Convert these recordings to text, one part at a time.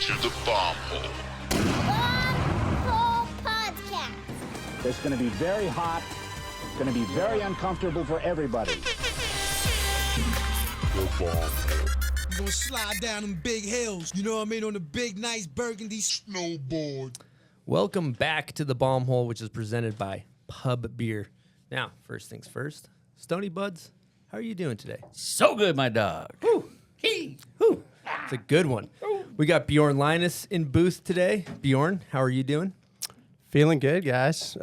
to the Bomb Hole. Bomb Hole Podcast. It's going to be very hot. It's going to be very uncomfortable for everybody. The Bomb Hole. We're gonna slide down them big hills, you know what I mean, on the big, nice burgundy Snowboard. Welcome back to the Bomb Hole, which is presented by Pub Beer. Now, first things first, Stony Buds, how are you doing today? So good, my dog. Woo. Woo. It's a good one. We got Bjorn Leines in booth today. Bjorn, how are you doing? Feeling good, guys.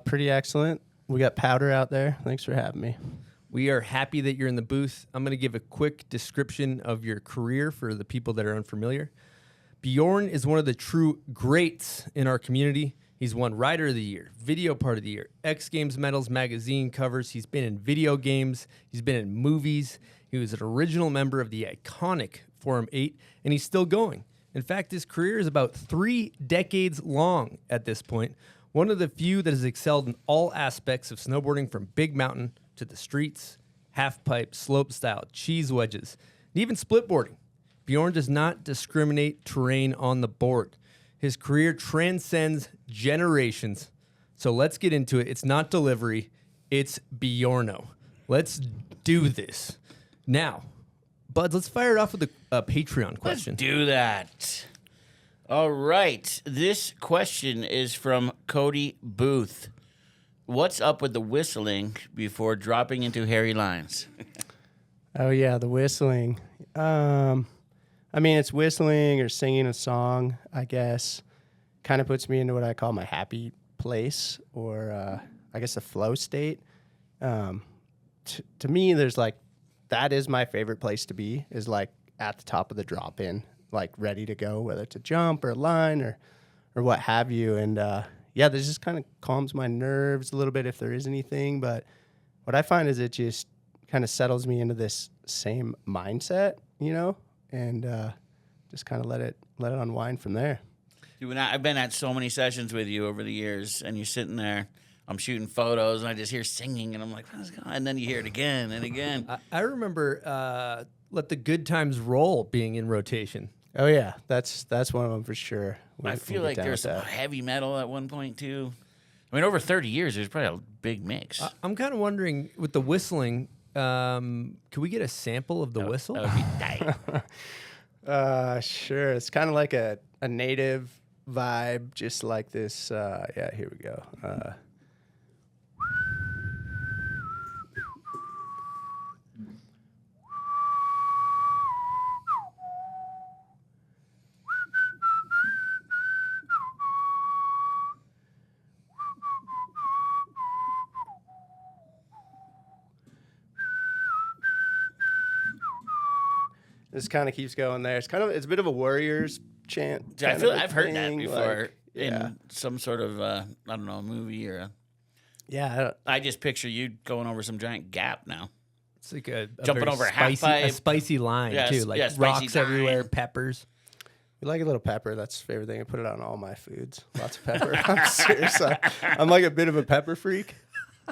Pretty excellent. We got Powder out there. Thanks for having me. We are happy that you're in the booth. I'm going to give a quick description of your career for the people that are unfamiliar. Bjorn is one of the true greats in our community. He's won Rider of the Year, Video Part of the Year, X Games Medals magazine covers. He's been in video games. He's been in movies. He was an original member of the iconic Forum 8, and he's still going. In fact, his career is about 3 decades long at this point. One of the few that has excelled in all aspects of snowboarding, from big mountain to the streets, halfpipe, slope style, cheese wedges, and even splitboarding. Bjorn does not discriminate terrain on the board. His career transcends generations. So let's get into it. It's not delivery, it's Bjorno. Let's do this. Now, Buds, let's fire it off with a Patreon question. Let's do that. All right. This question is from Cody Booth. What's up with the whistling before dropping into hairy lines? Oh, yeah, the whistling. I mean, it's whistling or singing a song, I guess. Kind of puts me into what I call my happy place, or I guess a flow state. To me, there's like, that is my favorite place to be, is like at the top of the drop-in, like ready to go, whether it's a jump or a line or what have you. And yeah, this just kind of calms my nerves a little bit if there is anything. But what I find is it just kind of settles me into this same mindset, you know, and just kind of let it unwind from there. Dude, I've been at so many sessions with you over the years, and you're sitting there. I'm shooting photos, and I just hear singing, and I'm like, what's going on? And then you hear it again and again. I remember Let the Good Times Roll being in rotation. Oh, yeah, that's one of them for sure. I feel like there's some heavy metal at one point, too. I mean, over 30 years, there's probably a big mix. I'm kind of wondering, with the whistling, could we get a sample of the whistle? That would be tight. Sure. It's kind of like a native vibe, just like this. Yeah, here we go. This kind of keeps going there. It's a bit of a Warriors chant. I've heard that before, like, yeah. in some sort of I don't know, a movie or Yeah. I just picture you going over some giant gap now. It's like a Jumping very over a spicy, half-pipe. a spicy line, Yeah, too. Like yeah, spicy rocks line. everywhere, peppers. We like a little pepper. That's the favorite thing. I put it on all my foods. Lots of pepper. I'm serious. I'm like a bit of a pepper freak,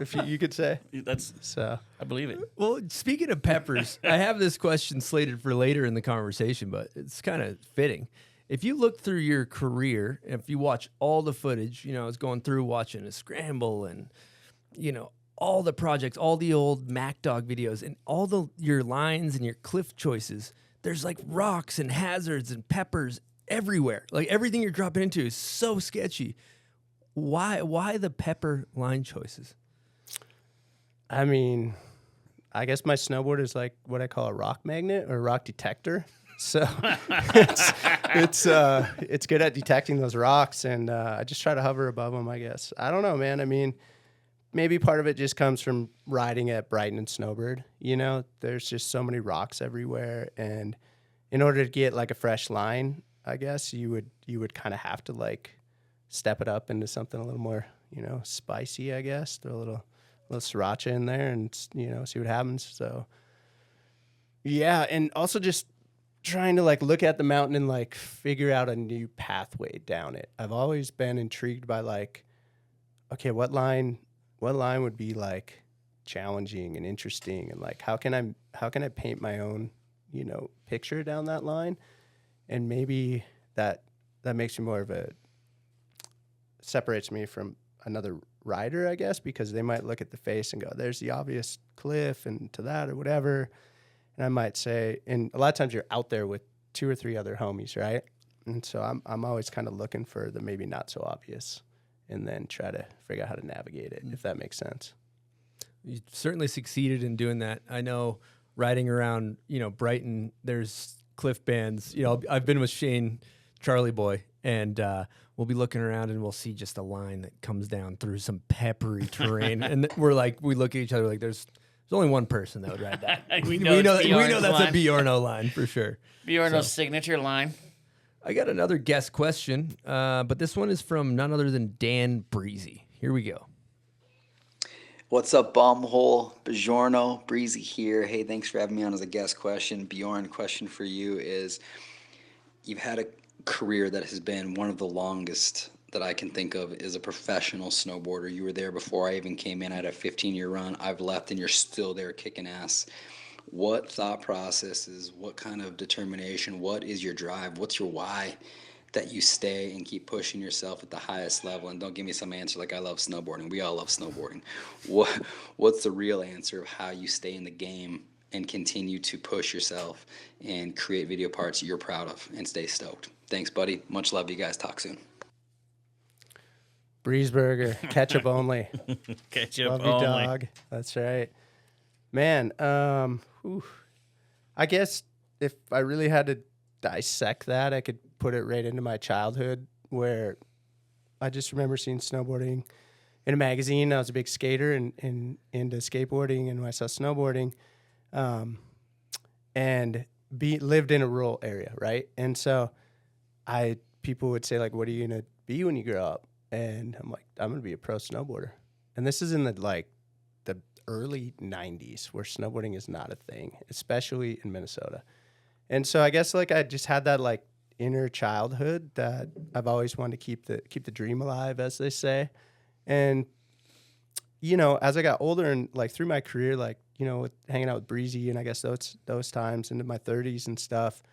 if you could say. I believe it. Well, speaking of peppers, I have this question slated for later in the conversation, but it's kind of fitting. If you look through your career, if you watch all the footage, you know, I was going through watching a scramble and, you know, all the projects, all the old Mac Dog videos, and all your lines and your cliff choices, there's like rocks and hazards and peppers everywhere. Like everything you're dropping into is so sketchy. Why the pepper line choices? I mean, I guess my snowboard is like what I call a rock magnet or a rock detector. So it's good at detecting those rocks, and I just try to hover above them, I guess. I don't know, man. I mean, maybe part of it just comes from riding at Brighton and Snowbird. You know, there's just so many rocks everywhere, and in order to get like a fresh line, I guess you would kind of have to like step it up into something a little more, you know, spicy, I guess. Throw a little sriracha in there and, you know, see what happens. So yeah, and also just trying to like look at the mountain and like figure out a new pathway down it. I've always been intrigued by like, okay, what line would be like challenging and interesting, and like how can I paint my own, you know, picture down that line, and maybe that makes me more of a separates me from another rider, I guess, because they might look at the face and go, there's the obvious cliff and to that or whatever. And I might say, and a lot of times you're out there with 2 or 3 other homies, right? And so I'm always kind of looking for the maybe not so obvious and then try to figure out how to navigate it, if that makes sense. You certainly succeeded in doing that. I know riding around, Brighton, there's cliff bands. I've been with Shane, Charlie Boy, and we'll be looking around and we'll see just a line that comes down through some peppery terrain. And we look at each other like there's only one person that would ride that. we know that's a Bjorno line for sure. Bjorno's signature line. I got another guest question, but this one is from none other than Dan Brisse. Here we go. What's up, Bombhole? Bjorno, Brisse here. Hey, thanks for having me on as a guest question. Bjorn, question for you is, you've had a career that has been one of the longest that I can think of as a professional snowboarder. You were there before I even came in. I had a 15-year run. I've left, and you're still there kicking ass. What thought processes, what kind of determination, what is your drive, what's your why that you stay and keep pushing yourself at the highest level? And don't give me some answer like I love snowboarding. We all love snowboarding. What's the real answer of how you stay in the game and continue to push yourself and create video parts you're proud of and stay stoked? Thanks, buddy. Much love. You guys talk soon. Breezeburger, ketchup only. Ketchup Love only. you, dog. That's right. Man, I guess if I really had to dissect that, I could put it right into my childhood, where I just remember seeing snowboarding in a magazine. I was a big skater and into skateboarding, and when I saw snowboarding, and lived in a rural area, right? And so people would say, like, what are you gonna be when you grow up? And I'm like, I'm gonna be a pro snowboarder. And this is in the early 90s, where snowboarding is not a thing, especially in Minnesota. And so I guess I just had that inner childhood that I've always wanted to keep the dream alive, as they say. And as I got older and through my career, with hanging out with Breezy, and I guess those times into my 30s and stuff,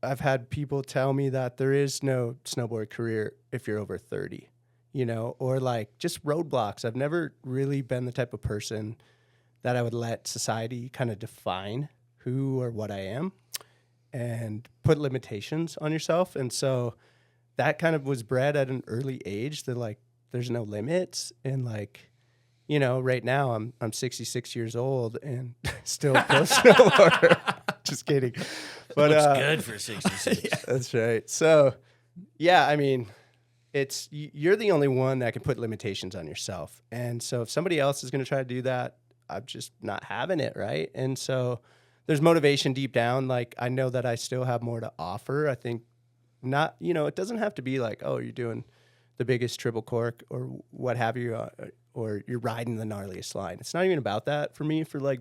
I've had people tell me that there is no snowboard career if you're over 30. Or just roadblocks. I've never really been the type of person that I would let society kind of define who or what I am and put limitations on yourself. And so that kind of was bred at an early age that there's no limits. And right now I'm 66 years old and still a pro snowboarder. Just kidding. But looks good for 66. Yeah, that's right. So yeah, I mean, you're the only one that can put limitations on yourself. And so if somebody else is going to try to do that, I'm just not having it, right? And so there's motivation deep down. I know that I still have more to offer. I think not, it doesn't have to be oh, you're doing the biggest triple cork or what have you, or you're riding the gnarliest line. It's not even about that for me, for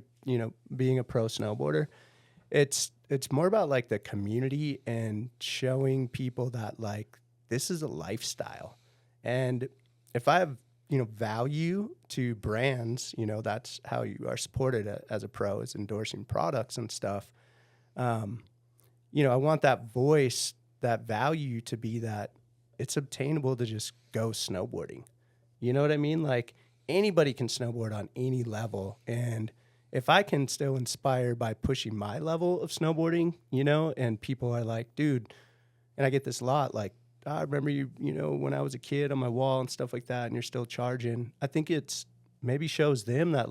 being a pro snowboarder. It's more about the community and showing people that this is a lifestyle. And if I have, value to brands, that's how you are supported as a pro, is endorsing products and stuff. I want that voice, that value to be that it's obtainable to just go snowboarding. You know what I mean? Anybody can snowboard on any level. And if I can still inspire by pushing my level of snowboarding, and people are like, dude, and I get this a lot, I remember you, when I was a kid on my wall and stuff like that, and you're still charging. I think it's maybe shows them that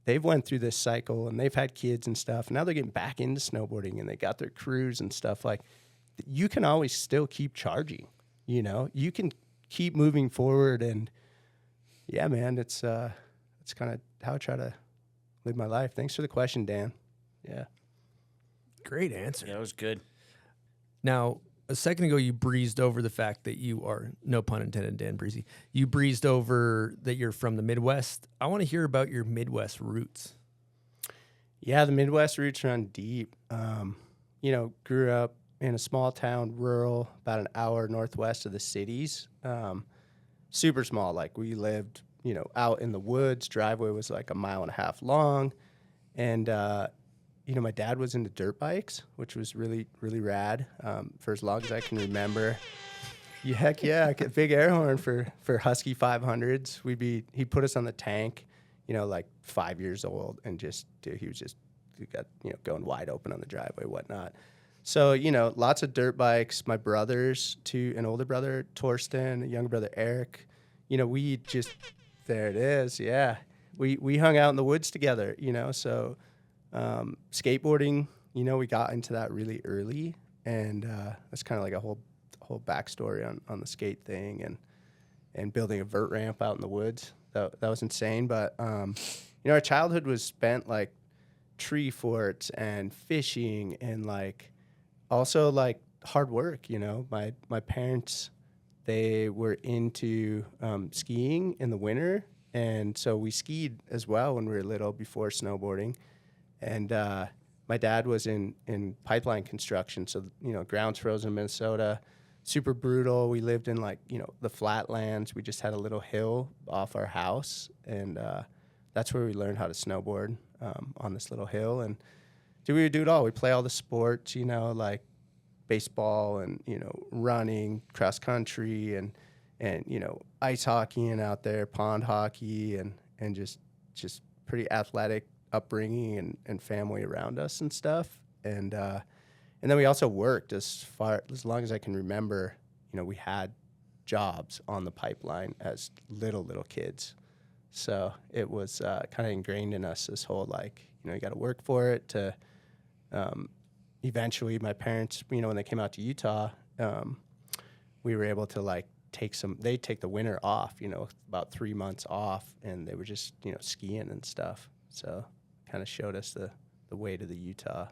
they've went through this cycle and they've had kids and stuff. Now they're getting back into snowboarding and they got their crews and stuff. You can always still keep charging, you can keep moving forward. And yeah, man, it's kind of how I try to live my life. Thanks for the question, Dan. Yeah. Great answer. Yeah, that was good. Now, a second ago, you breezed over the fact that you are, no pun intended, Dan Brisse, you breezed over that you're from the Midwest. I want to hear about your Midwest roots. Yeah, the Midwest roots run deep. Grew up in a small town, rural, about an hour northwest of the cities. Super small. We lived, out in the woods. Driveway was 1.5 miles long. And my dad was into dirt bikes, which was really, really rad for as long as I can remember. Yeah, heck yeah, a big air horn for Husky 500s. He'd put us on the tank, like 5 years old, and he got, going wide open on the driveway, whatnot. So, lots of dirt bikes. My brothers, an older brother, Torsten, a younger brother, Eric, there it is, yeah. We hung out in the woods together, so skateboarding, we got into that really early, and that's kind of like a whole backstory on the skate thing and building a vert ramp out in the woods. That was insane. But our childhood was spent like tree forts and fishing and like also like hard work. My parents, they were into skiing in the winter, and so we skied as well when we were little before snowboarding. And my dad was in pipeline construction, so ground's frozen in Minnesota. Super brutal. We lived in like, the flatlands. We just had a little hill off our house, and that's where we learned how to snowboard on this little hill. And we would do it all. We play all the sports, like baseball and, running, cross country and ice hockey and out there, pond hockey and just pretty athletic upbringing and family around us and stuff. And then we also worked as long as I can remember. We had jobs on the pipeline as little kids, so it was kind of ingrained in us, this whole like, you got to work for it. To eventually, my parents, when they came out to Utah, we were able to like they take the winter off, about 3 months off, and they were just skiing and stuff. So kind of showed us the way to the Utah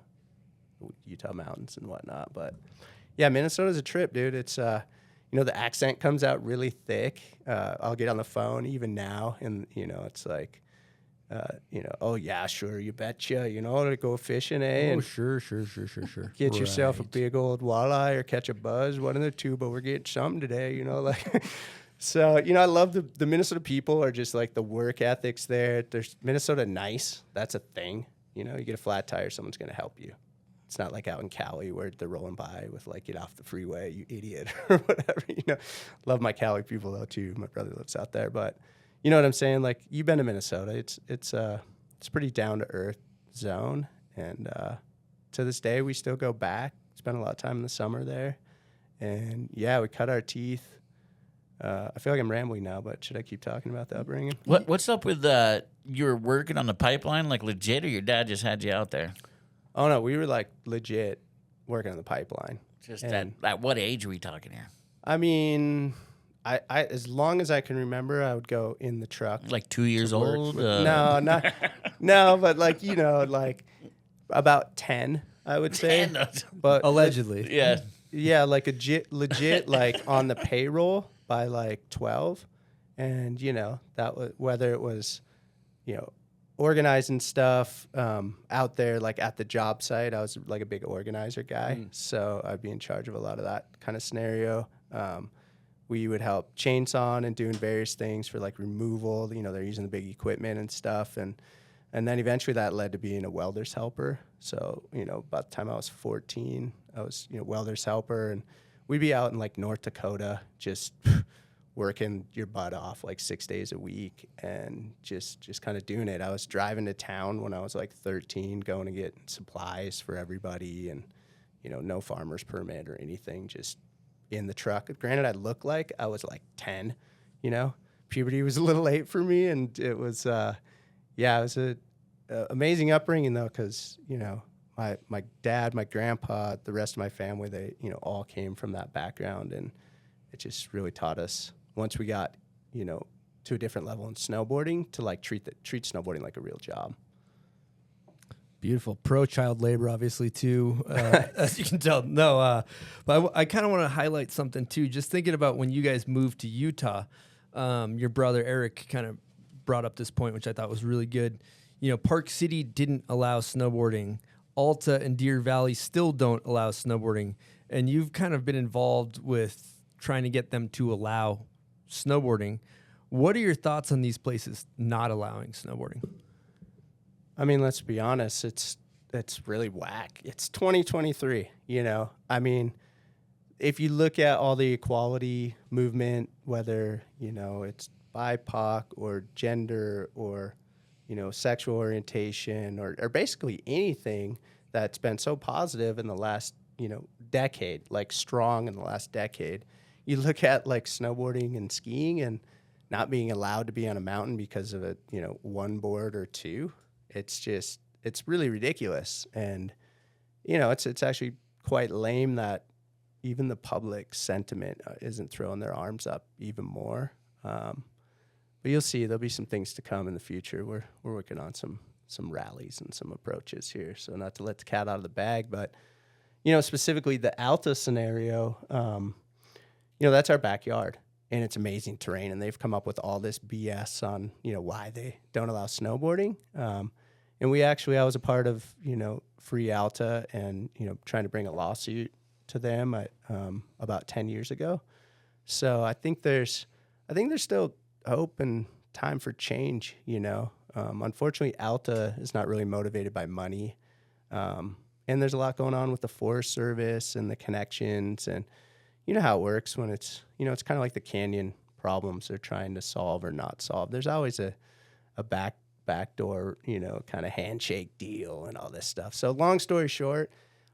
mountains and whatnot. But yeah, Minnesota's a trip, dude. It's the accent comes out really thick. I'll get on the phone even now, and it's like oh yeah, sure, you betcha, to go fishing, eh? Oh, and sure. get yourself a Right. big old walleye or catch a buzz, one of the two, but we're getting something today, like. So, I love the Minnesota people are just like the work ethics there. There's Minnesota nice. That's a thing. You get a flat tire, someone's going to help you. It's not like out in Cali where they're rolling by with like, get off the freeway, you idiot, or whatever, Love my Cali people though too. My brother lives out there, but you know what I'm saying? Like, you've been to Minnesota. It's a pretty down to earth zone. And to this day, we still go back, spend a lot of time in the summer there. And yeah, we cut our teeth. I feel like I'm rambling now, but should I keep talking about the upbringing? What's up with you were working on the pipeline like legit, or your dad just had you out there? Oh no, we were like legit working on the pipeline. Just at what age are we talking here? I mean, I as long as I can remember, I would go in the truck. Like 2 years old? No, but like like about 10, I would say. 10? But Allegedly. Yeah. yeah, like legit like on the payroll by like 12, and that was whether it was organizing stuff out there, like at the job site. I was like a big organizer guy, so I'd be in charge of a lot of that kind of scenario. We would help chainsawing and doing various things for like removal. They're using the big equipment and stuff, and then eventually that led to being a welder's helper. So about the time I was 14, I was welder's helper, and we'd be out in like North Dakota just working your butt off like 6 days a week and just kind of doing it. I was driving to town when I was like 13, going to get supplies for everybody, and no farmer's permit or anything, just in the truck. Granted, I looked like I was like 10, puberty was a little late for me, and it was it was a amazing upbringing though, because my dad, my grandpa, the rest of my family, they all came from that background, and it just really taught us, once we got to a different level in snowboarding, to like treat snowboarding like a real job. Beautiful. Pro child labor, obviously, too, as you can tell. No, but I kind of want to highlight something, too. Just thinking about when you guys moved to Utah, your brother Eric kind of brought up this point, which I thought was really good. Park City didn't allow snowboarding. Alta and Deer Valley still don't allow snowboarding. And you've kind of been involved with trying to get them to allow snowboarding. What are your thoughts on these places not allowing snowboarding? I mean, let's be honest. that's really whack. It's 2023, you know. I mean, if you look at all the equality movement, whether, you know, it's BIPOC or gender or, you know, sexual orientation or basically anything that's been so positive in the last, you know, decade, like strong in the last decade. You look at like snowboarding and skiing and not being allowed to be on a mountain because of a, you know, one board or two. It's really ridiculous. And, you know, it's actually quite lame that even the public sentiment isn't throwing their arms up even more. But you'll see there'll be some things to come in the future. We're working on some rallies and some approaches here. So not to let the cat out of the bag, but, you know, specifically the Alta scenario, you know, that's our backyard and it's amazing terrain. And they've come up with all this BS on, you know, why they don't allow snowboarding. And I was a part of, you know, Free Alta and, you know, trying to bring a lawsuit to them about 10 years ago. So I think there's still hope and time for change, you know. Unfortunately, Alta is not really motivated by money. And there's a lot going on with the Forest Service and the connections. And you know how it works when it's, you know, it's kind of like the canyon problems they're trying to solve or not solve. There's always a backdoor, you know, kind of handshake deal and all this stuff. So long story short,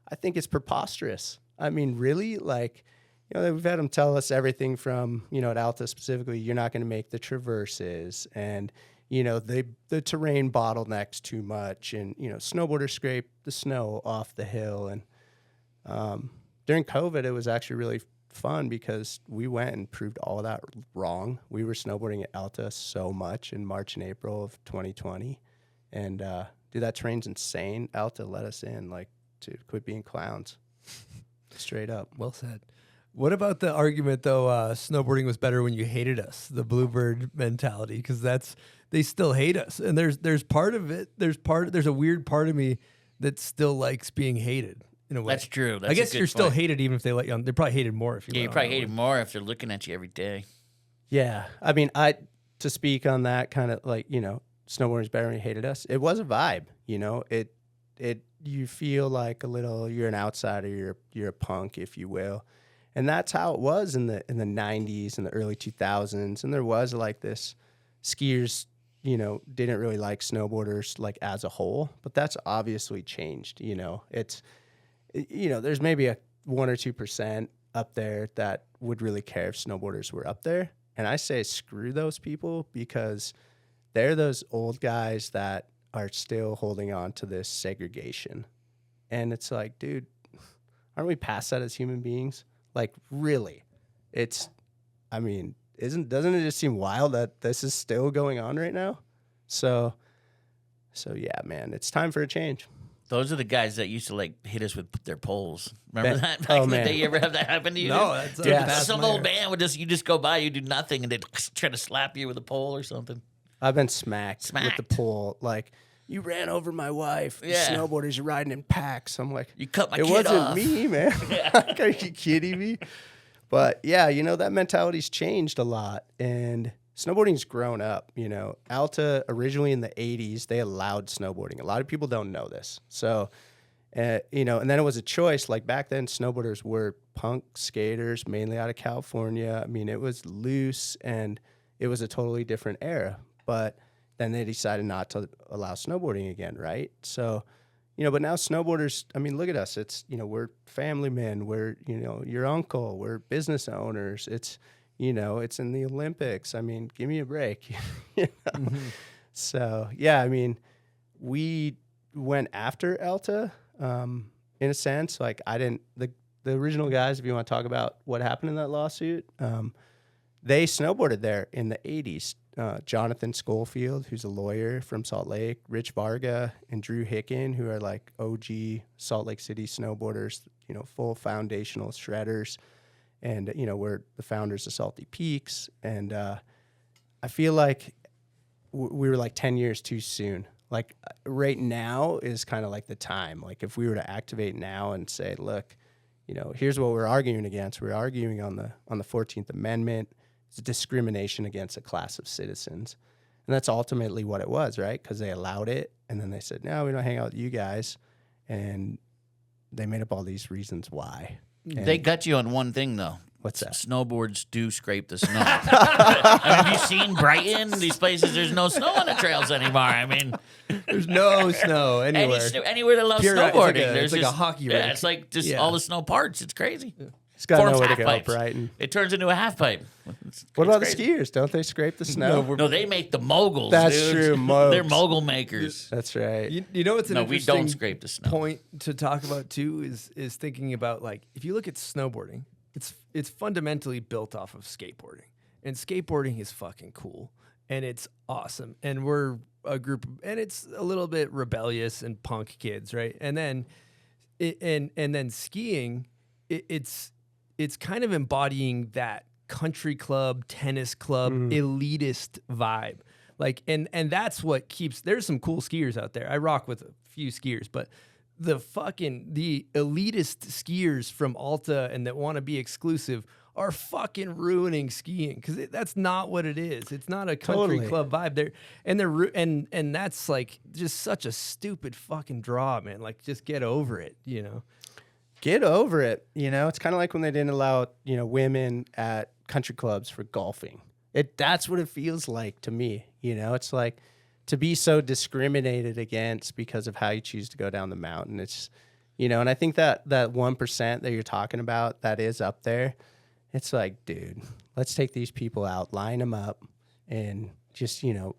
I think it's preposterous. I mean, really, like, you know, we've had them tell us everything from, you know, at Alta specifically, you're not going to make the traverses and, you know, the terrain bottlenecks too much and, you know, snowboarders scrape the snow off the hill. And during COVID, it was actually really fun because we went and proved all of that wrong. We were snowboarding at Alta so much in March and April of 2020. And, dude, that terrain's insane. Alta let us in, like, to quit being clowns. Straight up. Well said. What about the argument, though, snowboarding was better when you hated us, the bluebird mentality? Because they still hate us. And there's part of it, there's a weird part of me that still likes being hated in a way. That's true. That's I guess a good you're still point. hated even if they let you on. They're probably hated more if you Yeah, let you on probably that hate it one. more if they're looking at you every day. Yeah. I mean, to speak on that kind of like, you know, snowboarding's better when you hated us. It was a vibe, you know, you feel like you're an outsider, you're a punk, if you will. And that's how it was in the 90s and the early 2000s. And there was like this skiers, you know, didn't really like snowboarders like as a whole, but that's obviously changed. You know, there's maybe a 1 or 2% up there that would really care if snowboarders were up there. And I say screw those people because they're those old guys that are still holding on to this segregation. And it's like, dude, aren't we past that as human beings? Like, really? Doesn't it just seem wild that this is still going on right now? So yeah, man, it's time for a change. Those are the guys that used to like hit us with their poles. Remember that? Back Oh, in the man. day, you ever have that happen to you? No, that's Dude, past some my old era. man would just go by, you do nothing, and they'd try to slap you with a pole or something. I've been smacked with the Smacked. pole. Like, you ran over my wife. The Yeah. snowboarders are riding in packs. I'm like, You cut my it kid wasn't off. me, man. Like, are you kidding me? But yeah, you know, that mentality's changed a lot. And snowboarding's grown up. You know, Alta originally in the 80s, they allowed snowboarding. A lot of people don't know this. So, you know, and then it was a choice. Like back then, snowboarders were punk skaters, mainly out of California. I mean, it was loose and it was a totally different era. But then they decided not to allow snowboarding again, right? So, you know, but now snowboarders, I mean, look at us. It's, you know, we're family men. We're, you know, your uncle. We're business owners. It's, you know, it's in the Olympics. I mean, give me a break. You know? Mm-hmm. So, yeah, I mean, we went after Alta in a sense. Like, the original guys, if you want to talk about what happened in that lawsuit, they snowboarded there in the 80s. Jonathan Schofield, who's a lawyer from Salt Lake, Rich Varga, and Drew Hicken, who are like OG Salt Lake City snowboarders, you know, full foundational shredders. And, you know, we're the founders of Salty Peaks. And I feel like we were like 10 years too soon. Like right now is kind of like the time. Like if we were to activate now and say, look, you know, here's what we're arguing against. We're arguing on the 14th Amendment. It's discrimination against a class of citizens. And that's ultimately what it was, right? Because they allowed it, and then they said, no, we don't hang out with you guys. and they made up all these reasons why. And They got you on one thing though. what's that? Snowboards do scrape the snow. I mean, have you seen Brighton? These places, there's no snow on the trails anymore. I mean, There's no snow anywhere. anywhere that loves Pure- it's snowboarding, like a- there's it's like a just, hockey Yeah, rink. it's like just Yeah. all the snow parts. It's crazy. It's got Forms nowhere to half go, pipes. Brighton. It turns into a half pipe. What about the crazy. skiers? Don't they scrape the snow? No, they make the moguls. That's dude. true, moguls. They're mogul makers. That's right. You know what's an No, we interesting don't scrape the snow. point to talk about too is thinking about, like, if you look at snowboarding, it's fundamentally built off of skateboarding, and skateboarding is fucking cool and it's awesome, and we're a group and it's a little bit rebellious and punk kids, right? And then then skiing, it's kind of embodying that country club, tennis club, elitist vibe. Like, and that's what keeps, there's some cool skiers out there. I rock with a few skiers, but the elitist skiers from Alta and that want to be exclusive are fucking ruining skiing, because that's not what it is. It's not a country Totally. club vibe. And that's like just such a stupid fucking draw, man. Like, just get over it, you know? Get over it. You know, it's kind of like when they didn't allow, women at country clubs for golfing. That's what it feels like to me. You know, it's like to be so discriminated against because of how you choose to go down the mountain. It's, and I think that 1% that you're talking about that is up there, it's like, dude, let's take these people out, line them up, and just, a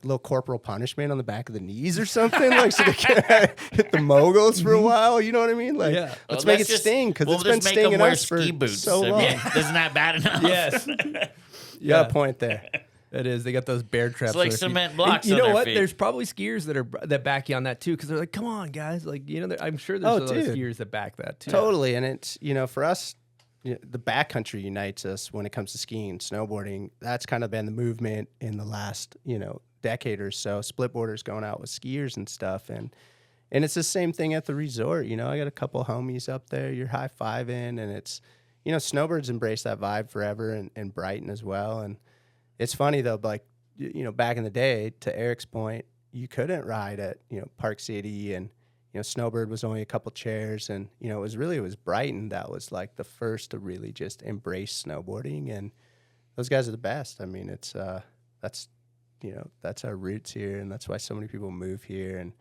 little corporal punishment on the back of the knees or something, like, so they can hit the moguls for a while. You know what I mean? Like, Yeah. let's Well, make it just- sting, because we'll it's been just make 'em stinging wear us for ski boots. so I long. mean, isn't that bad enough? Yes. You got a point there. It is. They got those bear traps. It's like on their feet. cement blocks And you on know their what? feet. There's probably skiers that back you on that too, because they're like, "Come on, guys!" Like, I'm sure there's Oh, other dude. skiers that back that too. Totally. And it's, for us, the backcountry unites us when it comes to skiing and snowboarding. That's kind of been the movement in the last, decade or so. Splitboarders going out with skiers and stuff. And it's the same thing at the resort. I got a couple homies up there. You're high-fiving. And it's, snowbirds embrace that vibe forever, and Brighton as well. And it's funny, though, like, back in the day, to Eric's point, you couldn't ride at, Park City, and, Snowbird was only a couple chairs, and, it was Brighton that was like the first to really just embrace snowboarding, and those guys are the best. I mean, it's, that's our roots here, and that's why so many people move here,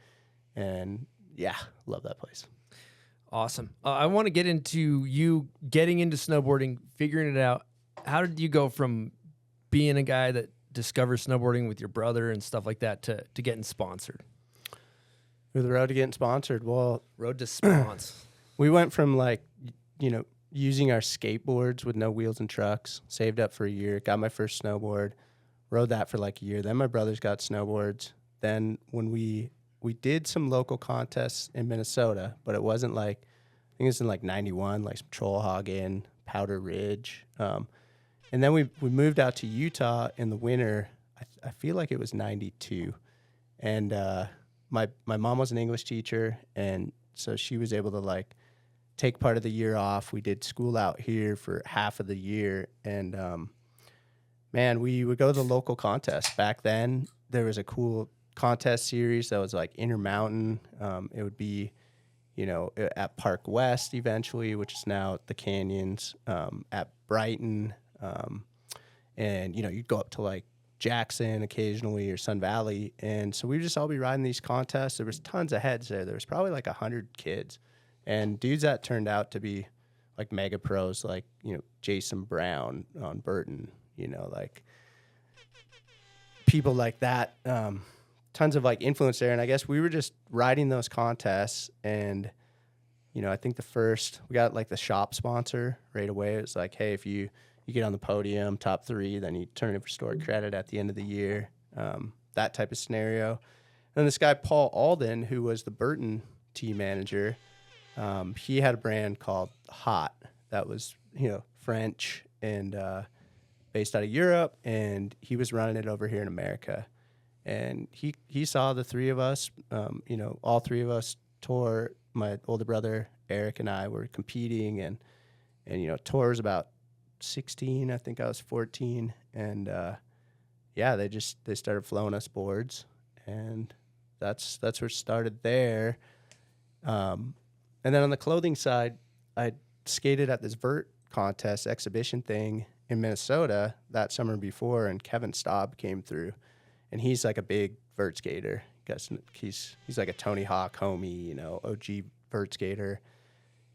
and yeah, love that place. Awesome. I want to get into you getting into snowboarding, figuring it out. How did you go from being a guy that discovers snowboarding with your brother and stuff like that to getting sponsored? With the road to getting sponsored, well, Road to spons. we went from like, using our skateboards with no wheels and trucks, saved up for a year, got my first snowboard, rode that for like a year. Then my brothers got snowboards. Then when we did some local contests in Minnesota, but it wasn't like, I think it was in like 91, like some Trollhagen, Powder Ridge. And then we moved out to Utah in the winter. I feel like it was 92. And my mom was an English teacher, and so she was able to like take part of the year off. We did school out here for half of the year, and man, we would go to the local contests. Back then, there was a cool contest series that was like Intermountain. It would be, at Park West eventually, which is now the Canyons, at Brighton, and you'd go up to like Jackson occasionally or Sun Valley, and so we'd just all be riding these contests. There was tons of heads there. There was probably like 100 kids, and dudes that turned out to be like mega pros, like Jason Brown on Burton, like people like that. Tons of like influence there, and I guess we were just riding those contests, and I think we got like the shop sponsor right away. It was like, hey, if you get on the podium, top 3, then you turn in for stored credit at the end of the year, that type of scenario. And then this guy, Paul Alden, who was the Burton team manager, he had a brand called Hot that was, French and based out of Europe, and he was running it over here in America. And he saw the three of us, all three of us tour. My older brother, Eric, and I were competing, and tour was about 16, I think I was 14, and they started flowing us boards, and that's where it started there. And then on the clothing side, I skated at this vert contest exhibition thing in Minnesota that summer before, and Kevin Staub came through, and he's like a big vert skater. He's like a Tony Hawk homie, you know, OG vert skater.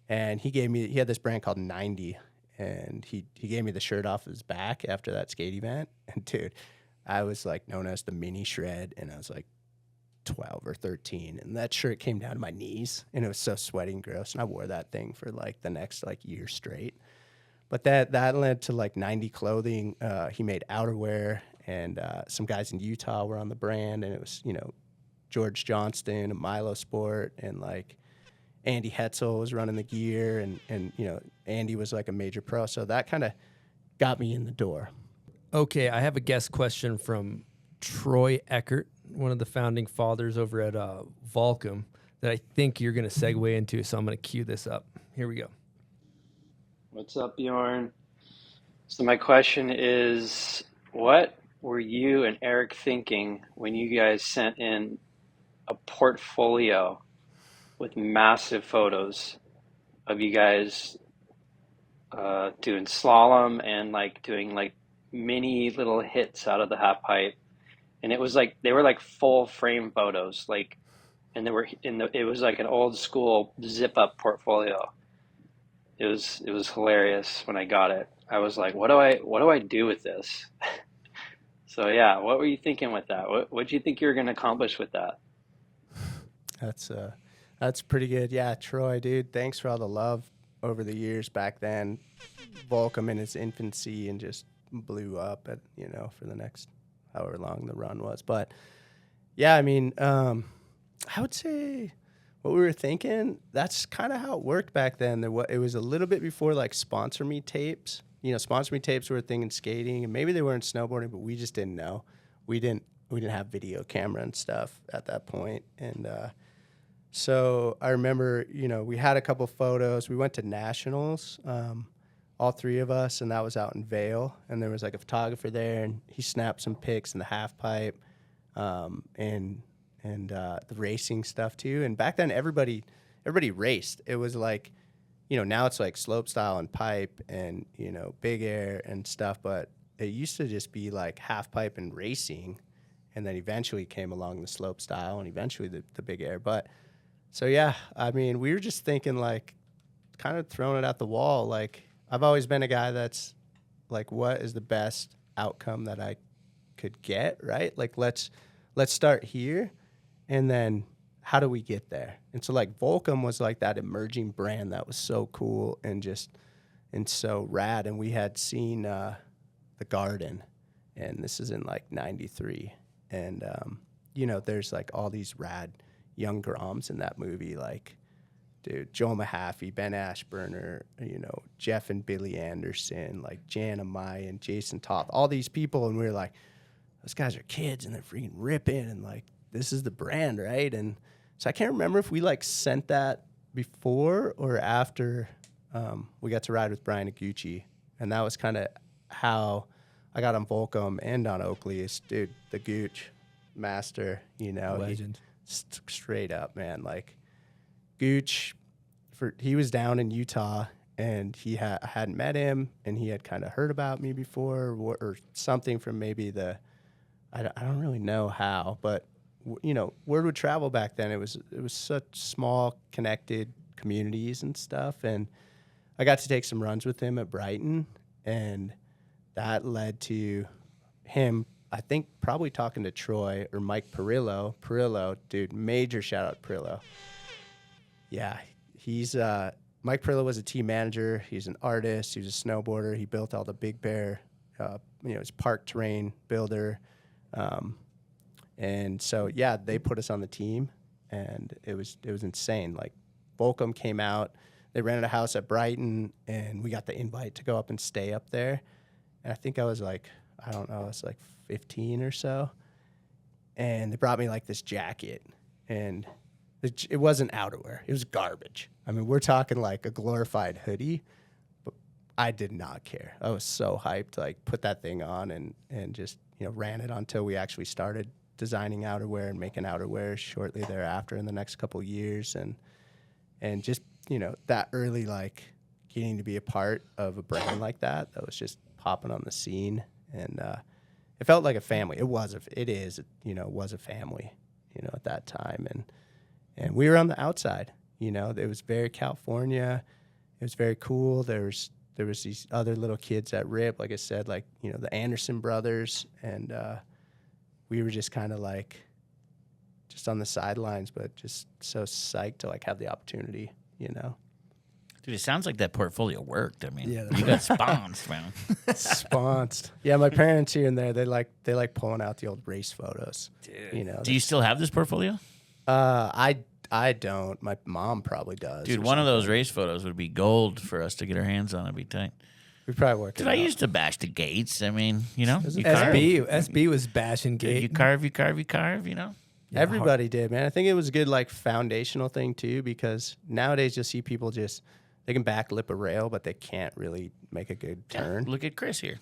And he had this brand called 90, and he gave me the shirt off his back after that skate event. And dude, I was like known as the mini shred, and I was like 12 or 13, and that shirt came down to my knees, and it was so sweaty and gross, and I wore that thing for like the next like year straight. But that led to like 90 clothing. He made outerwear, and some guys in Utah were on the brand, and it was, you know, George Johnston and Milo Sport, and like Andy Hetzel was running the gear, and you know, Andy was like a major pro, so that kind of got me in the door. Okay, I have a guest question from Troy Eckert, one of the founding fathers over at Volcom, that I think you're going to segue into, so I'm going to cue this up. Here we go. What's up, Bjorn? So my question is, what were you and Eric thinking when you guys sent in a portfolio with massive photos of you guys doing slalom and like doing like mini little hits out of the half pipe? And it was like, they were like full frame photos, like, and they were it was like an old school zip up portfolio. It was hilarious when I got it. I was like, what do I do with this? So yeah, what were you thinking with that? What do you think you were going to accomplish with that? That's pretty good. Yeah, Troy, dude, thanks for all the love over the years back then. Volcom in its infancy and just blew up at, you know, for the next however long the run was. But yeah, I mean, I would say what we were thinking, that's kind of how it worked back then. It was a little bit before like sponsor me tapes. You know, sponsor me tapes were a thing in skating, and maybe they were in snowboarding, but we just didn't know. We didn't have video camera and stuff at that point. And so I remember, you know, we had a couple photos. We went to nationals, all three of us, and that was out in Vail. And there was like a photographer there, and he snapped some pics in the half pipe, and the racing stuff too. And back then, everybody raced. It was like, you know, now it's like slope style and pipe and, you know, big air and stuff. But it used to just be like half pipe and racing, and then eventually came along the slope style and eventually the big air. But so yeah, I mean, we were just thinking like, kind of throwing it at the wall. Like, I've always been a guy that's like, what is the best outcome that I could get, right? Like, let's start here, and then how do we get there? And so like Volcom was like that emerging brand that was so cool and so rad. And we had seen The Garden, and this is in like 93. And, you know, there's like all these rad young Groms in that movie, like, dude, Joel Mahaffey, Ben Ashburner, you know, Jeff and Billy Anderson, like Jan Amai and Jason Toth, all these people. And we were like, those guys are kids and they're freaking ripping, and like, this is the brand, right? And so I can't remember if we like sent that before or after we got to ride with Brian Aguchi. And that was kind of how I got on Volcom and on Oakley. Dude, the Gooch master, you know. Legend. Straight up, man. Like, Gooch, he was down in Utah, and he hadn't met him, and he had kind of heard about me before or something from maybe I don't really know how, but you know, word would travel back then. It was such small, connected communities and stuff, and I got to take some runs with him at Brighton, and that led to him, I think, probably talking to Troy or Mike Perillo. Perillo, dude, major shout out to Perillo. Yeah, he's Mike Perillo was a team manager. He's an artist. He was a snowboarder. He built all the Big Bear, you know, he's park terrain builder. And so, yeah, they put us on the team, and it was insane. Like, Volcom came out, they rented a house at Brighton, and we got the invite to go up and stay up there. And I think I was like, I don't know, I was like 15 or so. And they brought me like this jacket, and it wasn't outerwear. It was garbage. I mean, we're talking like a glorified hoodie, but I did not care. I was so hyped to like put that thing on and just, you know, ran it until we actually started designing outerwear and making outerwear shortly thereafter in the next couple of years. And And just, that early, like, getting to be a part of a brand like that was just popping on the scene. And it felt like a family. It was a family, at that time. And we were on the outside, it was very California. It was very cool. There was these other little kids at RIP, like I said, like, the Anderson brothers. And we were just kind of like, just on the sidelines, but just so psyched to like have the opportunity, Dude, it sounds like that portfolio worked. I mean, Yeah, you got sponsed, man. Sponsored. Yeah, my parents here and there, they like pulling out the old race photos. Dude. Do you still have this portfolio? I don't. My mom probably does. Dude, one of those race photos would be gold for us to get our hands on. It'd be tight. We probably work. Dude, I used to bash the gates. I mean, you carve. SB was bashing Dude, gate. you carve, Yeah, Everybody did, man. I think it was a good like foundational thing too, because nowadays you'll see people they can backlip a rail, but they can't really make a good turn. Look at Chris here.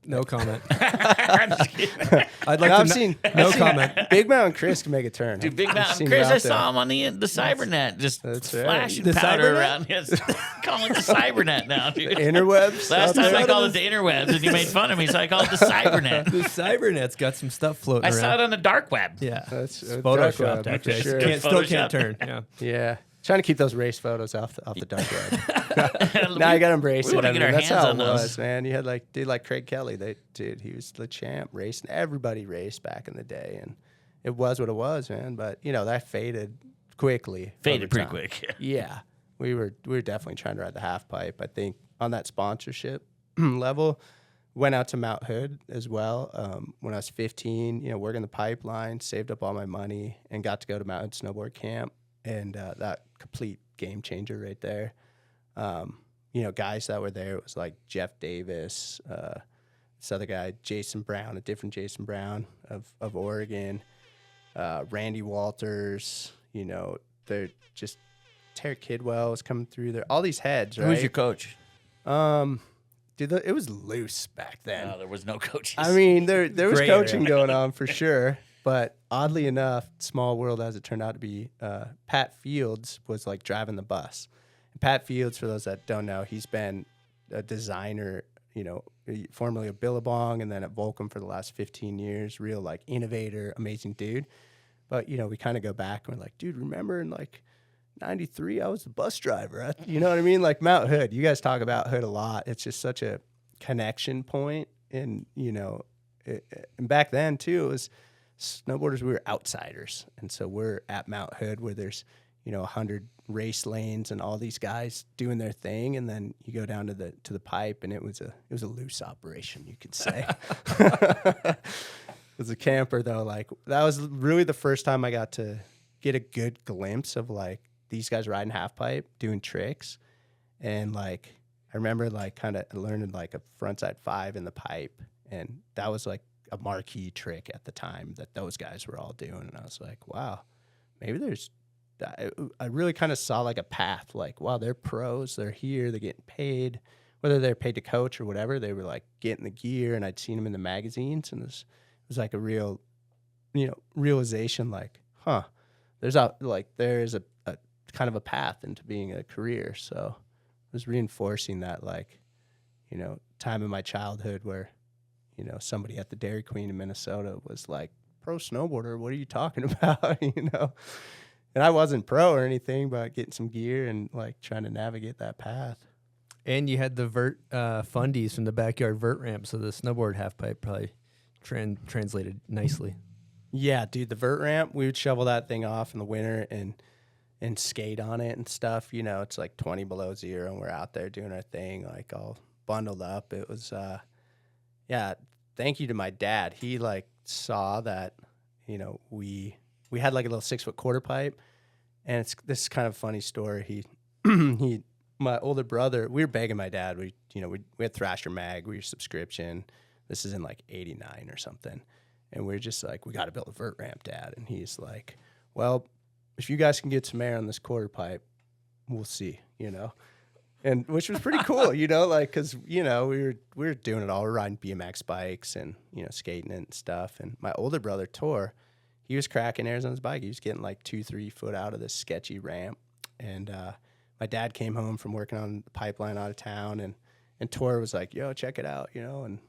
No comment. I'm just kidding. I'd like I've to seen comment. Big Mountain Chris can make a turn. Dude, Big I've Mountain seen Chris, him I out there. saw him on the Cybernet, just That's right. flashing The powder Cybernet? around. Yes. Calling it the Cybernet now, dude. Interwebs. Last out time there. I called it the interwebs, and you made fun of me, so I called it the Cybernet. The Cybernet's got some stuff floating I around. saw it on the dark web. Yeah, That's It's dark photoshopped web, actually. for sure. Still Photoshopped. can't turn. Yeah. Yeah. Trying to keep those race photos off the dark web. Now you got to embrace we it. wanna I get mean, our that's hands how on it those. was, man. You had like Craig Kelly. He was the champ racing. Everybody raced back in the day, and it was what it was, man. But that faded quickly. Faded over pretty time. quick. Yeah, we were definitely trying to ride the half pipe. I think on that sponsorship level, went out to Mount Hood as well. When I was 15, working the pipeline, saved up all my money, and got to go to Mount Hood Snowboard Camp, and that complete game changer right there. Guys that were there, it was like Jeff Davis, this other guy, Jason Brown, a different Jason Brown of Oregon, Randy Walters, they're just Terry Kidwell was coming through there. All these heads, right? Who's your coach? Dude, it was loose back then. No, there was no coaches. I mean, there was Gray coaching area. going on for sure, but oddly enough, small world as it turned out to be, Pat Fields was like driving the bus. And Pat Fields, for those that don't know, he's been a designer, formerly of Billabong and then at Volcom for the last 15 years. Real like innovator, amazing dude. But we kind of go back and we're like, dude, remember in like '93, I was the bus driver. You know what I mean? Like Mount Hood. You guys talk about Hood a lot. It's just such a connection point. And, and back then too, it was snowboarders, we were outsiders. And so we're at Mount Hood where there's, 100 race lanes and all these guys doing their thing. And then you go down to the pipe and it was a loose operation, you could say. As a camper though, like that was really the first time I got to get a good glimpse of like these guys riding half pipe, doing tricks. And like, I remember like kind of learning like a frontside 5 in the pipe. And that was like a marquee trick at the time that those guys were all doing. And I was like, wow, maybe I really kind of saw like a path, like, wow, they're pros, they're here, they're getting paid, whether they're paid to coach or whatever, they were like getting the gear. And I'd seen them in the magazines, and it was like a real, realization, like, there's a kind of a path into being a career. So it was reinforcing that, like, time in my childhood where, somebody at the Dairy Queen in Minnesota was like, pro snowboarder, what are you talking about? And I wasn't pro or anything, but getting some gear and like trying to navigate that path. And you had the vert fundies from the backyard vert ramp, so the snowboard half pipe probably translated nicely. Yeah, dude, the vert ramp, we would shovel that thing off in the winter and skate on it and stuff. It's like 20 below zero, and we're out there doing our thing, like all bundled up. It was, thank you to my dad. He like saw that, we had like a little 6-foot quarter pipe, and this is kind of a funny story. My older brother, we were begging my dad. We had Thrasher Mag, we were subscription. This is in like '89 or something. And we're just like, we got to build a vert ramp, Dad. And he's like, well, if you guys can get some air on this quarter pipe, we'll see, And which was pretty cool, like, because, we were doing it all. We're riding BMX bikes and, skating it and stuff. And my older brother, Tor, he was cracking airs on his bike. He was getting like 2-3 foot out of this sketchy ramp. And my dad came home from working on the pipeline out of town, and Tor was like, yo, check it out, and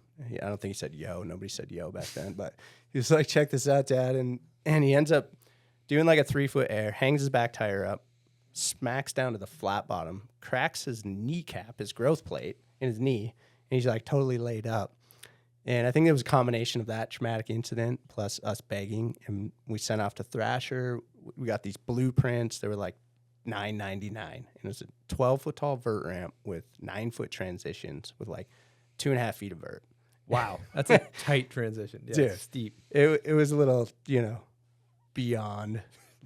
I don't think he said yo. Nobody said yo back then, but he was like, check this out, Dad. And he ends up doing like a 3-foot air, hangs his back tire up, smacks down to the flat bottom, cracks his kneecap, his growth plate in his knee, and he's like totally laid up. And I think it was a combination of that traumatic incident plus us begging, and we sent off to Thrasher. We got these blueprints. They were like $9.99, and it was a 12-foot tall vert ramp with 9-foot transitions with like 2.5 feet of vert. Wow, that's a tight transition. Yeah, Dude, it's steep. It was a little, beyond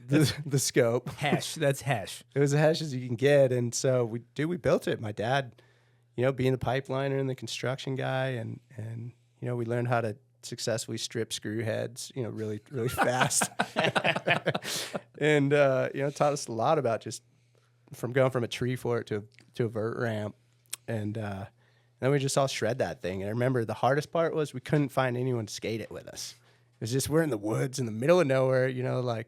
the scope. Hash. That's hash. It was as hash as you can get, and so we built it. My dad, being the pipeliner and the construction guy, and we learned how to successfully strip screw heads, really, really fast. And, taught us a lot about just from going from a tree fort to a vert ramp. And then we just all shred that thing. And I remember the hardest part was we couldn't find anyone to skate it with us. It was just, we're in the woods in the middle of nowhere, like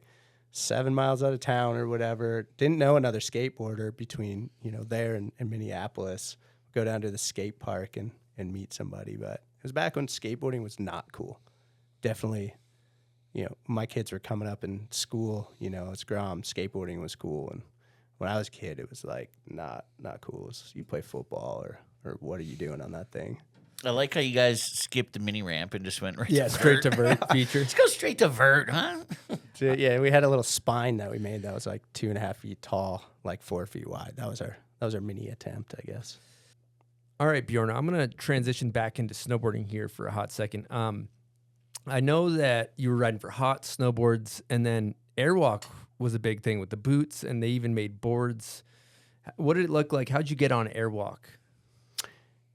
7 miles out of town or whatever. Didn't know another skateboarder between, there and Minneapolis. Go down to the skate park and meet somebody. But it was back when skateboarding was not cool. Definitely, my kids were coming up in school, as Grom, skateboarding was cool. And when I was a kid, it was like not cool. It was, you play football or what are you doing on that thing? I like how you guys skipped the mini ramp and just went straight to vert feature. Let's go straight to vert, huh? So, yeah, we had a little spine that we made that was like 2.5 feet tall, like 4 feet wide. That was our mini attempt, I guess. All right, Bjorn, I'm going to transition back into snowboarding here for a hot second. I know that you were riding for hot snowboards, and then airwalk was a big thing with the boots, and they even made boards. What did it look like? How'd you get on airwalk?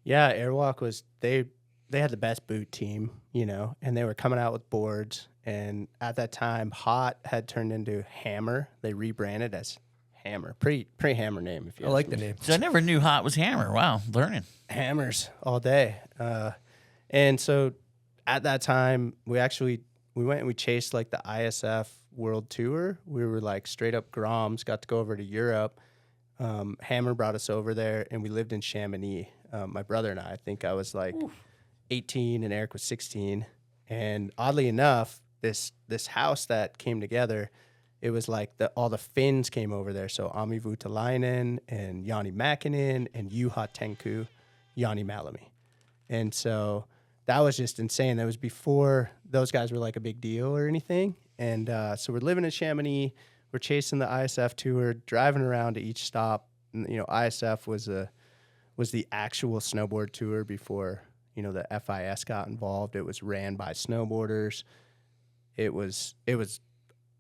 Yeah, airwalk was, they had the best boot team, and they were coming out with boards. And at that time, Hot had turned into Hammer. They rebranded as Hammer. Pretty Hammer name. If you I like the name. So I never knew Hot was Hammer. Wow, learning. Hammers all day. And so at that time, we went and we chased like the ISF World Tour. We were like straight up Groms, got to go over to Europe. Hammer brought us over there, and we lived in Chamonix. My brother and I think I was like 18 and Eric was 16. And oddly enough, this house that came together, it was like all the Finns came over there. So Ami Voutilainen and Jani Mäkinen and Juha Tenku, Jani Malami. And so that was just insane. That was before those guys were like a big deal or anything. And so we're living in Chamonix. We're chasing the ISF tour, driving around to each stop. And, ISF was the actual snowboard tour before, the FIS got involved. It was ran by snowboarders. It was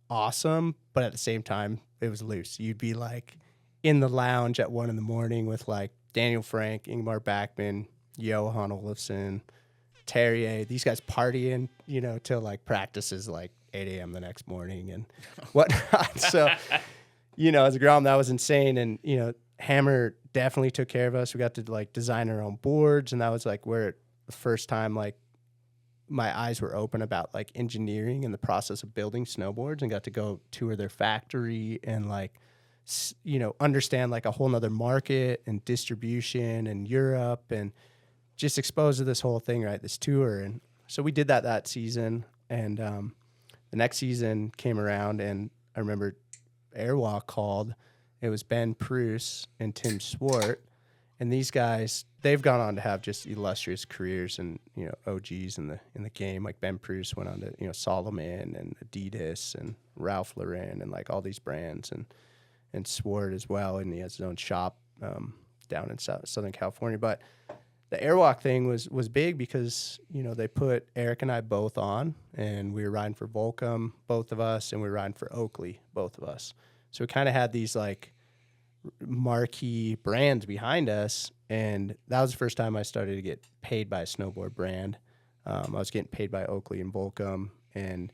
awesome, but at the same time, it was loose. You'd be like in the lounge at 1 a.m. with like Daniel Frank, Ingmar Backman, Johan Olofsson, Terrier. These guys partying, till like practices like 8 a.m. the next morning and whatnot. So, as a Grom, that was insane. And, Hammer definitely took care of us. We got to like design our own boards, and that was like where the first time like my eyes were open about like engineering and the process of building snowboards, and got to go tour their factory and like understand like a whole nother market and distribution in Europe, and just exposed to this whole thing, right? This tour. And so we did that season, and the next season came around, and I remember Airwalk called. It was Ben Pruce and Tim Swart, and these guys, they've gone on to have just illustrious careers and OGs in the game. Like Ben Pruce went on to Solomon and Adidas and Ralph Lauren and like all these brands, and Swart as well, and he has his own shop down in Southern California. But the Airwalk thing was big because they put Eric and I both on, and we were riding for Volcom, both of us, and we were riding for Oakley, both of us. So we kind of had these like marquee brands behind us, and that was the first time I started to get paid by a snowboard brand. I was getting paid by Oakley and Volcom, and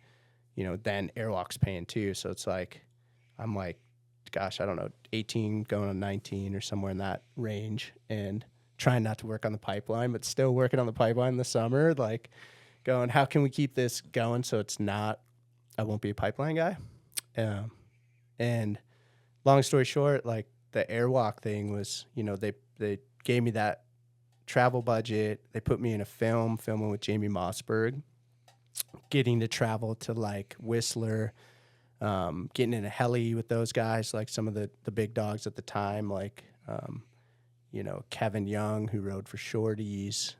then Airwalk's paying too. So it's like I'm like, gosh, I don't know, 18 going on 19 or somewhere in that range, and trying not to work on the pipeline, but still working on the pipeline in the summer, like going, how can we keep this going so it's not, I won't be a pipeline guy. And long story short, like the airwalk thing was, they gave me that travel budget. They put me in a filming with Jamie Mossberg, getting to travel to like Whistler, getting in a heli with those guys, like some of the big dogs at the time, like, Kevin Young, who rode for Shorties,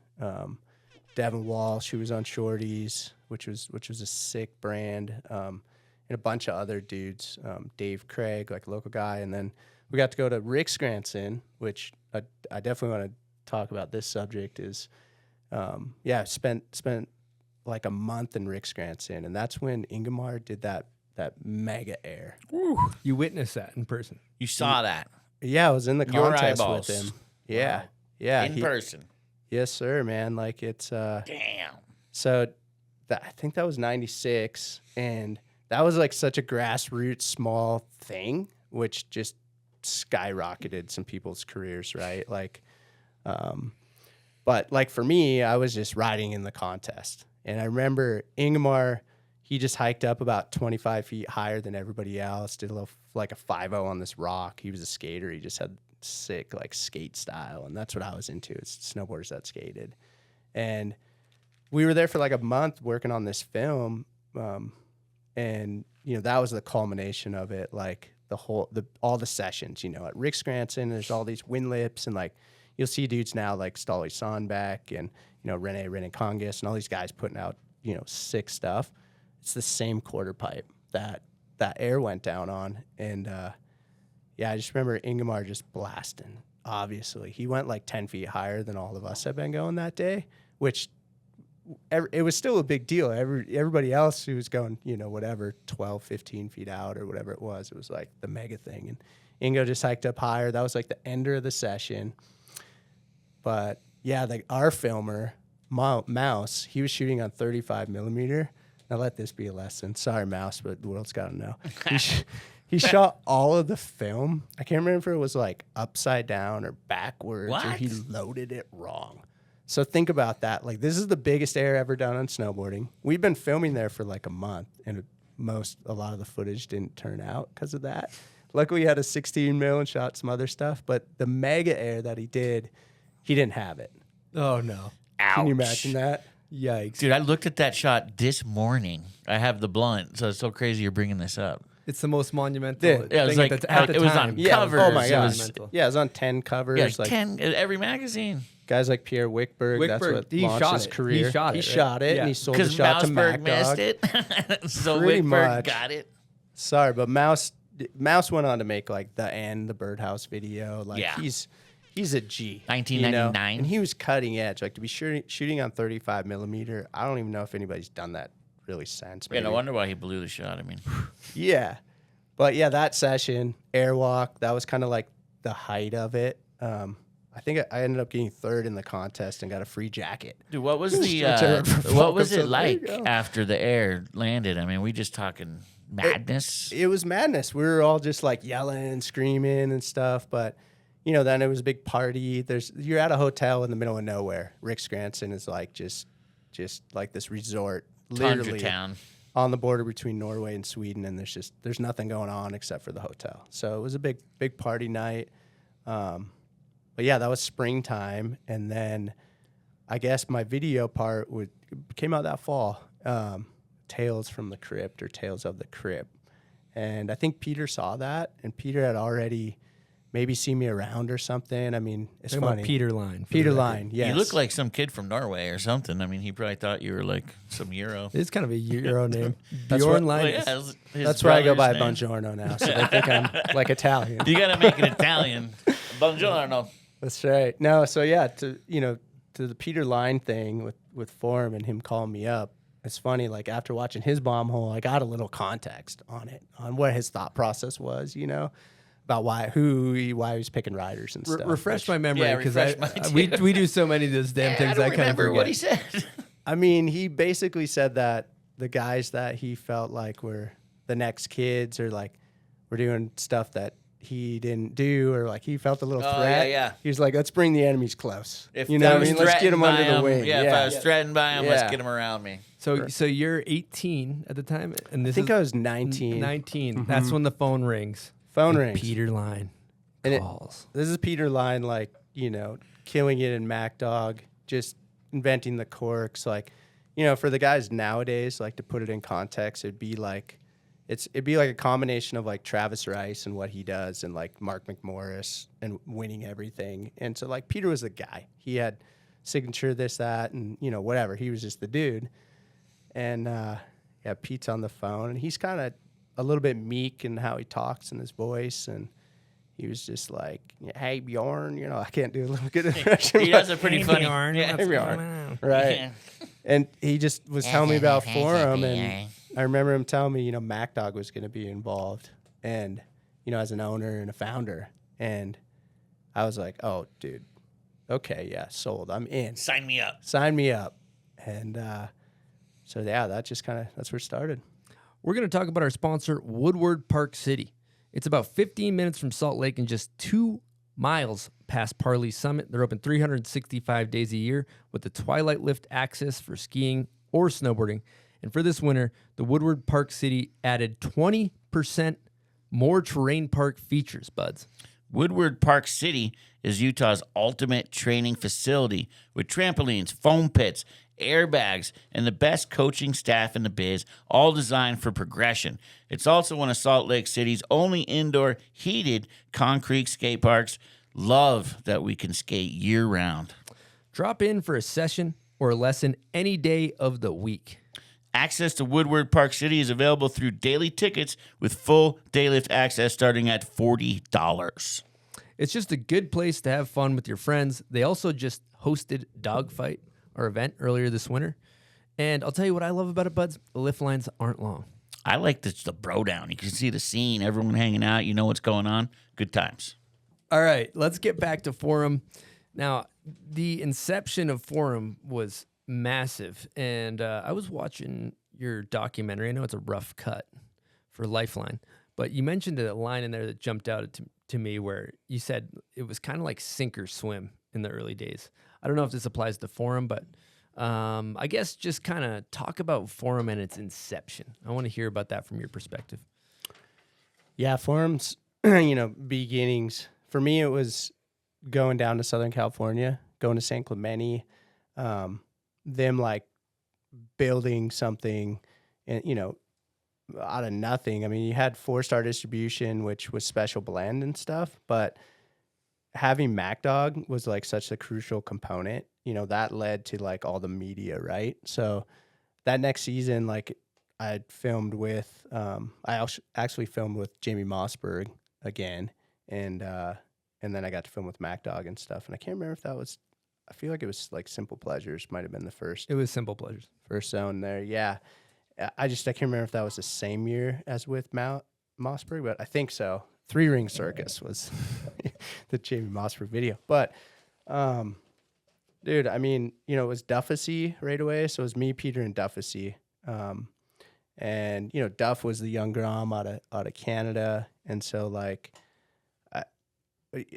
Devin Walsh, who was on Shorties, which was a sick brand, and a bunch of other dudes, Dave Craig, like a local guy. And then we got to go to Rick Scranton, which I definitely want to talk about this subject is, spent like a month in Rick Scranton. And that's when Ingemar did that mega air. Ooh, you witnessed that in person. You saw that. Yeah, I was in the Your contest eyeballs. with him. Yeah. Wow. Yeah. In person. Yes, sir, man. Like it's Damn. So I think that was 96, and that was like such a grassroots small thing, which just skyrocketed some people's careers, right? Like but like for me, I was just riding in the contest. And I remember Ingemar, he just hiked up about 25 feet higher than everybody else, did a little like a 5-0 on this rock. He was a skater. He just had sick like skate style, and that's what I was into. It's snowboarders that skated. And we were there for like a month working on this film, and that was the culmination of it. Like all the sessions, at Rick Scranton, there's all these wind lips, and like you'll see dudes now like Stolly Sonbeck and Rene Congus and all these guys putting out sick stuff. It's the same quarter pipe that air went down on, and I just remember Ingemar just blasting. Obviously, he went like 10 feet higher than all of us had been going that day, which it was still a big deal. Everybody else who was going, 12, 15 feet out or whatever it was like the mega thing. And Ingo just hiked up higher. That was like the ender of the session. But yeah, like our filmer, Mouse, he was shooting on 35 millimeter. Now let this be a lesson. Sorry, Mouse, but the world's got to know. He shot all of the film. I can't remember if it was like upside down or backwards, or he loaded it wrong. So think about that. Like, this is the biggest air ever done on snowboarding. We've been filming there for like a month, and a lot of the footage didn't turn out because of that. Luckily, he had a 16 mil and shot some other stuff, but the mega air that he did, he didn't have it. Oh, no. Ouch. Can you imagine that? Yikes. Dude, I looked at that shot this morning. I have the blunt, so it's so crazy you're bringing this up. It's the most monumental Yeah, thing it was like, at the it was time. on Yeah. covers. Oh my It god. was- Yeah, it was on 10 covers. Yeah, like 10, every magazine. guys like Pierre Wickberg. That's Wickberg, what he launched shot his it. career. He shot it, He right? shot it, Yeah. and he sold the Because shot to Mouseberg Mac missed Dog. it. So Pretty Wickberg much. got it. Sorry, but Mouse went on to make like the Birdhouse video. Like Yeah. he's a G. 1999. And he was cutting edge. Like to be shooting on 35 millimeter. I don't even know if anybody's done that really since. Yeah, Maybe. no wonder why he blew the shot. I mean, Yeah. But yeah, that session, airwalk, that was kind of like the height of it. I think I ended up getting third in the contest and got a free jacket. dude, what was Which I remember what was so it there like you go. after the air landed? I mean, we just talking madness. It was madness. We were all just like yelling and screaming and stuff. But, then it was a big party. You're at a hotel in the middle of nowhere. Rick Scranton is like just like this resort, Tundra literally town. on the border between Norway and Sweden. And there's nothing going on except for the hotel. So it was a big party night. But yeah, that was springtime. And then I guess my video part came out that fall. Tales from the Crypt or Tales of the Crypt. And I think Peter saw that, and Peter had already maybe seen me around or something. I mean, it's Talking about funny. Peter Line. for Peter the record. Line, yes. You look like some kid from Norway or something. I mean, he probably thought you were like some Euro. It's kind of a Euro name. That's Bjorn what- Well, Leines. yeah, his That's why I go by brother's name. Buongiorno now, so they think I'm like Italian. You got to make it Italian. Buongiorno. That's right. No, so yeah, to the Peter Line thing with Form and him calling me up, it's funny, like after watching his bomb hole, I got a little context on what his thought process was, about why he was picking riders and stuff. Refresh which- my memory Yeah, because refresh mine we too. we do so many of those damn things. I I don't kind of remember forget. what he said. I mean, he basically said that the guys that he felt like were the next kids or like were doing stuff that he didn't do, or like he felt a little Oh, threat. yeah. He was like, let's bring the enemies close. If You know I what I was mean? Let's get threatened them by under the him, wing. Yeah, if I was threatened by him, let's Yeah. get him around me. So you're 18 at the time, and this I think is I was 19. 19. That's when the phone rings. Phone And rings. Peter Line And calls. This is Peter Line, like, killing it in Mac Dog, just inventing the corks. Like, for the guys nowadays, like, to put it in context, it'd be like a combination of like Travis Rice and what he does and like Mark McMorris and winning everything. And so like Peter was the guy. He had signature this, that, and whatever. He was just the dude. And Pete's on the phone and he's kind of a little bit meek in how he talks and his voice. And he was just like, "Hey Bjorn," I can't do a little good impression. He does a pretty funny. Bjorn, what's Bjorn. going on? Right. Yeah. And he just was telling me about Forum, and I remember him telling me, Mac Dog was going to be involved, and as an owner and a founder, and I was like, "Oh, dude, okay, yeah, sold. I'm in. Sign me up." Sign me up." And so yeah, that's where it started. We're going to talk about our sponsor, Woodward Park City. It's about 15 minutes from Salt Lake and just 2 miles past Parley Summit. They're open 365 days a year with the Twilight Lift access for skiing or snowboarding. And for this winter, the Woodward Park City added 20% more terrain park features, buds. Woodward Park City is Utah's ultimate training facility with trampolines, foam pits, airbags, and the best coaching staff in the biz, all designed for progression. It's also one of Salt Lake City's only indoor heated concrete skate parks. Love that we can skate year-round. Drop in for a session or a lesson any day of the week. Access to Woodward Park City is available through daily tickets with full daylift access starting at $40. It's just a good place to have fun with your friends. They also just hosted Dogfight, our event, earlier this winter. And I'll tell you what I love about it, buds. The lift lines aren't long. I like the bro down. You can see the scene, everyone hanging out. You know what's going on. Good times. All right, let's get back to Forum. Now, the inception of Forum was massive. And I was watching your documentary. I know it's a rough cut for Lifeline. But you mentioned a line in there that jumped out to me where you said it was kind of like sink or swim in the early days. I don't know if this applies to Forum, but I guess just kind of talk about Forum and its inception. I want to hear about that from your perspective. Yeah, Forum's, beginnings. For me, it was going down to Southern California, going to San Clemente, them like building something and, out of nothing. I mean, you had 4-star distribution, which was special blend and stuff, but having Mac Dog was like such a crucial component. That led to like all the media, right? So that next season, like I filmed with, actually filmed with Jamie Mossberg again, and then I got to film with Mac Dog and stuff. And I can't remember if that was, I feel like it was like Simple Pleasures might have been the first. It was Simple Pleasures. First zone there, yeah. I can't remember if that was the same year as with Mossberg, but I think so. 3 Ring Circus was the Jamie Mossberg video. But, dude, I mean, it was Duffacy right away. So it was me, Peter, and Duffacy. And, Duff was the young Grom out of Canada. And so, like,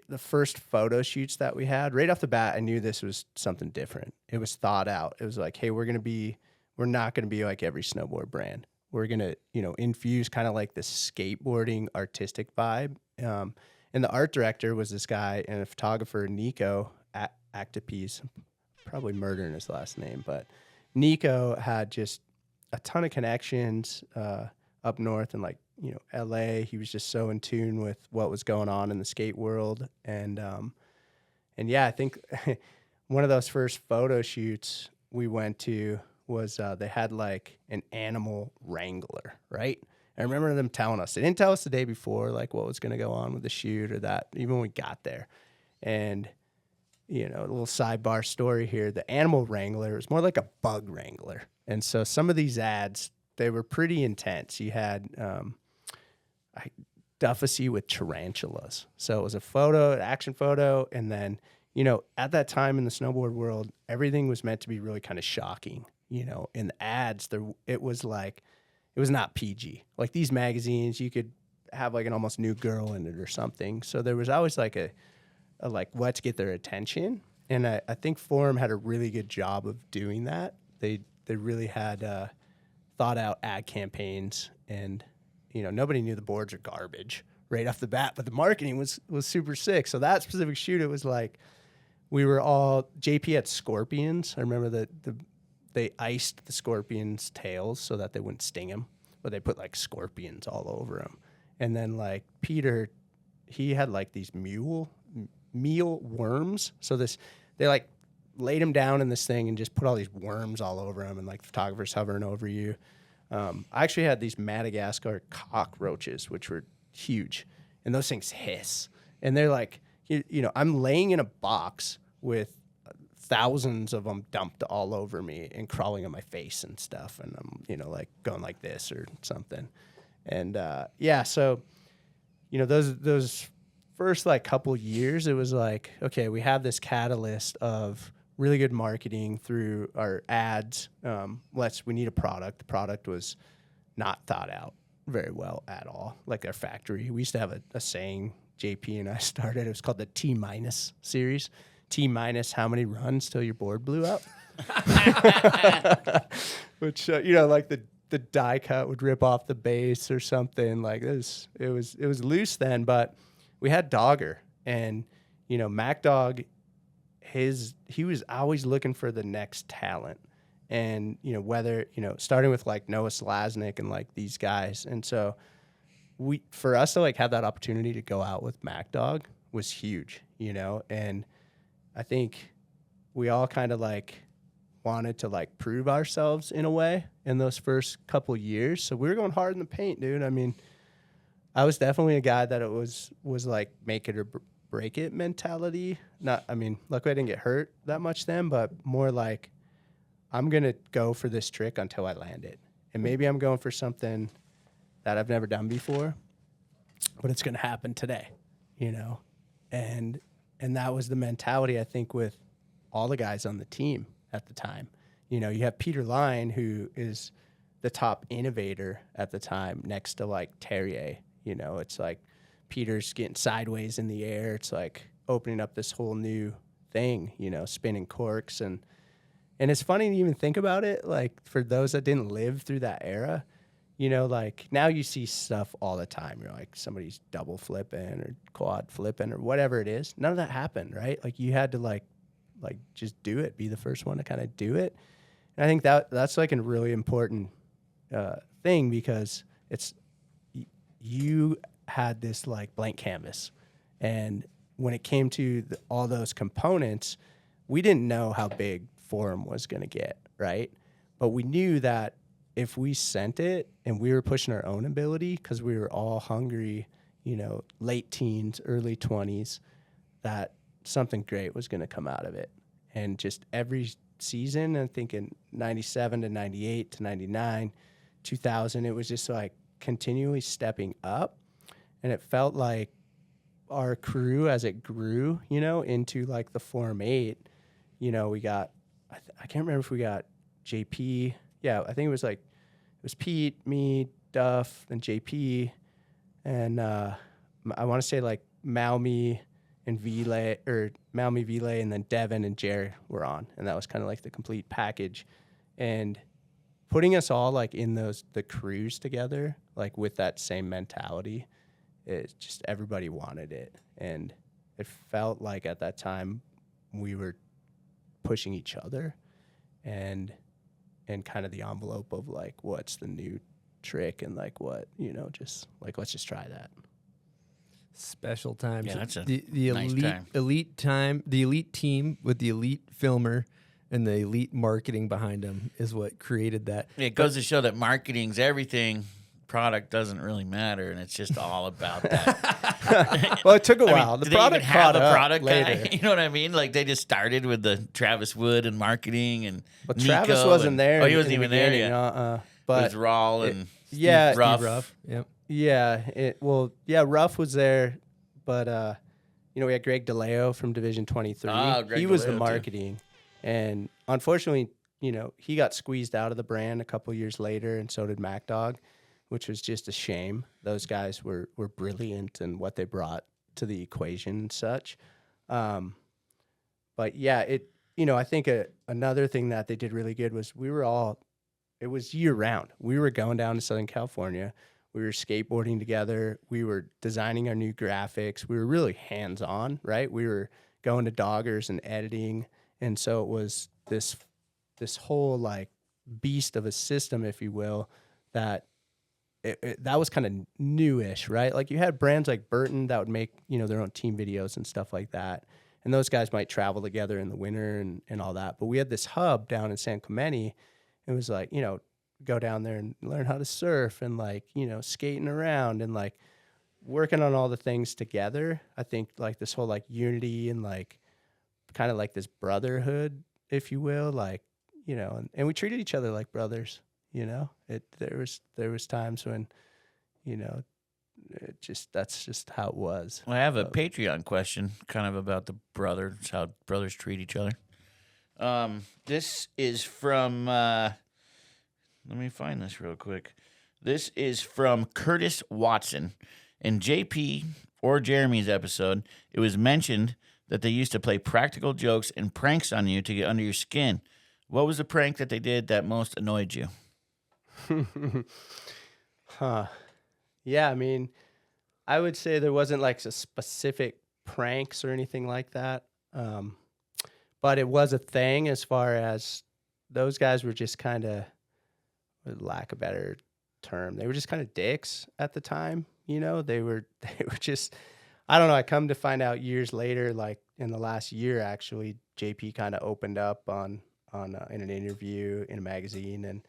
the first photo shoots that we had, right off the bat, I knew this was something different. It was thought out. It was like, hey, we're not going to be like every snowboard brand. We're going to, infuse kind of like the skateboarding artistic vibe. And the art director was this guy and a photographer, Nico Actapes, probably murdering his last name, but Nico had just a ton of connections up north and like, LA. He was just so in tune with what was going on in the skate world. And yeah, I think one of those first photo shoots we went to was they had like an animal wrangler, right? I remember them telling us. They didn't tell us the day before, like what was going to go on with the shoot or that, even when we got there. And, a little sidebar story here. The animal wrangler was more like a bug wrangler. And so some of these ads, they were pretty intense. You had Duffacy with tarantulas. So it was an action photo. And then, at that time in the snowboard world, everything was meant to be really kind of shocking. In the ads, it was not PG. Like these magazines, you could have like an almost new girl in it or something. So there was always like a let's get their attention. And I think Forum had a really good job of doing that. They really had thought out ad campaigns, and nobody knew the boards are garbage, right off the bat. But the marketing was super sick. So that specific shoot, it was like we were all JP had scorpions. I remember they iced the scorpions' tails so that they wouldn't sting him, but they put like scorpions all over him. And then like Peter, he had like these meal worms. So they like laid him down in this thing and just put all these worms all over him, and like photographers hovering over you. I actually had these Madagascar cockroaches, which were huge, and those things hiss. And they're like, you know, I'm laying in a box with thousands of them dumped all over me and crawling on my face and stuff. And I'm, you know, like going like this or something. And so, you know, those first like couple years, it was like, okay, we have this catalyst of really good marketing through our ads. We need a product. The product was not thought out very well at all. Like our factory, we used to have a saying, JP and I started, it was called the T- series. T- how many runs till your board blew up? Which, you know, like the die cut would rip off the base or something. Like it was loose then, but we had Dogger, and, you know, Mac Dog, he was always looking for the next talent. And, you know, whether, you know, starting with like Noah Slasnik and like these guys. And so for us to like have that opportunity to go out with Mac Dog was huge, you know, and I think we all kind of like wanted to like prove ourselves in a way in those first couple years. So we were going hard in the paint, dude. I mean, I was definitely a guy that it was like make it or break it mentality. Luckily I didn't get hurt that much then, but more like I'm going to go for this trick until I land it. And maybe I'm going for something that I've never done before, but it's going to happen today, you know? And that was the mentality, I think, with all the guys on the team at the time. You know, you have Peter Line, who is the top innovator at the time next to like Terrier. You know, it's like Peter's getting sideways in the air. It's like opening up this whole new thing, you know, spinning corks. And it's funny to even think about it, like for those that didn't live through that era, you know, like now you see stuff all the time. You're like somebody's double flipping or quad flipping or whatever it is. None of that happened, right? Like you had to like just do it, be the first one to kind of do it. And I think that's like a really important thing, because you had this like blank canvas. And when it came to all those components, we didn't know how big Forum was going to get, right? But we knew that if we sent it and we were pushing our own ability, because we were all hungry, you know, late teens, early 20s, that something great was going to come out of it. And just every season, I think in 97 to 98 to 99, 2000, it was just like continually stepping up. And it felt like our crew, as it grew, you know, into like the Form 8, you know, we got, I can't remember if we got JP. Yeah, I think it was Pete, me, Duff, then JP, and I want to say like Malmy and Vile, and then Devin and Jer were on, and that was kind of like the complete package. And putting us all like in the crews together, like with that same mentality, it just everybody wanted it, and it felt like at that time we were pushing each other and kind of the envelope of like what's the new trick and like what, you know, just like let's just try that. Special times. Yeah, that's the nice elite time. The elite team with the elite filmer and the elite marketing behind them is what created that. It goes to show that marketing's everything. Product doesn't really matter, and it's just all about that. Well, it took a while. The the product caught up product later. guy? You know what I mean? Like they just started with the Travis Wood and marketing, and But Nico Travis wasn't and, there. Oh, he wasn't in the even there beginning, yet. But it was Rawl and yeah, Steve Ruff. Steve Ruff. Yep. Yeah. Ruff was there, but you know, we had Greg DeLeo from Division 23. Greg He was DeLeo, the too. marketing, and unfortunately, you know, he got squeezed out of the brand a couple years later, and so did Mac Dog, which was just a shame. Those guys were brilliant in what they brought to the equation and such. But yeah, I think another thing that they did really good was it was year round. We were going down to Southern California. We were skateboarding together. We were designing our new graphics. We were really hands-on, right? We were going to doggers and editing. And so it was this whole like beast of a system, if you will, that that was kind of newish, right? Like you had brands like Burton that would make, their own team videos and stuff like that. And those guys might travel together in the winter and all that. But we had this hub down in San Clemente. It was like, go down there and learn how to surf and like, skating around and like working on all the things together. I think like this whole like unity and like kind of like this brotherhood, if you will, like, and we treated each other like brothers, there was times when, that's just how it was. Well, I have a Patreon question kind of about the brothers, how brothers treat each other. This is from, let me find this real quick. This is from Curtis Watson. In JP or Jeremy's episode, it was mentioned that they used to play practical jokes and pranks on you to get under your skin. What was the prank that they did that most annoyed you? Yeah, I mean, I would say there wasn't like a specific pranks or anything like that. But it was a thing as far as those guys were just kind of, for lack of a better term, they were just kind of dicks at the time. They were just, I don't know. I come to find out years later, like in the last year, actually, JP kind of opened up in an interview in a magazine and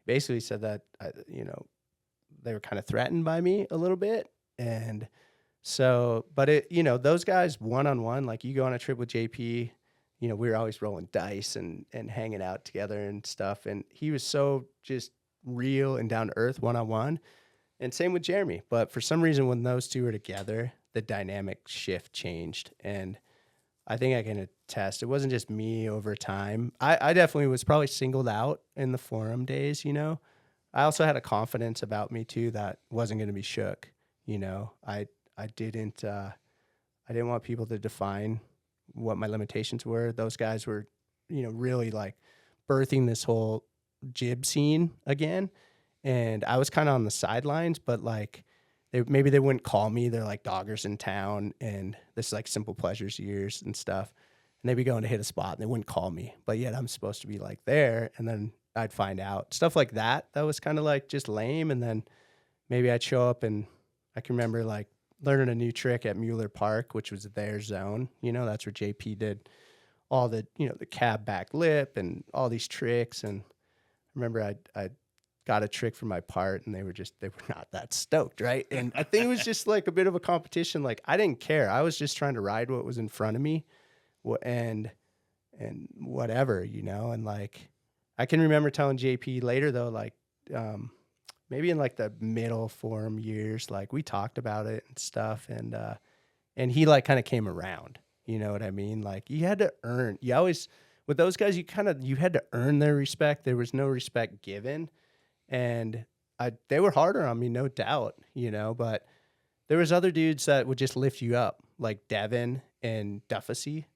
basically said that, they were kind of threatened by me a little bit. And so, but those guys one-on-one, like you go on a trip with JP, we were always rolling dice and hanging out together and stuff. And he was so just real and down to earth one-on-one. And same with Jeremy. But for some reason, when those two were together, the dynamic shift changed. And I think I can attest, it wasn't just me over time. I definitely was probably singled out in the forum days, I also had a confidence about me too that wasn't going to be shook. I didn't want people to define what my limitations were. Those guys were, really like birthing this whole jib scene again. And I was kind of on the sidelines, but like maybe they wouldn't call me. They're like doggers in town and this is like Simple Pleasures years and stuff. And they'd be going to hit a spot and they wouldn't call me, but yet I'm supposed to be like there. And then I'd find out stuff like that. That was kind of like just lame. And then maybe I'd show up and I can remember like learning a new trick at Mueller Park, which was their zone. That's where JP did all the, the cab back lip and all these tricks. And I remember I got a trick for my part and they were not that stoked. Right. And I think it was just like a bit of a competition. Like I didn't care. I was just trying to ride what was in front of me and whatever, and like, I can remember telling JP later though, like, maybe in like the middle forum years, like we talked about it and stuff. And he like kind of came around, you know what I mean? Like you had to earn, with those guys, you had to earn their respect. There was no respect given. And they were harder on me, no doubt, but there was other dudes that would just lift you up, like Devin and Duffy.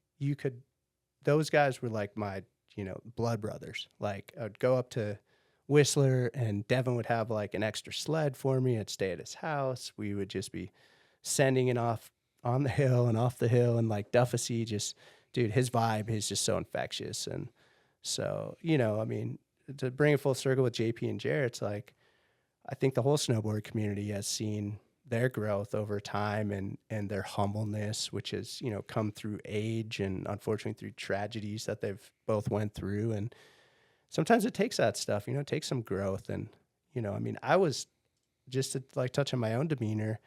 Those guys were like my, blood brothers. Like I'd go up to Whistler and Devin would have like an extra sled for me. I'd stay at his house. We would just be sending it off on the hill and off the hill. And like Duffy dude, his vibe is just so infectious. And so, I mean, to bring it full circle with JP and Jarrett, it's like, I think the whole snowboard community has seen their growth over time and their humbleness, which has, come through age and unfortunately through tragedies that they've both went through. And sometimes it takes that stuff, it takes some growth. And, I mean, I was just to like touch on my own demeanor.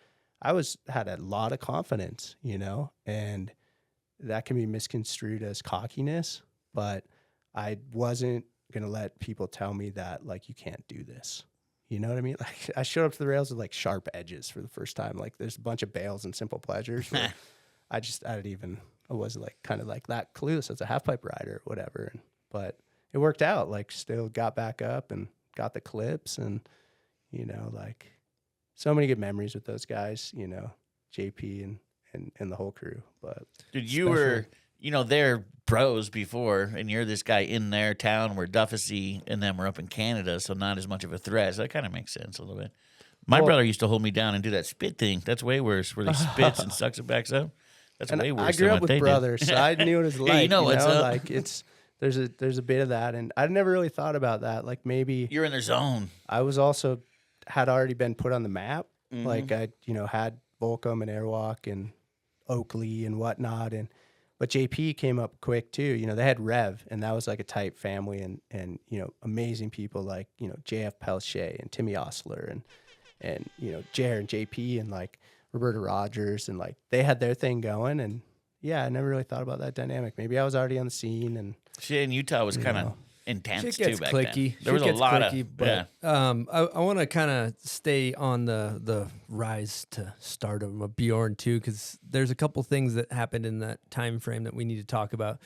Had a lot of confidence, and that can be misconstrued as cockiness, but I wasn't going to let people tell me that like, you can't do this. You know what I mean? Like I showed up to the rails with like sharp edges for the first time. Like there's a bunch of bails and Simple Pleasures. I was like kind of like that clueless as a halfpipe rider or whatever. But it worked out. Like still got back up and got the clips and, like so many good memories with those guys, JP and the whole crew. But dude, you were, they're bros before, and you're this guy in their town where Duffy and them were up in Canada, so not as much of a threat. So that kind of makes sense a little bit. My brother used to hold me down and do that spit thing. That's way worse, where he spits and sucks it back up. That's way worse. I grew than up what they with did. brothers, so I knew what it was like. Yeah, you know what's up. Like there's a bit of that, and I never really thought about that. Like maybe You're in their zone. I was also had already been put on the map. Mm-hmm. Like I had Volcom and Airwalk and Oakley and whatnot, but JP came up quick too. They had Rev, and that was like a tight family, and amazing people like JF Pelche and Timmy Osler and Jer and JP and like Roberta Rogers, and like they had their thing going, and yeah, I never really thought about that dynamic. Maybe I was already on the scene, and Shit in Utah was kind of intense Shit too gets back clicky. then. There was a lot of but I want to kind of stay on the rise to stardom of Bjorn too, because there's a couple things that happened in that time frame that we need to talk about.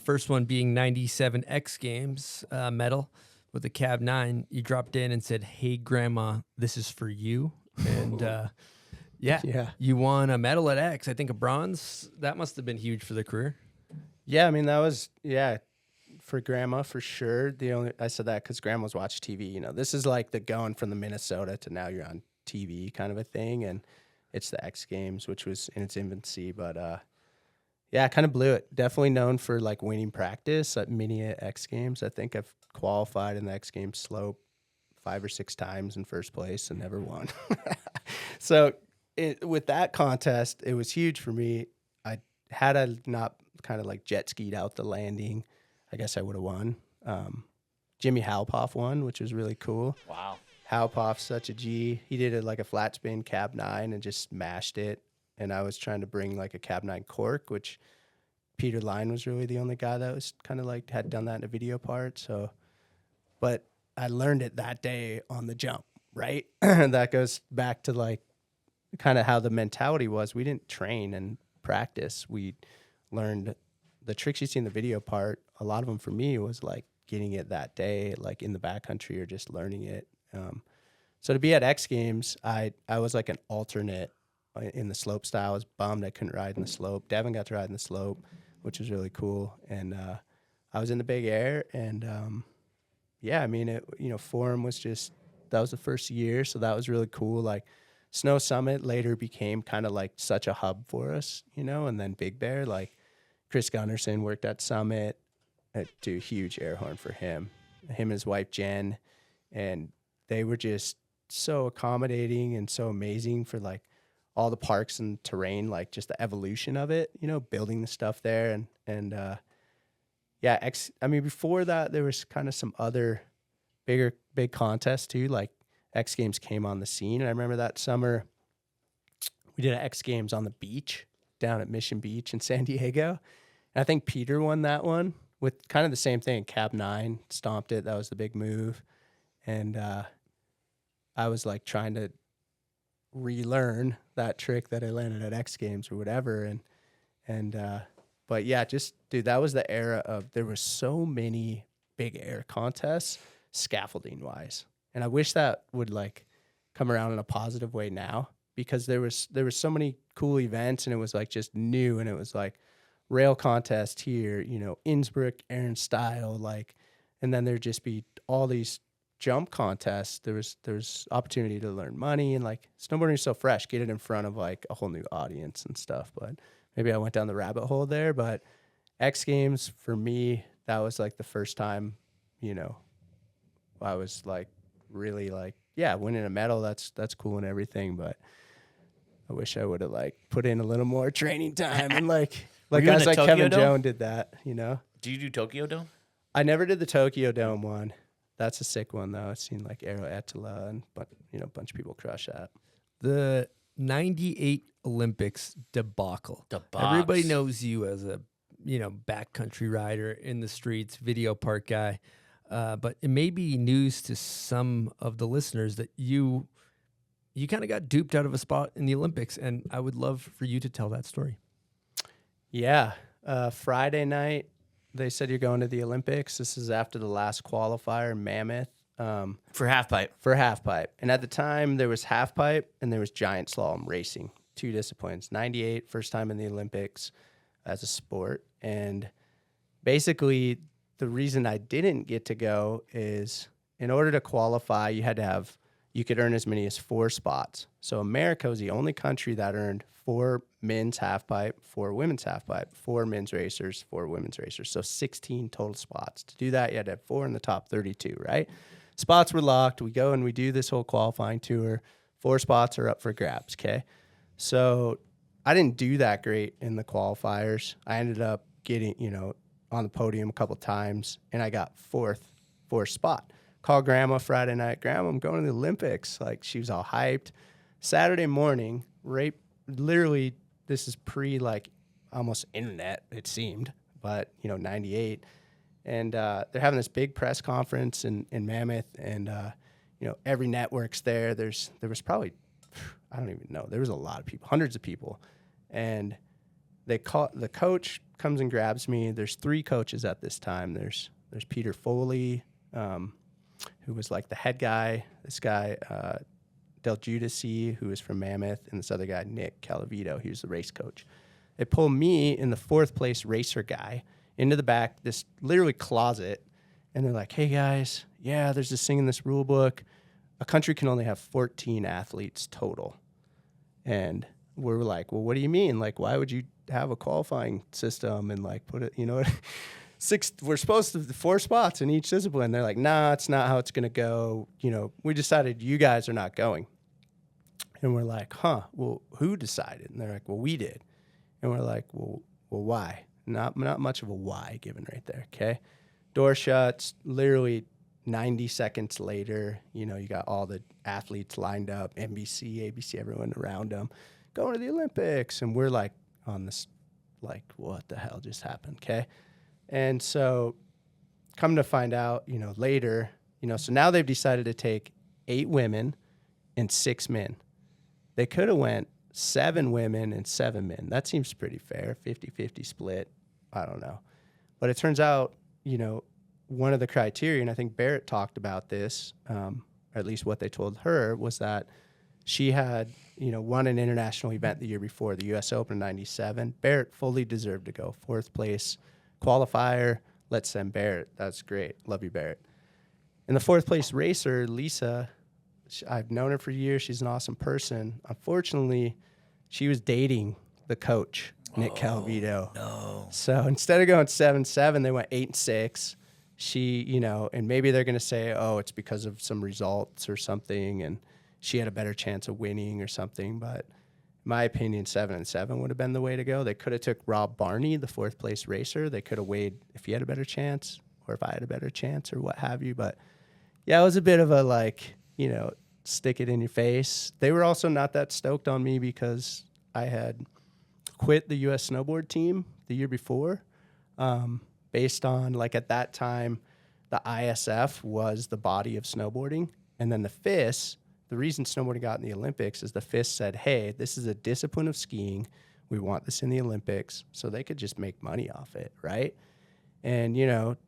First one being 97 X Games medal with the Cab 9. You dropped in and said, "Hey, Grandma, this is for you," and yeah, you won a medal at X. I think a bronze. That must have been huge for the career. yeah, I mean that was for Grandma for sure. I said that because Grandma's watch TV. This is like the going from the Minnesota to now you're on TV kind of a thing, and it's the X Games, which was in its infancy, but I kind of blew it. Definitely known for like winning practice at mini X Games. I think I've qualified in the X Games slope 5 or 6 times in first place and never won. So with that contest, it was huge for me. Had I not kind of like jet skied out the landing, I guess I would have won. Jimmy Halpoff won, which was really coul. Wow. Halpoff's such a G. He did it like a flat spin Cab 9 and just smashed it. And I was trying to bring like a Cab 9 cork, which Peter Line was really the only guy that was kind of like had done that in a video part. So, but I learned it that day on the jump, right? And that goes back to like kind of how the mentality was. We didn't train and practice. We learned the tricks you see in the video part. A lot of them for me was like getting it that day, like in the backcountry or just learning it. So to be at X Games, I was like an alternate in the slope style. I was bummed I couldn't ride in the slope. Devin got to ride in the slope, which was really cool. And I was in the big air, and I mean, Forum was that was the first year, so that was really cool. Like Snow Summit later became kind of like such a hub for us, and then Big Bear, like Chris Gunnarsson worked at Summit. I do a huge air horn for him and his wife Jen, and they were just so accommodating and so amazing for like all the parks and terrain, like just the evolution of it, building the stuff there. And I mean, before that, there was kind of some other big contests too. Like X Games came on the scene. And I remember that summer we did an X Games on the beach down at Mission Beach in San Diego. And I think Peter won that one with kind of the same thing. Cab 9 stomped it. That was the big move. And I was like trying to relearn that trick that I landed at X Games or whatever. But yeah, just dude, that was the era of, there was so many big air contests scaffolding wise. And I wish that would like come around in a positive way now, because there was so many cool events, and it was like just new, and it was like rail contest here, Innsbruck, Aaron Style, like, and then there'd just be all these jump contests. There was opportunity to learn money, and like snowboarding is so fresh, get it in front of like a whole new audience and stuff. But maybe I went down the rabbit hole there. But X Games for me, that was like the first time, I was like really like, yeah, winning a medal, that's cool and everything, but I wish I would have like put in a little more training time and like guys like Kevin Jones did that, Do you do Tokyo Dome? I never did the Tokyo Dome one. That's a sick one though. I've seen like Aero Ettila and a bunch of people crush that. The 98 Olympics debacle. Everybody knows you as a backcountry rider in the streets, video park guy. But it may be news to some of the listeners that you kind of got duped out of a spot in the Olympics, and I would love for you to tell that story. Yeah. Friday night, they said you're going to the Olympics. This is after the last qualifier, Mammoth. For halfpipe. For halfpipe. And at the time, there was halfpipe and there was giant slalom racing, 2 disciplines. 98, first time in the Olympics as a sport. And basically, the reason I didn't get to go is in order to qualify, you had to have you could earn as many as 4 spots. So America was the only country that earned 4 men's halfpipe, 4 women's halfpipe, 4 men's racers, 4 women's racers. So 16 total spots. To do that, you had to have 4 in the top 32, right? Spots were locked. We go and we do this whole qualifying tour. 4 spots are up for grabs, okay? So I didn't do that great in the qualifiers. I ended up getting, on the podium a couple times, and I got fourth spot. Called Grandma Friday night. Grandma, I'm going to the Olympics. Like, she was all hyped. Saturday morning, literally, this is pre, almost internet, it seemed, but, 98. And they're having this big press conference in Mammoth, and, every network's there. There was probably, I don't even know, there was a lot of people, hundreds of people. And the coach comes and grabs me. There's 3 coaches at this time. There's Peter Foley, who was like the head guy, this guy, Del Giudice, who was from Mammoth, and this other guy, Nick Calavito, he was the race coach. They pull me in the 4th place racer guy into the back, this literally closet, and they're like, hey guys, yeah, there's this thing in this rule book. A country can only have 14 athletes total. And we're like, well, what do you mean? Like, why would you have a qualifying system and put it, we're supposed to 4 spots in each discipline. They're like, nah, it's not how it's going to go. We decided you guys are not going. And we're like, well, who decided? And they're like, well, we did. And we're like, well, why? Not much of a why given right there. Okay. Door shuts, literally 90 seconds later, you got all the athletes lined up, NBC, ABC, everyone around them, going to the Olympics. And we're like on this, what the hell just happened? Okay. And so come to find out, later, so now they've decided to take 8 women and 6 men. They could have went 7 women and 7 men. That seems pretty fair, 50-50 split. I don't know. But it turns out, one of the criteria, and I think Barrett talked about this, or at least what they told her, was that she had, won an international event the year before, the U.S. Open in 97. Barrett fully deserved to go 4th place qualifier. Let's send Barrett. That's great. Love you, Barrett. And the 4th place racer, Lisa, I've known her for years. She's an awesome person. Unfortunately, she was dating the coach, Nick Calavito. No. So instead of going 7-7, they went 8-6. She, and maybe they're going to say, oh, it's because of some results or something, and she had a better chance of winning or something. But in my opinion, 7-7 would have been the way to go. They could have took Rob Barney, the 4th place racer. They could have weighed if he had a better chance or if I had a better chance or what have you. But yeah, it was a bit of a stick it in your face. They were also not that stoked on me because I had quit the U.S. snowboard team the year before. Based on, at that time, the ISF was the body of snowboarding. And then the FIS, the reason snowboarding got in the Olympics is the FIS said, hey, this is a discipline of skiing. We want this in the Olympics. So they could just make money off it, right? And,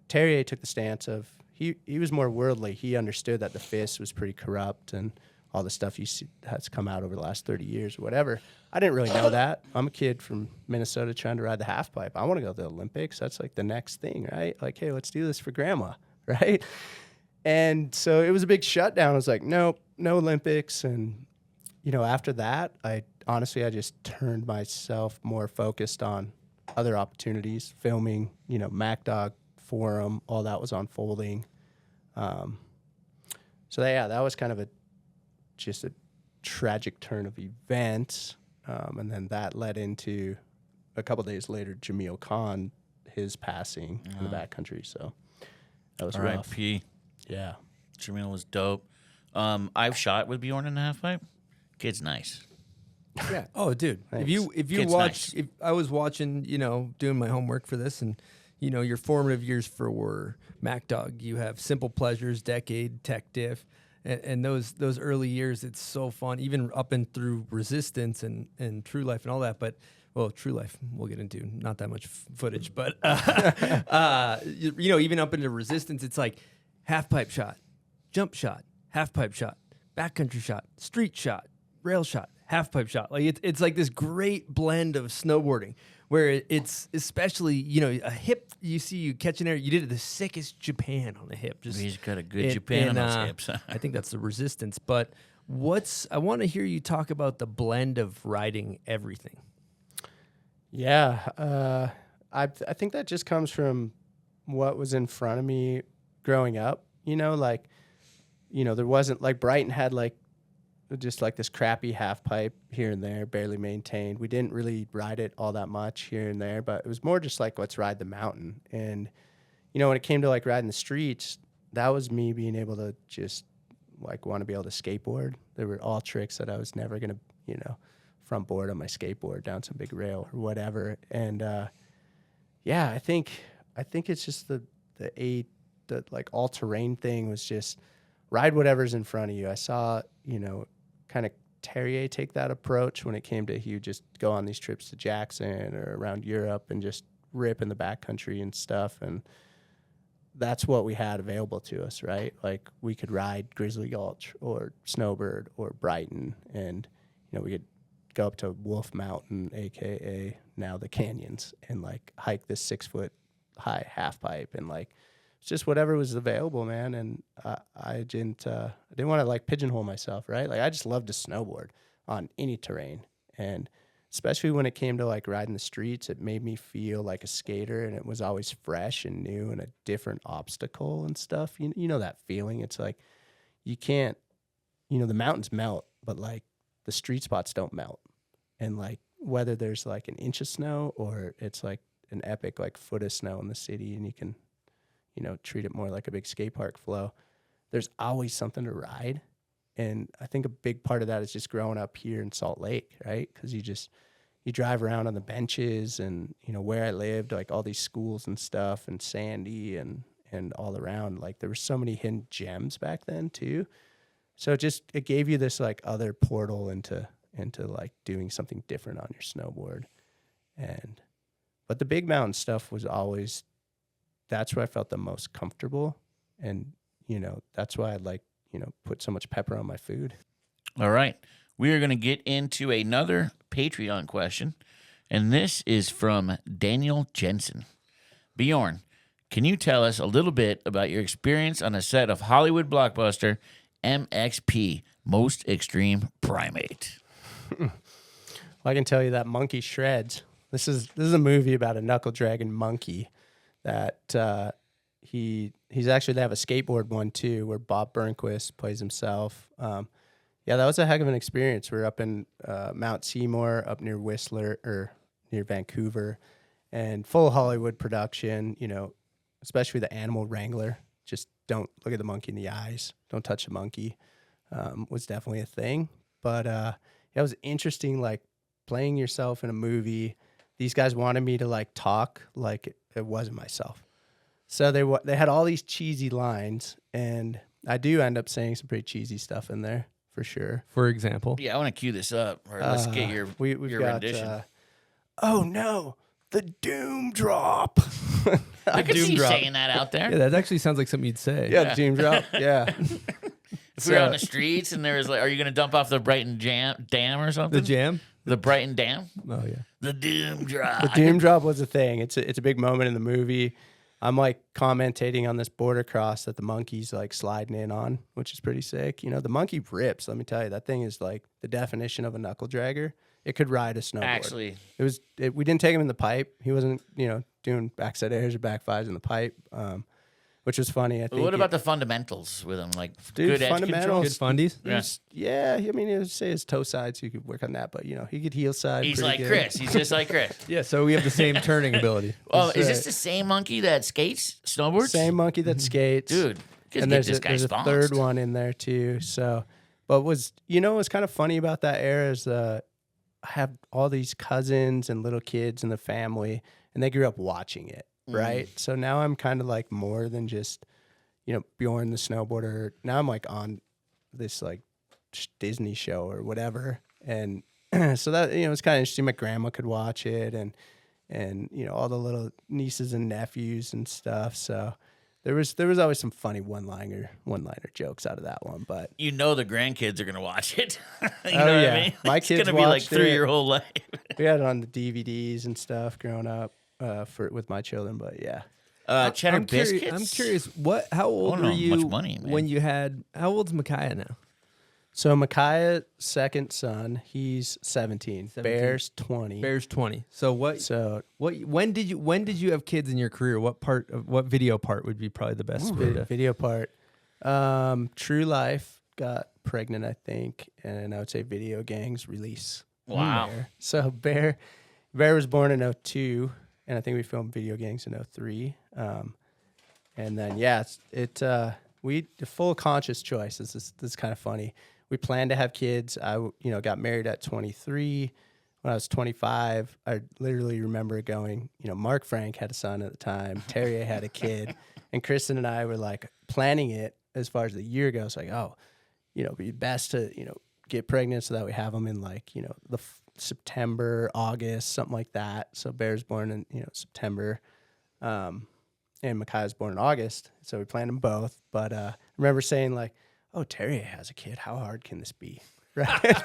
Terrier took the stance of, he was more worldly. He understood that the FIS was pretty corrupt and all the stuff has come out over the last 30 years or whatever. I didn't really know that. I'm a kid from Minnesota trying to ride the halfpipe. I want to go to the Olympics. That's the next thing, right? Hey, let's do this for grandma, right? And so it was a big shutdown. I was like, nope, no Olympics. And, after that, I just turned myself more focused on other opportunities, filming, MacDog Forum, all that was unfolding. That was kind of just a tragic turn of events. And then that led into a couple days later, Jamil Khan, his passing in the backcountry. So that was rough. R.I.P. Yeah. Jamil was dope. I've shot with Bjorn in the halfpipe. Kid's nice. Yeah. Oh, dude. Thanks. If you Kid's watch, nice. if I was watching, doing my homework for this, and your formative years for MacDog, you have Simple Pleasures, Decade, Tech Diff, and those early years, it's so fun, even up and through Resistance and True Life and all that. But True Life, we'll get into not that much footage, but even up into Resistance, it's like half-pipe shot, jump shot, half-pipe shot, backcountry shot, street shot, rail shot, half-pipe shot. It's like this great blend of snowboarding where it's especially, a hip, you see you catching air, you did the sickest Japan on the hip. He's got a good Japan on his hips. I think that's the resistance. But I want to hear you talk about the blend of riding everything. Yeah. I think that just comes from what was in front of me growing up, there wasn't like Brighton had like just like this crappy half pipe here and there, barely maintained. We didn't really ride it all that much here and there, but it was more just like, let's ride the mountain. And, when it came to like riding the streets, that was me being able to just like want to be able to skateboard. There were all tricks that I was never going to, front board on my skateboard down some big rail or whatever. And, I think it's just the like all terrain thing was just ride whatever's in front of you. I saw, kind of Terrier take that approach when it came to he would just go on these trips to Jackson or around Europe and just rip in the backcountry and stuff. And that's what we had available to us, right? Like we could ride Grizzly Gulch or Snowbird or Brighton, and we could go up to Wolf Mountain, aka now the canyons, and like hike this 6-foot high half pipe, and like it's just whatever was available, man. And I didn't want to like pigeonhole myself, right? Like I just loved to snowboard on any terrain, and especially when it came to like riding the streets, it made me feel like a skater, and it was always fresh and new and a different obstacle and stuff. You know that feeling? It's like you can't, the mountains melt, but like the street spots don't melt. And like whether there's like an inch of snow or it's like an epic like foot of snow in the city, and you can, treat it more like a big skate park flow, there's always something to ride. And I think a big part of that is just growing up here in Salt Lake, right? Because you drive around on the benches, and where I lived, like all these schools and stuff, and Sandy and all around, like there were so many hidden gems back then too. So it gave you this like other portal into like doing something different on your snowboard. But the big mountain stuff was always, that's where I felt the most comfortable. And, that's why I'd like, put so much pepper on my food. All right. We are going to get into another Patreon question. And this is from Daniel Jensen. Bjorn, can you tell us a little bit about your experience on a set of Hollywood blockbuster MXP, Most Extreme Primate? Well, I can tell you that monkey shreds. This is a movie about a knuckle dragging monkey that he's actually, they have a skateboard one too, where Bob Burnquist plays himself. That was a heck of an experience. We're up in Mount Seymour, up near Whistler or near Vancouver, and full Hollywood production. Especially the animal wrangler. Just don't look at the monkey in the eyes. Don't touch the monkey. Was definitely a thing. But it was interesting, like playing yourself in a movie. These guys wanted me to like talk like it wasn't myself. So they had all these cheesy lines, and I do end up saying some pretty cheesy stuff in there for sure. For example, yeah, I want to cue this up, or let's get your rendition. Oh no, the doom drop. I could see you saying that out there. Yeah, that actually sounds like something you'd say. Yeah, the doom drop. Yeah. If we were on the streets and there was like, are you going to dump off the Brighton Dam or something? The jam? The Brighton Dam? Oh, yeah. The doom drop. The doom drop was a thing. It's a big moment in the movie. I'm like commentating on this border cross that the monkey's like sliding in on, which is pretty sick. The monkey rips. Let me tell you, that thing is like the definition of a knuckle dragger. It could ride a snowboard. Actually. We didn't take him in the pipe. He wasn't, doing backside airs or back fives in the pipe. Which was funny. I think. What about the fundamentals with him? Like dude, good edge control? Good fundies? Yeah. I mean, he would say his toe side, so you could work on that. But, he could heel side. He's like good. Chris. He's just like Chris. Yeah, so we have the same turning ability. Oh, is this the same monkey that skates snowboards? Same monkey that skates. Dude, and there's a third one in there, too. So, but what's kind of funny about that era is I have all these cousins and little kids in the family, and they grew up watching it. Right. So now I'm kind of like more than just, Bjorn the snowboarder. Now I'm like on this like Disney show or whatever. And so that, it's kind of interesting. My grandma could watch it and all the little nieces and nephews and stuff. So there was always some funny one-liner jokes out of that one. But You know the grandkids are gonna watch it. you Oh, know what yeah. I mean? My It's kids gonna be like watched through it. your whole life. we had it on the DVDs and stuff growing up with my children. But yeah, Cheddar I'm biscuits. I'm curious. How old don't were know you much money, man. when you had? How old's Micaiah now? so Micaiah, second son, he's 17. 17. Bear's 20. Bear's 20. So when did you have kids in your career? What video part would be probably the best way to Video part. True Life got pregnant, I think, and I would say Video Gangs release. Wow. Bear. So Bear was born in 02, and I think we filmed Video Gangs in 03. And then we the full conscious choice. This is kind of funny. We planned to have kids. I got married at 23. When I was 25, I literally remember going, Mark Frank had a son at the time. Terrier had a kid. And Kristen and I were like planning it as far as the year goes. Like, it'd be best to, get pregnant so that we have them in like, September, August, something like that. So Bear's born in, September. And Micaiah's born in August. So we planned them both. But I remember saying like, oh, Terrier has a kid. How hard can this be? Right.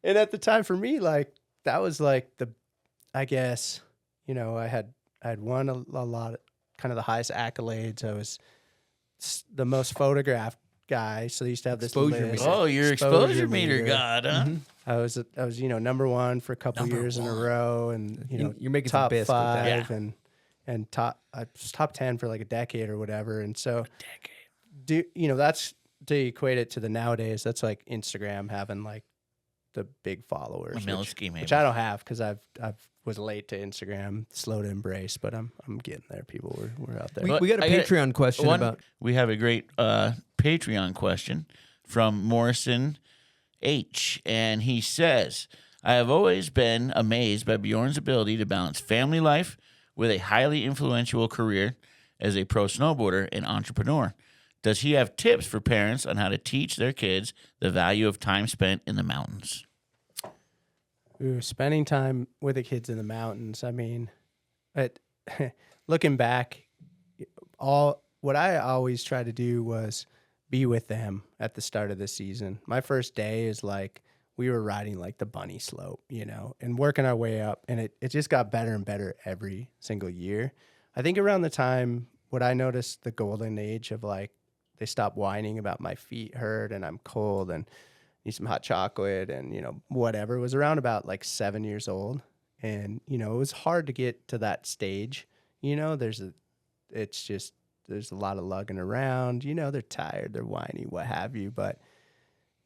And at the time for me, like that was like I guess, I had won a lot, kind of the highest accolades. I was the most photographed guy. So they used to have this Exposure list. meter. Oh, you're exposure meter god, huh? I was number one for a couple years in a row, and You're making some top bisque with that. 5 and top I was top 10 for like a decade or whatever. And so that's to equate it to the nowadays. That's like Instagram having like the big followers, which I don't have because I've was late to Instagram, slow to embrace, but I'm getting there. People we're out there. We got a Patreon question about. We have a great Patreon question from Morrison H, and he says, "I have always been amazed by Bjorn's ability to balance family life with a highly influential career as a pro snowboarder and entrepreneur. Does he have tips for parents on how to teach their kids the value of time spent in the mountains?" Ooh, spending time with the kids in the mountains. I mean, looking back, what I always try to do was be with them at the start of the season. My first day is like we were riding like the bunny slope, and working our way up, and it just got better and better every single year. I think around the time what I noticed the golden age of like they stopped whining about my feet hurt and I'm cold and need some hot chocolate and, whatever. It was around about like 7 years old. And, it was hard to get to that stage. There's a lot of lugging around, they're tired, they're whiny, what have you. But,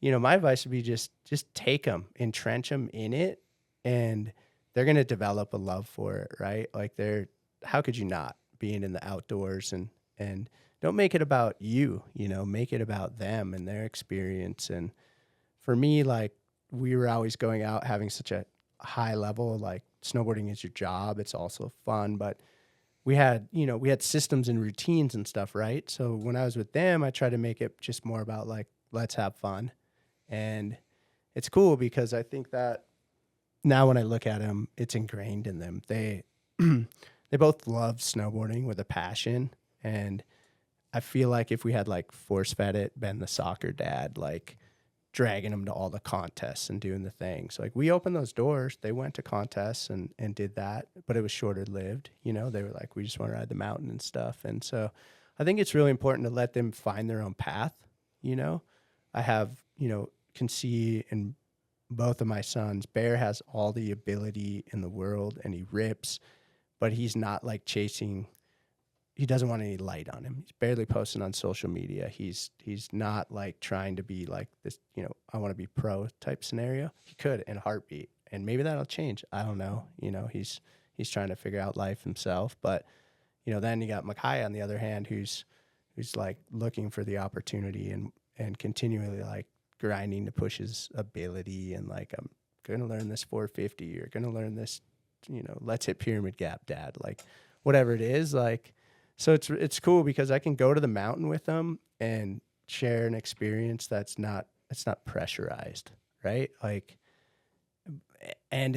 my advice would be just take them, entrench them in it, and they're going to develop a love for it, right? Like how could you not, being in the outdoors and don't make it about you, make it about them and their experience. And for me, like we were always going out having such a high level, like snowboarding is your job. It's also fun, but we had systems and routines and stuff, right? So when I was with them, I tried to make it just more about like, let's have fun. And it's cool because I think that now when I look at them, it's ingrained in them. They both love snowboarding with a passion. And I feel like if we had like force fed it, been the soccer dad, like dragging them to all the contests and doing the things. Like we opened those doors, they went to contests and did that, but it was shorter lived. They were like, we just want to ride the mountain and stuff. And so I think it's really important to let them find their own path. I have, can see in both of my sons, Bear has all the ability in the world and he rips, but he's not like chasing. He doesn't want any light on him. He's barely posting on social media. He's not like trying to be like this, I want to be pro type scenario. He could in a heartbeat, and maybe that'll change. I don't know. He's trying to figure out life himself. But then you got Micaiah on the other hand, who's like looking for the opportunity and continually like grinding to push his ability and like I'm gonna learn this 450. You're gonna learn this, let's hit pyramid gap, Dad. Like whatever it is, like. So it's cool because I can go to the mountain with them and share an experience it's not pressurized, right? Like, and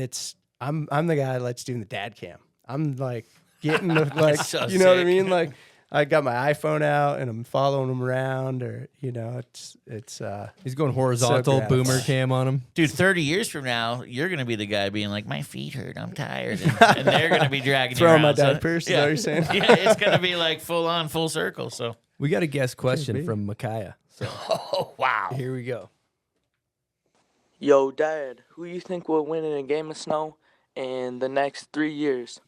I'm the guy that's doing the dad cam. I'm like getting the like, So you know what I sick. mean? Like I got my iPhone out and I'm following him around, or it's He's going horizontal, So boomer gratifying. cam on him. Dude, 30 years from now, you're going to be the guy being like, my feet hurt, I'm tired. And they're going to be dragging you throwing around. my diapers. Is that what you're saying? Yeah, it's going to be like full on, full circle. So, We got a guest question be. from Micaiah. So oh, wow. here we go. Yo, Dad, who you think will win in a game of snow in the next 3 years?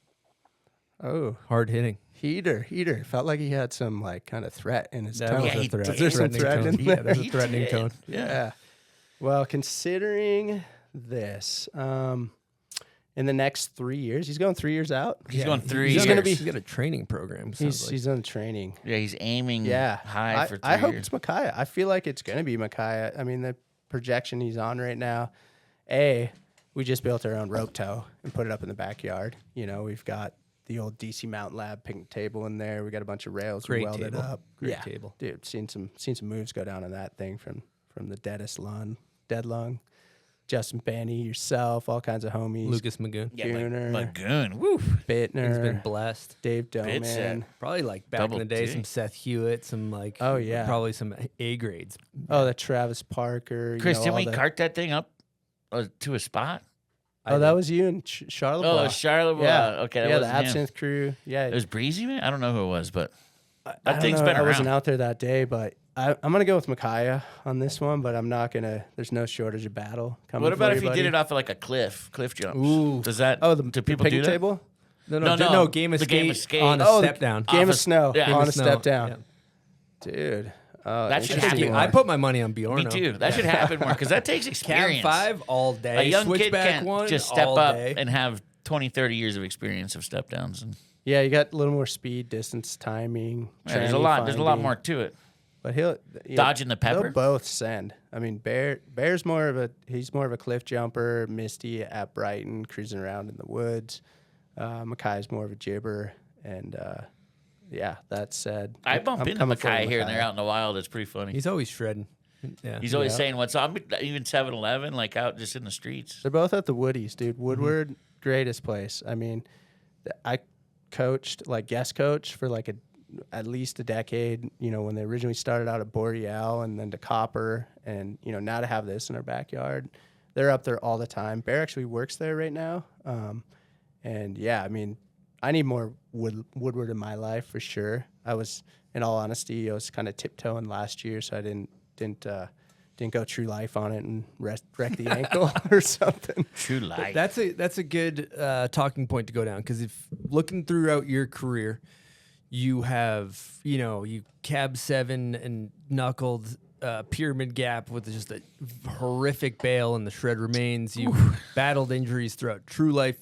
Oh, Hard hitting. Heater. Felt like he had some kind of threat in his That tone. was Yeah, a he threat. did. Is there some Threatening threat tone. in Yeah, there? there's a He threatening did. tone. Yeah. Well, considering this, in the next 3 years, he's going 3 years out. He's going 3 He's years. gonna be. He's got a training program. He's on training. Yeah, he's aiming high for 3 I hope years. it's Micaiah. I feel like it's going to be Micaiah. I mean, the projection he's on right now, we just built our own rope tow and put it up in the backyard. We've got the old DC Mountain Lab picnic table in there. We got a bunch of rails Great we welded table. up. Great table. Dude, seen some moves go down on that thing from the dead lung. Justin Benny, yourself, all kinds of homies. Lucas Magoon. Yeah, Gooner. Lagoon. Woo. Bittner. He's been blessed. Dave Bit set. Doman. Probably like back Double in the day, D. some Seth Hewitt, some Oh, yeah. probably some A grades. Oh, the Travis Parker. Chris, didn't all we the- cart that thing up to a spot? Oh, that was you and Charlotte. Oh, Charlotte. Yeah. Okay, that yeah, the wasn't him. Absinthe crew. Yeah. It was Breezy, man? I don't know who it was, but I that don't thing's know. been I wasn't around. out there that day, but I'm going to go with Micaiah on this one, but I'm not going to. There's no shortage of battle coming. What about for if you, he did buddy. it off of like a cliff jump? Ooh. Does that? Oh, do people do picnic that? table? No, game of the skate, game of skate. on a Oh, step down. Game Off of a- snow yeah. on Game a of snow, step down. yeah. Dude. That should interesting happen. one. I put my money on Bjorn. Me too. That should happen more because that takes Cab experience. 5 all day. A young kid Switchback can't one just step all up day. and have 20, 30 years of experience of step downs. And Yeah, you got a little more speed, distance, timing. there's a tranny lot. There's a lot finding. more to it. But he'll Dodging the pepper? They'll both send. I mean, Bear's more of a cliff jumper. Misty at Brighton, cruising around in the woods. Makai's more of a jibber, and yeah. That said, I bump I'm into coming for Mackay here and Mackay. there out in the wild. It's pretty funny. He's always shredding. Yeah. He's always Yeah. saying what's up. Even 7-Eleven, like out just in the streets. They're both at the Woodies, dude. Mm-hmm. Woodward, greatest place. I mean, I coached guest coach for at least a decade. When they originally started out at Boreal and then to Copper, and now to have this in our backyard, they're up there all the time. Bear actually works there right now, and yeah, I mean, I need more Woodward in my life for sure. In all honesty, I was kind of tiptoeing last year, so I didn't go true life on it and wreck the ankle or something. True life. That's a good talking point to go down, because if looking throughout your career, you have you cab 7 and knuckled pyramid gap with just a horrific bail and the shred remains. You've battled injuries throughout true life.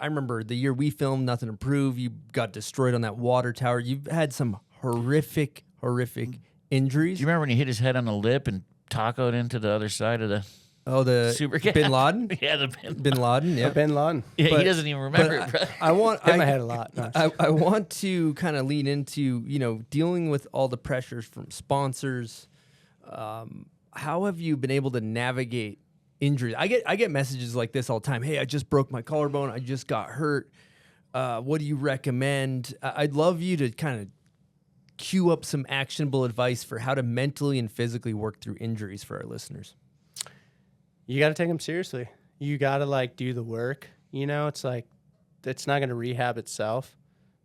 I remember the year we filmed Nothing to Prove, you got destroyed on that water tower. You've had some horrific injuries. Do you remember when he hit his head on the lip and tacoed into the other side of the the super Bin Laden? Yeah, the Bin Laden, yeah. Ben Laden. Yeah, But- he doesn't even remember but it, bro. Hit my head a lot. No, I want to kind of lean into, dealing with all the pressures from sponsors. How have you been able to navigate injuries? I get messages like this all the time. Hey, I just broke my collarbone. I just got hurt. What do you recommend? I'd love you to kind of cue up some actionable advice for how to mentally and physically work through injuries for our listeners. You got to take them seriously. You got to do the work. It's it's not going to rehab itself.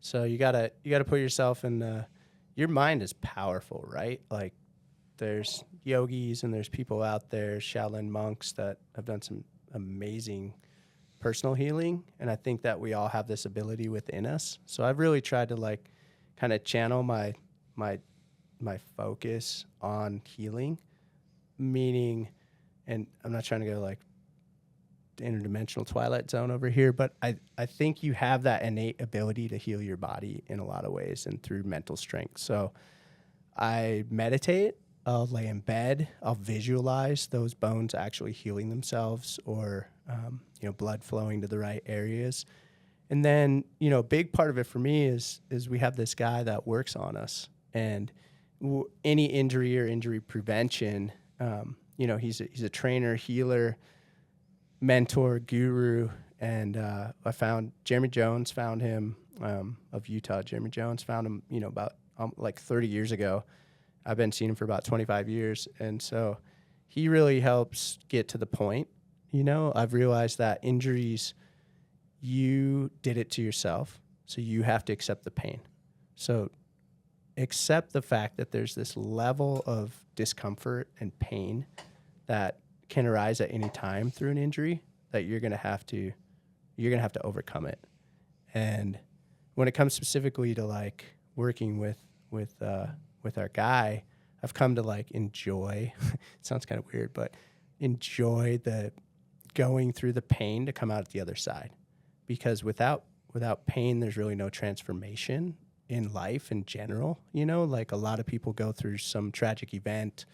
So you got to put yourself in your mind is powerful, right? There's yogis and there's people out there, Shaolin monks, that have done some amazing personal healing. And I think that we all have this ability within us. So I've really tried to kind of channel my focus on healing, meaning, and I'm not trying to go the interdimensional Twilight Zone over here, but I think you have that innate ability to heal your body in a lot of ways and through mental strength. So I meditate, I'll lay in bed, I'll visualize those bones actually healing themselves, or blood flowing to the right areas. And then, a big part of it for me is we have this guy that works on us, and any injury or injury prevention, he's a trainer, healer, mentor, guru. And I found Jeremy Jones, found him of Utah. Jeremy Jones found him, about like 30 years ago. I've been seeing him for about 25 years. And so he really helps get to the point. You know, I've realized that injuries, you did it to yourself. So you have to accept the pain. So accept the fact that there's this level of discomfort and pain that can arise at any time through an injury that you're going to have to overcome it. And when it comes specifically to like working with our guy, I've come to like enjoy, it sounds kind of weird, but enjoy the going through the pain to come out at the other side. Because without pain, there's really no transformation in life in general. You know, like a lot of people go through some tragic event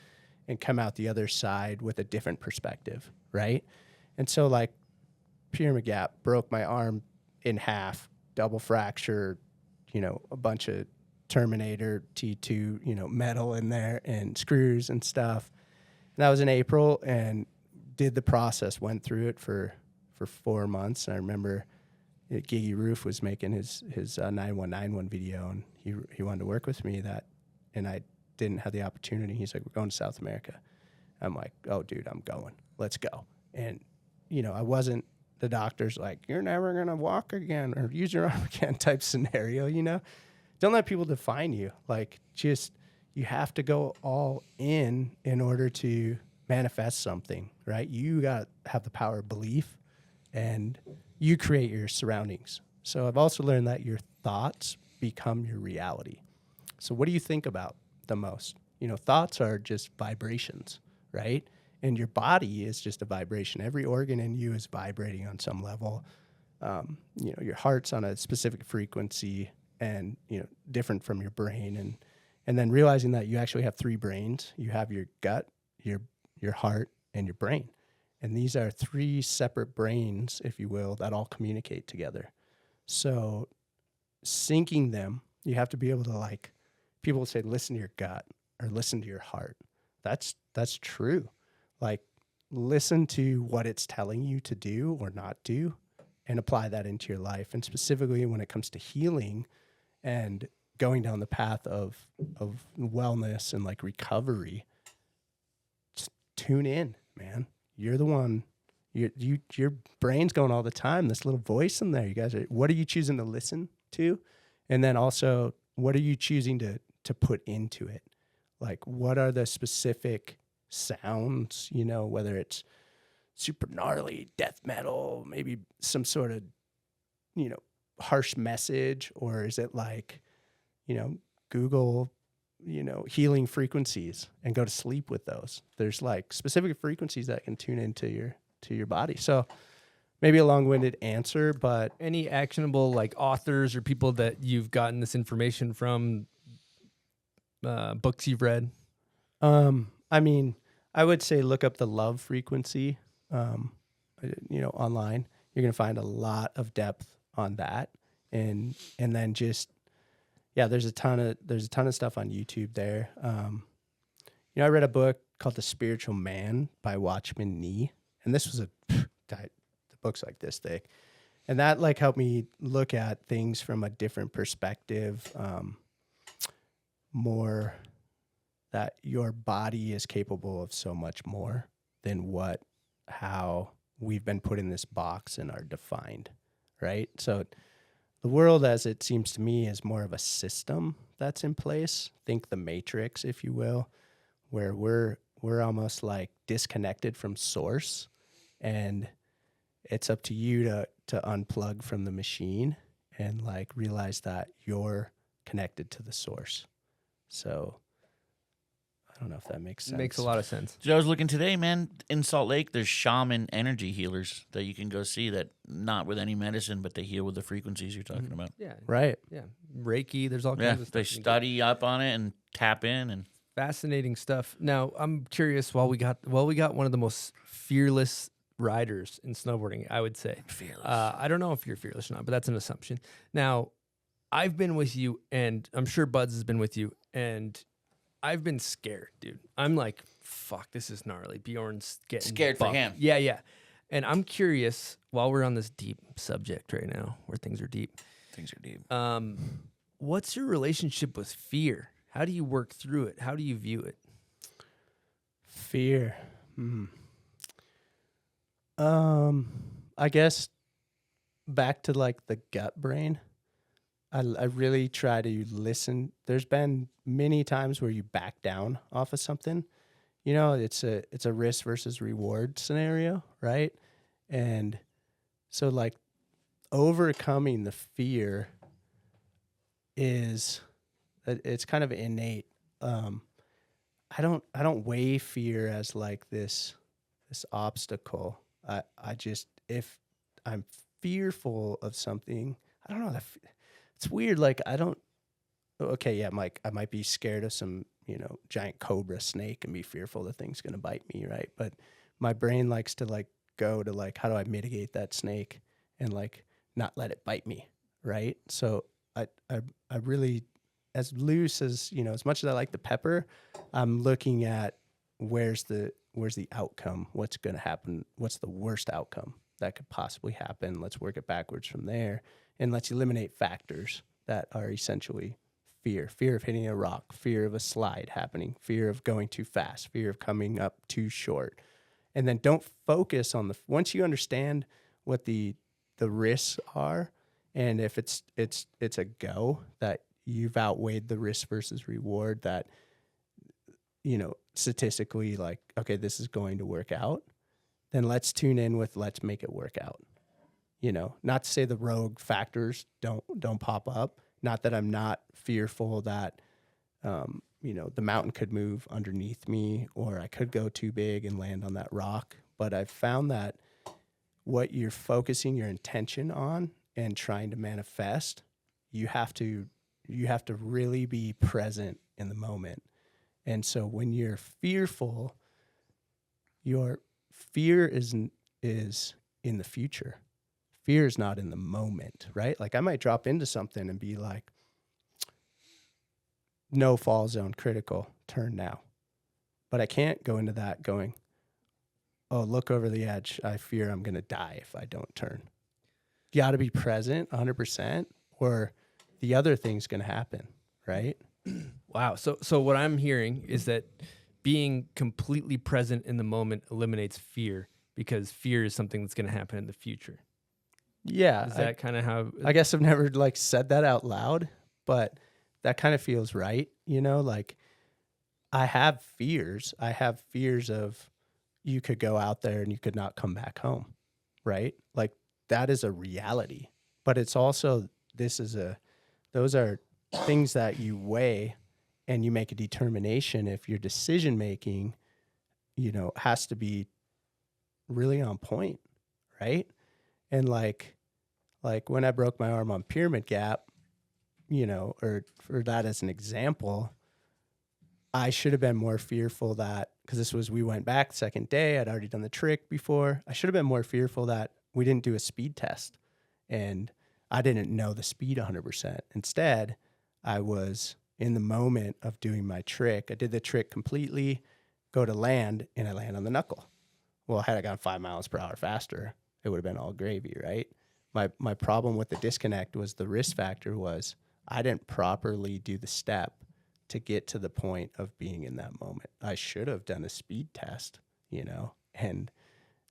and come out the other side with a different perspective, right? And so like pyramid gap, broke my arm in half, double fracture, you know, a bunch of Terminator T2, you know, metal in there and screws and stuff. And that was in April, and did the process, went through it for 4 months. And I remember Giggy Roof was making his 9191 video, and he wanted to work with me and I didn't have the opportunity. He's like, we're going to South America. I'm like, oh dude, I'm going, let's go. And, you know, I wasn't the doctor's like, you're never going to walk again or use your arm again type scenario, you know? Don't let people define you. Like, just, you have to go all in order to manifest something, right? You got to have the power of belief, and you create your surroundings. So I've also learned that your thoughts become your reality. So what do you think about the most? You know, thoughts are just vibrations, right? And your body is just a vibration. Every organ in you is vibrating on some level. You know, your heart's on a specific frequency, and, you know, different from your brain. And then realizing that you actually have 3 brains. You have your gut, your heart, and your brain. And these are 3 separate brains, if you will, that all communicate together. So syncing them, you have to be able to, like, people will say, listen to your gut or listen to your heart. That's true. Like, listen to what it's telling you to do or not do and apply that into your life. And specifically when it comes to healing and going down the path of wellness and like recovery, just tune in, man. You're the one. Your brain's going all the time. This little voice in there. You guys are. What are you choosing to listen to? And then also, what are you choosing to put into it? Like, what are the specific sounds? You know, whether it's super gnarly death metal, maybe some sort of, you know, harsh message, or is it like, you know, Google, you know, healing frequencies and go to sleep with those. There's like specific frequencies that can tune into your body. So maybe a long-winded answer, but any actionable like authors or people that you've gotten this information from, books you've read? I mean, I would say look up the love frequency, you know, online. You're going to find a lot of depth on that. And then just, yeah, there's a ton of stuff on YouTube there. You know, I read a book called The Spiritual Man by Watchman Nee, and this was the book's like this thick, and that like helped me look at things from a different perspective, more that your body is capable of so much more than how we've been put in this box and are defined, right? So the world, as it seems to me, is more of a system that's in place. Think the Matrix, if you will, where we're almost like disconnected from source, and it's up to you to unplug from the machine and like realize that you're connected to the source. So I don't know if that makes sense. Makes a lot of sense. So I was looking today, man, in Salt Lake, there's shaman energy healers that you can go see that not with any medicine, but they heal with the frequencies you're talking about. Yeah. Right. Yeah. Reiki, there's all kinds of stuff. They study up on it and tap in, and fascinating stuff. Now, I'm curious, we got one of the most fearless riders in snowboarding, I would say. Fearless. I don't know if you're fearless or not, but that's an assumption. Now, I've been with you, and I'm sure Buds has been with you, and I've been scared, dude. I'm like, fuck, this is gnarly. Bjorn's getting scared bucked. for him. Yeah, yeah. And I'm curious, while we're on this deep subject right now, where things are deep. Things are deep. what's your relationship with fear? How do you work through it? How do you view it? Fear. I guess back to like the gut brain. I really try to listen. There's been many times where you back down off of something. You know, it's a risk versus reward scenario, right? And so like overcoming the fear it's kind of innate. I don't weigh fear as like this obstacle. I just, if I'm fearful of something, I don't know. It's weird. Like okay, yeah, Mike, I might be scared of some, giant cobra snake and be fearful the thing's going to bite me. Right. But my brain likes to like go to like, how do I mitigate that snake and like not let it bite me. Right. So I really, as loose as, as much as I like the pepper, I'm looking at where's the outcome, what's going to happen, what's the worst outcome that could possibly happen. Let's work it backwards from there, and let's eliminate factors that are essentially fear of hitting a rock, fear of a slide happening, fear of going too fast, fear of coming up too short. And then don't focus on once you understand what the risks are, and if it's a go, that you've outweighed the risk versus reward, that, statistically, like, okay, this is going to work out, then let's tune in with, let's make it work out. Not to say the rogue factors don't pop up. Not that I'm not fearful that, the mountain could move underneath me, or I could go too big and land on that rock. But I've found that what you're focusing your intention on and trying to manifest, you have to really be present in the moment. And so when you're fearful, your fear is in the future. Fear is not in the moment, right? Like I might drop into something and be like, no fall zone, critical, turn now. But I can't go into that going, oh, look over the edge. I fear I'm going to die if I don't turn. You got to be present 100%, or the other thing's going to happen, right? Wow. So what I'm hearing is that being completely present in the moment eliminates fear, because fear is something that's going to happen in the future. Yeah. Is that kind of how... I guess I've never like said that out loud, but that kind of feels right. Like I have fears. I have fears of you could go out there and you could not come back home, right? Like that is a reality, but it's also, those are things that you weigh and you make a determination if your decision making, has to be really on point, right? And like when I broke my arm on Pyramid Gap, or for that as an example, I should have been more fearful that, because we went back the second day, I'd already done the trick before. I should have been more fearful that we didn't do a speed test and I didn't know the speed 100%. Instead, I was in the moment of doing my trick. I did the trick completely, go to land, and I land on the knuckle. Well, had I gone 5 miles per hour faster, it would have been all gravy, right? My problem with the disconnect was the risk factor was I didn't properly do the step to get to the point of being in that moment. I should have done a speed test, and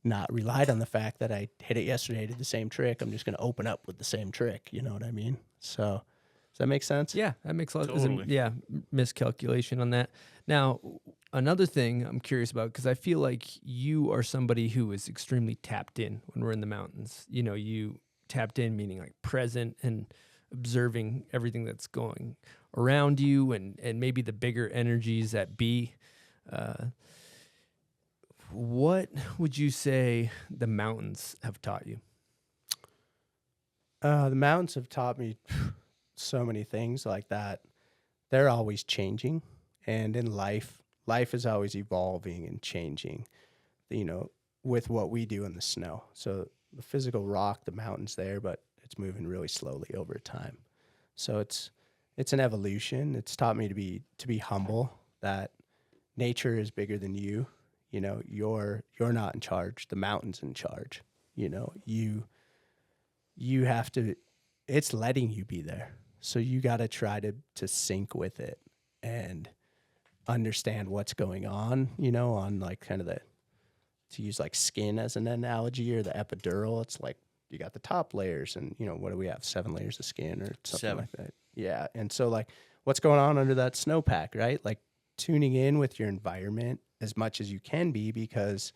not relied on the fact that I hit it yesterday, did the same trick. I'm just going to open up with the same trick. You know what I mean? So does that make sense? Yeah, that makes a lot of Totally. Yeah, miscalculation on that. Now, another thing I'm curious about, because I feel like you are somebody who is extremely tapped in when we're in the mountains. You tapped in, meaning like present and observing everything that's going around you, and maybe the bigger energies that be. What would you say the mountains have taught you? The mountains have taught me so many things like that. They're always changing, and in life is always evolving and changing, with what we do in the snow. So the physical rock, the mountain's there, but it's moving really slowly over time. So it's an evolution. It's taught me to be humble, that nature is bigger than you. You're not in charge. The mountain's in charge. You have to, it's letting you be there. So you got to try to sync with it and understand what's going on, on like kind of to use like skin as an analogy, or the epidural. It's like you got the top layers and, what do we have? 7 layers of skin or something like that. Yeah. And so like what's going on under that snowpack, right? Like tuning in with your environment as much as you can be, because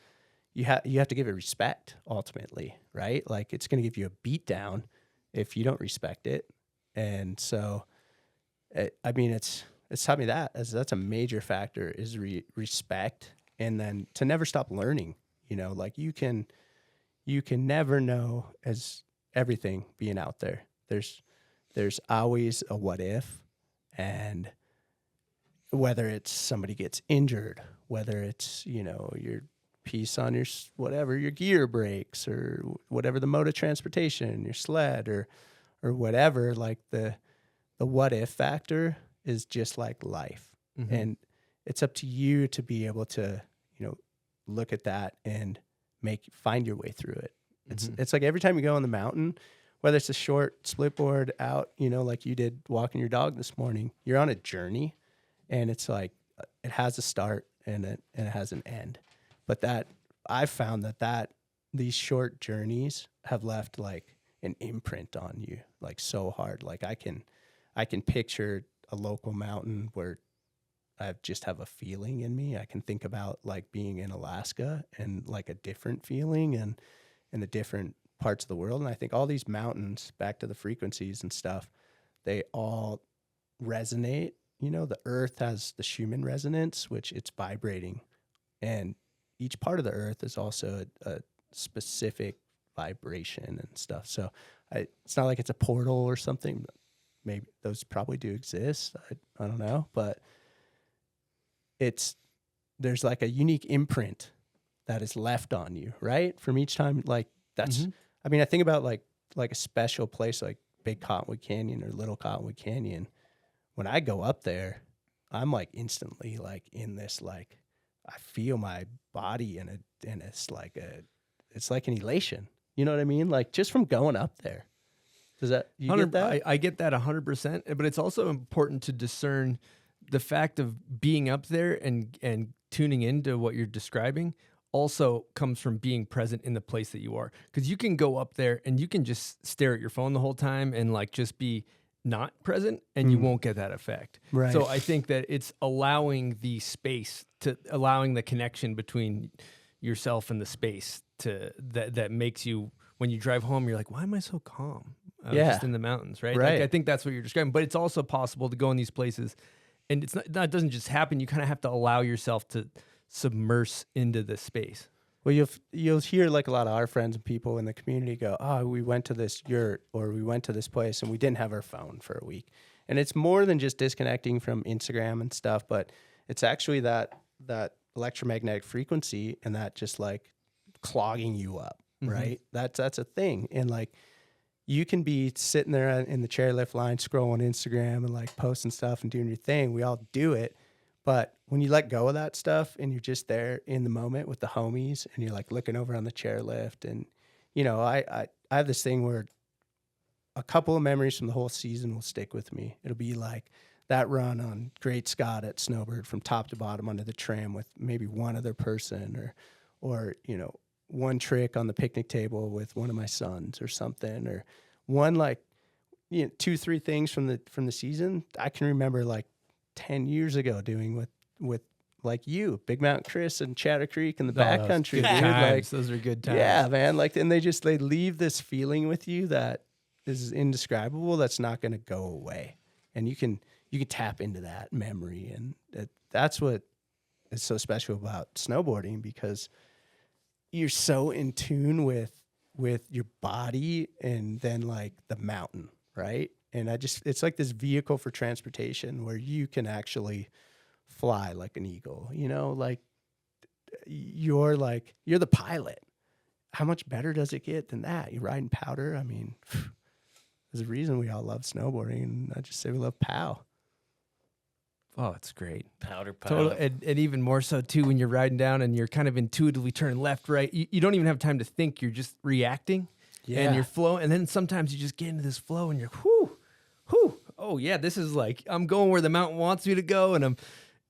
you have to give it respect ultimately, right? Like it's going to give you a beat down if you don't respect it. And so, it's taught me that's a major factor is respect, and then to never stop learning. Like you can never know as everything being out there. There's always a what if, and whether it's somebody gets injured, whether it's your piece on your your gear breaks, or whatever the mode of transportation, your sled, or whatever, like the what if factor is just like life. Mm-hmm. And it's up to you to be able to, look at that and find your way through it. It's like every time you go on the mountain, whether it's a short split board out, like you did walking your dog this morning, you're on a journey, and it's like, it has a start and it has an end. But that I've found that these short journeys have left like an imprint on you, like so hard. Like I can picture a local mountain where I just have a feeling in me. I can think about like being in Alaska and like a different feeling, and in the different parts of the world. And I think all these mountains, back to the frequencies and stuff, they all resonate. The earth has the Schumann resonance, which it's vibrating, and each part of the earth is also a specific vibration and stuff. So it's not like it's a portal or something. Maybe those probably do exist. I don't know, but there's like a unique imprint that is left on you, right? From each time, like that's, I think about like a special place like Big Cottonwood Canyon or Little Cottonwood Canyon. When I go up there, I'm like instantly like in this, like I feel my body and it's like an elation. You know what I mean? Like just from going up there. Does that, you get that? I get that 100%, but it's also important to discern the fact of being up there and tuning into what you're describing also comes from being present in the place that you are. Because you can go up there and you can just stare at your phone the whole time and like just be not present, and you won't get that effect. Right. So I think that it's allowing the space allowing the connection between yourself and the space that makes you, when you drive home, you're like, why am I so calm? I was just in the mountains, right? Right. Like, I think that's what you're describing. But it's also possible to go in these places, and it doesn't just happen. You kind of have to allow yourself to submerge into the space. Well, you'll hear like a lot of our friends and people in the community go, oh, we went to this yurt or we went to this place and we didn't have our phone for a week. And it's more than just disconnecting from Instagram and stuff, but it's actually that electromagnetic frequency and that just like clogging you up, right? That's a thing. And like you can be sitting there in the chairlift line scrolling Instagram and like posting stuff and doing your thing. We all do it. But when you let go of that stuff and you're just there in the moment with the homies and you're like looking over on the chairlift, and I have this thing where a couple of memories from the whole season will stick with me. It'll be like that run on Great Scott at Snowbird from top to bottom under the tram with maybe one other person, or one trick on the picnic table with one of my sons or something, or one 2-3 things from the season I can remember like 10 years ago doing with like you, Big Mount Chris and Chatter Creek and the backcountry, dude. Like, those are good times. Yeah, man. Like, and they leave this feeling with you that is indescribable. That's not going to go away. And you can tap into that memory. And that's what is so special about snowboarding, because you're so in tune with your body and then like the mountain, right? And it's like this vehicle for transportation where you can actually fly like an eagle, like you're the pilot. How much better does it get than that? You're riding powder. I mean, there's a reason we all love snowboarding, and I just say we love POW. Oh, it's great. Powder. And even more so too when you're riding down and you're kind of intuitively turning left, right. You don't even have time to think. You're just reacting. Yeah. And you're flowing. And then sometimes you just get into this flow and you're, oh yeah, this is like, I'm going where the mountain wants me to go. And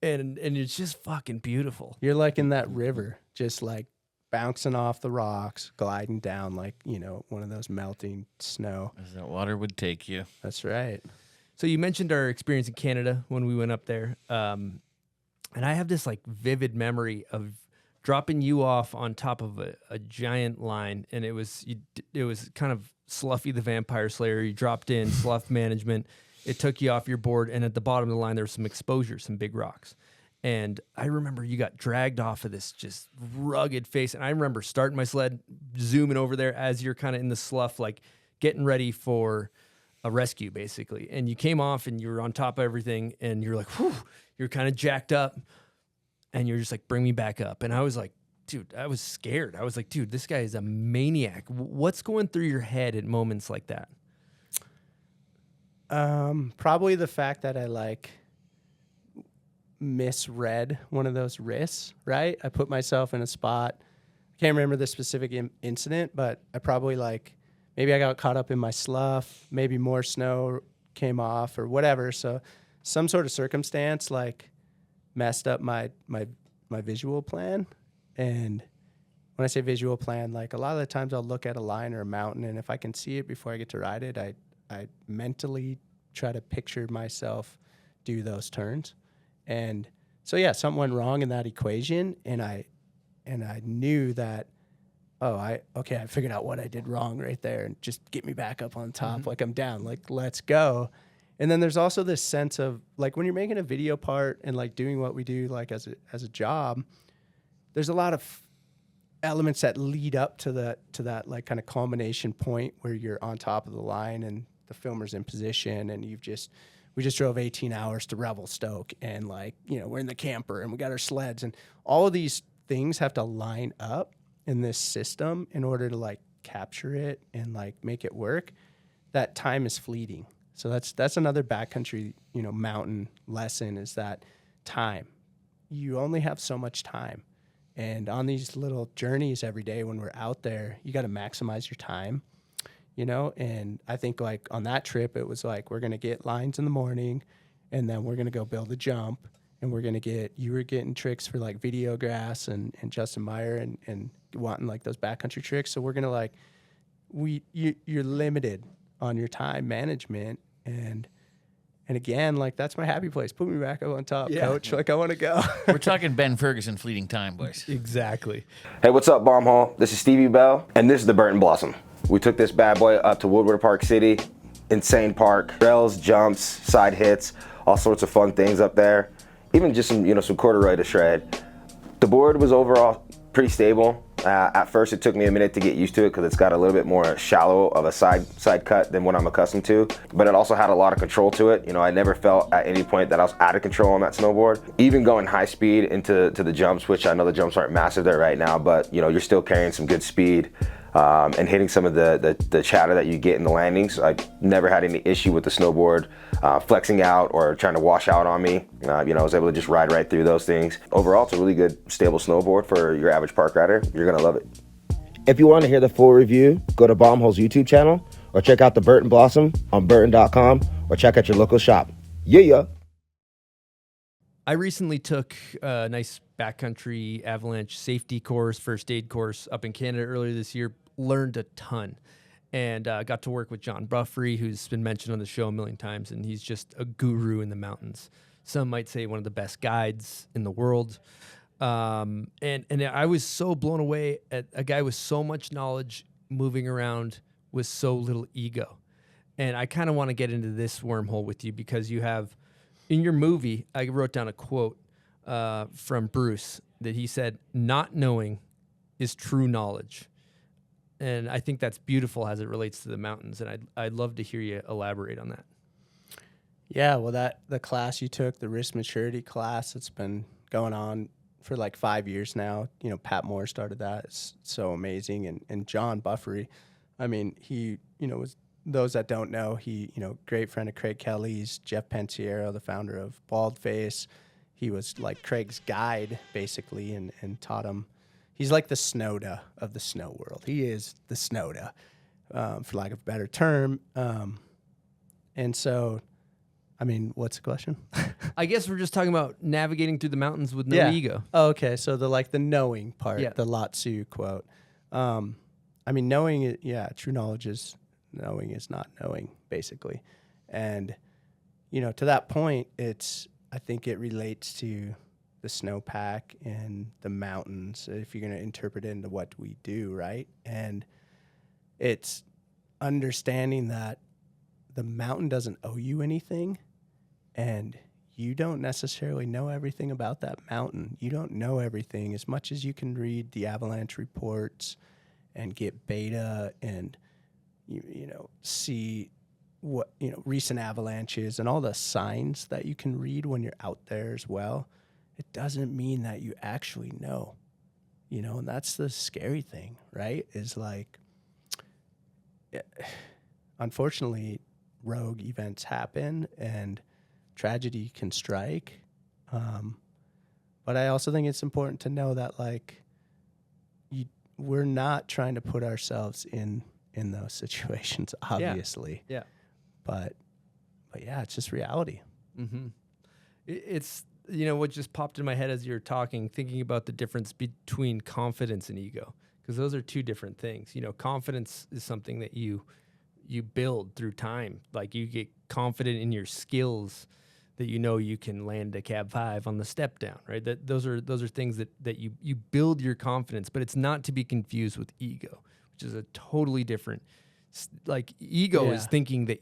and it's just fucking beautiful. You're like in that river, just like bouncing off the rocks, gliding down like, one of those melting snow. As that water would take you. That's right. So you mentioned our experience in Canada when we went up there. And I have this like vivid memory of dropping you off on top of a giant line. And it was kind of Sluffy the Vampire Slayer. You dropped in, slough management. It took you off your board. And at the bottom of the line, there was some exposure, some big rocks. And I remember you got dragged off of this just rugged face. And I remember starting my sled, zooming over there as you're kind of in the slough, like getting ready for a rescue, basically. And you came off and you were on top of everything. And you're like, whew, you're kind of jacked up. And you're just like, bring me back up. And I was like, dude, I was scared. I was like, dude, this guy is a maniac. What's going through your head at moments like that? Probably the fact that I like misread one of those risks, right? I put myself in a spot. I can't remember the specific incident, but I probably maybe I got caught up in my slough, maybe more snow came off or whatever. So some sort of circumstance like messed up my visual plan. And when I say visual plan, like a lot of the times I'll look at a line or a mountain, and if I can see it before I get to ride it, I mentally try to picture myself do those turns. And so, yeah, something went wrong in that equation, and I knew that, I figured out what I did wrong right there, and just get me back up on top, like I'm down, like let's go. And then there's also this sense of like when you're making a video part and like doing what we do like as a job, there's a lot of elements that lead up to that like kind of culmination point where you're on top of the line and the filmer's in position, and we just drove 18 hours to Revelstoke, and like, we're in the camper and we got our sleds, and all of these things have to line up in this system in order to like capture it and like make it work. That time is fleeting. So that's another backcountry, mountain lesson, is that time. You only have so much time. And on these little journeys every day when we're out there, you got to maximize your time. And I think like on that trip, it was like, we're going to get lines in the morning, and then we're going to go build a jump, and you were getting tricks for like Videograss and Justin Meyer and wanting like those backcountry tricks. So we're going to like, you're limited on your time management. And again, like that's my happy place. Put me back up on top, coach. Like I want to go. We're talking Ben Ferguson fleeting time, boys. Exactly. Hey, what's up, Bomb Hall? This is Stevie Bell, and this is the Burton Blossom. We took this bad boy up to Woodward Park City. Insane park. Rails, jumps, side hits, all sorts of fun things up there. Even just some corduroy to shred. The board was overall pretty stable. At first, it took me a minute to get used to it because it's got a little bit more shallow of a side cut than what I'm accustomed to. But it also had a lot of control to it. I never felt at any point that I was out of control on that snowboard. Even going high speed into the jumps, which I know the jumps aren't massive there right now, but you're still carrying some good speed. And hitting some of the chatter that you get in the landings. I never had any issue with the snowboard flexing out or trying to wash out on me. I was able to just ride right through those things. Overall, it's a really good, stable snowboard for your average park rider. You're gonna love it. If you want to hear the full review, go to Bombhole's YouTube channel or check out the Burton Blossom on burton.com or check out your local shop. Yeah. I recently took a nice backcountry avalanche safety course, first aid course up in Canada earlier this year. Learned a ton, and got to work with John Buffrey, who's been mentioned on the show a million times, and he's just a guru in the mountains. Some might say one of the best guides in the world. And I was so blown away at a guy with so much knowledge moving around with so little ego. And I kind of want to get into this wormhole with you because you have, in your movie, I wrote down a quote from Bruce that he said, "Not knowing is true knowledge." And I think that's beautiful as it relates to the mountains. And I'd love to hear you elaborate on that. Yeah, well, the class you took, the risk maturity class, it's been going on for like 5 years now. Pat Moore started that. It's so amazing. And John Buffrey, I mean, he, was, those that don't know, he, great friend of Craig Kelly's, Jeff Pensiero, the founder of Baldface. He was like Craig's guide, basically, and taught him. He's like the Snowda of the snow world. He is the Snowda, for lack of a better term. And so I mean, what's the question? I guess we're just talking about navigating through the mountains with no ego. Oh, okay. So the knowing part, Yeah. the Lao Tzu quote. I mean, knowing, true knowledge is knowing is not knowing, basically. And, to that point, I think it relates to the snowpack and the mountains, if you're going to interpret it into what we do, right? And it's understanding that the mountain doesn't owe you anything, and you don't necessarily know everything about that mountain. You don't know everything as much as you can read the avalanche reports and get beta and see what recent avalanches and all the signs that you can read when you're out there as well. It doesn't mean that you actually know, and that's the scary thing, right? Is like, unfortunately, rogue events happen and tragedy can strike. But I also think it's important to know that we're not trying to put ourselves in those situations, obviously. Yeah. But yeah, it's just reality. Mm-hmm. It's, what just popped in my head as you're talking, thinking about the difference between confidence and ego, because those are two different things. Confidence is something that you build through time. Like, you get confident in your skills that you can land a cab 5 on the step down, right? Those are things that you build your confidence, but it's not to be confused with ego, which is a totally different. Like, ego is thinking that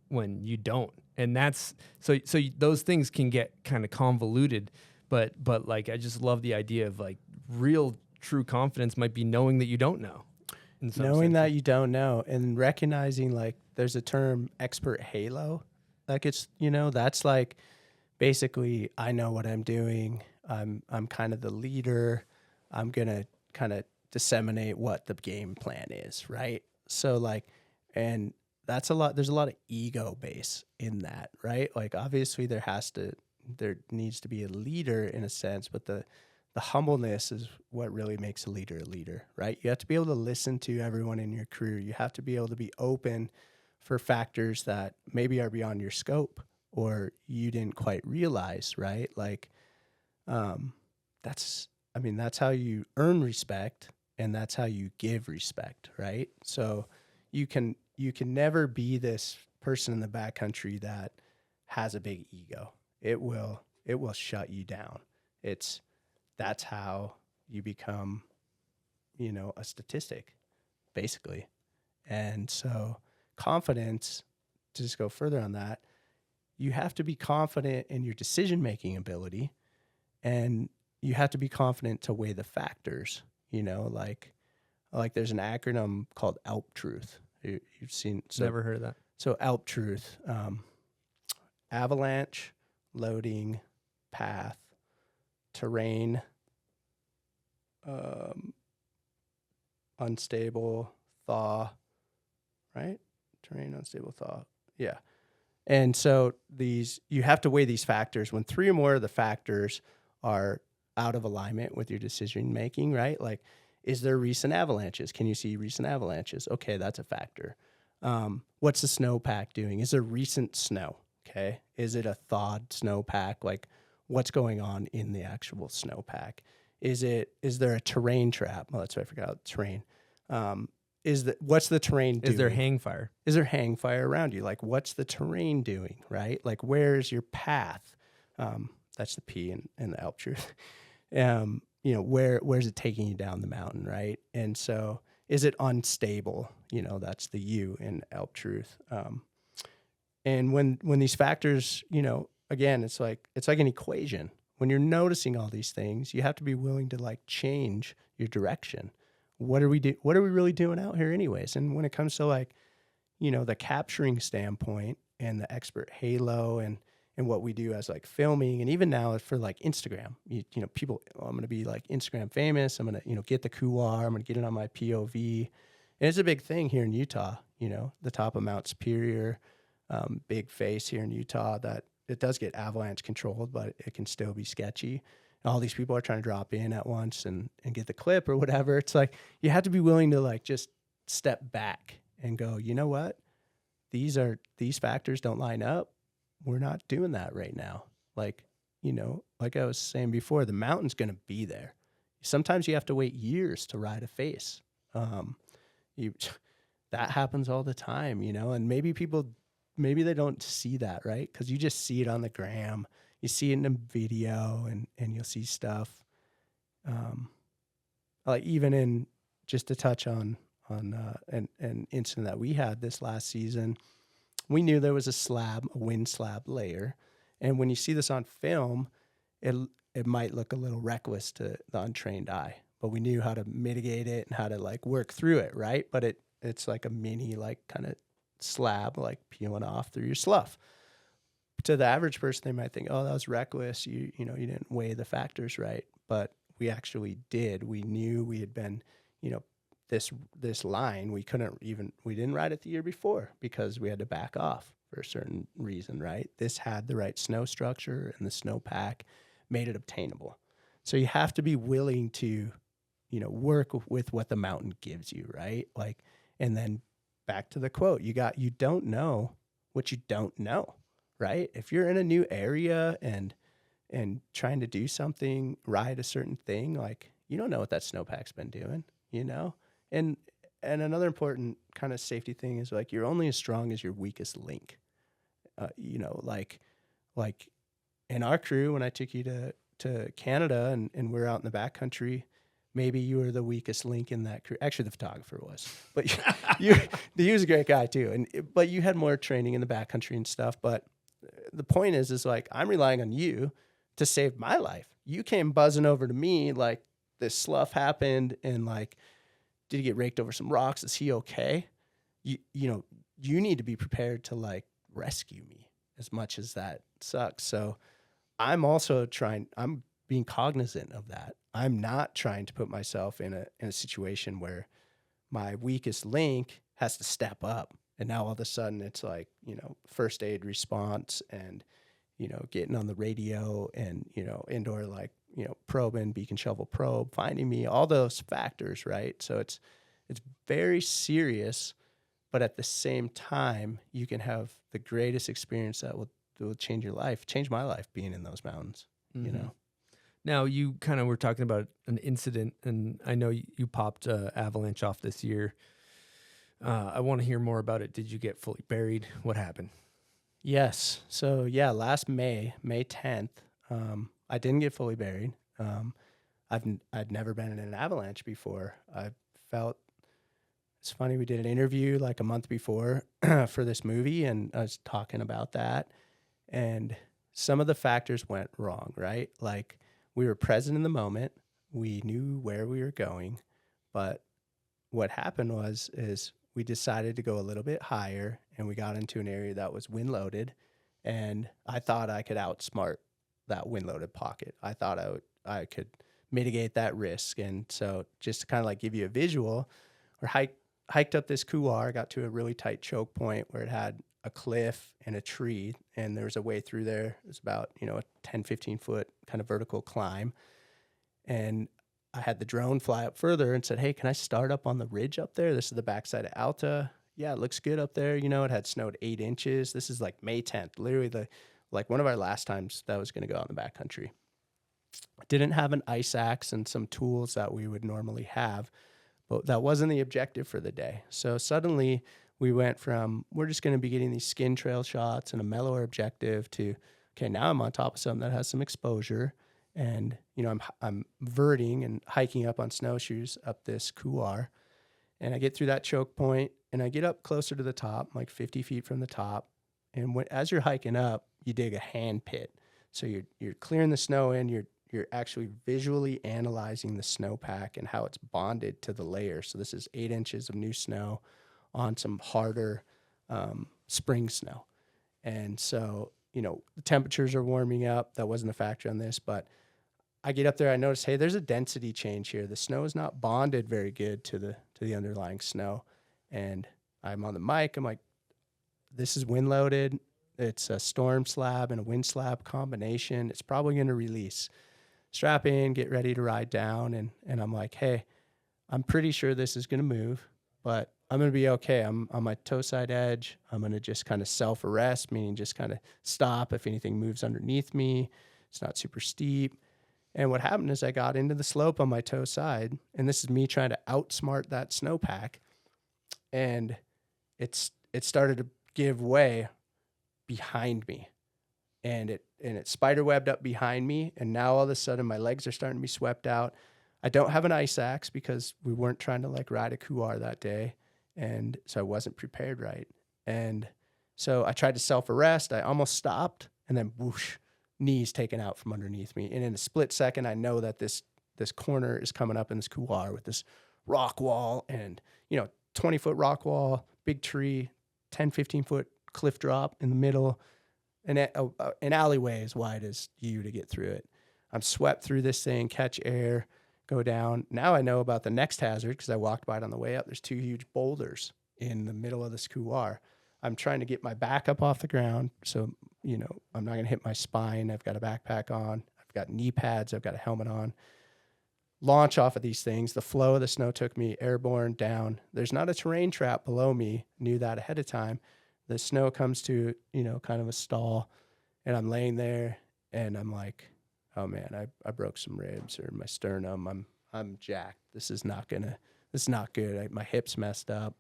when you don't, and that's so those things can get kind of convoluted. But like, I just love the idea of like real true confidence might be knowing that you don't know. Knowing that you don't know and recognizing, like, there's a term, expert halo. Like, it's, that's like, basically, I know what I'm doing. I'm kind of the leader. I'm going to kind of disseminate what the game plan is, right? So like, and there's a lot of ego base in that, right? Like, obviously there needs to be a leader in a sense, but the humbleness is what really makes a leader, right? You have to be able to listen to everyone in your crew. You have to be able to be open for factors that maybe are beyond your scope or you didn't quite realize, right? Like, that's how you earn respect, and that's how you give respect, right? So you can never be this person in the backcountry that has a big ego. It will shut you down. That's how you become, a statistic, basically. And so confidence, to just go further on that, you have to be confident in your decision-making ability, and you have to be confident to weigh the factors, like there's an acronym called ALP Truth. You've seen. Never heard of that. So ALP Truth, avalanche, loading, path, terrain, unstable, thaw, right? Terrain, unstable, thaw. Yeah. And so you have to weigh these factors. When 3 or more of the factors are out of alignment with your decision making, right? Like, is there recent avalanches? Can you see recent avalanches? Okay, that's a factor. What's the snowpack doing? Is there recent snow? Okay. Is it a thawed snowpack? Like, what's going on in the actual snowpack? Is there a terrain trap? Well, that's what I forgot. Terrain. What's the terrain doing? Is there hang fire? Is there hang fire around you? Like, what's the terrain doing, right? Like, where's your path? That's the P in the ALP Truth. Where's it taking you down the mountain, right? And so, is it unstable? That's the U in ALP Truth. And when these factors, again, it's like an equation. When you're noticing all these things, you have to be willing to like change your direction. What are we really doing out here anyways? And when it comes to like, the capturing standpoint and the expert halo and what we do as like filming, and even now for like Instagram, people, I'm going to be like Instagram famous. I'm going to, get the couloir. I'm going to get it on my POV. And it's a big thing here in Utah, the top of Mount Superior, big face here in Utah, that it does get avalanche controlled, but it can still be sketchy. And all these people are trying to drop in at once and get the clip or whatever. It's like, you have to be willing to like just step back and go, you know what? These factors don't line up. we're not doing that right now. Like, like I was saying before, the mountain's going to be there. Sometimes you have to wait years to ride a face. That happens all the time, and maybe they don't see that, right? Because you just see it on the gram, you see it in a video, and you'll see stuff. Like even in, just to touch on an incident that we had this last season, we knew there was a wind slab layer, and when you see this on film, it might look a little reckless to the untrained eye, but we knew how to mitigate it and how to like work through it, right? But it's like a mini like kind of slab like peeling off through your slough. To the average person, they might think, oh, that was reckless. You didn't weigh the factors right. But we actually did. We knew we had been, this line, we didn't ride it the year before because we had to back off for a certain reason, right? This had the right snow structure, and the snowpack made it obtainable. So you have to be willing to, work with what the mountain gives you, right? Like, and then back to the quote, you don't know what you don't know, right? If you're in a new area and trying to do something, ride a certain thing, like you don't know what that snowpack's been doing, And another important kind of safety thing is like you're only as strong as your weakest link. Like in our crew, when I took you to Canada and we're out in the backcountry, maybe you were the weakest link in that crew. Actually, the photographer was, but he was a great guy too. But you had more training in the backcountry and stuff. But the point is like I'm relying on you to save my life. You came buzzing over to me like this slough happened, and like, did he get raked over some rocks? Is he okay? You need to be prepared to like rescue me as much as that sucks. So I'm being cognizant of that. I'm not trying to put myself in a situation where my weakest link has to step up. And now all of a sudden it's like, first aid response and, getting on the radio and, indoor, like, probing, beacon shovel probe, finding me, all those factors, right? So it's very serious, but at the same time, you can have the greatest experience that will change your life, change my life being in those mountains, Now, you kind of were talking about an incident, and I know you popped Avalanche off this year. I want to hear more about it. Did you get fully buried? What happened? Yes. So, last May 10th, I didn't get fully buried. I'd never been in an avalanche before. It's funny, we did an interview like a month before for this movie, and I was talking about that, and some of the factors went wrong, right? Like, we were present in the moment. We knew where we were going, but what happened is we decided to go a little bit higher, and we got into an area that was wind loaded, and I thought I could outsmart that wind loaded pocket. I thought I could mitigate that risk. And so just to kind of like give you a visual, we hiked up this couloir, got to a really tight choke point where it had a cliff and a tree, and there was a way through there. It was about, a 10, 15 foot kind of vertical climb. And I had the drone fly up further and said, hey, can I start up on the ridge up there? This is the backside of Alta. Yeah, it looks good up there. It had snowed 8 inches. This is like May 10th, literally one of our last times that was going to go out in the backcountry. Didn't have an ice axe and some tools that we would normally have, but that wasn't the objective for the day. So suddenly we went from, we're just going to be getting these skin trail shots and a mellower objective to, okay, now I'm on top of something that has some exposure. And, I'm verting and hiking up on snowshoes up this couloir. And I get through that choke point and I get up closer to the top, like 50 feet from the top. And as you're hiking up, you dig a hand pit. So you're clearing the snow in, you're actually visually analyzing the snowpack and how it's bonded to the layer. So this is 8 inches of new snow on some harder spring snow. And so, the temperatures are warming up. That wasn't a factor on this, but I get up there, I notice, hey, there's a density change here. The snow is not bonded very good to the underlying snow. And I'm on the mic, I'm like, this is wind loaded. It's a storm slab and a wind slab combination. It's probably going to release. Strap in, get ready to ride down. And I'm like, hey, I'm pretty sure this is going to move, but I'm going to be okay. I'm on my toe side edge. I'm going to just kind of self-arrest, meaning just kind of stop if anything moves underneath me. It's not super steep. And what happened is I got into the slope on my toe side, and this is me trying to outsmart that snowpack. And it started to give way behind me. And it spider webbed up behind me. And now all of a sudden my legs are starting to be swept out. I don't have an ice axe because we weren't trying to like ride a couloir that day. And so I wasn't prepared right. And so I tried to self-arrest. I almost stopped, and then whoosh, knees taken out from underneath me. And in a split second, I know that this corner is coming up in this couloir with this rock wall and, 20-foot rock wall, big tree, 10, 15-foot cliff drop in the middle, and an alleyway as wide as you to get through it. I'm swept through this thing, catch air, go down. Now I know about the next hazard because I walked by it on the way up. There's 2 huge boulders in the middle of this couloir. I'm trying to get my back up off the ground. So, I'm not going to hit my spine. I've got a backpack on. I've got knee pads. I've got a helmet on. Launch off of these things. The flow of the snow took me airborne down. There's not a terrain trap below me. Knew that ahead of time. The snow comes to, kind of a stall, and I'm laying there, and I'm like, oh man, I broke some ribs or my sternum. I'm jacked. This is not good. My hips messed up.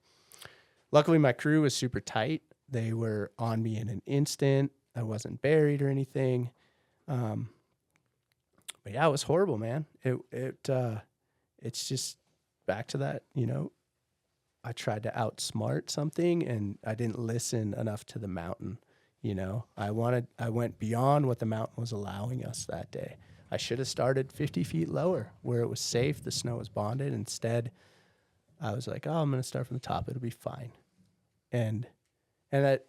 Luckily, my crew was super tight. They were on me in an instant. I wasn't buried or anything. But yeah, it was horrible, man. It's just back to that, I tried to outsmart something and I didn't listen enough to the mountain. I went beyond what the mountain was allowing us that day. I should have started 50 feet lower where it was safe. The snow was bonded. Instead, I was like, oh, I'm going to start from the top. It'll be fine. And that,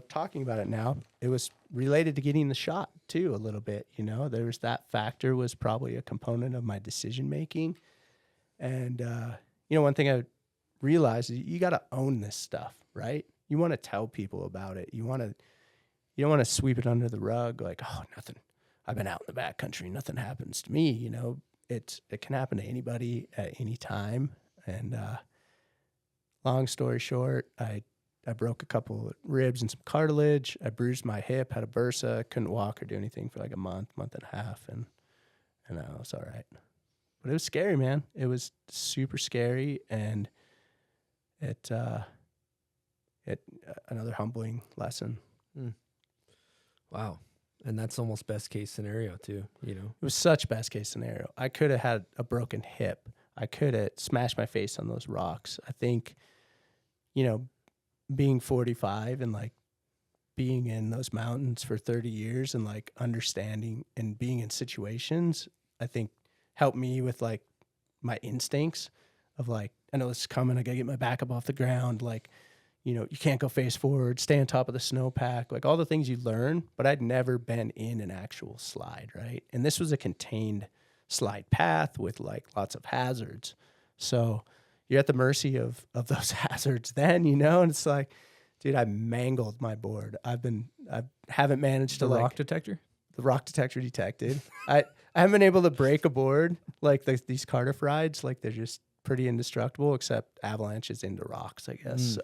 talking about it now, it was related to getting the shot too, a little bit, there was that factor was probably a component of my decision-making. And, one thing I realized is you got to own this stuff, right? You want to tell people about it. You don't want to sweep it under the rug. Like, oh, nothing. I've been out in the backcountry. Nothing happens to me. It can happen to anybody at any time. And, long story short, I broke a couple of ribs and some cartilage. I bruised my hip, had a bursa, couldn't walk or do anything for like a month and a half. And I was all right. But it was scary, man. It was super scary. And it another humbling lesson. Wow. And that's almost best case scenario too, It was such best case scenario. I could have had a broken hip. I could have smashed my face on those rocks. I think, being 45 and like being in those mountains for 30 years and like understanding and being in situations, I think helped me with like my instincts of like, I know this is coming. I gotta get my back up off the ground. Like, you can't go face forward, stay on top of the snowpack, like all the things you learn, but I'd never been in an actual slide, right? And this was a contained slide path with like lots of hazards. So you're at the mercy of those hazards then, and it's like, dude, I mangled my board. I haven't managed to the rock detector? The rock detector detected. I haven't been able to break a board like these Cardiff rides. Like they're just pretty indestructible, except avalanches into rocks, I guess. So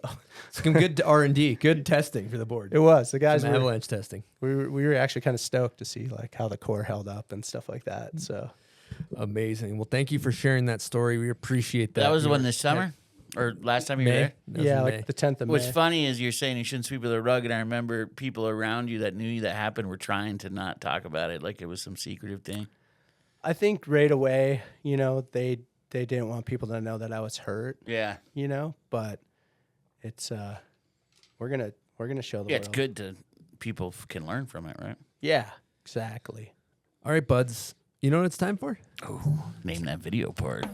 some good R&D, good testing for the board. It was. The guys were avalanche testing. We were actually kind of stoked to see like how the core held up and stuff like that. So amazing. Well, thank you for sharing that story. We appreciate that. That was the one this summer? Or last time you were there? Yeah, like the 10th of May. What's funny is you're saying you shouldn't sweep it under the rug, and I remember people around you that knew that happened were trying to not talk about it like it was some secretive thing. I think right away, they didn't want people to know that I was hurt. Yeah. But it's we're gonna show the world. It's good to people can learn from it, right? Yeah, exactly. All right, buds. You know what it's time for? Oh, name that video part.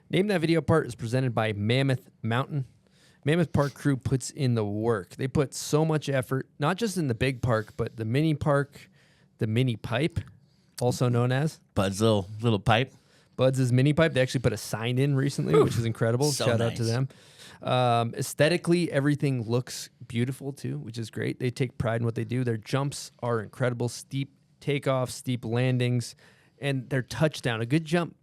Name That Video Part is presented by Mammoth Mountain. Mammoth Park crew puts in the work. They put so much effort, not just in the big park, but the mini park, the mini pipe, also known as Bud's little pipe. Buds' mini pipe. They actually put a sign in recently, which is incredible. So Shout out to nice. them. Aesthetically, everything looks beautiful too, which is great. They take pride in what they do. Their jumps are incredible. Steep takeoffs, steep landings, and their touchdown. A good jump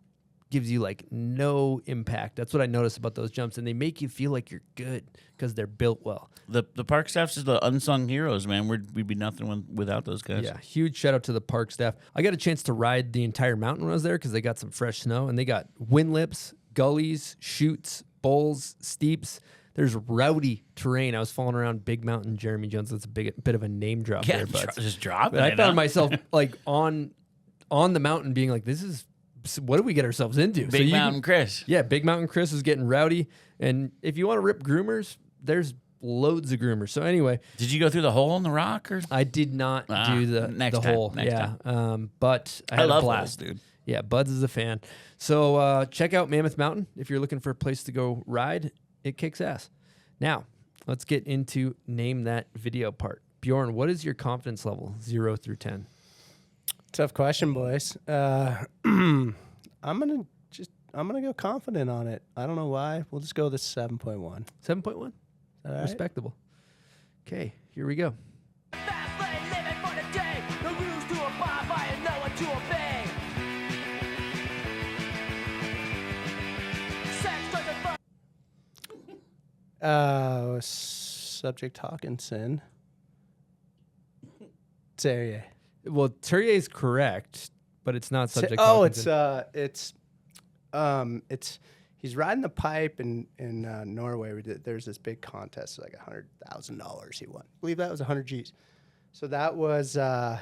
gives you like no impact. That's what I noticed about those jumps, and they make you feel like you're good because they're built well. The park staff's is the unsung heroes, man. We'd be nothing without those guys. Yeah, huge shout out to the park staff. I got a chance to ride the entire mountain when I was there because they got some fresh snow, and they got wind lips, gullies, chutes, bowls, steeps. There's rowdy terrain. I was falling around Big Mountain, Jeremy Jones. That's a bit of a name drop Yeah, there, but just drop But it. I found myself like on the mountain being like, this is, what do we get ourselves into? Big Mountain Chris. Yeah, Big Mountain Chris is getting rowdy. And if you want to rip groomers, there's loads of groomers. So anyway. Did you go through the hole in the rock? Or? I did not do the hole. Next yeah. time. But I had love a blast. holes, dude. Yeah, Buds is a fan. So check out Mammoth Mountain if you're looking for a place to go ride. It kicks ass. Now, let's get into name that video part. Bjorn, what is your confidence level, 0 through 10? Tough question, boys. I'm gonna go confident on it. I don't know why. We'll just go with a 7.1. 7.1? All right. Respectable. Okay, here we go. Subject Hawkinson. Terrier. Well, Terrier is correct, but it's not subject. Oh, Hawkinson. it's he's riding the pipe in Norway. There's this big contest, like $100,000 he won. I believe that was 100 G's. So that was, was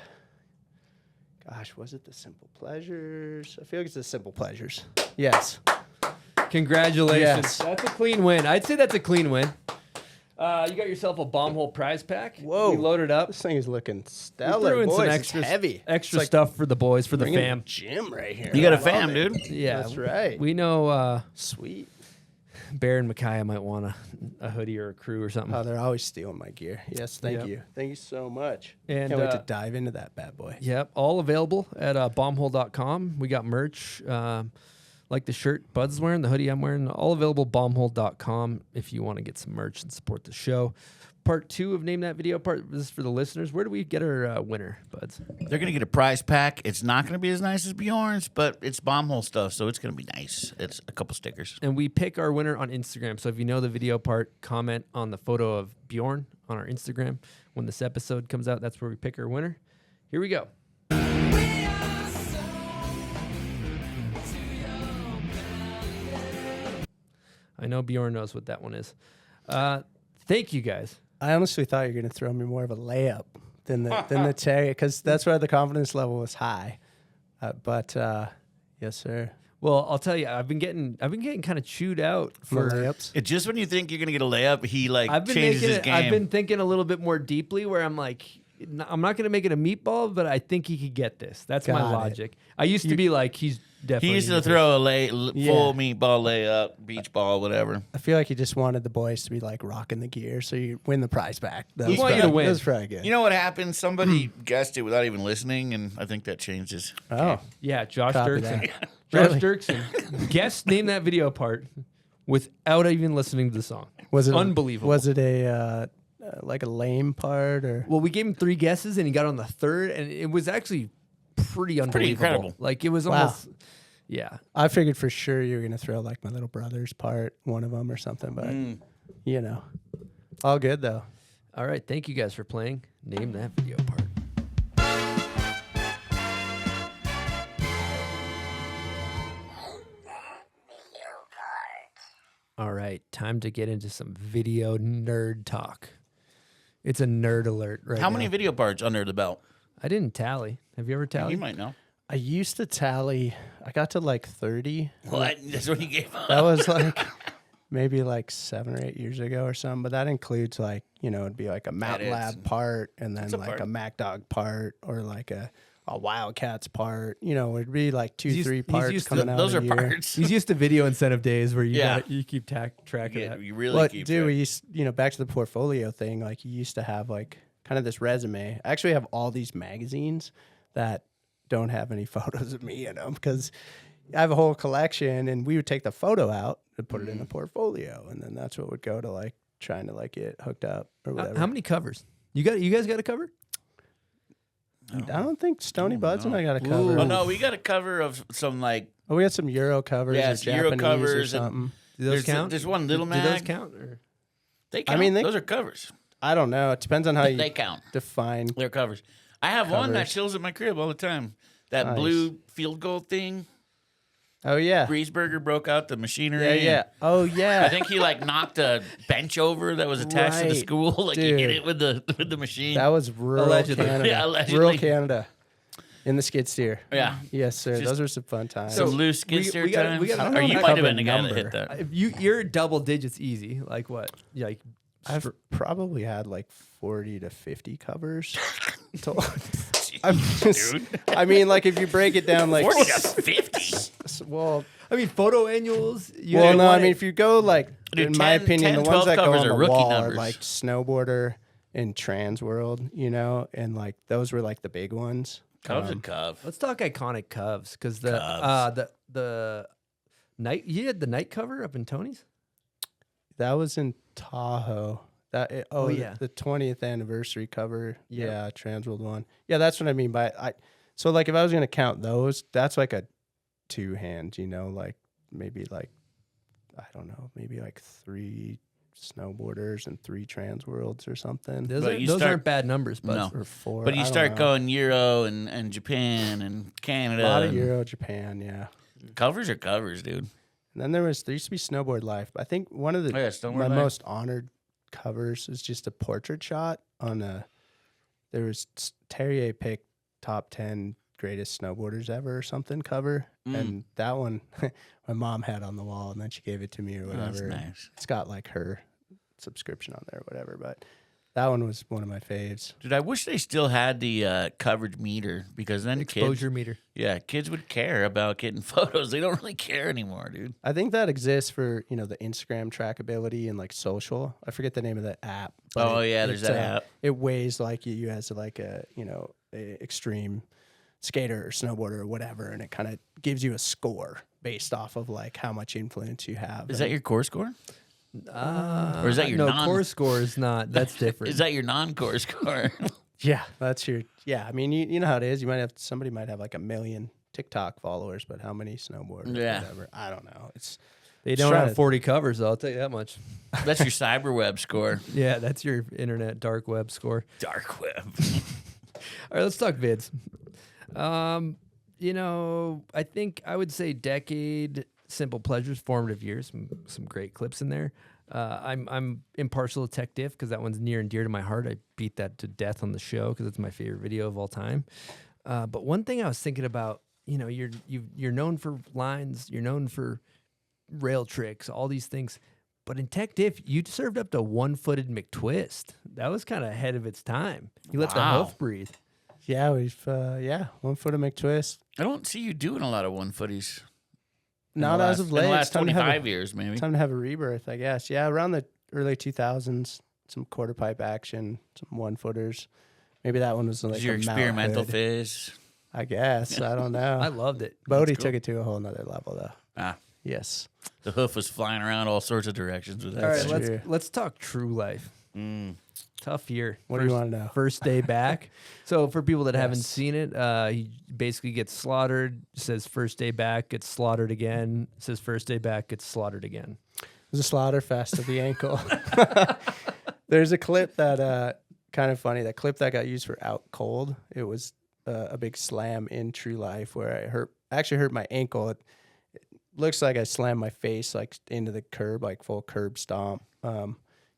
it the Simple Pleasures? I feel like it's the Simple Pleasures. Yes. Congratulations. Yes. That's a clean win. I'd say that's a clean win. You got yourself a bomb hole prize pack. Whoa. We loaded up. This thing is looking We stellar. threw in Boys, some it's extra, heavy. extra It's like stuff for the boys, for the bringing fam. a gym right here. You got a I love fam, it. dude. Yeah. That's right. We know Sweet. Bear and Micaiah might want a hoodie or a crew or something. Oh, they're always stealing my gear. Yes, thank Yep. you. Thank you so much. And, Can't wait to dive into that bad boy. Yep, all available at bombhole.com. We got merch, like the shirt Bud's wearing, the hoodie I'm wearing, all available bombhole.com if you want to get some merch and support the show. Part 2 of Name That Video part, this is for the listeners. Where do we get our winner, Buds? They're going to get a prize pack. It's not going to be as nice as Bjorn's, but it's bomb hole stuff, so it's going to be nice. It's a couple stickers. And we pick our winner on Instagram. So if you know the video part, comment on the photo of Bjorn on our Instagram. When this episode comes out, that's where we pick our winner. Here we go. I know Bjorn knows what that one is. Thank you, guys. I honestly thought you were going to throw me more of a layup than the Terrier, because that's where the confidence level was high. But yes, sir. Well, I'll tell you, I've been getting kind of chewed out for layups. It's just when you think you're going to get a layup, he I've been changes making his it, game. I've been thinking a little bit more deeply, where I'm like, I'm not going to make it a meatball, but I think he could get this. That's my Got it. logic. I used to be like, he's definitely. He used to gonna throw a Yeah. full meatball layup, beach ball, whatever. I feel like you just wanted the boys to be like rocking the gear, so you win the prize back. That We was want you probably- to win. That was probably good. You know what happened? Somebody guessed it without even listening, and I think that changes. Oh, Yeah, Josh Copy Dirksen. that. Josh Really? Dirksen. Guess Name That Video part without even listening to the song. was it Unbelievable. Was it a like a lame part or? Well, we gave him 3 guesses, and he got on the 3rd, and it was actually pretty unbelievable. incredible. Like, it was Wow. almost, yeah. I figured for sure you were gonna throw like my little brother's part, one of them or something, but you know, all good though. All right, thank you guys for playing Name That Video part. All right, time to get into some video nerd talk. It's a nerd alert right How now. many video parts under the belt? I didn't tally. Have you ever tallied? You might know. I used to tally. I got to like 30. What? That's when you gave up. That was like maybe like 7 or 8 years ago or something. But that includes like, you know, it'd be like a Mountain Edits. Lab part and then It's a like part. a Mac Dog part or like a Wildcats part. You know, it'd be like 2, 3 parts used to- coming out Those a are year. parts. He's used to video incentive days where you Yeah. you keep track of Yeah, that. you really But keep dude, track. we used, you know, back to the portfolio thing. Like you used to have like kind of this resume. I actually have all these magazines that don't have any photos of me in them because, I have a whole collection, and we would take the photo out and put it in the portfolio, and then that's what would go to like trying to like get hooked up or whatever. How many covers? You guys got a cover? I don't think Stony Buds and I got a cover. Oh no, we got a cover of some like. Oh, we got some Euro covers. Yeah, or it's Euro Japanese covers or and something. Do those count? There's one Little Do Mag. those count? Or? They count. I mean, those are covers. I don't know. It depends on how you They count. define. They're covers. I have one that Covers. chills at my crib all the time. That Nice. blue field goal thing. Oh yeah. Griesberger broke out the machinery. Yeah, yeah. Oh yeah. I think he like knocked a bench over that was attached to the Right, school. Like he hit dude. it with the machine. That was rural Allegedly. Canada. Yeah, allegedly. Rural Canada. In the skid steer. Yeah. Yes, sir. Just Those are some fun times. Some loose skid steer we gotta- times. we gotta- Or you I don't might have have been a the guy that number. hit that. If you're double digits easy. Like what? Like I've probably had like 40 to 50 covers. I'm just, dude. I mean, like if you break it down, like 40 to 50. well, I mean, photo annuals. You well, know, no, I mean if you go like, Dude, in my 10 opinion, 10, the ones 12 that go covers on are the rookie wall numbers. are like Snowboarder and Trans World, you know, and like those were like the big ones. Cubs and Cub. let's talk iconic Cubs because the Cubs. the night you had the night cover up in Tony's. That was in Tahoe. Oh, yeah. the 20th anniversary cover. Yep. Yeah, Transworld one. Yeah, that's what I mean by So like if I was gonna count those, that's like a 2-hand, you know, like maybe like I don't know, maybe like 3 Snowboarders and 3 Transworlds or something. Those aren't bad numbers, but No. Or 4. But you I don't start know. going Euro and Japan and Canada. A lot of and Euro, Japan, yeah. Covers are covers, dude. And then there used to be Snowboard Life. I think one of the Oh, yeah, Snowboard my Life. most honored covers is just a portrait shot on there was Terrier picked top 10 greatest snowboarders ever or something cover. And that one my mom had on the wall and then she gave it to me or whatever. That's nice. It's got like her subscription on there or whatever, but that one was one of my faves. Dude, I wish they still had the coverage meter because then exposure meter. Yeah, kids would care about getting photos. They don't really care anymore, dude. I think that exists for, you know, the Instagram trackability and like social. I forget the name of the app. but Oh, yeah, there's that app. It weighs like you as like a, you know, a extreme skater or snowboarder or whatever, and it kind of gives you a score based off of like how much influence you have. Is that your core score? Or is that your core score is not? That's different. Is that your non-core score? Yeah, that's your, yeah. I mean, you know how it is. You might have, somebody might have like 1 million TikTok followers, but how many snowboarders? Yeah. Whatever. I don't know. They don't have 40 covers, though, I'll tell you that much. That's your cyber web score. Yeah, that's your internet dark web score. Dark web. All right, let's talk vids. You know, I think I would say decade, simple pleasures, formative years, some great clips in there. I'm impartial to Tech Diff because that one's near and dear to my heart. I beat that to death on the show because it's my favorite video of all time. But one thing I was thinking about, you know, you're known for lines, you're known for rail tricks, all these things. But in Tech Diff, you served up to one-footed McTwist. That was kind of ahead of its time. You let the hoof breathe. Yeah, we've 1 foot of McTwist. I don't see you doing a lot of one footies. Not as of late. In the It's last time to have 25 years, maybe. Time to have a rebirth, I guess. Yeah, around the early 2000s, some quarter pipe action, some 1-footers. Maybe that one was like your a Mount experimental Hood, fizz. I guess. I don't know. I loved it. Bodie That's cool. took it to a whole nother level, though. Ah, Yes. the hoof was flying around all sorts of directions with that. All right, thing. true. let's talk True Life. Tough year. What do you want to know? First day back. So for people that haven't seen it, he basically gets slaughtered. Says first day back, gets slaughtered again. Says first day back, gets slaughtered again. It was a slaughter fest of the ankle. There's a clip that kind of funny. That clip that got used for Out Cold. It was a big slam in True Life where I actually hurt my ankle. It looks like I slammed my face like into the curb, like full curb stomp.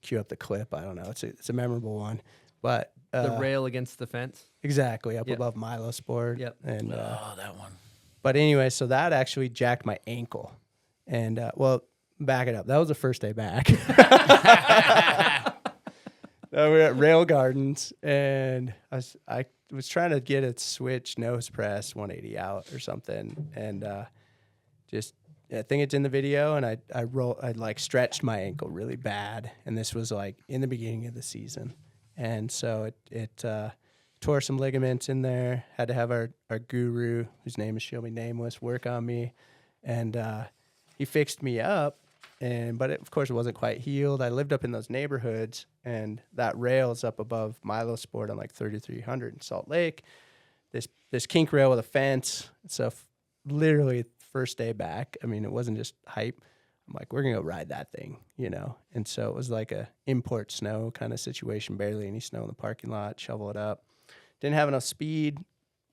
Cue up the clip. I don't know. It's a memorable one, but The rail against the fence. exactly up Yep. above Milo's board. Yep. And Oh, that one. but anyway, so that actually jacked my ankle. And well, back it up. That was the first day back. We were at Rail Gardens, and I was trying to get a switch nose press 180 out or something, and I think it's in the video, and I like stretched my ankle really bad, and this was like in the beginning of the season, and so it tore some ligaments in there. Had to have our guru, whose name is she'll be nameless, work on me, And he fixed me up, but of course it wasn't quite healed. I lived up in those neighborhoods, and that rail is up above Milo Sport on like 3300 in Salt Lake. This kink rail with a fence. So literally first day back, I mean, it wasn't just hype. I'm like, we're gonna go ride that thing, you know? And so it was like a import snow kind of situation, barely any snow in the parking lot, shovel it up. Didn't have enough speed,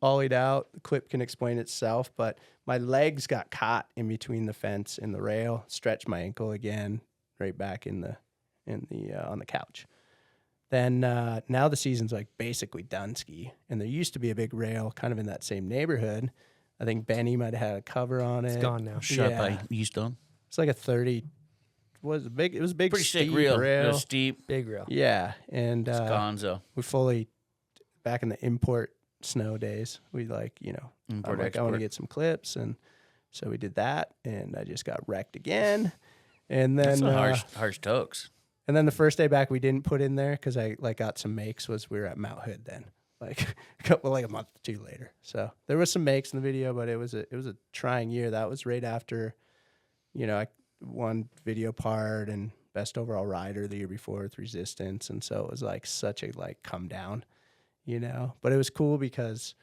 ollied out. The clip can explain itself, but my legs got caught in between the fence and the rail, stretched my ankle again, right back on the couch. Then now the season's like basically done ski, and there used to be a big rail kind of in that same neighborhood. I think Benny might have had a cover on it. It's gone now. Shut by Easton. It's like a 30. It was a big, Pretty sick rail. It was steep. Big rail. Yeah, and It's gonzo. we fully back in the import snow days. We like, you know, Import, I'm like, I want to export. get some clips, and so we did that, and I just got wrecked again. And then That's some harsh tokes. and then the first day back we didn't put in there because I like got some makes. Was we were at Mount Hood then, like a month or two later. So there was some makes in the video, but it was a trying year. That was right after, you know, I won video part and best overall rider the year before with Resistance, and so it was like such a like come down, you know. But it was cool because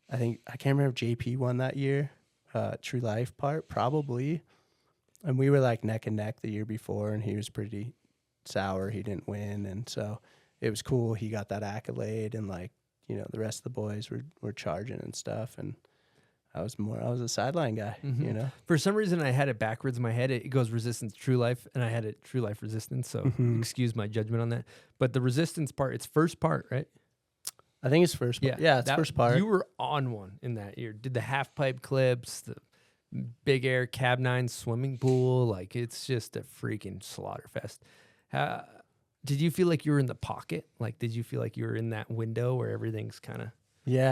I can't remember if JP won that year, True Life part probably, and we were like neck and neck the year before, and he was pretty sour. He didn't win, and so it was cool. He got that accolade, and like, you know, the rest of the boys were charging and stuff, and I was a sideline guy, you know. For some reason, I had it backwards in my head. It goes Resistance, True Life, and I had it True Life, Resistance. So excuse my judgment on that. But the Resistance part, it's first part, right? I think it's first part. Yeah, it's first part. You were on one in that year. Did the half pipe clips, the big air cab 9 swimming pool. Like, it's just a freaking slaughter fest. Did you feel like you were in the pocket? Like, did you feel like you were in that window where everything's kind of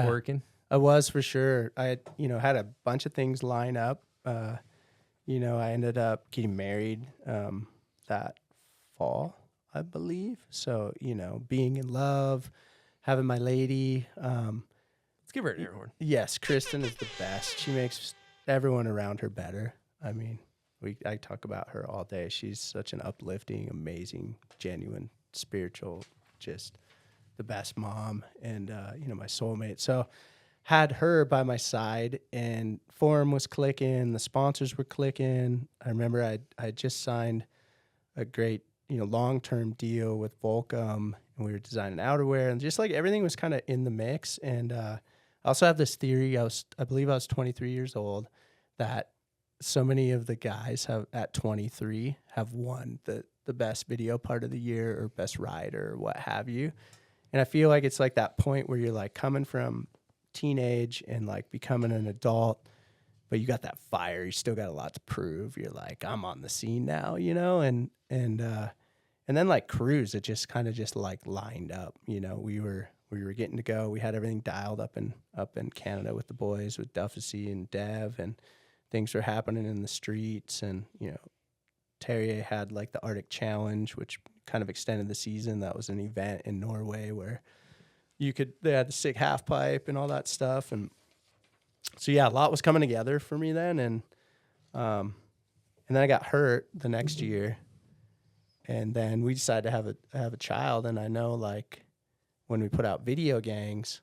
working? I was for sure. I had a bunch of things line up. I ended up getting married that fall, I believe. So, being in love, having my lady. Let's give her an air horn. Yes, Kristen is the best. She makes everyone around her better. I mean, I talk about her all day. She's such an uplifting, amazing, genuine, spiritual, just the best mom and, my soulmate. So had her by my side, and form was clicking. The sponsors were clicking. I remember I just signed a great, long-term deal with Volcom, and we were designing outerwear, and just like everything was kind of in the mix. And I also have this theory. I believe I was 23 years old, that so many of the guys at 23 have won the best video part of the year or best rider or what have you. And I feel like it's like that point where you're like coming from teenage and like becoming an adult, but you got that fire. You still got a lot to prove. You're like, I'm on the scene now, and then like cruise, it just kind of just like lined up. We were getting to go. We had everything dialed up in Canada with the boys, with Duffy and Dev, and things were happening in the streets. And Terrier had like the Arctic Challenge, which kind of extended the season. That was an event in Norway where they had the sick half pipe and all that stuff. And so, yeah, a lot was coming together for me then. And then I got hurt the next year, and then we decided to have a child. And I know, like, when we put out Video Gangs,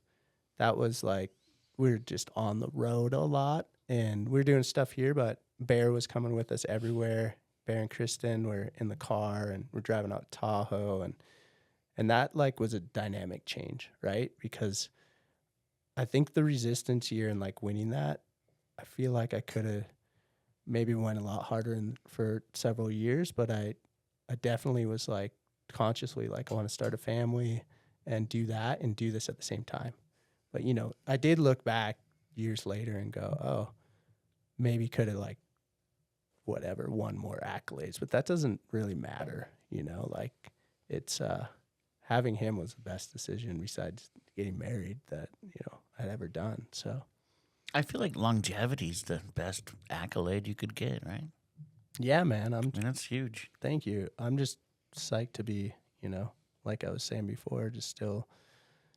that was like, we were just on the road a lot, and we were doing stuff here, but Bear was coming with us everywhere. Bear and Kristen were in the car, and we're driving out to Tahoe, and that like was a dynamic change, right? Because I think the Resistance year and like winning that, I feel like I could have maybe went a lot harder for several years, but I definitely was like consciously like, I want to start a family and do that and do this at the same time. But I did look back years later and go, oh, maybe could have like won more accolades, but that doesn't really matter. Like it's having him was the best decision besides getting married that I'd ever done. So I feel like longevity's the best accolade you could get, right? Yeah, man. That's huge. Thank you. I'm just psyched to be, like I was saying before, just still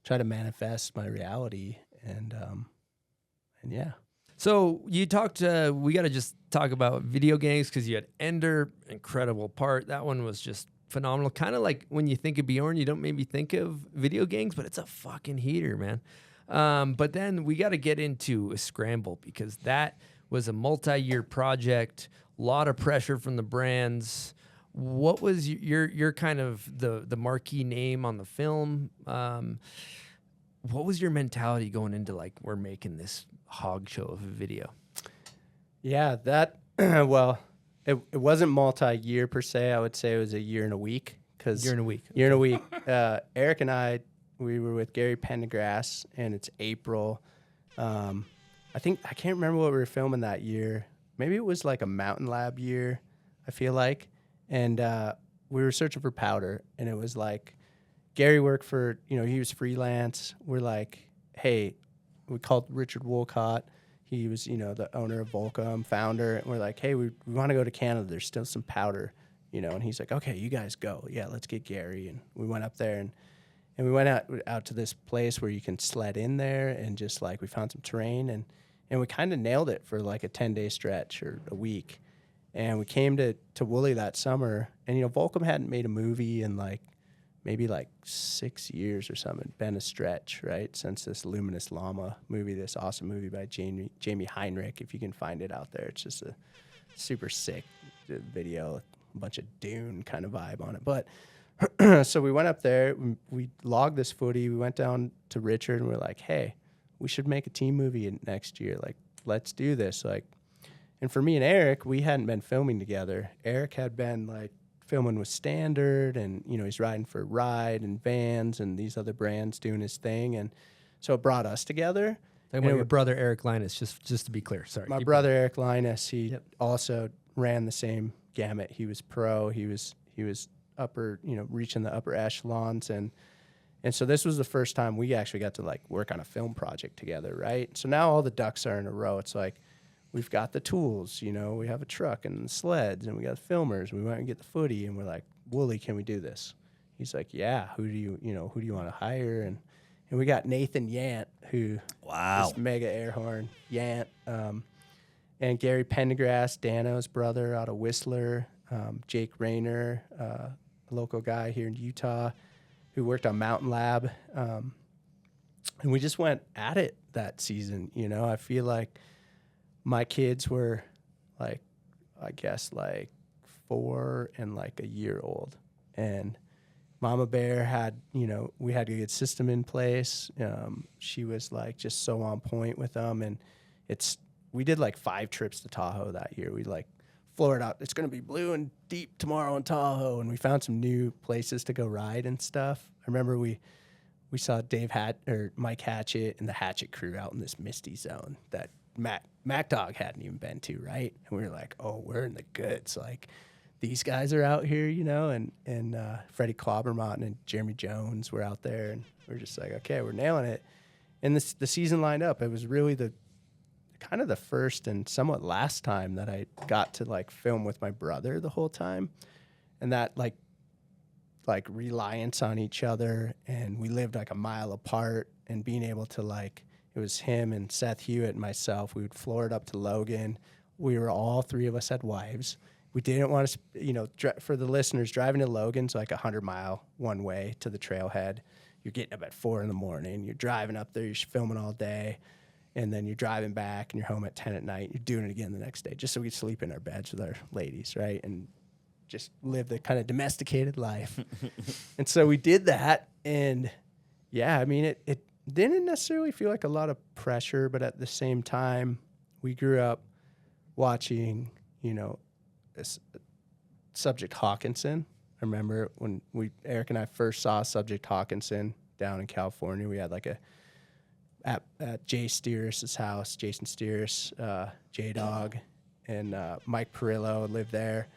try to manifest my reality and yeah. So you talked, we got to just talk about video games because you had Ender, incredible part. That one was just phenomenal. Kind of like when you think of Bjorn, you don't maybe think of video games, but it's a fucking heater, man. But then we got to get into a Scramble because that was a multi-year project, a lot of pressure from the brands. What was your kind of the marquee name on the film? What was your mentality going into like, we're making this hog show of a video? Yeah, that, well, it wasn't multi-year per se. I would say it was a year and a week. Year and a week. Year and a week. Eric and I, we were with Gary Pendergrass, and it's April. I can't remember what we were filming that year. Maybe it was like a Mountain Lab year, I feel like. And we were searching for powder, and it was like, Gary worked for, he was freelance. We're like, hey, we called Richard Wolcott. He was, the owner of Volcom, founder. And we're like, hey, we want to go to Canada. There's still some powder, and he's like, okay, you guys go. Yeah, let's get Gary. And we went up there, and we went out to this place where you can sled in there, and just like, we found some terrain, and we kind of nailed it for like a 10-day stretch or a week. And we came to Woolly that summer, and, Volcom hadn't made a movie in like, maybe like 6 years or something. It'd been a stretch, right? Since this Luminous Llama movie, this awesome movie by Jamie Heinrich, if you can find it out there. It's just a super sick video, a bunch of Dune kind of vibe on it. But so we went up there, we logged this footy, we went down to Richard, and we're like, hey, we should make a team movie next year. Like, let's do this. Like, and for me and Eric, we hadn't been filming together. Eric had been like filming with Standard, and he's riding for Ride and Vans and these other brands doing his thing, and so it brought us together. Talking about your brother Eric Leines, just to be clear. Sorry, my brother Eric Leines, he also ran the same gamut. He was pro. He was upper, reaching the upper echelons, and so this was the first time we actually got to like work on a film project together, right? So now all the ducks are in a row. It's like, we've got the tools, we have a truck and sleds, and we got filmers, and we went and get the footy, and we're like, Wooly, can we do this? He's like, yeah, who do you want to hire? And we got Nathan Yant, who is mega air horn, Yant, and Gary Pendergrass, Dano's brother out of Whistler, Jake Rayner, a local guy here in Utah, who worked on Mountain Lab. And we just went at it that season, I feel like my kids were like, I guess like 4 and like a year old, and Mama Bear had, we had a good system in place. She was like just so on point with them, and we did like 5 trips to Tahoe that year. We like floored out. It's going to be blue and deep tomorrow in Tahoe, and we found some new places to go ride and stuff. I remember we saw Mike Hatchett and the Hatchet crew out in this misty zone that Mac Dog hadn't even been to, right? And we were like, oh, we're in the goods. Like, these guys are out here, and Freddie Clobbermont and Jeremy Jones were out there, and we're just like, okay, we're nailing it. And the season lined up. It was really the kind of the first and somewhat last time that I got to like film with my brother the whole time, and that like reliance on each other, and we lived like a mile apart, and being able to like, it was him and Seth Hewitt and myself. We would floor it up to Logan. We were all 3 of us had wives. We didn't want to, for the listeners, driving to Logan's like 100-mile one way to the trailhead. You're getting up at 4 a.m. You're driving up there. You're filming all day, and then you're driving back, and you're home at 10 at night. You're doing it again the next day, just so we could sleep in our beds with our ladies, right? And just live the kind of domesticated life. And so we did that, and yeah, I mean, it didn't necessarily feel like a lot of pressure, but at the same time, we grew up watching, Subject Hawkinson. I remember when Eric and I first saw Subject Hawkinson down in California. We had like at Jay Steeris' house, Jason Steeris, J-Dog, and Mike Perillo lived there,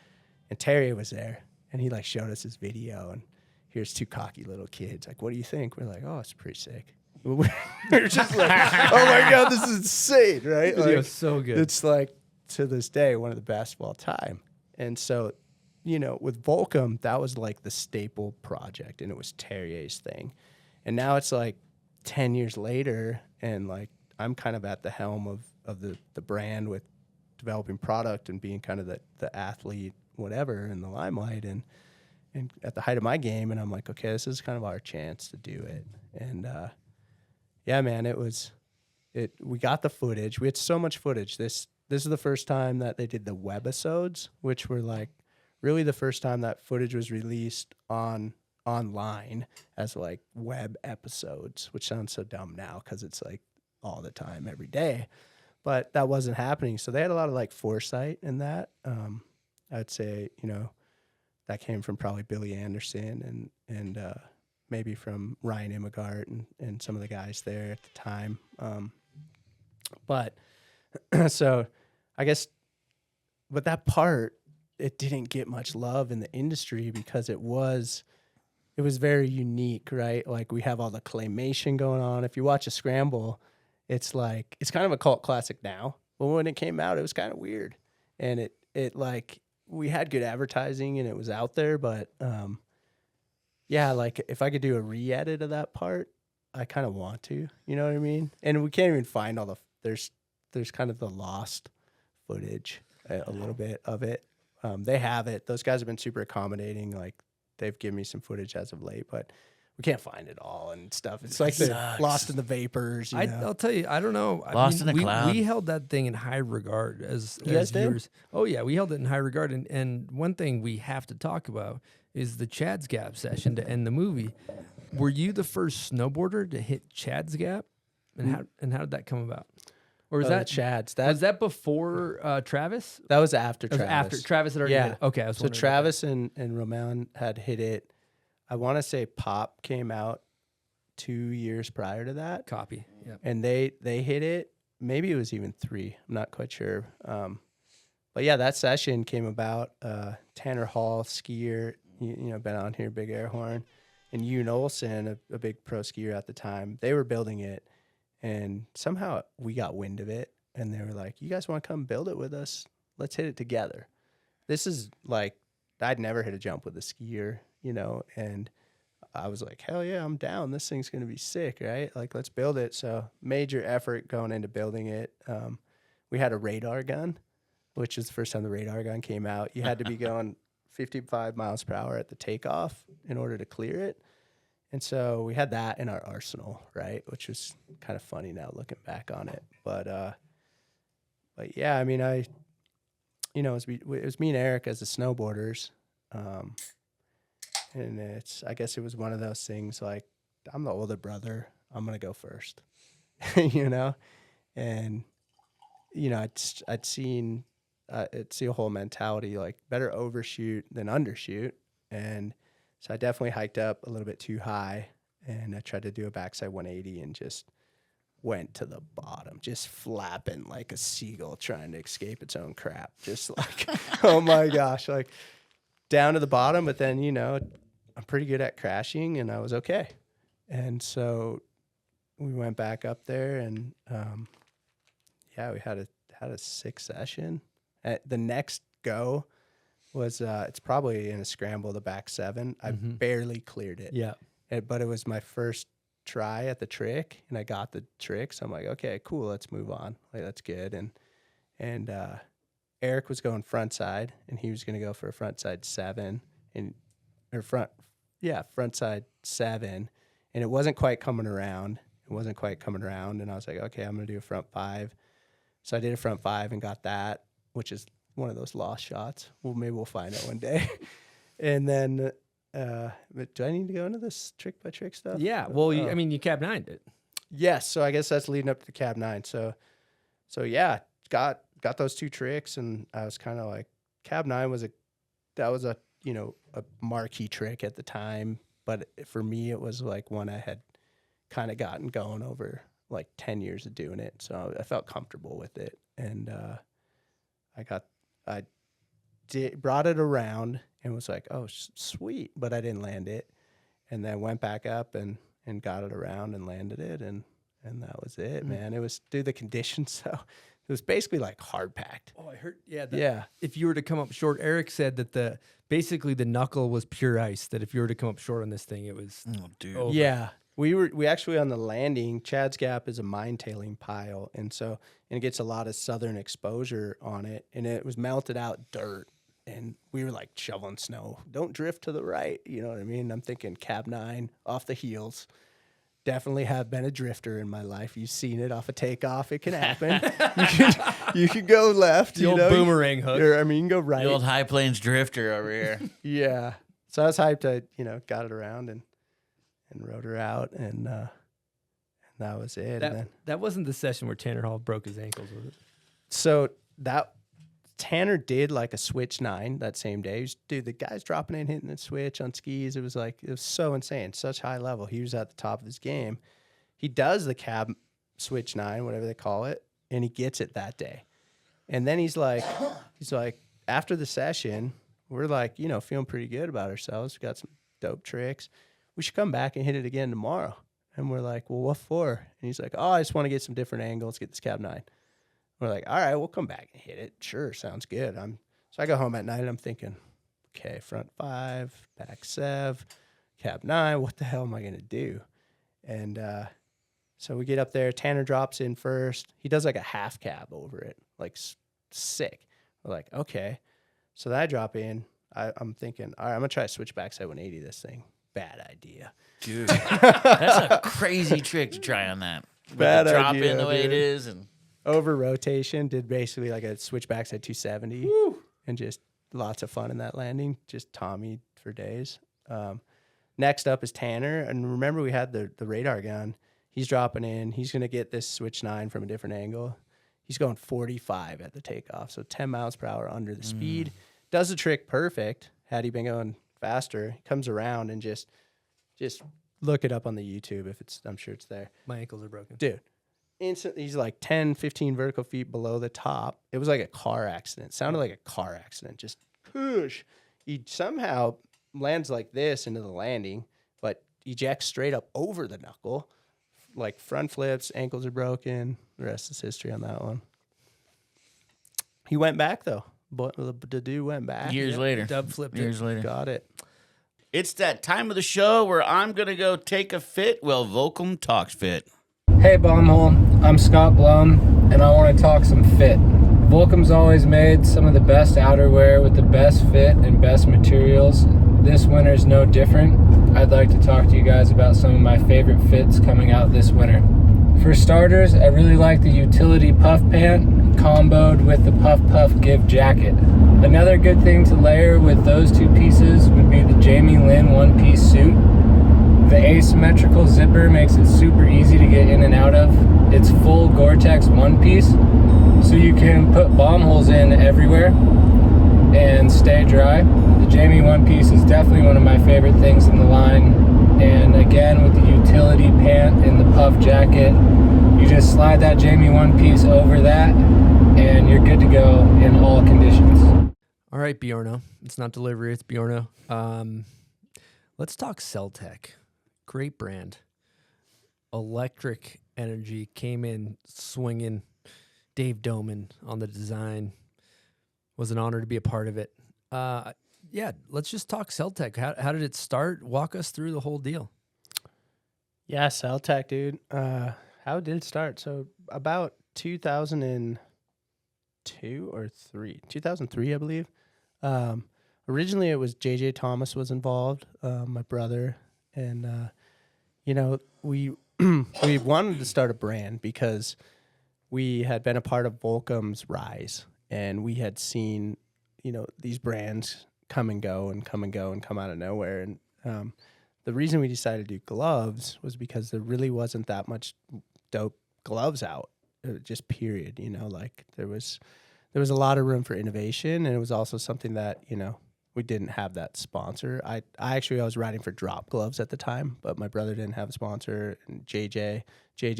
and Terry was there, and he like showed us his video, and here's 2 cocky little kids. Like, what do you think? We're like, oh, it's pretty sick. We're just like, oh my God, this is insane, right? It was so good. It's like, to this day, one of the best of all time. And so, with Volcom, that was like the staple project, and it was Terrier's thing. And now it's like 10 years later, and like I'm kind of at the helm the brand with developing product and being kind of the athlete, whatever, in the limelight and at the height of my game. And I'm like, okay, this is kind of our chance to do it. And yeah, man, we got the footage. We had so much footage. This is the first time that they did the webisodes, which were like really the first time that footage was released online as like web episodes, which sounds so dumb now because it's like all the time, every day. But that wasn't happening. So they had a lot of like foresight in that. I'd say, that came from probably Billy Anderson and maybe from Ryan Imigart and some of the guys there at the time. But so I guess, but that part, it didn't get much love in the industry because it was very unique, right? Like we have all the claymation going on. If you watch a scramble, it's kind of a cult classic now. But when it came out, it was kind of weird. And it like, we had good advertising and it was out there, but yeah, like if I could do a re-edit of that part, I kind of want to, you know what I mean? And we can't even find all there's kind of the lost footage, a little bit of it. They have it. Those guys have been super accommodating. Like they've given me some footage as of late, but we can't find it all and stuff. It's like they're lost in the vapors. I'll tell you, I don't know. Lost in the cloud. We held that thing in high regard as guys did? viewers. Oh yeah, we held it in high regard. And one thing we have to talk about is the Chad's Gap session to end the movie. Were you the first snowboarder to hit Chad's Gap? And how did that come about? Or was that Chad's? Was that before Travis? That was after That was Travis. after Travis had already hit it. Okay, I was so wondering about Travis and Roman had hit it. I want to say Pop came out 2 years prior to that. Copy. Yeah. And they hit it. Maybe it was even 3. I'm not quite sure. But yeah, that session came about. Tanner Hall, skier, been on here, big air horn, and Yoon Olsen, a big pro skier at the time. They were building it, and somehow we got wind of it, and they were like, "You guys want to come build it with us? Let's hit it together." This is like I'd never hit a jump with a skier, and I was like, hell yeah, I'm down. This thing's going to be sick, right? Like, let's build it. So major effort going into building it. We had a radar gun, which is the first time the radar gun came out. You had to be going 55 miles per hour at the takeoff in order to clear it. And so we had that in our arsenal, right? Which was kind of funny now looking back on it. But yeah, I mean, it was me and Eric as the snowboarders. And I guess it was one of those things like, I'm the older brother, I'm going to go first, And, I'd seen, it's a whole mentality, like better overshoot than undershoot. And so I definitely hiked up a little bit too high and I tried to do a backside 180 and just went to the bottom, just flapping like a seagull trying to escape its own crap. Just like, oh my gosh, like down to the bottom. But then, I'm pretty good at crashing and I was okay. And so we went back up there and, we had a sick session. The next go was, it's probably in a scramble, the back 7. I barely cleared it. Yeah. But it was my first try at the trick and I got the trick. So I'm like, okay, cool. Let's move on. Like, that's good. And Eric was going front side and he was going to go for a front side 7 front side 7. And it wasn't quite coming around. And I was like, okay, I'm going to do a front 5. So I did a front 5 and got that, which is one of those lost shots. Well, maybe we'll find it one day. And then, but do I need to go into this trick by trick stuff? Yeah. Well, you cab 9'd it. Yes. So I guess that's leading up to the cab 9. So yeah, got those 2 tricks and I was kind of like, cab 9 was a marquee trick at the time. But for me, it was like one I had kind of gotten going over like 10 years of doing it. So I felt comfortable with it. And I brought it around and was like, oh, sweet. But I didn't land it. And then went back up and got it around and landed it. And that was it, man. It was the conditions. So it was basically like hard packed. Oh, I heard. Yeah. If you were to come up short, Eric said that basically the knuckle was pure ice. That if you were to come up short on this thing, it was. Oh, dude. Over. Yeah. We actually on the landing, Chad's Gap is a mine tailing pile, and it gets a lot of southern exposure on it, and it was melted out dirt, and we were like shoveling snow. Don't drift to the right, you know what I mean? I'm thinking cab 9 off the heels. Definitely have been a drifter in my life. You've seen it off a takeoff. It can happen. you can go left. The old boomerang hook. Or, I mean, you can go right. The old High Plains drifter over here. Yeah. So I was hyped. I got it around and rode her out, and that was it. That wasn't the session where Tanner Hall broke his ankles, was it? So Tanner did like a switch 9 that same day. Dude, the guy's dropping in, hitting the switch on skis. It was so insane, such high level. He was at the top of his game. He does the cab switch 9, whatever they call it, and he gets it that day. And then he's like, after the session, we're like, feeling pretty good about ourselves. We got some dope tricks. We should come back and hit it again tomorrow. And we're like, well, what for? And he's like, oh, I just want to get some different angles, get this cab 9. We're like, all right, we'll come back and hit it. Sure, sounds good. So I go home at night and I'm thinking, okay, front 5, back 7, cab 9. What the hell am I going to do? And so we get up there. Tanner drops in first. He does like a half cab over it, like sick. We're like, okay. So then I drop in. I'm thinking, all right, I'm going to try to switch backside 180 this thing. Bad idea. Dude, that's a crazy trick to try on that. Bad drop idea, in the way dude. it is. And over rotation, did basically like a switch backside 270. Woo. And just lots of fun in that landing. Just Tommy for days. Next up is Tanner. And remember, we had the radar gun. He's dropping in. He's going to get this switch 9 from a different angle. He's going 45 at the takeoff. So 10 miles per hour under the speed. Does the trick perfect. Had he been going faster, he comes around and just look it up on the YouTube if it's, I'm sure it's there. My ankles are broken. Dude, instantly he's like 10, 15 vertical feet below the top. It was like a car accident. It sounded like a car accident. Just push. He somehow lands like this into the landing, but ejects straight up over the knuckle. Like front flips, ankles are broken. The rest is history on that one. He went back though. But the dude went back. Years later. Dub flipped Years later. Got it. It's that time of the show where I'm going to go take a fit while Volcom talks fit. Hey, Bombhole. I'm Scott Blum, and I want to talk some fit. Volcom's always made some of the best outerwear with the best fit and best materials. This winter's no different. I'd like to talk to you guys about some of my favorite fits coming out this winter. For starters, I really like the utility puff pant comboed with the Puff Puff Give jacket. Another good thing to layer with those two pieces would be the Jamie Lynn one-piece suit. The asymmetrical zipper makes it super easy to get in and out of. It's full Gore-Tex one-piece, so you can put bomb holes in everywhere and stay dry. The Jamie one-piece is definitely one of my favorite things in the line. And again, with the utility pant and the puff jacket, you just slide that Jamie one-piece over that, and you're good to go in all conditions. All right, Bjorno. It's not delivery, it's Bjorno. Let's talk Celtek. Great brand. Electric energy came in swinging. Dave Doman on the design. Was an honor to be a part of it. Yeah, let's just talk Celtek. How did it start? Walk us through the whole deal. Yeah, Celtek, dude. How did it start? So about 2002 or 3? 2003, I believe. Originally, it was JJ Thomas was involved, my brother, and we we wanted to start a brand because we had been a part of Volcom's rise, and we had seen these brands come and go and come and go and come out of nowhere. And the reason we decided to do gloves was because there really wasn't that much dope gloves out, just period. Like there was a lot of room for innovation, and it was also something that we didn't have that sponsor. I was riding for Drop Gloves at the time, but my brother didn't have a sponsor. And JJ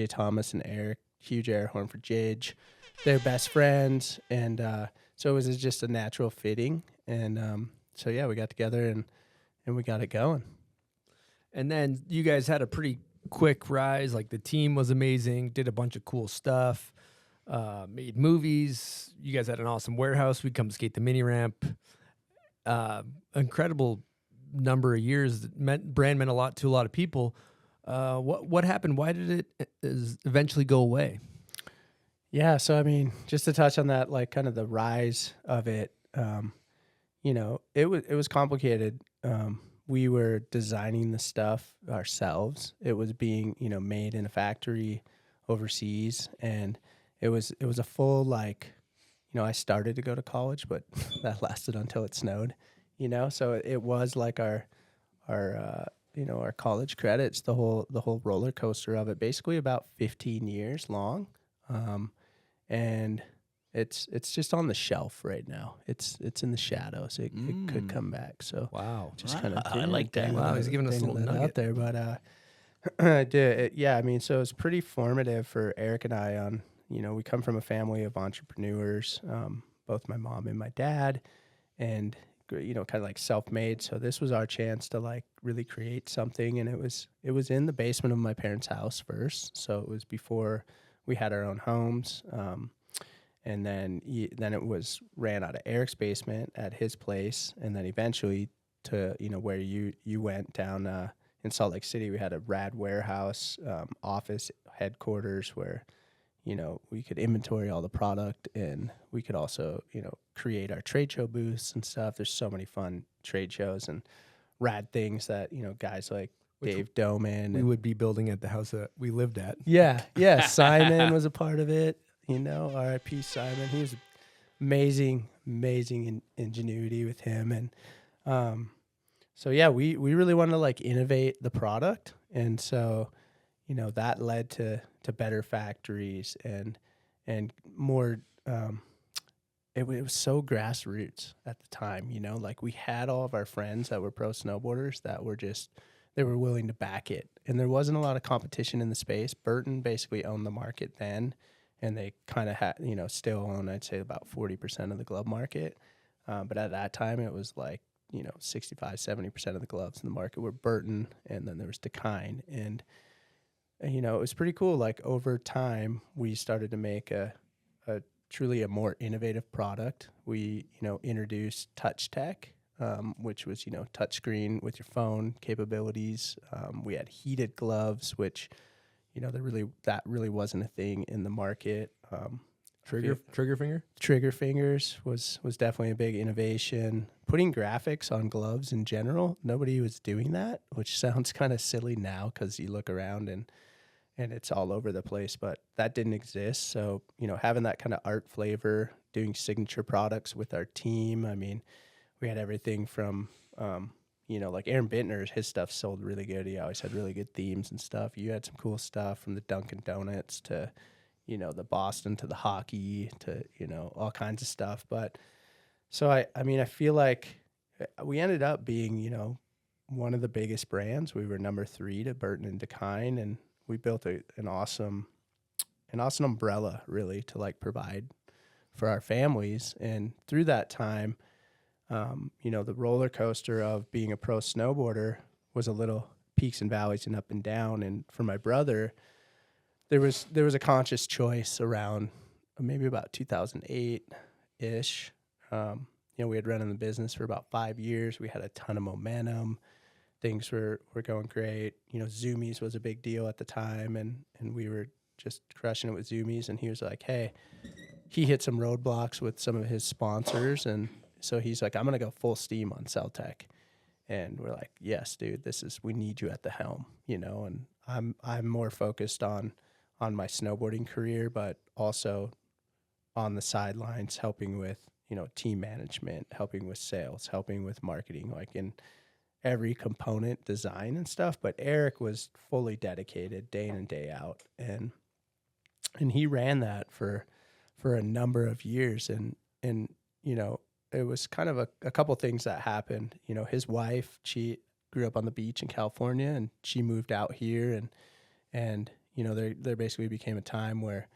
Thomas and Eric, huge air horn for Jidge. They're best friends, and so it was just a natural fitting. And so yeah, we got together and we got it going. And then you guys had a pretty quick rise. Like the team was amazing, did a bunch of cool stuff, made movies. You guys had an awesome warehouse. We'd come skate the mini ramp. Incredible number of years. Brand meant a lot to a lot of people. What happened? Why did it eventually go away? Yeah, so I mean, just to touch on that, like kind of the rise of it, it was complicated. We were designing the stuff ourselves. It was being made in a factory overseas, and it was a full I started to go to college, but that lasted until it snowed. So it was like our college credits, the whole roller coaster of it, basically about 15 years long. And it's just on the shelf right now. It's in the shadows. It could come back. So wow, just kind of I like that. Wow, he's giving us a little nugget out there. But yeah, I mean, so it was pretty formative for Eric and I. On we come from a family of entrepreneurs, both my mom and my dad, and kind of like self-made. So this was our chance to like really create something, and it was in the basement of my parents' house first. So it was before we had our own homes. And then it was ran out of Eric's basement at his place, and then eventually to where you went down in Salt Lake City. We had a rad warehouse, office headquarters where we could inventory all the product, and we could also create our trade show booths and stuff. There's so many fun trade shows and rad things that guys like Dave Doman we would be building at the house that we lived at. Yeah. Simon was a part of it. R.I.P. Simon. He was amazing ingenuity with him. And so, yeah, we really wanted to like innovate the product. And so, that led to better factories and more, it was so grassroots at the time, like we had all of our friends that were pro snowboarders that were they were willing to back it. And there wasn't a lot of competition in the space. Burton basically owned the market then. And they kind of had, still own, I'd say, about 40% of the glove market. But at that time, it was like, 65, 70% of the gloves in the market were Burton, and then there was Dakine. And, it was pretty cool. Like, over time, we started to make a truly a more innovative product. We, introduced Touch Tech, which was, touchscreen with your phone capabilities. We had heated gloves, which... that really wasn't a thing in the market. Trigger fingers was definitely a big innovation. Putting graphics on gloves in general, nobody was doing that, which sounds kind of silly now because you look around and it's all over the place, but that didn't exist. So, having that kind of art flavor, doing signature products with our team. I mean, we had everything from... like Aaron Bittner, his stuff sold really good. He always had really good themes and stuff. You had some cool stuff from the Dunkin' Donuts to, the Boston to the hockey to, all kinds of stuff. But so I feel like we ended up being, one of the biggest brands. We were number 3 to Burton and Dakine, and we built an awesome umbrella really to like provide for our families. And through that time, the roller coaster of being a pro snowboarder was a little peaks and valleys and up and down. And for my brother, there was a conscious choice around maybe about 2008-ish. We had run in the business for about 5 years. We had a ton of momentum. Things were going great. Zoomies was a big deal at the time, and we were just crushing it with Zoomies. And he was like, hey, he hit some roadblocks with some of his sponsors, and so he's like, I'm going to go full steam on Celtek. And we're like, yes, dude, we need you at the helm, and I'm more focused on my snowboarding career, but also on the sidelines, helping with, team management, helping with sales, helping with marketing, like in every component, design and stuff. But Eric was fully dedicated day in and day out. And he ran that for a number of years. And it was kind of a couple things that happened. His wife, she grew up on the beach in California, and she moved out here, and there basically became a time where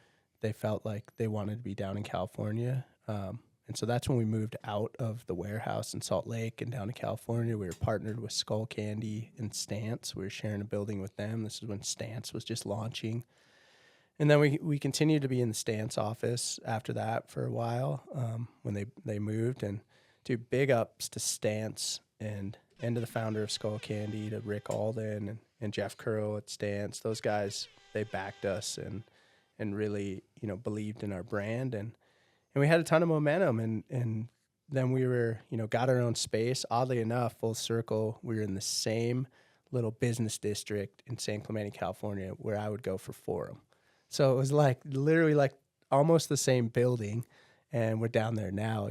they felt like they wanted to be down in California. And so that's when we moved out of the warehouse in Salt Lake and down to California. We were partnered with Skull Candy and Stance. We were sharing a building with them. This is when Stance was just launching. And then we continued to be in the Stance office after that for a while when they moved. And big ups to Stance and to the founder of Skull Candy, to Rick Alden and Jeff Curl at Stance. Those guys, they backed us and really, believed in our brand. And we had a ton of momentum. And then we were, got our own space. Oddly enough, full circle, we were in the same little business district in San Clemente, California, where I would go for Forum. So it was literally almost the same building. And we're down there now,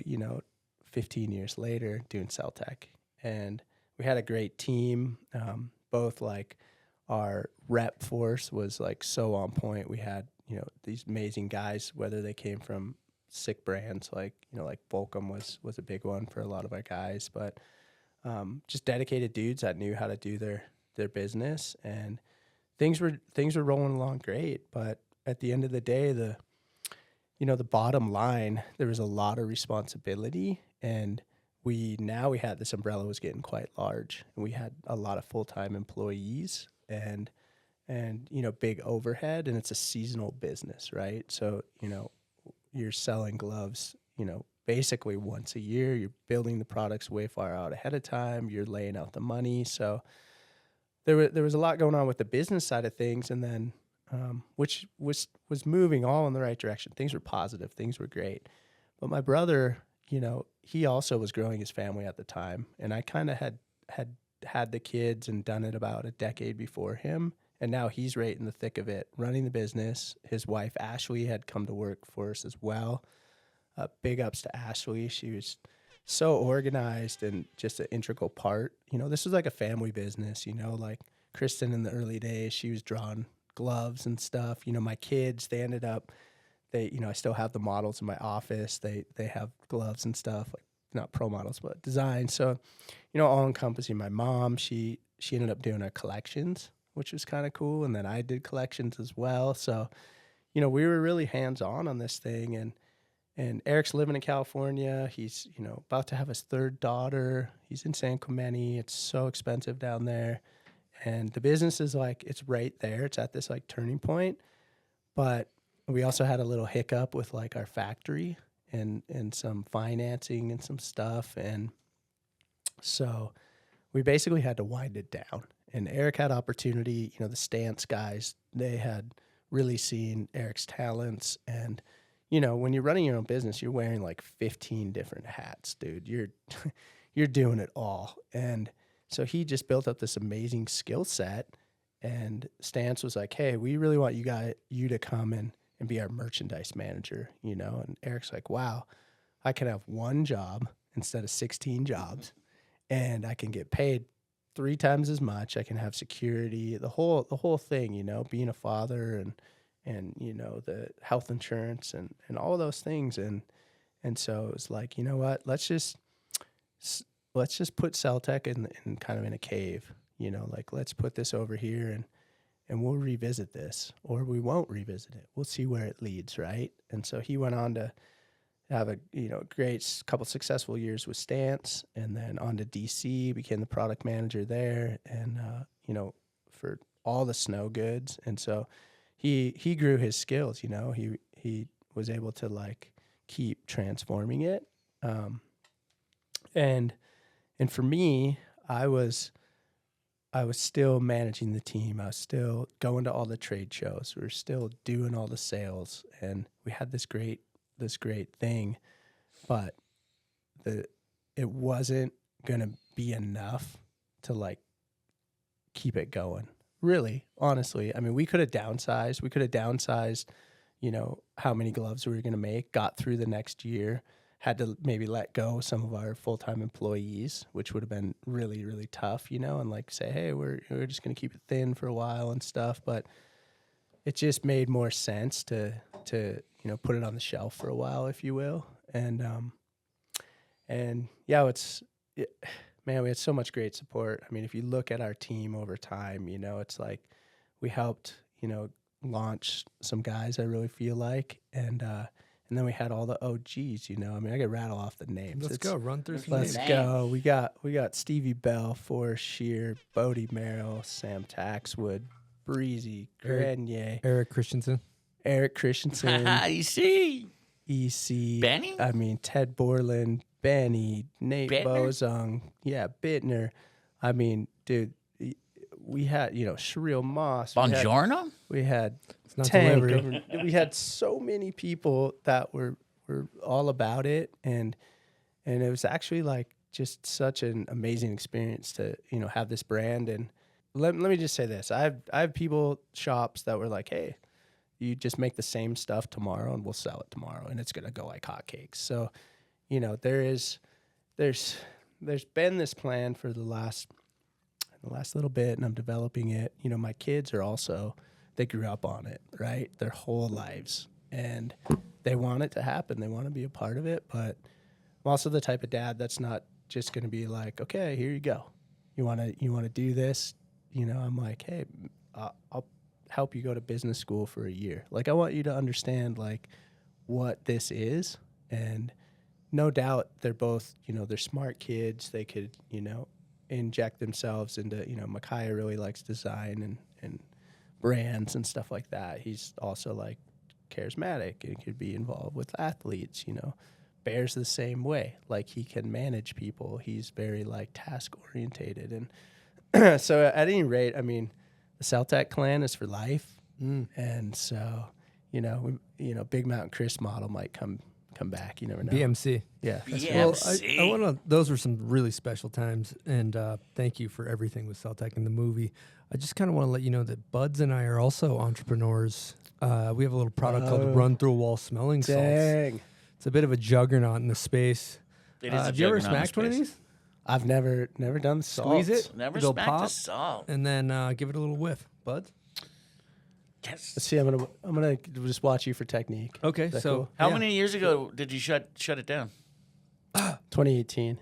15 years later doing Celtek. And we had a great team. Both our rep force was so on point. We had, these amazing guys, whether they came from sick brands like Volcom was a big one for a lot of our guys, but just dedicated dudes that knew how to do their business, and things were rolling along great. But at the end of the day, the bottom line, there was a lot of responsibility, and we had this umbrella was getting quite large, and we had a lot of full-time employees and big overhead, and it's a seasonal business, right? So, you're selling gloves, basically once a year. You're building the products way far out ahead of time. You're laying out the money. So there was a lot going on with the business side of things, and then which was moving all in the right direction. Things were positive. Things were great. But my brother, he also was growing his family at the time, and I kind of had the kids and done it about a decade before him. And now he's right in the thick of it, running the business. His wife, Ashley, had come to work for us as well. Big ups to Ashley. She was so organized and just an integral part. This was like a family business, like Kristen in the early days, she was drawing gloves and stuff. My kids, they ended up, I still have the models in my office. They have gloves and stuff, not pro models, but design. So, all encompassing. My mom, she ended up doing our collections, which was kind of cool. And then I did collections as well. So, we were really hands-on on this thing. And Eric's living in California. He's, about to have his third daughter. He's in San Clemente. It's so expensive down there. And the business is it's right there. It's at this turning point. But we also had a little hiccup with our factory and some financing and some stuff. And so we basically had to wind it down. And Eric had opportunity, the Stance guys, they had really seen Eric's talents. And, when you're running your own business, you're wearing 15 different hats, dude. You're doing it all. And so he just built up this amazing skill set. And Stance was like, hey, we really want you to come and be our merchandise manager, And Eric's like, wow, I can have one job instead of 16 jobs, and I can get paid 3 times as much. I can have security, the whole thing, being a father and the health insurance and all of those things. And so it was like, you know what, let's just put Celtek in kind of in a cave, let's put this over here and we'll revisit this, or we won't revisit it. We'll see where it leads. Right. And so he went on to have a great couple successful years with Stance, and then on to DC, became the product manager there, and for all the snow goods. And so he grew his skills. He was able to keep transforming it. And for me, I was still managing the team. I was still going to all the trade shows. We were still doing all the sales, and we had this great thing, but it wasn't gonna be enough to keep it going. Really, honestly, I mean, we could have downsized. How many gloves we were gonna make. Got through the next year. Had to maybe let go some of our full-time employees, which would have been really, really tough, and say, hey, we're just gonna keep it thin for a while and stuff. But it just made more sense to put it on the shelf for a while, if you will. And yeah, man, we had so much great support. I mean, if you look at our team over time, it's we helped, launch some guys, I really feel like. And then we had all the OGs, I mean, I could rattle off the names. Let's go. Run through some names. Let's go. We got Stevie Bell, Forrest Shear, Bodie Merrill, Sam Taxwood, Breezy, Grenier, Eric Christensen, EC, Benny? I mean, Ted Borland, Benny, Nate Bittner? Bozung, Bittner. I mean, dude, we had, Shreal Moss. Buongiorno? We had not Tank. delivery. We had so many people that were all about it, and it was actually like just such an amazing experience to have this brand. And let me just say this: I have shops that were like, hey, you just make the same stuff tomorrow, and we'll sell it tomorrow, and it's gonna go like hotcakes. So, there's been this plan for the last little bit, and I'm developing it. My kids are also, they grew up on it, right? Their whole lives, and they want it to happen. They want to be a part of it, but I'm also the type of dad that's not just going to be like, okay, here you go. You want to do this? I'm like, hey, I'll help you go to business school for a year. Like, I want you to understand like what this is, and no doubt they're both, they're smart kids. They could, inject themselves into, Micaiah really likes design and brands and stuff like that. He's also like charismatic and could be involved with athletes, Bear's the same way. Like, he can manage people. He's very like task orientated. And so at any rate, I mean, the Celtek clan is for life. And so, Big Mountain Chris model might come back. You never know. BMC. Yeah. Well, I want to. Those were some really special times, and thank you for everything with Celtek in the movie. I just kind of want to let you know that Buds and I are also entrepreneurs. We have a little product called Run Through a Wall Smelling Salts. It's a bit of a juggernaut in the space. Have you ever smacked one of these? I've never done the salt. Squeeze it. Never it'll smacked pop, a salt. and then give it a little whiff. Buds. Yes. Let's see. I'm gonna just watch you for technique. Okay. Is that So cool? How many years ago did you shut it down? 2018.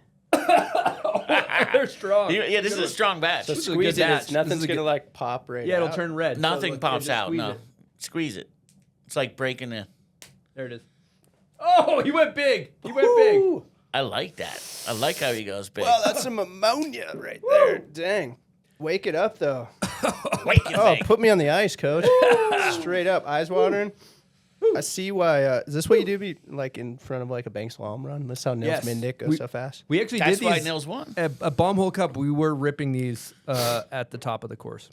They're strong. Yeah, this is a strong batch. So This is a squeeze good it. batch. Nothing's This is a gonna good- like pop right. Yeah, it'll out. turn red. Nothing So, pops just out. squeeze No, it. squeeze it. It's like breaking a. There it is. Oh, he went big. He went big. Ooh. I like that. I like how he goes big. Wow, that's some ammonia right there. Dang. Wake it up though. Wake it Oh, big. put me on the ice, coach. Straight up, eyes watering. I see why. Is this what you do? Be like in front of like a bank slalom run? That's how Nils Yes. Mindick goes so fast. We actually That's did why these Nils won. at a Bomb Hole Cup. We were ripping these at the top of the course.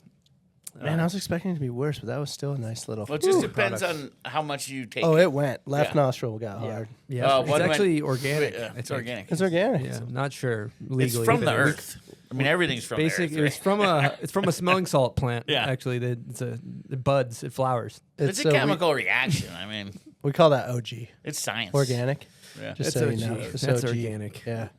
Man, I was expecting it to be worse, but that was still a nice little. Well, it just depends on how much you take. Oh, it went left Yeah. nostril got hard. Yeah, it's what went- actually organic. Yeah, I it's think. organic. It's organic. Yeah, not sure It's legally. from but the it was earth. I mean, everything's from the Basic. earth. It's from a smelling salt plant. Yeah. actually, it buds. It flowers. It's a chemical reaction. I mean, We call that OG. it's science. Organic. Yeah. Just That's so OG. you know. It's That's OG. organic. Yeah.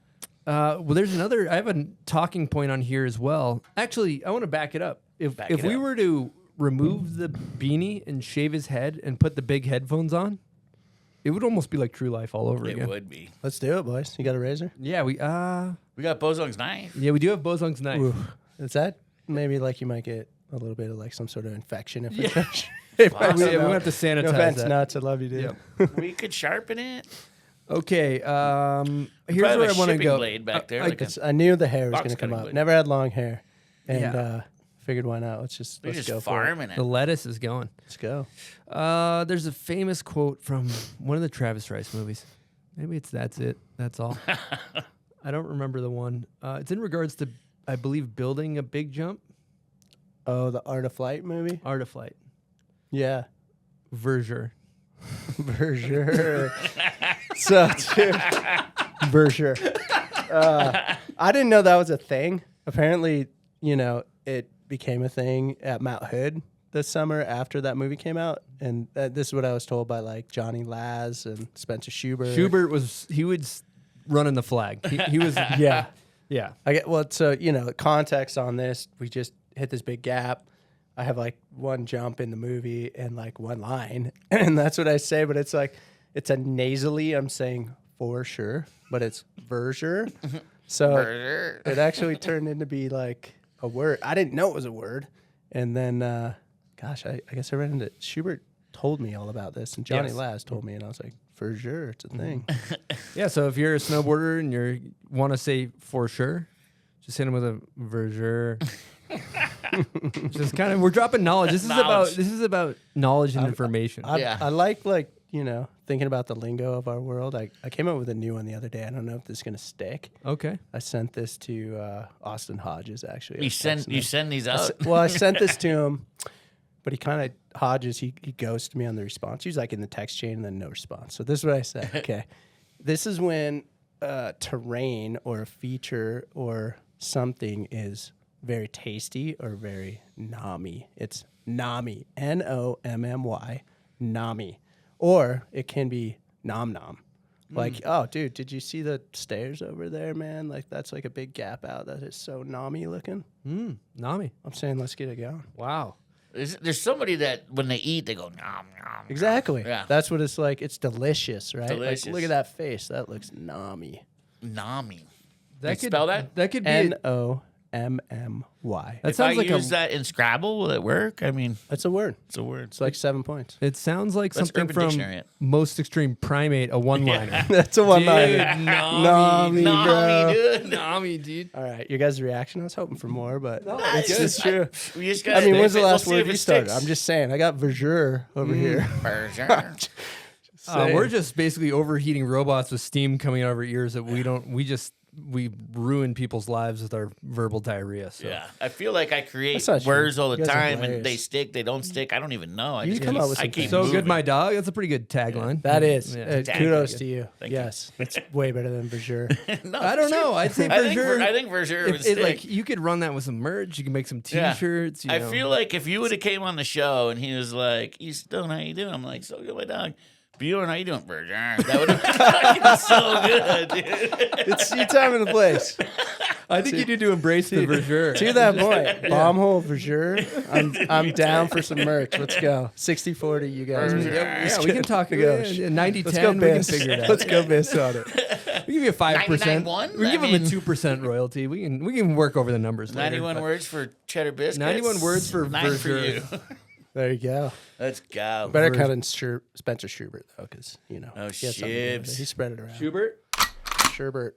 Well, there's another. I have a talking point on here as well. Actually, I want to back it up. If Back it we up. were to remove the beanie and shave his head and put the big headphones on, it would almost be like True Life all over It again. would be. Let's do it, boys. You got a razor? Yeah, we We got Bozong's knife. we do have Bozong's knife. Ooh. Is that maybe like you might get a little bit of like some sort of infection if Yeah. it's We have to sanitize No offense, that. nuts. I love you, dude. We could sharpen it. Okay, here's Probably where have I a want to shipping go. blade back there. like a- I knew the hair was Box going to come cutting up. blade. Never had long hair, and Yeah. figured why not? Let's We're just just go for it. farming The it. lettuce is going. Let's go. There's a famous quote from one of the Travis Rice movies. Maybe that's it. That's all. I don't remember the one. It's in regards to, I believe, building a big jump. Oh, the Art of Flight movie. Art of Flight. Yeah, Verger. for sure. So, dude, for sure. I didn't know that was a thing. Apparently, it became a thing at Mount Hood this summer after that movie came out, and this is what I was told by like Johnny Laz and Spencer Schubert. Schubert was running the flag. He was Yeah. yeah. I get so context on this. We just hit this big gap. I have like one jump in the movie and like one line, and that's what I say. But it's like it's a nasally. I'm saying for sure, but it's Verger. So it actually turned into be like a word. I didn't know it was a word, and then gosh, I guess I ran into Schubert. Told me all about this, and Johnny Yes. Laz told me, and I was like, for sure, it's a thing. Yeah, so if you're a snowboarder and you want to say for sure, just hit him with a Verger. Just kind of, we're dropping knowledge. This is about knowledge and information. I like thinking about the lingo of our world, I came up with a new one the other day. I don't know if this is gonna stick. Okay. I sent this to Austin Hodges actually. You send these out? I sent this to him, but he kind of Hodges. He ghosted me on the response. He was like in the text chain and then no response. So this is what I said. Okay, this is when terrain or a feature or something is very tasty or very nommy. It's nommy, Nommy, nommy, or it can be nom nom. Like, oh, dude, did you see the stairs over there, man? Like, that's like a big gap out. That is so nommy looking. Nami. I'm saying, let's get it going. Wow. There's somebody that when they eat, they go nom nom. Exactly. Yeah. That's what it's like. It's delicious, right? Delicious. Like, look at that face. That looks nommy. Nami. That could spell that? That could be. Nommy. That If sounds I like use that in Scrabble, will it work? I mean, That's a word. it's a word. It's like 7 points. It sounds like Let's something Urban from Dictionary it. Most Extreme Primate, a one-liner. That's a one-liner. Nami, Nami, bro. dude. Nami, dude. All right, your guys' reaction. I was hoping for more, but it's it's just true. We just I gotta mean, stick when's the it. We'll last see word if you it started? sticks. I'm just saying. I got Verjure over here. For sure. We're just basically overheating robots with steam coming out of our ears that we ruin people's lives with our verbal diarrhea. So. Yeah, I feel like I create That's not true. words all the You guys are time, and hilarious. they stick, they don't stick. I don't even know. I You just come up with I some keep So moving. good, my dog. That's a pretty good tagline. That is. Yeah. Kudos to you. Thank you. Yes, it's way better than Verjure. No, I don't know. I'd say I think Verjure. I think Verjure would If stick. like you could run that with some merch. You can make some Yeah. T-shirts. You I know. feel like if you would have came on the show and he was like, "You Stone, how you doing?" I'm like, "So good, my dog." Bjorn, how you doing, Verjure? That would have been so good, dude. It's your time and the place. I think you need to embrace the Verjure. To that point, bomb hole Verjure. I'm down for some merch. Let's go. 60-40, you guys. Yeah, we can talk. We go. 90-10. Let's go We can Biss. figure it out. Let's go Biss on it. We give you a 5%. 99.1? We give I them a mean- 2% royalty. We can work over the numbers. Later, 91 but- words for cheddar biscuits. 91 words for 9 for Verjure. you. There you go. Let's go. Better cut in Spencer Schubert, though, because, Oh, he had something to do with Shibs. it. He spread it around. Schubert. Sherbert.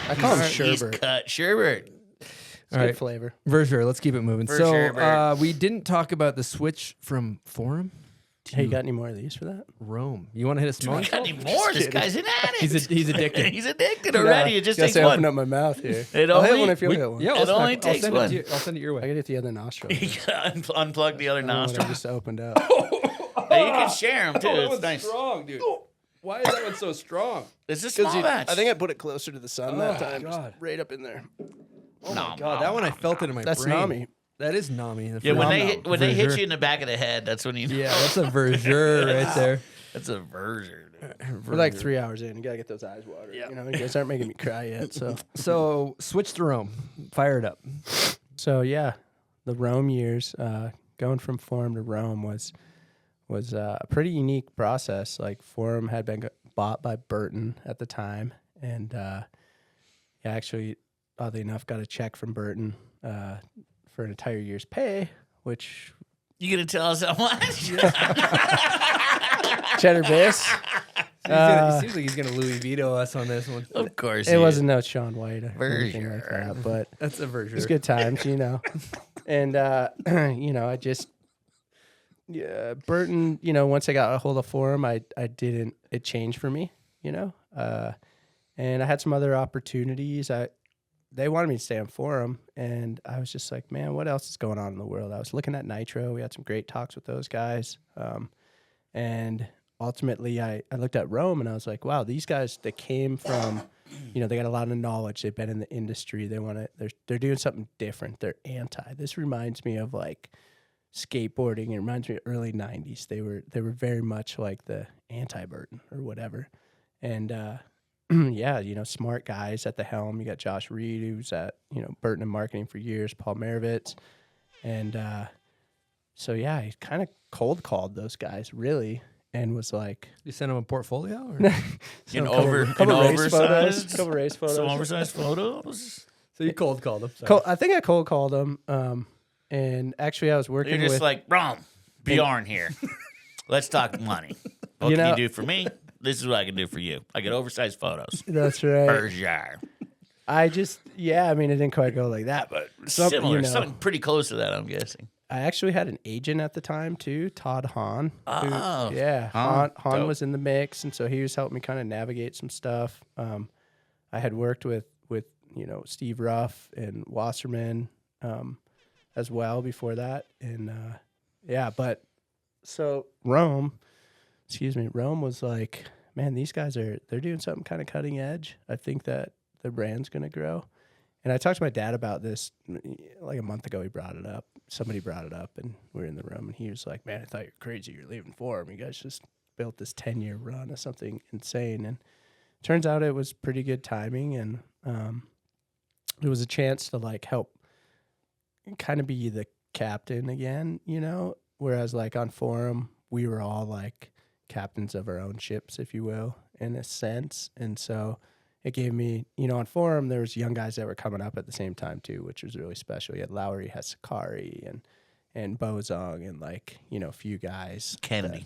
I call him He's Sherbert. cut. Sherbert. It's All good right. flavor. Verjure. Let's keep it moving. Verjure, So we didn't talk about the switch from Forum Hey, you got any more of these for that? Rome. You want to hit a smoke? Got any more? This guy's an addict. He's addicted. He's addicted already. It just Guess takes I one. open up my mouth here. It I'll hit only- one if you we- hit one. Yeah, It only takes send one. It to you. I'll send it your I way. can hit the other nostril. You gotta unplug the other I don't know what I nostril. just opened up. Hey, you can share them too. It's nice. strong, dude. Why is that one so strong? It's a small batch. I think I put it closer to the sun that time. God. Just right up in there. Oh my god, that one I felt it in my That's brain. Nami. That is Nami. Yeah, when Phenomenal. they hit Verjure. you in the back of the head, that's when you know. Yeah, that's a Verjure right there. That's a Verjure. We're like 3 hours in. You gotta get those eyes watered. You know, you guys aren't making me cry yet. So switch to Rome. Fire it up. So yeah, the Rome years, going from Forum to Rome was a pretty unique process. Like Forum had been bought by Burton at the time, and actually, oddly enough, got a check from Burton for an entire year's pay, which You gonna tell us how much? Cheddar Biss. It seems like he's gonna Louis Vito us on this one. Of course, It wasn't no Sean White or anything like Verjure. that, but That's a it was Verjure. good times, you know. And I just Burton, once I got a hold of Forum, it changed for me, and I had some other opportunities. They wanted me to stay on Forum, and I was just like, man, what else is going on in the world? I was looking at Nitro. We had some great talks with those guys. And ultimately I looked at Rome and I was like, wow, these guys that came from, they got a lot of knowledge. They've been in the industry. They're doing something different. They're anti. This reminds me of like skateboarding. It reminds me of early 90s. They were very much like the anti-Burton or whatever. And smart guys at the helm. You got Josh Reed, who's at, Burton and marketing for years, Paul Maravitz. And I kind of cold called those guys really and was like, You sent him a portfolio? Or? couple race photos. Some oversized photos. So you cold called him. I think I cold called them. And actually I was working You're just with like, Rome, Bjorn here. Let's talk money. What can you do for me? This is what I can do for you. I get oversized photos. That's right. Verjure. I just, it didn't quite go like that, but Similar, something pretty close to that, I'm guessing. I actually had an agent at the time too, Todd Hahn. Oh, Hahn was in the mix, and so he was helping me kind of navigate some stuff. I had worked with Steve Ruff and Wasserman as well before that, and but so Rome was like, man, these guys they're doing something kind of cutting edge. I think that the brand's going to grow. And I talked to my dad about this like a month ago. Somebody brought it up, and we were in the room, and he was like, man, I thought you were crazy. You're leaving Forum. You guys just built this 10-year run of something insane. And turns out it was pretty good timing, and it was a chance to like help kind of be the captain again, whereas like on Forum, we were all like captains of our own ships, if you will, in a sense. And so it gave me, on Forum, there was young guys that were coming up at the same time too, which was really special. You had Lowry Hasekari and Bozong and like, a few guys. Kennedy.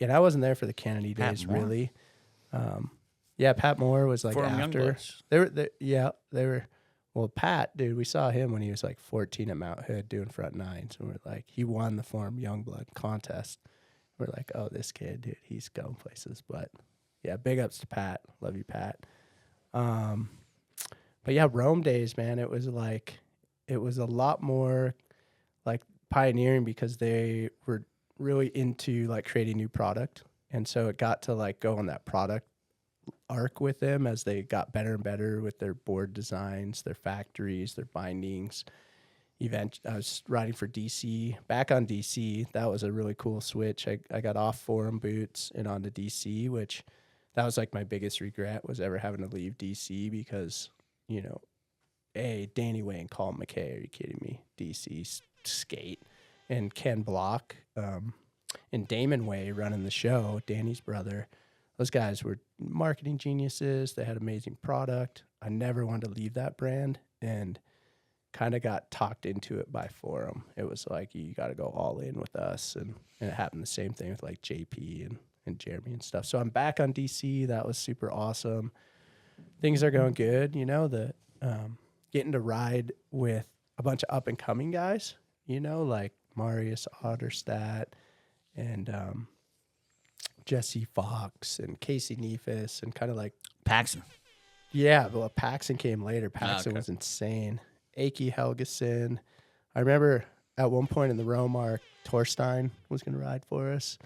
And I wasn't there for the Kennedy days, really. Pat Moore was like Forum after. They were. Well, Pat, dude, we saw him when he was like 14 at Mount Hood doing front nines. And we're like, he won the Forum Youngblood contest. We're like, oh, this kid, dude, he's going places. But yeah, big ups to Pat. Love you, Pat. But yeah, Rome days, man, it was a lot more like pioneering because they were really into like creating new product. And so it got to like go on that product arc with them as they got better and better with their board designs, their factories, their bindings. I was riding for DC, back on DC. That was a really cool switch. I got off Forum boots and onto DC, which that was like my biggest regret was ever having to leave DC because, Danny Way and Colin McKay, are you kidding me? DC skate. And Ken Block and Damon Way running the show, Danny's brother. Those guys were marketing geniuses. They had amazing product. I never wanted to leave that brand and kind of got talked into it by Forum. It was like, you got to go all in with us. And it happened the same thing with like JP and Jeremy and stuff. So I'm back on DC. That was super awesome. Things are going good. Getting to ride with a bunch of up and coming guys, like Marius Otterstadt and Jesse Fox and Casey Neefus and kind of like Paxson. Yeah, well, Paxson came later. Paxson was insane. Aki Helgeson. I remember at one point in the Rome arc, Torstein was going to ride for us,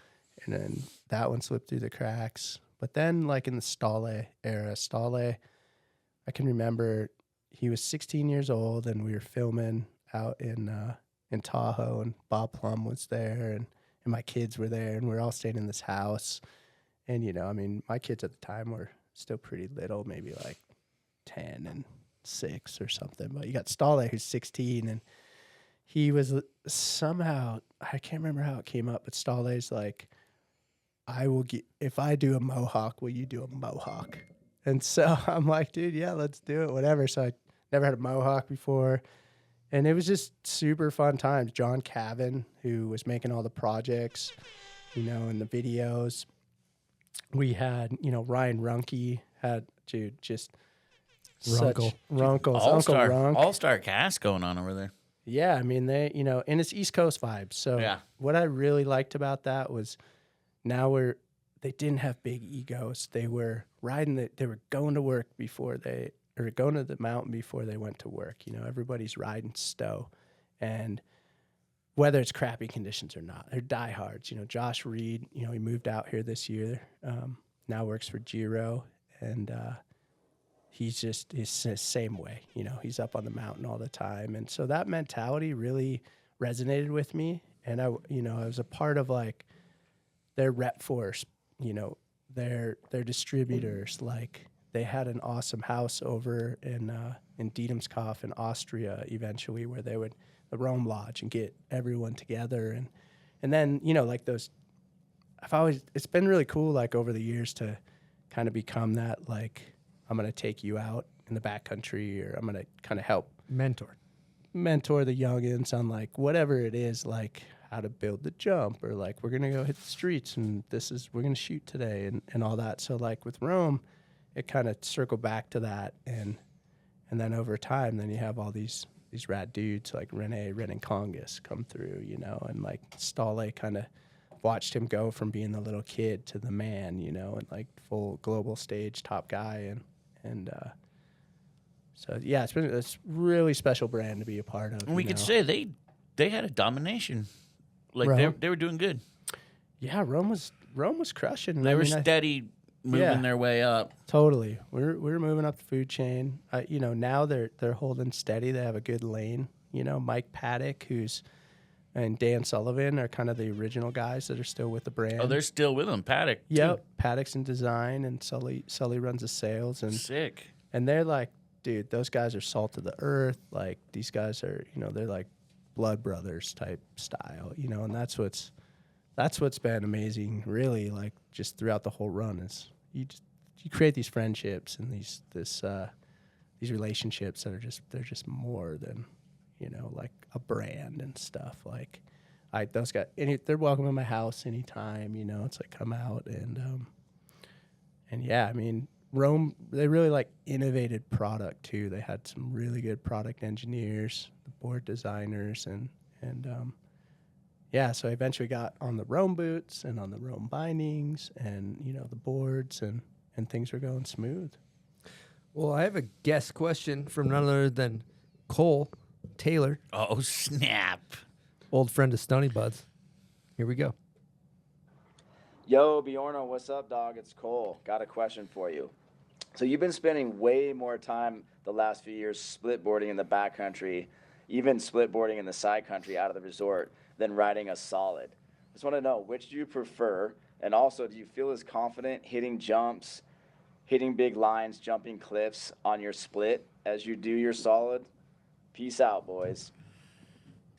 and then that one slipped through the cracks. But then, like in the Stahle era, I can remember he was 16 years old, and we were filming out in Tahoe, and Bob Plum was there, and my kids were there, and we were all staying in this house. And, my kids at the time were still pretty little, maybe like 10 and 6 or something. But you got Stahle, who's 16, and he was somehow, I can't remember how it came up, but Stahle's like, if I do a mohawk, will you do a mohawk? And so I'm like, dude, yeah, let's do it, whatever. So I never had a mohawk before. And it was just super fun times. John Cavan, who was making all the projects, and the videos. We had, Ryan Runke had, dude, just Runkle. Uncle Runk. All-star cast going on over there. Yeah, they, and it's East Coast vibes. So what I really liked about that was they didn't have big egos. They were they were going to work going to the mountain before they went to work. Everybody's riding stow. And whether it's crappy conditions or not, they're diehards. Josh Reed, he moved out here this year, now works for Giro. And he's the same way. He's up on the mountain all the time. And so that mentality really resonated with me. And I was a part of like their rep force, their distributors, like they had an awesome house over in Diedemskopf in Austria eventually where they would the Rome Lodge and get everyone together and then like those it's been really cool like over the years to kind of become that like I'm gonna take you out in the backcountry or I'm gonna kind of help mentor the youngins on like whatever it is, like how to build the jump or like we're gonna go hit the streets and we're gonna shoot today and all that. So like with Rome, it kind of circled back to that and then over time, then you have all these these rad dudes like Rene Renenkongas come through, you know, and like Stale kind of watched him go from being the little kid to the man, you know, and like full global stage top guy. And so, yeah, it's been a really special brand to be a part of. And we could say they had a domination. Like they were doing good. Yeah, Rome was crushing. They were steady moving their way up. Totally. We're moving up the food chain. You know, now they're holding steady. They have a good lane. You know, Mike Paddock, and Dan Sullivan are kind of the original guys that are still with the brand. Oh, they're still with them. Paddock. Yep. Too. Paddock's in design, and Sully runs the sales. And sick. And they're like, dude, those guys are salt of the earth. Like, these guys are, you know, they're like blood brothers type style, you know, and that's what's been amazing, really, like just throughout the whole run is you create these friendships and these relationships that are they're just more than, you know, like a brand and stuff. Like those guys, they're welcome in my house anytime, you know, it's like come out and yeah, I mean, Rome, they really like innovated product too. They had some really good product engineers, the board designers, and yeah. So I eventually got on the Rome boots and on the Rome bindings, and you know the boards, and things were going smooth. Well, I have a guest question from none other than Cole Taylor. Oh snap! Old friend of Stony Buds. Here we go. Yo, Bjorno, what's up, dog? It's Cole. Got a question for you. So you've been spending way more time the last few years split boarding in the backcountry, even split boarding in the side country out of the resort, than riding a solid. Just want to know, which do you prefer? And also, do you feel as confident hitting jumps, hitting big lines, jumping cliffs on your split as you do your solid? Peace out, boys.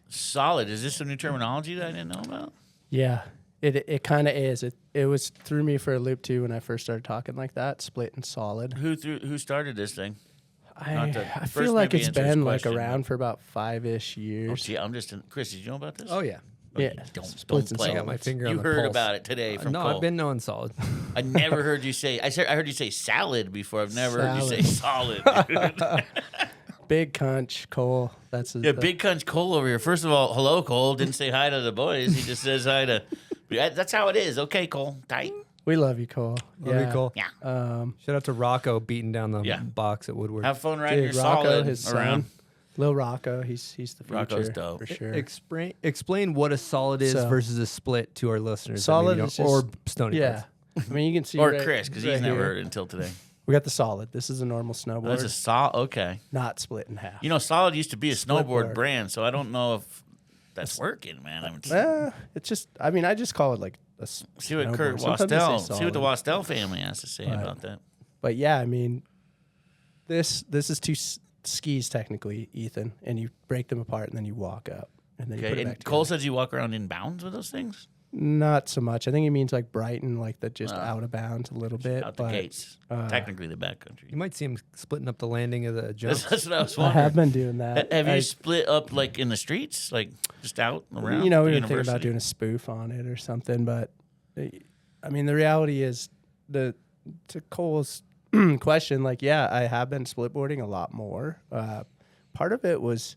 Solid. Is this some new terminology that I didn't know about? Yeah. It kind of is. It was threw me for a loop too when I first started talking like that, split and solid. Who started this thing? I feel like it's been like around for about 5-ish years. Oh, gee, I'm just Chris. Did you know about this? Oh yeah. Yeah. Don't play. I got my finger on You the heard pulse. about it today from No, Cole. I've been knowing solid. I never heard you say. I heard you say salad before. I've never heard you say solid. Dude. Big Cunch Cole. Big Cunch Cole over here. First of all, hello Cole. Didn't say hi to the boys. He just says hi to. That's how it is. Okay, Cole. Tight. We love you, Cole. Love you, Cole. Yeah. Shout out to Rocco beating down the box at Woodward. Have fun riding your Rocco, solid his around. son, Lil Rocco, he's the future. Rocco's dope. For sure. Explain what a solid is versus a split to our listeners. Solid that is maybe don't- just, or Stony yeah. Buds. I mean, you can see Or right, Chris, because right he's never here. heard it until today. We got the solid. This is a normal snowboard. That's a solid. Okay. Not split in half. You know, Solid used to be a Split snowboard board. brand, so I don't know if that's working, man. It's just. I mean, I just call it like a See what snowboard. Kurt Sometimes they Wastel, say see what the solid. Wastel family has to say about that. But yeah, I mean, this is two skis technically, Ethan, and you break them apart and then you walk up and then you put Okay, it back and Cole together. says you walk around in bounds with those things? Not so much. I think he means like Brighton, like the just out of bounds a little bit. Out the but, gates. Technically the backcountry. You might see him splitting up the landing of the jump. That's what I was I wondering. have been doing that. Have I- you split up like in the streets, like just out around? You know, the we were thinking about university? doing a spoof on it or something, but I mean, the reality is to Cole's question, like, yeah, I have been splitboarding a lot more. Part of it was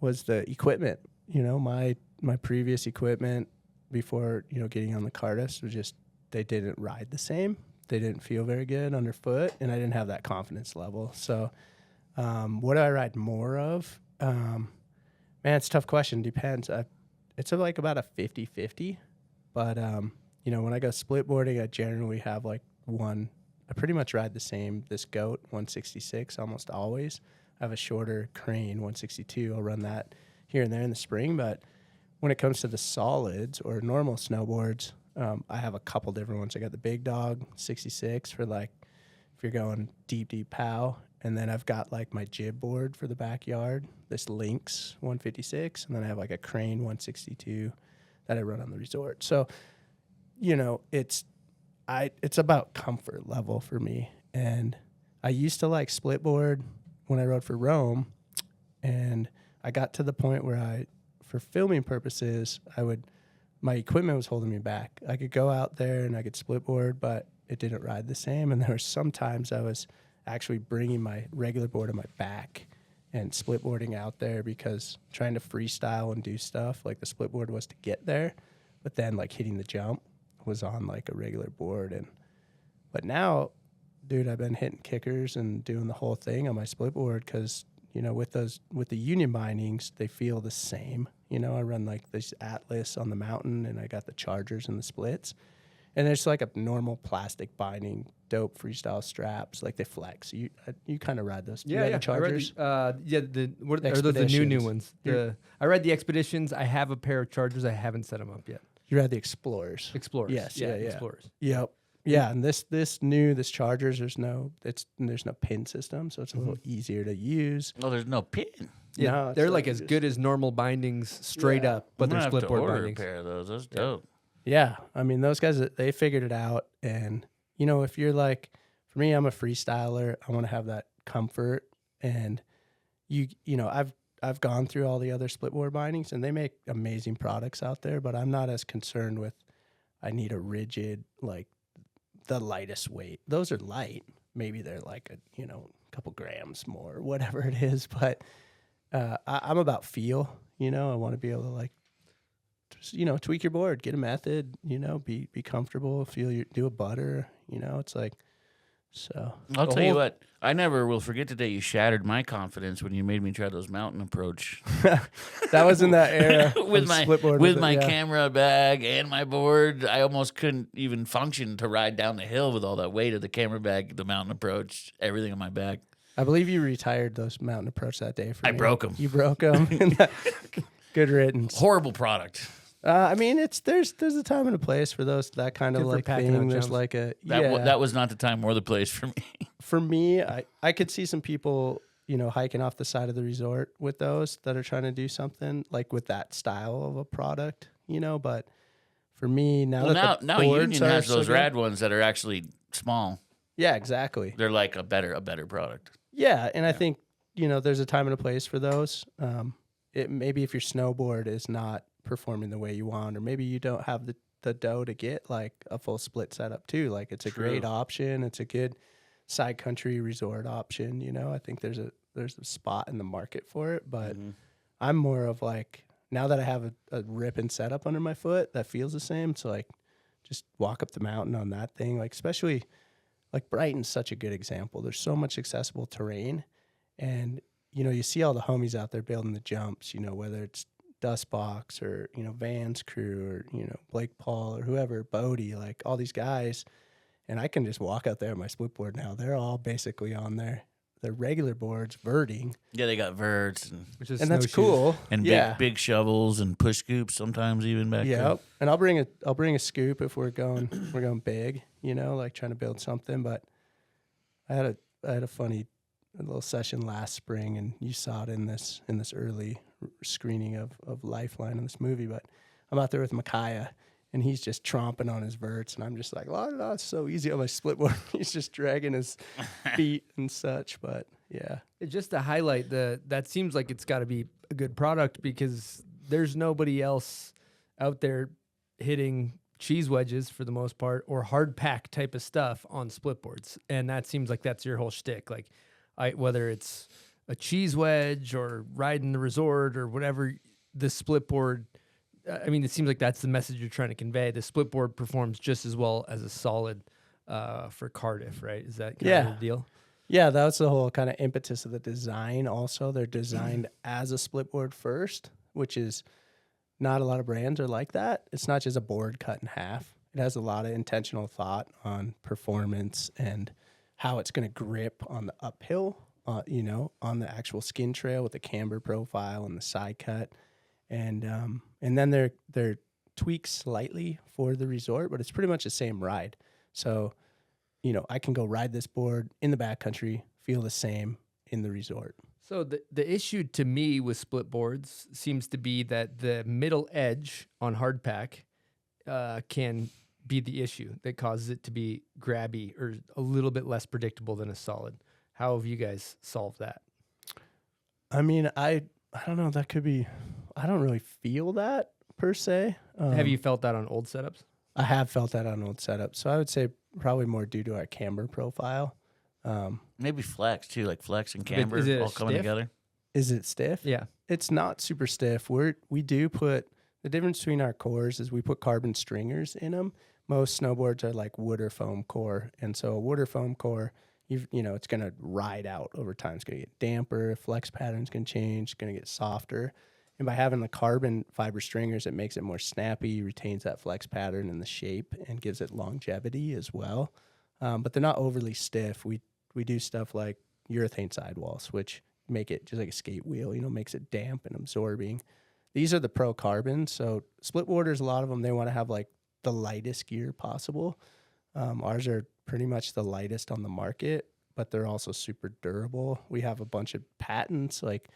the equipment. You know, my previous equipment before, you know, getting on the Cardiffs was just, they didn't ride the same. They didn't feel very good underfoot, and I didn't have that confidence level. So what do I ride more of? Man, it's a tough question. Depends. It's like about a 50-50. But, you know, when I go splitboarding, I generally have like I pretty much ride the same, this goat, 166, almost always. I have a shorter crane, 162. I'll run that here and there in the spring. But when it comes to the solids or normal snowboards, I have a couple different ones. I got the Big Dog 66 for like if you're going deep pow. And then I've got like my jib board for the backyard, this Lynx 156. And then I have like a crane 162 that I run on the resort. So, you know, it's about comfort level for me. And I used to like split board when I rode for Rome. And I got to the point where for filming purposes, my equipment was holding me back. I could go out there and I could split board, but it didn't ride the same. And there were some times I was actually bringing my regular board on my back and split boarding out there, because trying to freestyle and do stuff, like the split board was to get there, but then like hitting the jump was on like a regular board. But now, dude, I've been hitting kickers and doing the whole thing on my split board, because, you know, with the union bindings, they feel the same. You know, I run like this Atlas on the mountain, and I got the chargers and the splits. And it's like a normal plastic binding, dope freestyle straps, like they flex. You kind of ride those. Do you ride the Chargers? Are those the new ones? I read the Expeditions. I have a pair of Chargers. I haven't set them up yet. You ride the Explorers. Explorers. Yes. Yeah. Explorers. Yep. Yeah, and this Chargers, there's no pin system, so it's a little easier to use. Oh, there's no pin. Yeah, No, they're like as good as normal bindings straight up, but they're split board bindings. A pair of those. That's dope. Yeah, I mean, those guys, they figured it out. And, you know, if you're like, for me, I'm a freestyler. I want to have that comfort. And, you know, I've gone through all the other split board bindings, and they make amazing products out there, but I'm not as concerned with, I need a rigid, like, the lightest weight. Those are light. Maybe they're like a couple grams more, or whatever it is. But I'm about feel, you know. I want to be able to, like, just, you know, tweak your board, get a method, you know, be comfortable, do a butter, you know. It's like, so. I'll tell you what, I never will forget the day you shattered my confidence when you made me try those mountain approach. That was in that era. with my camera bag and my board. I almost couldn't even function to ride down the hill with all that weight of the camera bag, the mountain approach, everything on my back. I believe you retired those mountain approach that day for me. I broke them. You broke them. Good riddance. Horrible product. I mean, there's a time and a place for that kind of like thing. There's like that was not the time or the place for me. For me, I could see some people, you know, hiking off the side of the resort with those that are trying to do something like with that style of a product, you know. But for me, now Union has those rad ones that are actually small. Yeah, exactly. They're like a better product. Yeah, and I think, you know, there's a time and a place for those. Maybe if your snowboard is not performing the way you want, or maybe you don't have the dough to get like a full split setup too. Like, it's a great option. It's a good side country resort option. You know, I think there's a spot in the market for it, but I'm more of like, now that I have a ripping setup under my foot that feels the same, it's like just walk up the mountain on that thing. Like, especially like Brighton's such a good example. There's so much accessible terrain, and, you know, you see all the homies out there building the jumps, you know, whether it's Dustbox or, you know, Van's crew, or, you know, Blake Paul or whoever, Bodie, like all these guys. And I can just walk out there on my split board now. They're all basically on their regular boards verting. Yeah, they got verts, and that's cool. And big shovels and push scoops sometimes even back there. Yep. And I'll bring a scoop if we're going big, you know, like trying to build something. But I had a funny little session last spring, and you saw it in this early screening of Lifeline in this movie. But I'm out there with Micaiah, and he's just tromping on his verts, and I'm just like, oh, it's so easy on my split board. He's just dragging his feet and such. But yeah, just to highlight that seems like it's got to be a good product, because there's nobody else out there hitting cheese wedges for the most part, or hard pack type of stuff on split boards, and that seems like that's your whole shtick. Like, whether it's a cheese wedge or riding the resort or whatever, the split board, I mean, it seems like that's the message you're trying to convey. The split board performs just as well as a solid for Cardiff, right? Is that kind of the deal? Yeah, that's the whole kind of impetus of the design. Also, they're designed as a split board first, which is not a lot of brands are like that. It's not just a board cut in half. It has a lot of intentional thought on performance and how it's going to grip on the uphill, you know, on the actual skin trail with the camber profile and the side cut. And then they're tweaked slightly for the resort, but it's pretty much the same ride. So, you know, I can go ride this board in the backcountry, feel the same in the resort. So the issue to me with split boards seems to be that the middle edge on hardpack can be the issue that causes it to be grabby or a little bit less predictable than a solid. How have you guys solved that? I mean, I don't know. That could be. I don't really feel that per se. Have you felt that on old setups? I have felt that on old setups. So I would say probably more due to our camber profile. Maybe flex too, like flex and camber all coming together. Is it stiff? Yeah. It's not super stiff. We do put, the difference between our cores is we put carbon stringers in them. Most snowboards are like wood or foam core. And so a wood or foam core, it's going to ride out over time. It's going to get damper, flex pattern's going to change, it's going to get softer. And by having the carbon fiber stringers, it makes it more snappy, retains that flex pattern and the shape, and gives it longevity as well. But they're not overly stiff. We do stuff like urethane sidewalls, which make it just like a skate wheel, makes it damp and absorbing. These are the pro carbon. So split boarders, a lot of them, they want to have like the lightest gear possible. Ours are pretty much the lightest on the market, but they're also super durable. We have a bunch of patents. Like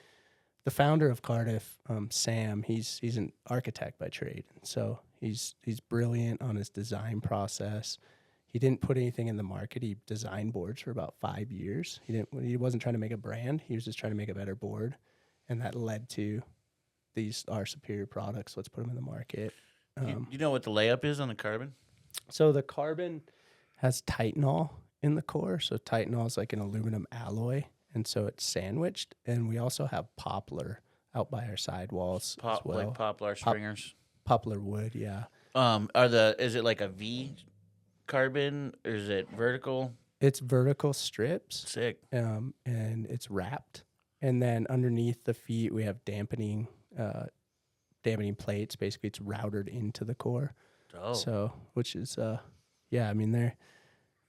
the founder of Cardiff, Sam, he's an architect by trade. So he's brilliant on his design process. He didn't put anything in the market. He designed boards for about 5 years. He wasn't trying to make a brand. He was just trying to make a better board. And that led to our superior products. Let's put them in the market. You know what the layup is on the carbon? So the carbon has Titanol in the core. So Titanol is like an aluminum alloy. And so it's sandwiched. And we also have poplar out by our sidewalls as well. Like poplar stringers? Poplar wood, yeah. Is it like a V carbon, or is it vertical? It's vertical strips. Sick. And it's wrapped. And then underneath the feet, we have dampening plates. Basically, it's routed into the core. Oh. So, which is, you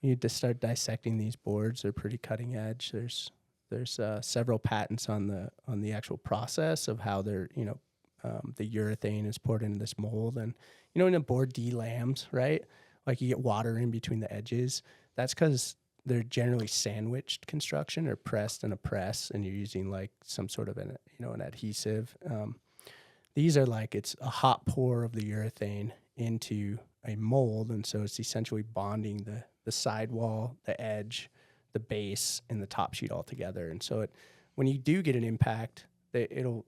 need to start dissecting these boards. They're pretty cutting edge. There's several patents on the actual process of how they're, the urethane is poured into this mold. And, when a board delams, right? Like you get water in between the edges. That's because they're generally sandwiched construction or pressed in a press, and you're using like some sort of an adhesive. These are like, it's a hot pour of the urethane into a mold, and so it's essentially bonding the sidewall, the edge, the base, and the top sheet all together. And so when you do get an impact, it'll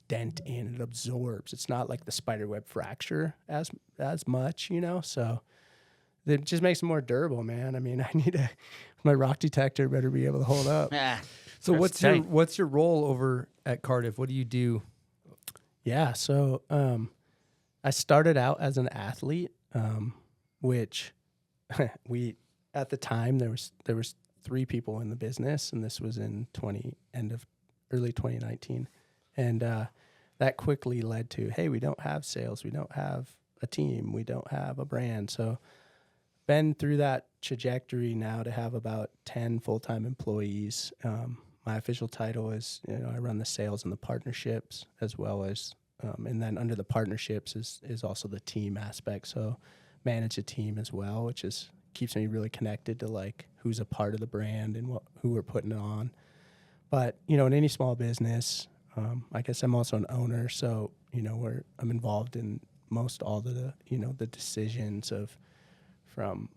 dent in, it absorbs. It's not like the spiderweb fracture as much, so it just makes it more durable, man. I mean, my rock detector better be able to hold up. So what's your role over at Cardiff? What do you do? Yeah, so I started out as an athlete, which we at the time there was 3 people in the business, and this was in early 2019, and that quickly led to, hey, we don't have sales, we don't have a team, we don't have a brand. So been through that trajectory now to have about 10 full-time employees. My official title is, I run the sales and the partnerships, as well as, and then under the partnerships is also the team aspect. So manage a team as well, which keeps me really connected to like who's a part of the brand and who we're putting it on. But, in any small business, I guess I'm also an owner. So, I'm involved in most all the decisions from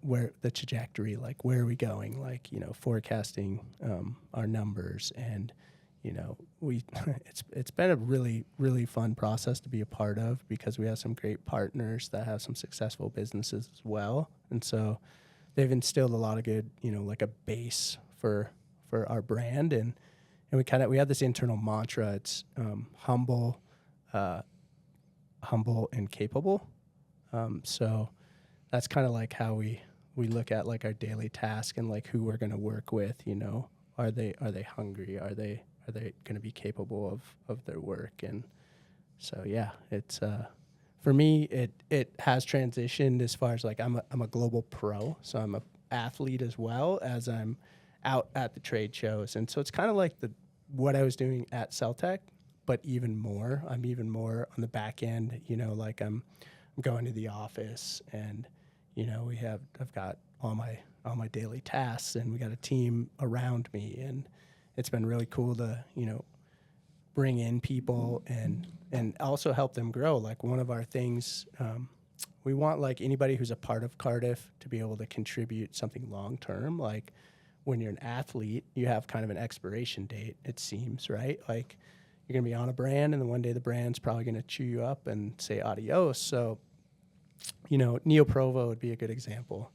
where the trajectory, like where are we going, like, forecasting our numbers. And, it's been a really, really fun process to be a part of, because we have some great partners that have some successful businesses as well. And so they've instilled a lot of good, like a base for our brand, and we have this internal mantra. It's humble and capable. So that's kind of like how we look at like our daily task and like who we're going to work with. Are they hungry? Are they going to be capable of their work? And so yeah, it's for me it has transitioned as far as like I'm a global pro, so I'm a athlete as well as I'm out at the trade shows. And so it's kind of like what I was doing at Celtek, but even more. I'm even more on the back end, like I'm going to the office, and I've got all my daily tasks, and we got a team around me, and it's been really cool to bring in people and also help them grow. Like one of our things, we want like anybody who's a part of Cardiff to be able to contribute something long term. Like when you're an athlete, you have kind of an expiration date, it seems, right? Like you're going to be on a brand, and then one day the brand's probably going to chew you up and say adios. So, Neo Provo would be a good example.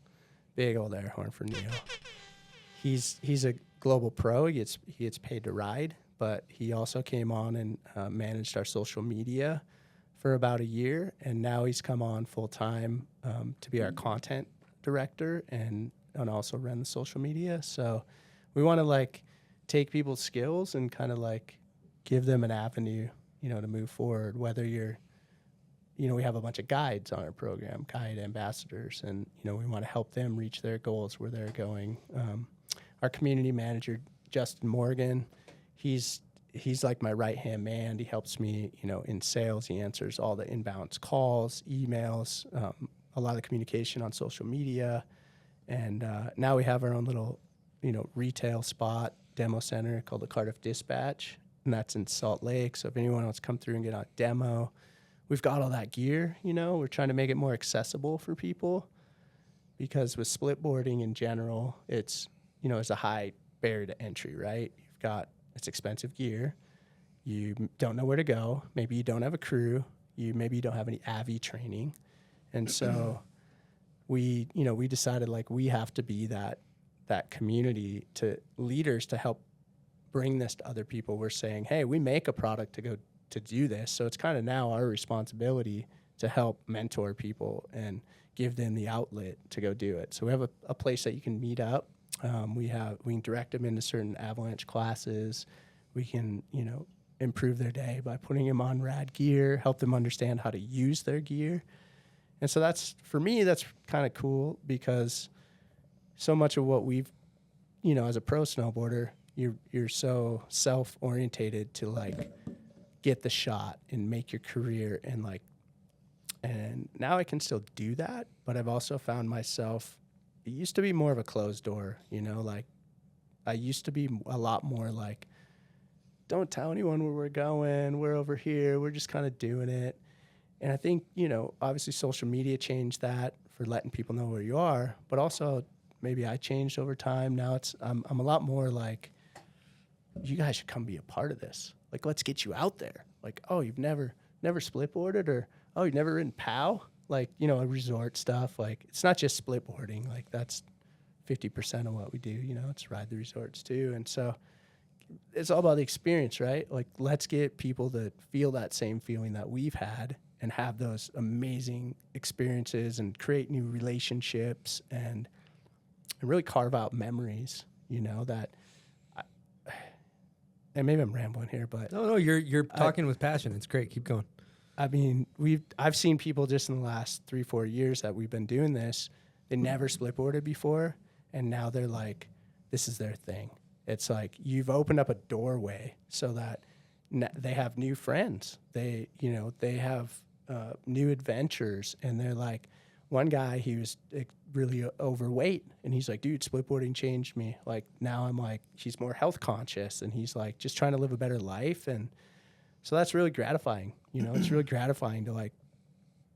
Big old air horn for Neo. He's a global pro. He gets paid to ride, but he also came on and managed our social media for about a year, and now he's come on full time to be our content director and also run the social media. So we want to like take people's skills and kind of like give them an avenue, you know, to move forward. Whether you're, you know, we have a bunch of guides on our program, guide ambassadors, and you know we want to help them reach their goals where they're going. Our community manager, Justin Morgan, he's like my right-hand man. He helps me, you know, in sales. He answers all the inbound calls, emails, a lot of the communication on social media. And now we have our own little, you know, retail spot, demo center called the Cardiff Dispatch, and that's in Salt Lake. So if anyone wants to come through and get on a demo, we've got all that gear, you know. We're trying to make it more accessible for people because with splitboarding in general, it's, you know, it's a high barrier to entry, right? It's expensive gear. You don't know where to go. Maybe you don't have a crew. Maybe you don't have any AVI training. And so we decided like we have to be that community to leaders to help bring this to other people. We're saying, hey, we make a product to do this. So it's kind of now our responsibility to help mentor people and give them the outlet to go do it. So we have a place that you can meet up. We can direct them into certain avalanche classes. We can, you know, improve their day by putting them on rad gear, help them understand how to use their gear. And so that's, for me, that's kind of cool because so much of what we've, you know, as a pro snowboarder, you're so self-orientated to like get the shot and make your career and now I can still do that, but I've also found myself, it used to be more of a closed door, you know, like I used to be a lot more like, don't tell anyone where we're going, we're over here, we're just kind of doing it. And I think, you know, obviously social media changed that for letting people know where you are, but also maybe I changed over time. Now I'm a lot more like, you guys should come be a part of this. Like, let's get you out there. Like, oh, you've never splitboarded, or oh, you've never ridden POW? Like, you know, resort stuff. Like, it's not just splitboarding. Like, that's 50% of what we do. You know, it's ride the resorts too. And so it's all about the experience, right? Like, let's get people to feel that same feeling that we've had and have those amazing experiences and create new relationships and really carve out memories, you know, that and maybe I'm rambling here, but no, you're talking with passion. It's great. Keep going. I mean, I've seen people just in the last 3-4 years that we've been doing this. They never splitboarded before, and now they're like, this is their thing. It's like you've opened up a doorway so that they have new friends. They have new adventures, and they're like, one guy, he was really overweight, and he's like, dude, splitboarding changed me. Like, now I'm like, he's more health conscious, and he's like just trying to live a better life. And so that's really gratifying. You know, it's really gratifying to like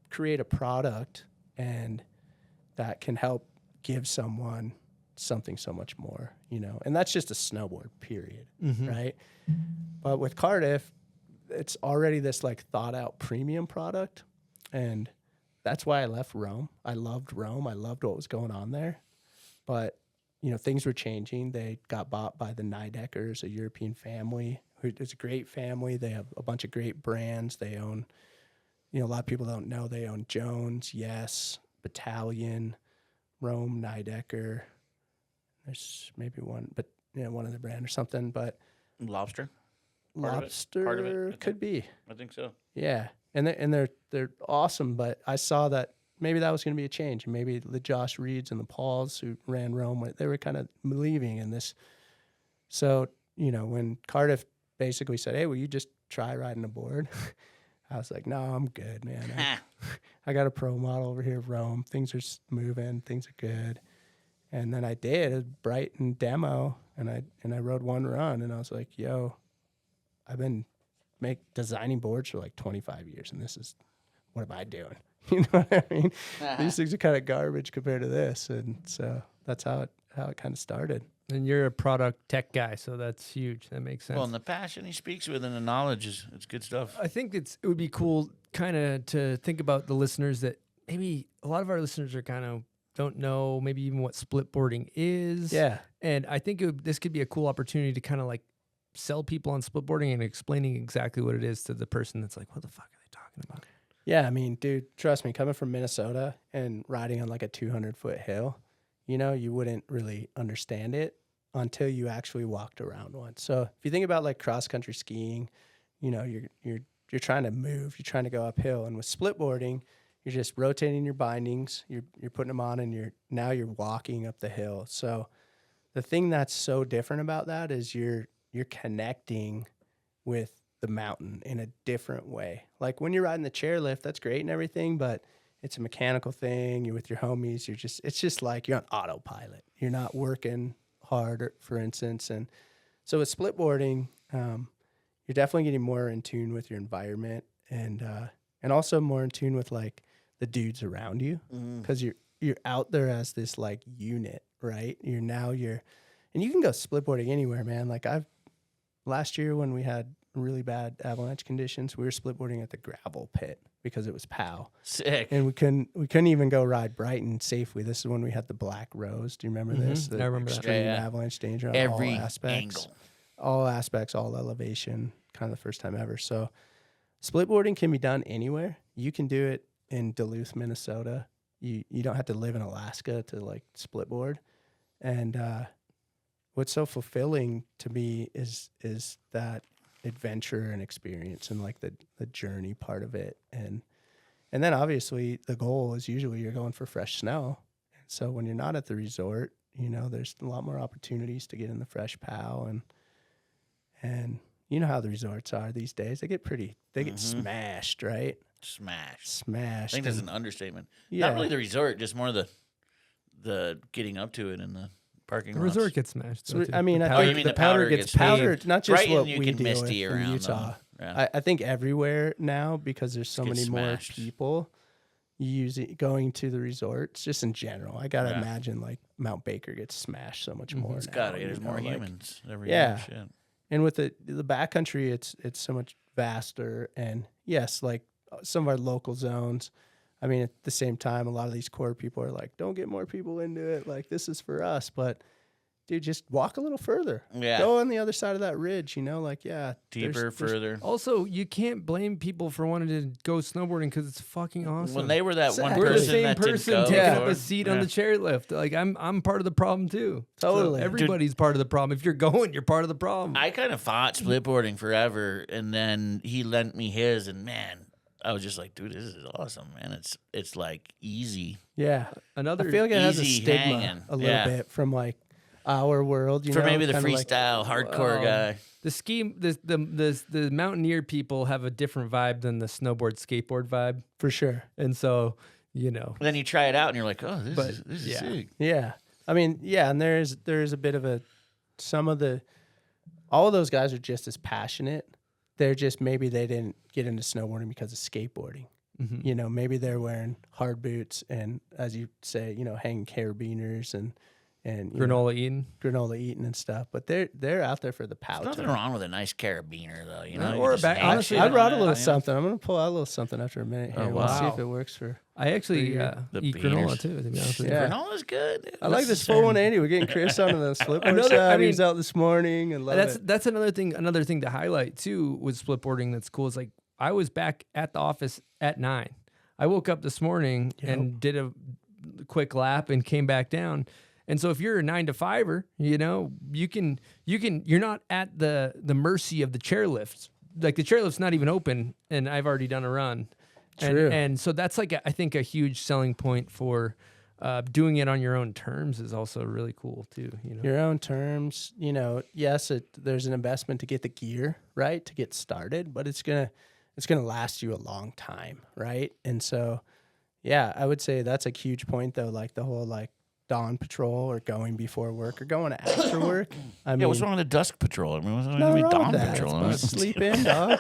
create a product and that can help give someone something so much more, you know, and that's just a snowboard, period. Mm-hmm. Right. But with Cardiff, it's already this like thought out premium product. And that's why I left Rome. I loved Rome. I loved what was going on there. But, you know, things were changing. They got bought by the Nideckers, a European family. It's a great family. They have a bunch of great brands. They own, you know, a lot of people don't know, they own Jones, Yes, Battalion, Rome, Nidecker. There's maybe one, but, you know, one other brand or something. But Lobster? Part of it could be. I think so. Yeah. And they're awesome, but I saw that maybe that was going to be a change. Maybe the Josh Reeds and the Pauls who ran Rome, they were kind of believing in this. So, you know, when Cardiff basically said, hey, will you just try riding a board? I was like, no, I'm good, man. I got a pro model over here, Rome. Things are moving. Things are good. And then I did a Brighton demo, and I rode one run, and I was like, yo, I've been designing boards for like 25 years, and this is, what am I doing? You know what I mean? These things are kind of garbage compared to this, and so that's how it kind of started. And you're a product tech guy, so that's huge. That makes sense. Well, and the passion he speaks with and the knowledge it's good stuff. I think it would be cool kind of to think about the listeners that maybe a lot of our listeners are kind of don't know maybe even what splitboarding is. Yeah. And I think this could be a cool opportunity to kind of like sell people on splitboarding and explaining exactly what it is to the person that's like, what the fuck are they talking about? Yeah, I mean, dude, trust me, coming from Minnesota and riding on like a 200-foot hill, you know, you wouldn't really understand it until you actually walked around one. So if you think about like cross-country skiing, you know, you're trying to move, you're trying to go uphill. And with splitboarding, you're just rotating your bindings, you're putting them on, and now you're walking up the hill. So the thing that's so different about that is you're connecting with the mountain in a different way. Like when you're riding the chairlift, that's great and everything, but it's a mechanical thing. You're with your homies. It's just like you're on autopilot. You're not working hard, for instance. And so with splitboarding, you're definitely getting more in tune with your environment and also more in tune with like the dudes around you, because you're out there as this like unit, right? And you can go splitboarding anywhere, man. Like last year when we had really bad avalanche conditions, we were splitboarding at the gravel pit because it was POW. Sick. And we couldn't even go ride Brighton safely. This is when we had the Black Rose. Do you remember this? I remember that. Extreme avalanche danger on Every all aspects. angle. All aspects, all elevation, kind of the first time ever. So splitboarding can be done anywhere. You can do it in Duluth, Minnesota. You don't have to live in Alaska to like splitboard. And what's so fulfilling to me is that adventure and experience and like the journey part of it. And then obviously the goal is usually you're going for fresh snow. And so when you're not at the resort, you know, there's a lot more opportunities to get in the fresh POW and you know how the resorts are these days. They get smashed, right? Smashed. Smashed. I think that's an understatement. Yeah. Not really the resort, just more the getting up to it in the parking The lots. resort gets smashed. So, I mean, I Oh, you think mean the the powder powder gets gets powdered, paved. not just Brighton, what you we can deal with misty in around, Utah. though. Yeah. I think everywhere now, because there's so Gets many more smashed. people going to the resorts, just in general. I gotta Yeah. imagine like Mount Baker gets smashed so much more. It's now, got to. you There's know, more like- humans every Yeah. year. Shit. And with the backcountry, it's so much vaster. And yes, like some of our local zones. I mean, at the same time, a lot of these core people are like, don't get more people into it. Like, this is for us. But, dude, just walk a little further. Yeah. Go on the other side of that ridge, you know? Like, yeah. Deeper, further. Also, you can't blame people for wanting to go snowboarding because it's fucking awesome. When they were that one We're the person same that didn't person go taking up before. a seat on the chairlift. Like I'm part of the problem too. Totally. So everybody's part of the problem. If you're going, you're part of the problem. I kind of fought splitboarding forever, and then he lent me his, and man, I was just like, dude, this is awesome, man. It's like easy. Yeah. I feel like it has a Easy stigma hanging. a little bit from like our world, you For know? maybe the kinda like- freestyle hardcore guy. The mountaineer people have a different vibe than the skateboard vibe for sure. And so, you know, Then you try it out, and you're like, oh, this is yeah. sick. Yeah. I mean, yeah, and there is a bit of all of those guys are just as passionate. They're just, maybe they didn't get into snowboarding because of skateboarding. Mhm. You know, maybe they're wearing hard boots and, as you say, you know, hanging carabiners and you know, granola eating and stuff. But they're out there for the power. There's nothing wrong with a nice carabiner, though. You know, Or you a just back- hang honestly, shit I on brought a it, little you know? something. I'm gonna pull out a little something after a minute here. Oh, We'll see wow. if it works for. I actually The eat beaners. granola too, to be honest with Yeah. you. Granola's good. I like this full 180. We're getting Chris on the splitboard side. He was out this morning and love it. That's another thing to highlight too with splitboarding that's cool is like I was back at the office at 9. I woke up this morning and did a quick lap and came back down. And so if you're a 9 to 5er, you know, you're not at the mercy of the chairlifts. Like the chairlift's not even open and I've already done a run. True. And so that's like I think a huge selling point for doing it on your own terms is also really cool too. You know, your own terms. You know, yes, there's an investment to get the gear right to get started, but it's gonna last you a long time, right? And so, yeah, I would say that's a huge point though. Like the whole like dawn patrol or going before work or going after work. I mean, Yeah, what's wrong with the dusk patrol? I mean, what's wrong nothing with wrong dawn with that. patrol? Sleep in, dog.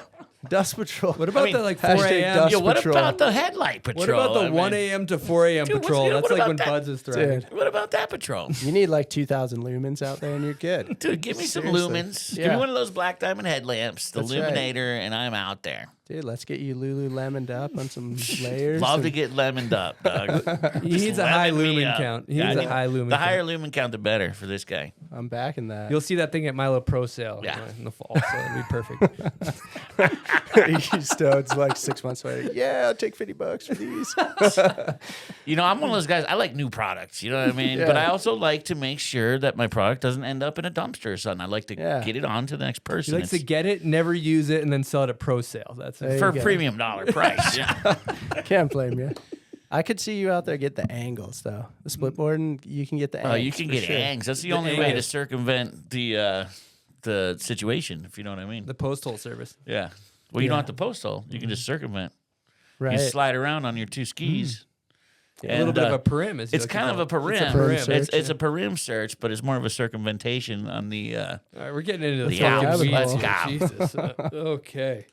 Dust Patrol. What about the like 4 hashtag a.m.? Dust Yo, what Patrol. about the headlight patrol? What about the I mean, 1 a.m. to 4 a.m. Dude, patrol? what That's like about when that? Buds is thriving. Dude. What about that patrol? You need like 2,000 lumens out there and you're good. Dude, give me some Seriously. lumens. Yeah. Give me one of those black diamond headlamps, the That's right. illuminator, and I'm out there. Dude, let's get you Lululemoned up on some layers. Love to and- get lemoned up, dog. He needs a high Lemon me lumen up. count. He Yeah, needs I a need- high lumen The count. higher lumen count, the better for this guy. I'm backing that. You'll see that thing at Milo Pro Sale Yeah. in the fall, so it'll be perfect. Stone's like 6 months later. Yeah, I'll take $50 for these. You know, I'm one of those guys. I like new products. You know what I mean? Yeah. But I also like to make sure that my product doesn't end up in a dumpster or something. I like to Yeah. get it on to the next He person. likes to It's get it, never use it, and then sell it at Pro Sale. That's There it. you for go. premium dollar price. Yeah. Can't blame you. I could see you out there get the angles though. The split boarding, you can get the angles. Oh, you can for get sure. angs. That's the The only way to angs. circumvent the situation, if you know what I mean. The postal service. Yeah. Well, you don't Yeah. have to postal. You can just circumvent. Right. You slide around on your two skis. A little bit of a parim. As you It's like to kind call of a it. parim. It's a parim. search, It's yeah. a parim search, but it's more of a circumventation on the. All right, we're getting into the Yeah, fucking let's weeds go. here. Jesus. Okay.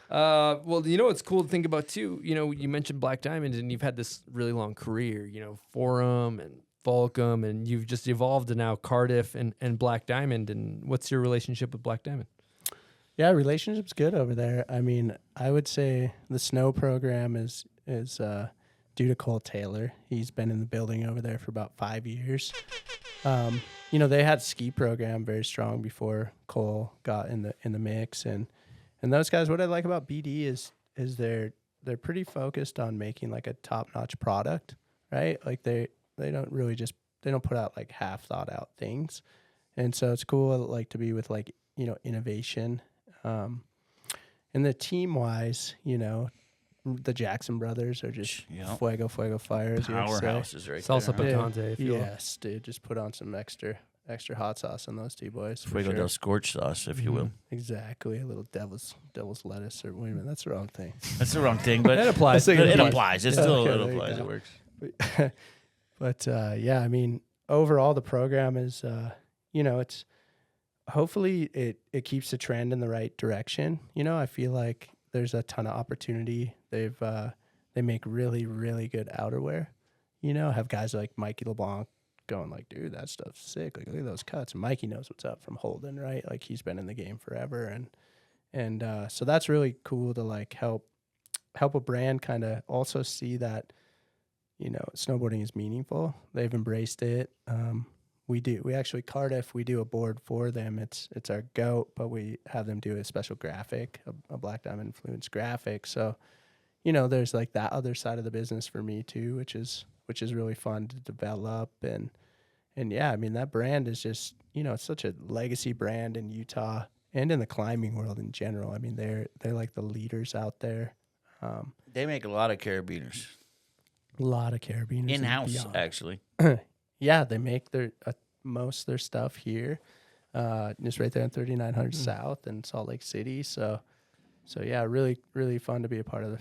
Well, you know what's cool to think about too? You know, you mentioned Black Diamond, and you've had this really long career. You know, Forum and Volcom, and you've just evolved to now Cardiff and Black Diamond. And what's your relationship with Black Diamond? Yeah, relationship's good over there. I mean, I would say the snow program is due to Cole Taylor. He's been in the building over there for about 5 years. You know, they had ski program very strong before Cole got in the mix, and those guys. What I like about BD is they're pretty focused on making like a top notch product, right? Like they don't really they don't put out like half thought out things, and so it's cool like to be with like, you know, innovation. And the team wise, you know, the Jackson brothers are just fuego fires. Powerhouses right Salsa there. huh? picante, if you will. Yes, dude. Just put on some extra hot sauce on those two boys. for Fuego sure. del scorch sauce, if you will. Exactly. A little devil's lettuce, or wait a minute, that's the wrong thing. That's the wrong thing, but That applies. It applies. It still Okay, it there you applies. go. It works. But yeah, I mean, overall the program is, you know, it's hopefully it keeps the trend in the right direction. You know, I feel like there's a ton of opportunity. They make really, really good outerwear. You know, have guys like Mikey LeBlanc going like, dude, that stuff's sick. Like, look at those cuts. And Mikey knows what's up from Holden, right? Like, he's been in the game forever, and so that's really cool to like help a brand kind of also see that, you know, snowboarding is meaningful. They've embraced it. We actually, Cardiff, we do a board for them. It's our goat, but we have them do a special graphic, a Black Diamond influenced graphic. So, you know, there's like that other side of the business for me too, which is really fun to develop. And yeah, I mean, that brand is just, you know, it's such a legacy brand in Utah and in the climbing world in general. I mean, they're like the leaders out there. They make a lot of carabiners. A lot of carabiners and In-house, beyond. actually. Yeah, they make their most of their stuff here, just right there in 3900 South in Salt Lake City. So yeah, really, really fun to be a part of the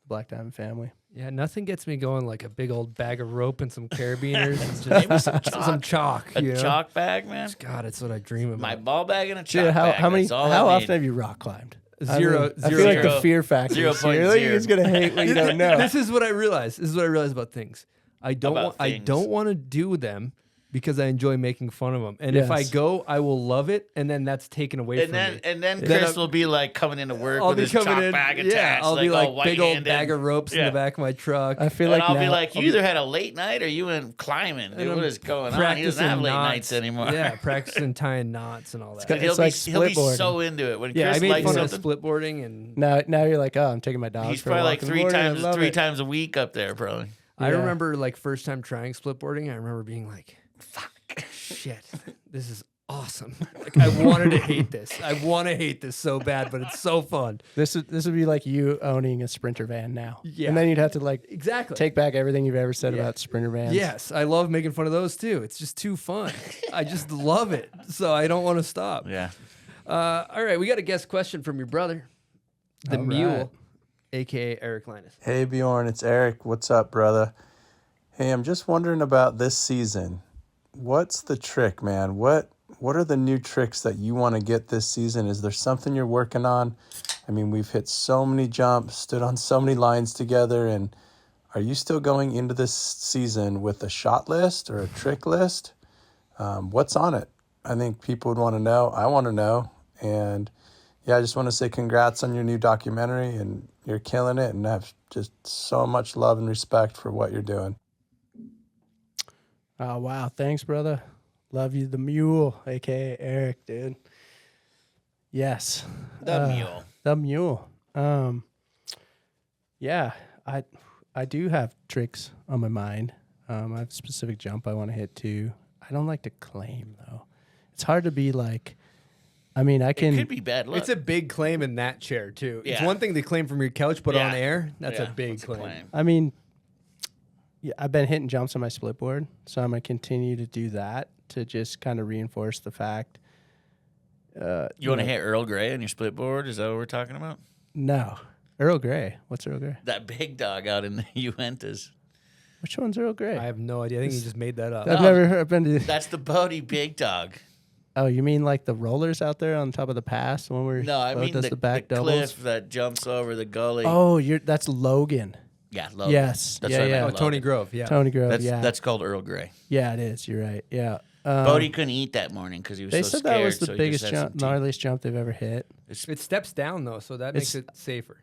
Black Diamond family. Yeah, nothing gets me going like a big old bag of rope and some carabiners and just some chalk. A you know? chalk bag, man. God, it's what I dream about. My ball bag and a chalk Dude, bag. how That's all I often need. have you rock climbed? Zero. I feel like the Zero. fear factor. 0.0. You're just gonna hate what you don't know. This is what I realize. This is what I realize about things. I don't About want. I things. don't want to do them because I enjoy making fun of them. And if I Yes. go, I will love it, and then that's taken away from me. And then Then Chris I'm- will be like coming into work I'll with be his coming chalk in. bag Yeah, attached. I'll be all like big old white-handed. bag of ropes in Yeah. the back of my truck. I feel And like I'll be now, like, you either had a late night or you went climbing. Dude, And what I'm is going on? He doesn't have late nights anymore. Yeah, practicing tying knots and all that. It's He'll like be split so boarding. into it when Yeah, Chris I made likes fun of something. split boarding, and now you're like, oh, I'm taking my dog. He's for a probably walk like in the morning. I love three it. times a week up there, probably. I Yeah. remember like first time trying split boarding. I remember being like, "Fuck, shit, this is awesome!" Like I wanted to hate this. I want to hate this so bad, but it's so fun. This would be like you owning a Sprinter van now. Yeah. And then you'd have to like Exactly. take back everything you've ever said Yeah. about Sprinter vans. Yes, I love making fun of those too. It's just too fun. I just love it, so I don't want to stop. Yeah. All right, we got a guest question from your brother, the All Mule, right. aka Eric Leines. Hey Bjorn, it's Eric. What's up, brother? Hey, I'm just wondering about this season. What's the trick, man? What are the new tricks that you want to get this season? Is there something you're working on? I mean, we've hit so many jumps, stood on so many lines together, and are you still going into this season with a shot list or a trick list? What's on it? I think people would want to know. I want to know. And yeah, I just want to say congrats on your new documentary, and you're killing it, and I have just so much love and respect for what you're doing. Oh, wow. Thanks, brother. Love you, the mule, a.k.a. Eric, dude. Yes. The mule. The mule. Yeah, I do have tricks on my mind. I have a specific jump I want to hit too. I don't like to claim, though. It's hard to be like, I mean, I can. It could be bad luck. It's a big claim in that chair, too. It's Yeah. one thing to claim from your couch, but on air, that's a big that's claim. I mean, yeah, I've been hitting jumps on my split board, so I'm going to continue to do that to just kind of reinforce the fact. You want to hit Earl Grey on your split board? Is that what we're talking about? No. Earl Grey. What's Earl Grey? That big dog out in the Uintas. Which one's Earl Grey? I have no idea. I think you just made that up. I've never heard. Been to. That's the Bodie big dog. Oh, you mean like the rollers out there on top of the pass when we're No, I mean does the back doubles? cliff that jumps over the gully. Oh, that's Logan. Yeah, Logan. Yes. That's yeah, what I yeah. meant, Tony Logan. Grove, yeah. Tony Grove, That's, yeah. That's called Earl Grey. Yeah, it is. You're right. Yeah. Bodie couldn't eat that morning because he was They so said scared. that was the so he biggest just had jump, some tea. gnarliest jump they've ever hit. It steps down, though, so that makes it safer.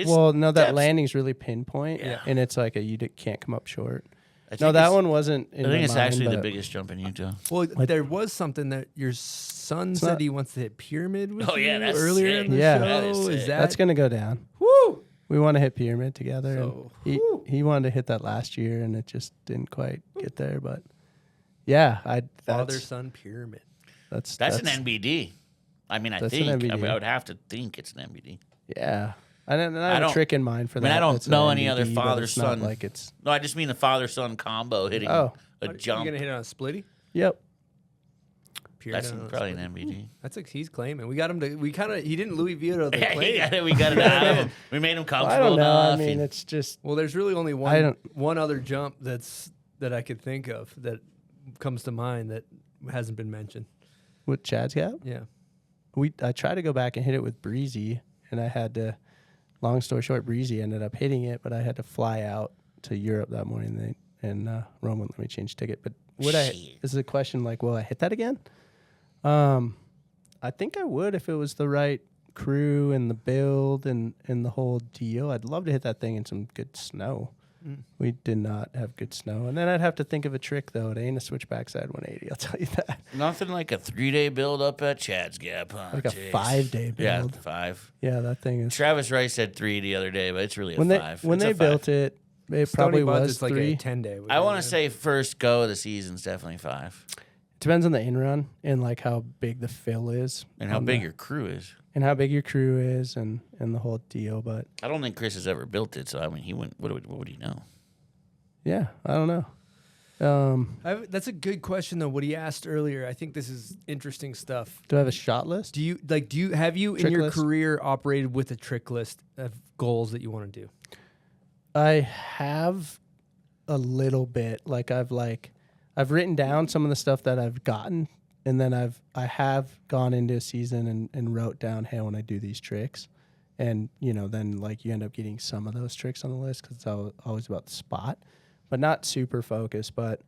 Well, no, that depths- landing's really pinpoint, Yeah. and it's like you can't come up short. I No, think that it's- one wasn't in I think my it's mind, actually the but- biggest jump in Utah. Well, there was something that your son said not- he wants to hit pyramid with Oh, yeah, you that's earlier sick. in the Yeah. show. That is Is sick. that That's going to go down. woo? We want to hit pyramid together. So, and he wanted to hit that last year, and it just didn't quite get there. But yeah, Father son pyramid. That's an NBD. I mean, I That's an think. I, NBD. mean, I would have to think it's an NBD. Yeah. I have a don't- trick in mind for I mean, that. I don't that's know an any other NBD, but father it's not son. like it's. No, I just mean the father son combo hitting a Are jump. you gonna hit it on a splitty? Yep. That's Pyramid on a probably an splitty. NBD. That's like he's claiming. We got him to. We kind of. He didn't Louis Vuitton the claim. We got it out of him. We made him I comfortable don't know. enough. I mean, and- it's just. Well, there's really only one other jump that I could think of that comes to mind that hasn't been mentioned. With Chad's Gap? Yeah. I tried to go back and hit it with Breezy, and I had to. Long story short, Breezy ended up hitting it, but I had to fly out to Europe that morning, and Rome wouldn't let me change ticket. But this is a question like, will I hit that again? I think I would if it was the right crew and the build and the whole deal. I'd love to hit that thing in some good snow. We did not have good snow. And then I'd have to think of a trick, though. It ain't a switchback side 180, I'll tell you that. Nothing like a 3-day build up at Chad's Gap, huh? Like a 5-day Yeah, build. 5. Yeah, that thing is. Travis Rice said 3 the other day, but it's really a When 5. when It's they a 5. built it, it Stony probably Buds, was it's like 3. a 10-day. I want to say first go of the season's definitely 5. Depends on the in run and like how big the fill is. And how on big the- your crew is. And how big your crew is and the whole deal. But I don't think Chris has ever built it, so I mean, he wouldn't. What would he know? yeah, I don't know. That's a good question though. What he asked earlier. I think this is interesting stuff. Do I have a shot list? Have you in Trick your list? career operated with a trick list of goals that you want to do? I have a little bit. I've written down some of the stuff that I've gotten, and then I have gone into a season and wrote down, hey, I want to do these tricks. And, then like you end up getting some of those tricks on the list because it's always about the spot, but not super focused. But,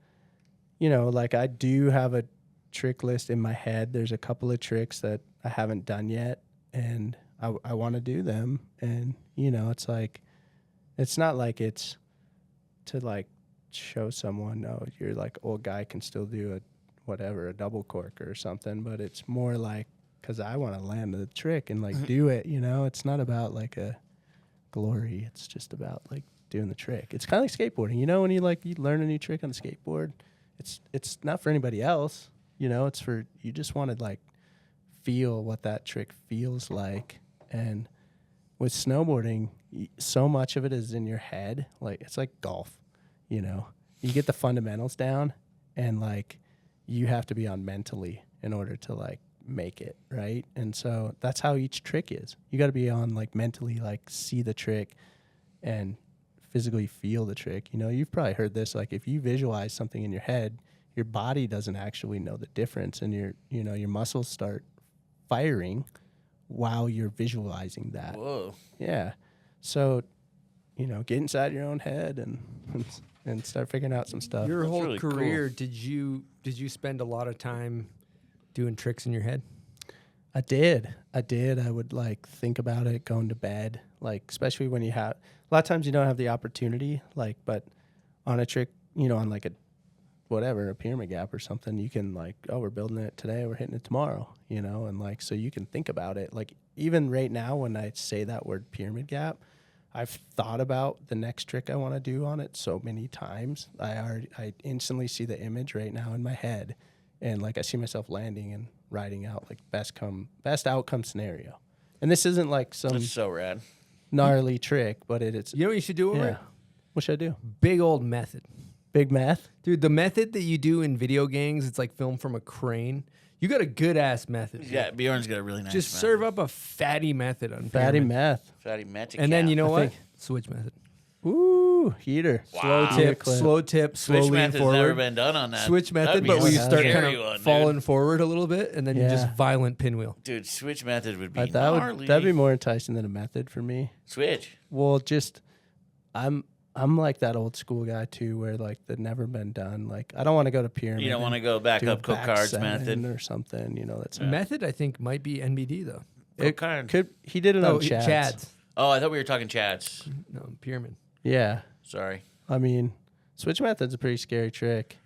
like I do have a trick list in my head. There's a couple of tricks that I haven't done yet, and I want to do them. And, it's like, it's not like it's to like show someone, oh, you're like old guy can still do a double cork or something, but it's more like because I want to land the trick and like do it. It's not about like a glory. It's just about like doing the trick. It's kind of like skateboarding. When you learn a new trick on the skateboard, it's not for anybody else. It's for you. Just want to like feel what that trick feels like. And with snowboarding, so much of it is in your head. Like it's like golf. You get the fundamentals down, and like you have to be on mentally in order to like make it right. And so that's how each trick is. You got to be on like mentally, like see the trick and physically feel the trick. You've probably heard this, like if you visualize something in your head, your body doesn't actually know the difference, and your muscles start firing while you're visualizing that. Whoa. Yeah. So, get inside your own head and start figuring out some stuff. Your whole really career, did you spend a lot of time doing tricks in your head? I did. I would like think about it going to bed, like especially when you have a lot of times you don't have the opportunity, like, but on a trick, on like a pyramid gap or something, you can like, oh, we're building it today, we're hitting it tomorrow, and like, so you can think about it. Like even right now when I say that word pyramid gap, I've thought about the next trick I want to do on it so many times. I instantly see the image right now in my head, and like I see myself landing and riding out like best outcome scenario. And this isn't like some That's so rad. gnarly trick, but it's You know what you should do over it? What should I do? Big old method. Big math? Dude, the method that you do in video games, it's like filmed from a crane. You got a good ass method. Yeah, Bjorn's got a really nice Just method. serve up a fatty method on Fatty pyramid. math. Fatty method. And then you know I what? think- Switch method. Ooh, heater. Slow tip, Switch slowly method's forward. never been done on that. Switch That'd method, be but where you a start scary kind of one, dude. falling forward a little bit, and then you just violent pinwheel. Dude, switch method would be That'd be more enticing than a method for me. Switch. Well, just I'm like that old school guy too, where like the never been done. Like I don't want to go to pyramid. You don't want to and go back do a up cook cards seven method. or something. That's Method, I think, might be NBD though. it card. could. He did it No, on Chad's. Chad's. Oh, I thought we were talking Chads. No, pyramid. Yeah. Sorry. I mean, switch method's a pretty scary trick.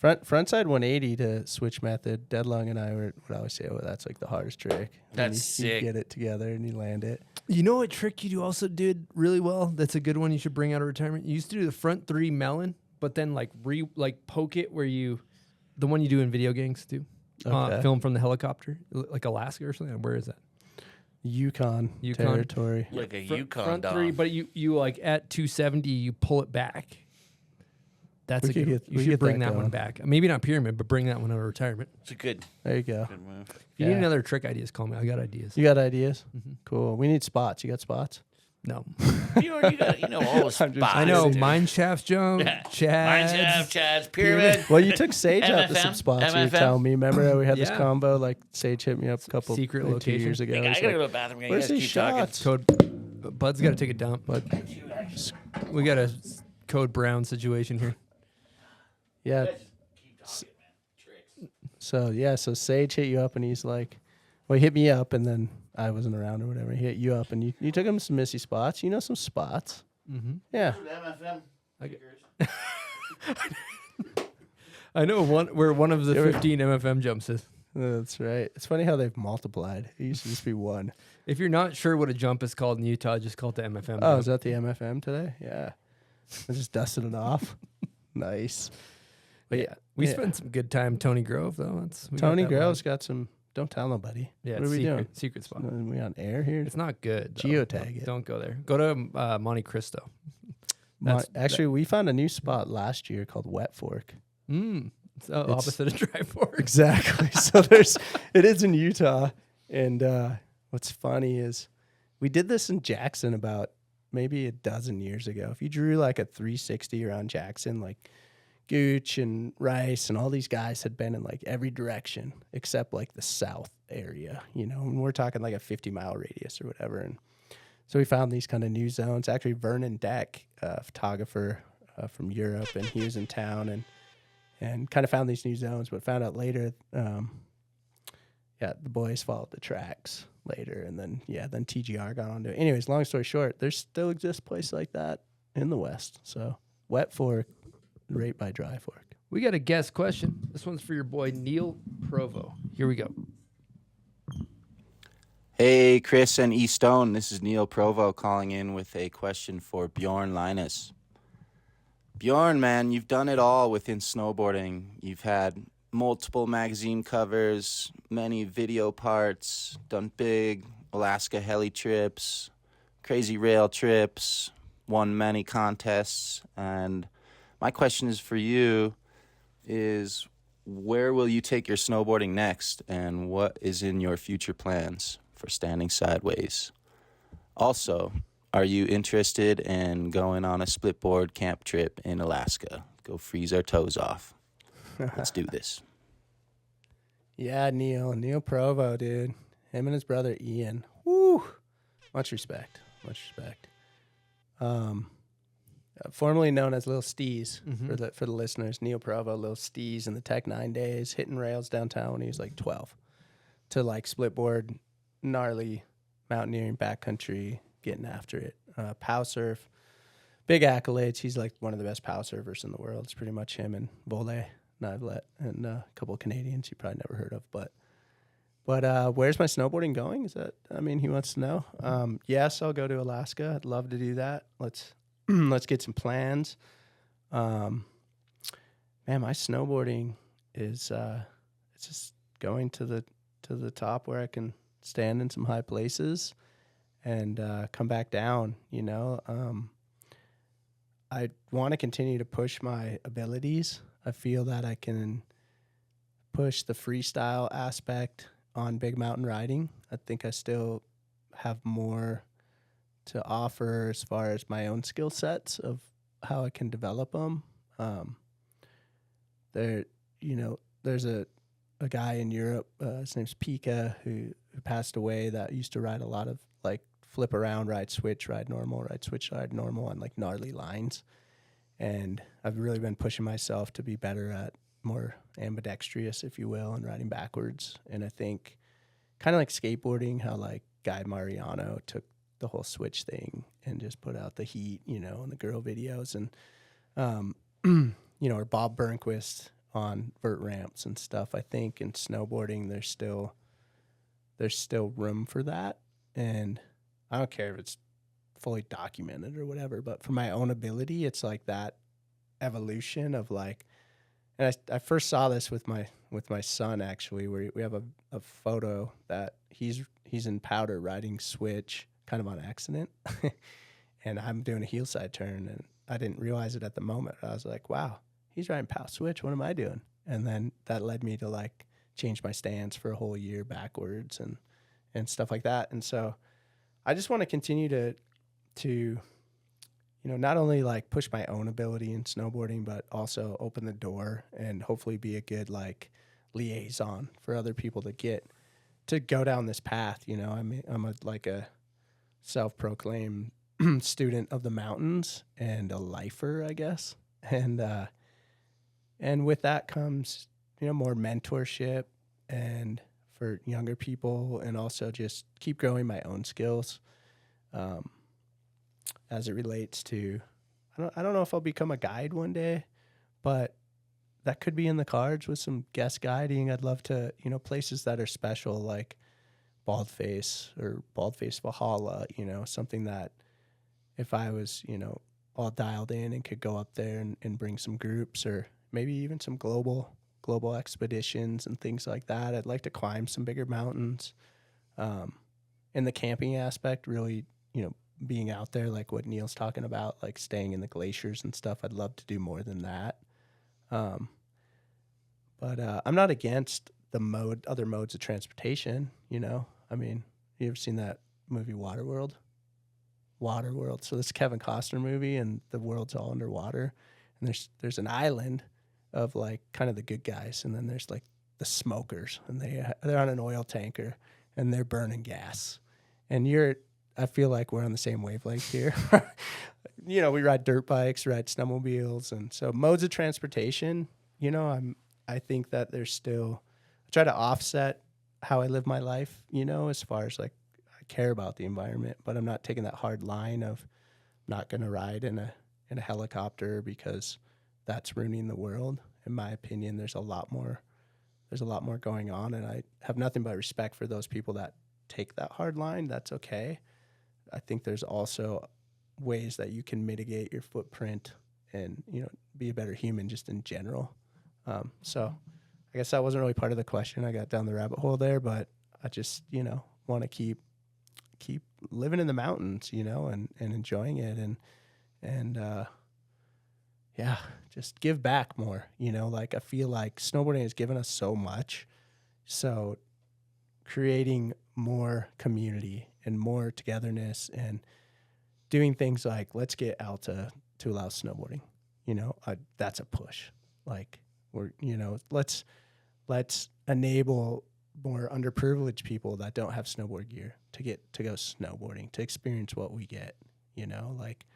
Frontside 180 to switch method. Deadlong and I would always say, "Oh, that's like the hardest trick." That's you sick. get it together and you land it. You know what trick you also did really well? That's a good one you should bring out of retirement. You used to do the front three melon, but then like poke it where the one you do in video games too. Okay. Film from the helicopter, like Alaska or something. Where is that? Yukon territory. Like a Yukon front dog. three, but you like at 270, you pull it back. That's We a could good. get- You we should get bring that that one going. back. Maybe not pyramid, but bring that one out of retirement. It's a good There you go. move. If you need another trick ideas, call me. I got ideas. You got ideas? Mm-hmm. Cool. We need spots. You got spots? No. You know all the spots. I know dude. mine shafts jump, Mine Chads, Chads, pyramid. Well, you took Sage out to some MFM? spots. You were MFM? telling me. Remember how we had this Yeah. combo? Like Sage hit me up a couple secret like, 2 location. years ago. Hey, I He's gotta like, go to the bathroom. You Where's guys these keep talking. shots? Code. Bud's got to take a dump. But We got a code brown situation here. yeah. So Sage hit you up and he's like, well, he hit me up and then I wasn't around or whatever. He hit you up and you took him some missy spots. You know some spots. Mm-hmm. Yeah. I know where one of the You ever- 15 MFM jumps is. That's right. It's funny how they've multiplied. It used to just be one. If you're not sure what a jump is called in Utah, just call it the MFM. Oh, jump. is that the MFM today? Yeah. I just dusted it off. Nice. But yeah, we spent some good time. Tony Grove though. We got Tony that Grove's vibe. got some. Don't tell nobody. Yeah, what it's are we doing? secret spot. Are we on air here? It's not good. Though. Geotag it. Don't go there. Go to Monte Cristo. Actually, we found a new spot last year called Wet Fork. It's opposite of Dry Fork. Exactly. So it is in Utah. And what's funny is we did this in Jackson about maybe a dozen years ago. If you drew like a 360 around Jackson, like Gooch and Rice and all these guys had been in like every direction except like the south area, and we're talking like a 50-mile radius or whatever. And so we found these kind of new zones. Actually, Vernon Deck, a photographer from Europe, and he was in town and kind of found these new zones, but found out later, the boys followed the tracks later, and then TGR got onto it. Anyways, long story short, there still exists a place like that in the West. So Wet Fork, right by Dry Fork. We got a guest question. This one's for your boy Neil Provo. Here we go. Hey, Chris and E. Stone. This is Neil Provo calling in with a question for Bjorn Leines. Bjorn, man, you've done it all within snowboarding. You've had multiple magazine covers, many video parts, done big Alaska heli trips, crazy rail trips, won many contests. And my question is for you is, where will you take your snowboarding next, and what is in your future plans for Standing Sideways? Also, are you interested in going on a splitboard camp trip in Alaska? Go freeze our toes off. Let's do this. Yeah, Neil Provo, dude. Him and his brother Ian. Much respect. Formerly known as Lil Steez for the listeners, Neil Provo, Lil Steez in the Tech 9 days, hitting rails downtown when he was like 12, to like splitboard, gnarly mountaineering, backcountry, getting after it. Pow surf, big accolades. He's like one of the best pow surfers in the world. It's pretty much him and Vole, Nivelet, and a couple of Canadians you probably never heard of. But where's my snowboarding going? He wants to know. Yes, I'll go to Alaska. I'd love to do that. Let's get some plans. Man, my snowboarding is it's just going to the top where I can stand in some high places and come back down, you know. I want to continue to push my abilities. I feel that I can push the freestyle aspect on big mountain riding. I think I still have more to offer as far as my own skill sets of how I can develop them. There's a guy in Europe, his name's Pika, who passed away, that used to ride a lot of like flip around, ride switch, ride normal, ride switch, ride normal on like gnarly lines. And I've really been pushing myself to be better at more ambidextrous, if you will, and riding backwards. And I think kind of like skateboarding, how like Guy Mariano took the whole switch thing and just put out the heat, you know, in the girl videos, and or Bob Burnquist on vert ramps and stuff. I think in snowboarding there's still room for that, and I don't care if it's fully documented or whatever, but for my own ability, it's like that evolution of like, and I first saw this with my son, actually, where we have a photo that he's in powder riding switch kind of on accident. And I'm doing a heel side turn, and I didn't realize it at the moment. I was like, wow, he's riding pow switch. What am I doing? And then that led me to like change my stance for a whole year backwards and stuff like that. And so I just want to continue to not only like push my own ability in snowboarding, but also open the door and hopefully be a good like liaison for other people to go down this path. You know, I mean, I'm a self-proclaimed student of the mountains and a lifer, I guess. And with that comes, more mentorship and for younger people, and also just keep growing my own skills. As it relates to, I don't know if I'll become a guide one day, but that could be in the cards with some guest guiding. I'd love to, places that are special, like Baldface or Baldface Valhalla, something that if I was, all dialed in and could go up there and bring some groups, or maybe even some global expeditions and things like that. I'd like to climb some bigger mountains. In the camping aspect, really, being out there, like what Neil's talking about, like staying in the glaciers and stuff. I'd love to do more than that. But I'm not against other modes of transportation, I mean, you ever seen that movie Waterworld? So this is a Kevin Costner movie, and the world's all underwater. And there's an island of like kind of the good guys, and then there's like the smokers, and they're on an oil tanker and they're burning gas. And I feel like we're on the same wavelength here. We ride dirt bikes, ride snowmobiles, and so modes of transportation, I think that there's still, I try to offset how I live my life, as far as like I care about the environment, but I'm not taking that hard line of not going to ride in a helicopter because that's ruining the world. In my opinion, there's a lot more going on, and I have nothing but respect for those people that take that hard line. That's okay. I think there's also ways that you can mitigate your footprint and, be a better human just in general. So I guess that wasn't really part of the question. I got down the rabbit hole there, but I just, want to keep living in the mountains, and enjoying it and just give back more, like I feel like snowboarding has given us so much. So creating more community and more togetherness and doing things like let's get Alta to allow snowboarding, that's a push. Like let's enable more underprivileged people that don't have snowboard gear to go snowboarding, to experience what we get, you know, like,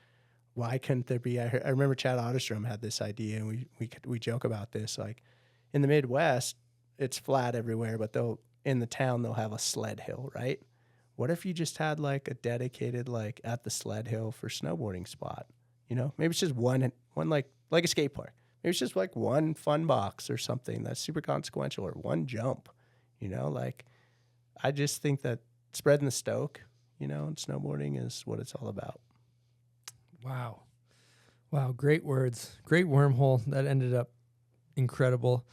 why couldn't there be, I remember Chad Otterstrom had this idea, and we joke about this, like, in the Midwest, it's flat everywhere, but in the town, they'll have a sled hill, right? What if you just had like a dedicated, like at the sled hill for snowboarding spot, you know, maybe it's just one like a skate park. Maybe it's just like one fun box or something that's super consequential, or one jump, you know, like, I just think that spreading the stoke, you know, and snowboarding is what it's all about. Wow. Great words. Great wormhole. That ended up incredible.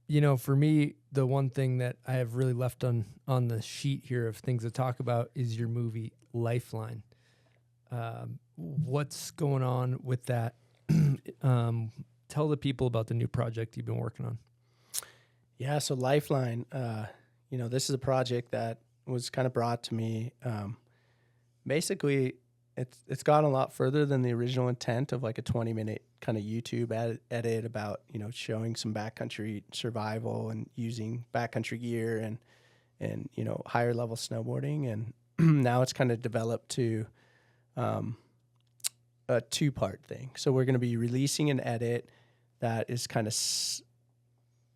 You know, for me, the one thing that I have really left on the sheet here of things to talk about is your movie Lifeline. What's going on with that? Tell the people about the new project you've been working on. Yeah, so Lifeline, you know, this is a project that was kind of brought to me. Basically, it's gone a lot further than the original intent of like a 20-minute kind of YouTube edit about, you know, showing some backcountry survival and using backcountry gear and you know, higher level snowboarding. And now it's kind of developed to a two-part thing. So we're going to be releasing an edit that is kind of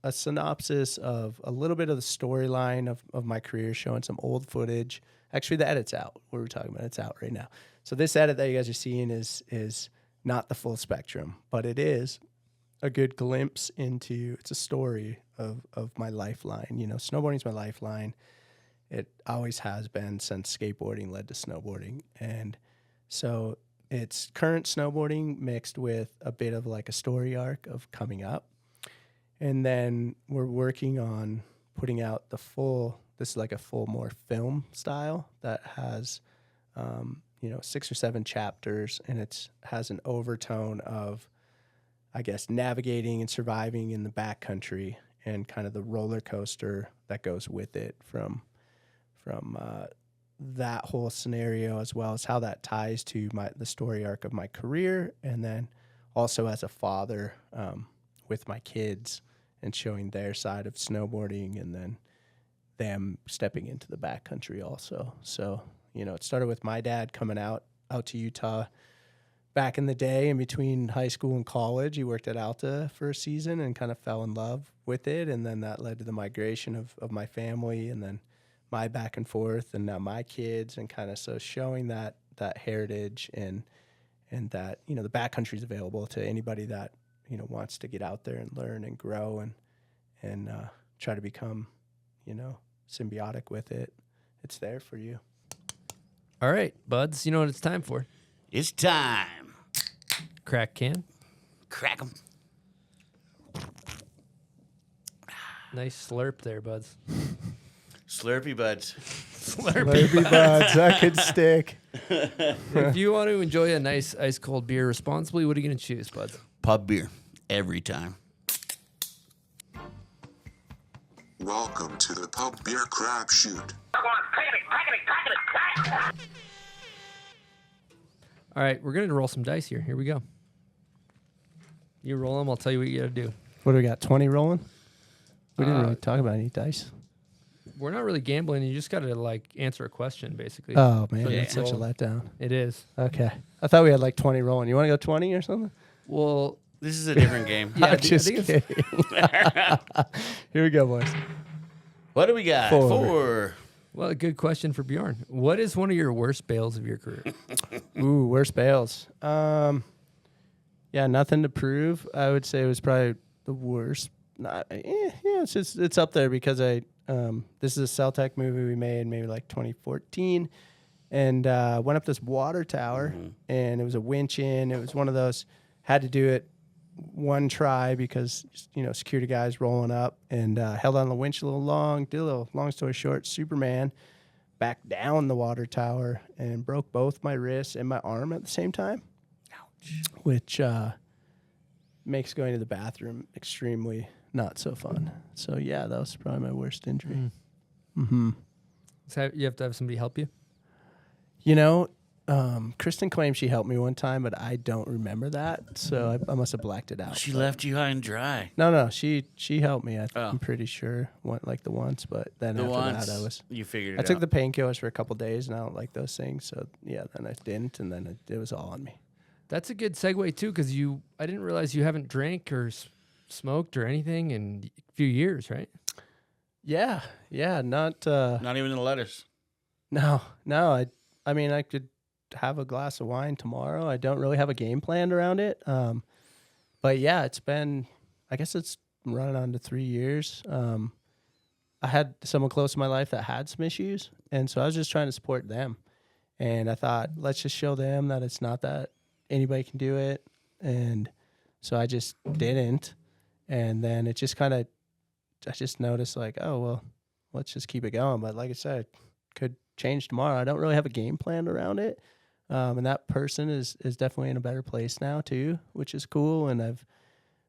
a synopsis of a little bit of the storyline of my career, showing some old footage. Actually, the edit's out. What are we talking about? It's out right now. So this edit that you guys are seeing is not the full spectrum, but it is a good glimpse into, it's a story of my lifeline. You know, snowboarding's my lifeline. It always has been since skateboarding led to snowboarding. And so it's current snowboarding mixed with a bit of like a story arc of coming up. And then we're working on putting out this is like a full more film style that has, you know, 6 or 7 chapters, and it has an overtone of, I guess, navigating and surviving in the backcountry and kind of the roller coaster that goes with it from that whole scenario, as well as how that ties to the story arc of my career, and then also as a father with my kids and showing their side of snowboarding, and then them stepping into the backcountry also. So, you know, it started with my dad coming out to Utah back in the day in between high school and college. He worked at Alta for a season and kind of fell in love with it. And then that led to the migration of my family, and then my back and forth, and now my kids, and kind of so showing that heritage and that, you know, the backcountry is available to anybody that, you know, wants to get out there and learn and grow and try to become, you know, symbiotic with it. It's there for you. All right, buds, you know what it's time for? It's time. Crack can. Crack 'em. Nice slurp there, buds. Slurpy buds. Slurpy buds, that could stick. If you want to enjoy a nice ice cold beer responsibly, what are you going to choose, buds? Pub beer. Every time. Welcome to the Pub Beer Crapshoot. All right, we're going to roll some dice here. Here we go. You roll them, I'll tell you what you got to do. What do we got, 20 rolling? We didn't really talk about any dice. We're not really gambling. You just got to, like, answer a question, basically. Oh, man, So that's such a letdown. It is. Okay. I thought we had like 20 rolling. You want to go 20 or something? Well, this is a different game. Yeah, I'm just kidding. Here we go, boys. What do we got? 4. Well, a good question for Bjorn. What is one of your worst bails of your career? Ooh, worst bails. Yeah, nothing to prove. I would say it was probably the worst. It's up there because this is a Celtek movie we made maybe like 2014, and went up this water tower, and it was a winch in. It was one of those, had to do it one try because, you know, security guys rolling up, and held on the winch a little long. Long story short, Superman back down the water tower and broke both my wrists and my arm at the same time. Ouch. Which makes going to the bathroom extremely not so fun. So yeah, that was probably my worst injury. So you have to have somebody help you? You know, Kristen claims she helped me one time, but I don't remember that, so I must have blacked it out. She left you high and dry. No, she helped me. I'm pretty sure, like the once, but then The after once, that, you figured I it took out. the painkillers for a couple days, and I don't like those things. So yeah, then I didn't, and then it was all on me. That's a good segue too, because I didn't realize you haven't drank or smoked or anything in a few years, right? Yeah, not even the lettuce. No. I mean, I could have a glass of wine tomorrow. I don't really have a game planned around it. But yeah, I guess it's running on to 3 years. I had someone close to my life that had some issues, and so I was just trying to support them. And I thought, let's just show them that it's not that anybody can do it. And so I just didn't. And then it just I just noticed like, oh, well, let's just keep it going. But like I said, could change tomorrow. I don't really have a game plan around it. And that person is definitely in a better place now too, which is cool. And there's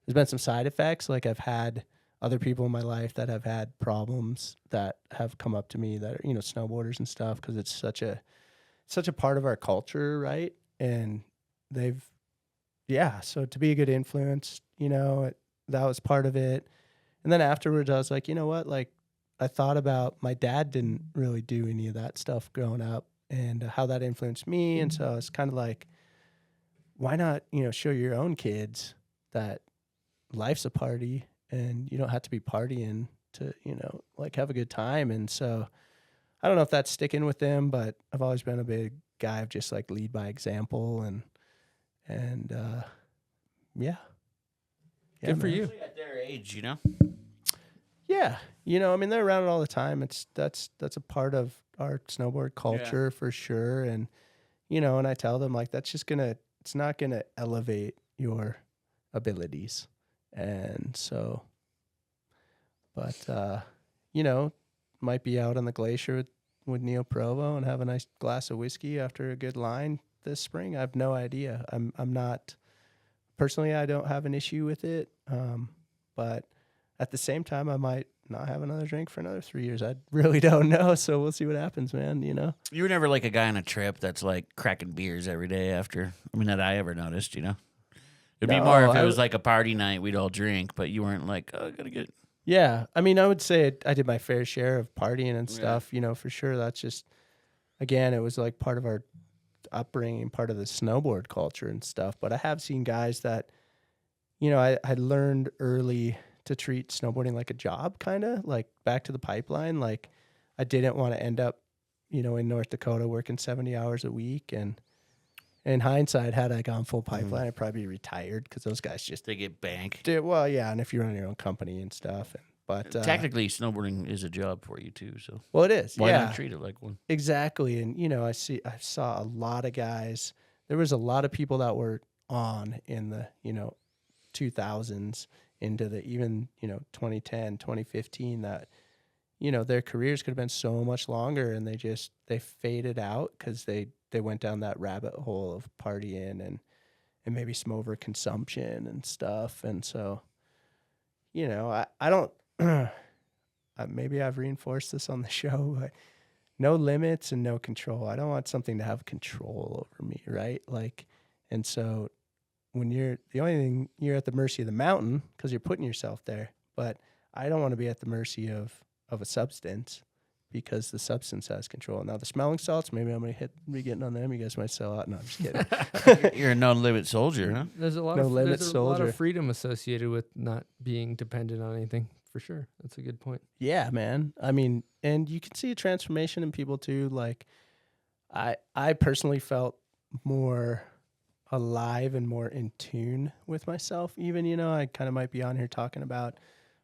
been some side effects. Like I've had other people in my life that have had problems that have come up to me that are, snowboarders and stuff. 'Cause it's such a part of our culture. Right. And so to be a good influence, that was part of it. And then afterwards I was like, you know what? Like I thought about my dad didn't really do any of that stuff growing up and how that influenced me. And so it's kind of like, why not, show your own kids that life's a party and you don't have to be partying to, like have a good time. And so I don't know if that's sticking with them, but I've always been a big guy of just like lead by example and yeah. Good for you. At their age, Yeah. I mean, they're around it all the time. That's a part of our snowboard culture for sure. And, and I tell them like, it's not going to elevate your abilities. And so, but, might be out on the glacier with Neil Provo and have a nice glass of whiskey after a good line this spring. I have no idea. I'm not personally, I don't have an issue with it. But at the same time, I might not have another drink for another 3 years. I really don't know. So we'll see what happens, man. You were never like a guy on a trip that's like cracking beers every day after. I mean, that I ever noticed, It'd be more if it was like a party night, we'd all drink, but you weren't like, oh, I gotta get. Yeah. I mean, I would say I did my fair share of partying and stuff, for sure. That's just, again, it was like part of our upbringing, part of the snowboard culture and stuff. But I have seen guys that, I learned early to treat snowboarding like a job, kind of like back to the pipeline. Like I didn't want to end up, in North Dakota working 70 hours a week. And in hindsight, had I gone full pipeline, I'd probably be retired because those guys just they get banked. Well, yeah, and if you run your own company and stuff, but technically, snowboarding is a job for you too. So well, it is. Why not treat it like one? Exactly, and I saw a lot of guys. There was a lot of people that were on in the 2000s into the even 2010, 2015 that their careers could have been so much longer, and they faded out because they went down that rabbit hole of partying and maybe some over consumption and stuff. And so, I don't, maybe I've reinforced this on the show, but no limits and no control. I don't want something to have control over me. Right. Like, and so when the only thing you're at the mercy of the mountain because you're putting yourself there, but I don't want to be at the mercy of a substance because the substance has control. Now the smelling salts, maybe I'm going to be getting on them. You guys might sell out. No, I'm just kidding. You're a no-limit soldier, huh? There's a lot of freedom associated with not being dependent on anything, for sure. That's a good point. Yeah, man. I mean, and you can see a transformation in people too. Like I personally felt more alive and more in tune with myself. Even, I kind of might be on here talking about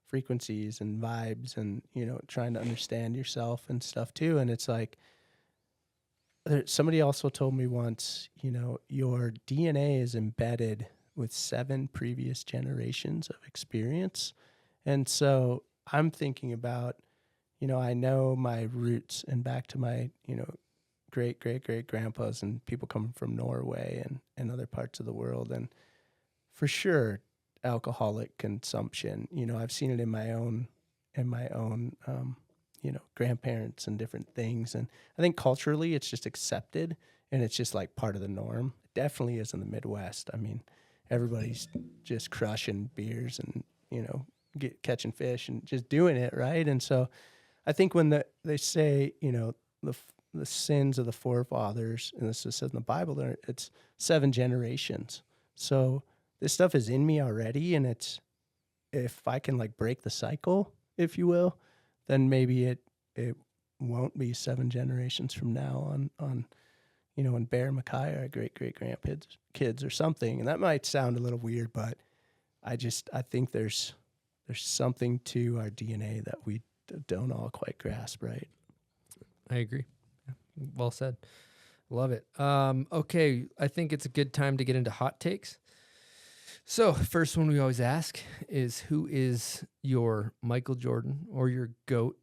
frequencies and vibes and, trying to understand yourself and stuff too. And it's like, somebody also told me once, your DNA is embedded with 7 previous generations of experience. And so I'm thinking about, I know my roots and back to my, great grandpas and people coming from Norway and other parts of the world. And for sure, alcoholic consumption, I've seen it in my own grandparents and different things. And I think culturally it's just accepted and it's just like part of the norm. It definitely is in the Midwest. I mean, everybody's just crushing beers and, you know, catching fish and just doing it, right? And so I think when they say, you know, the sins of the forefathers, and this is said in the Bible, it's 7 generations. So this stuff is in me already, and it's, if I can like break the cycle, if you will, then maybe it won't be 7 generations from now on, you know, when Bear and Mackay are great-great-grandkids or something. And that might sound a little weird, but I think there's something to our DNA that we don't all quite grasp, right? I agree. Well said. Love it. Okay, I think it's a good time to get into hot takes. So, first one we always ask is, who is your Michael Jordan or your GOAT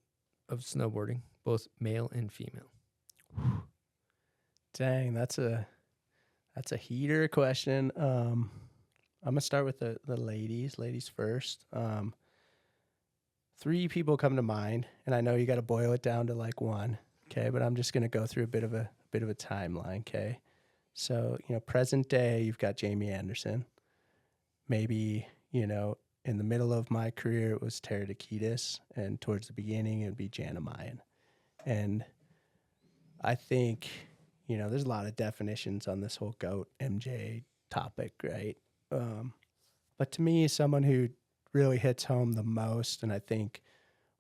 of snowboarding, both male and female? Dang, that's a heater question. I'm gonna start with the ladies first. 3 people come to mind, and I know you got to boil it down to like one. Okay, but I'm just gonna go through a bit of a timeline. Okay, so you know, present day, you've got Jamie Anderson. Maybe, you know, in the middle of my career, it was Tara Dakitis, and towards the beginning, it would be Jana Mayen. And I think, you know, there's a lot of definitions on this whole GOAT MJ topic, right? But to me, someone who really hits home the most, and I think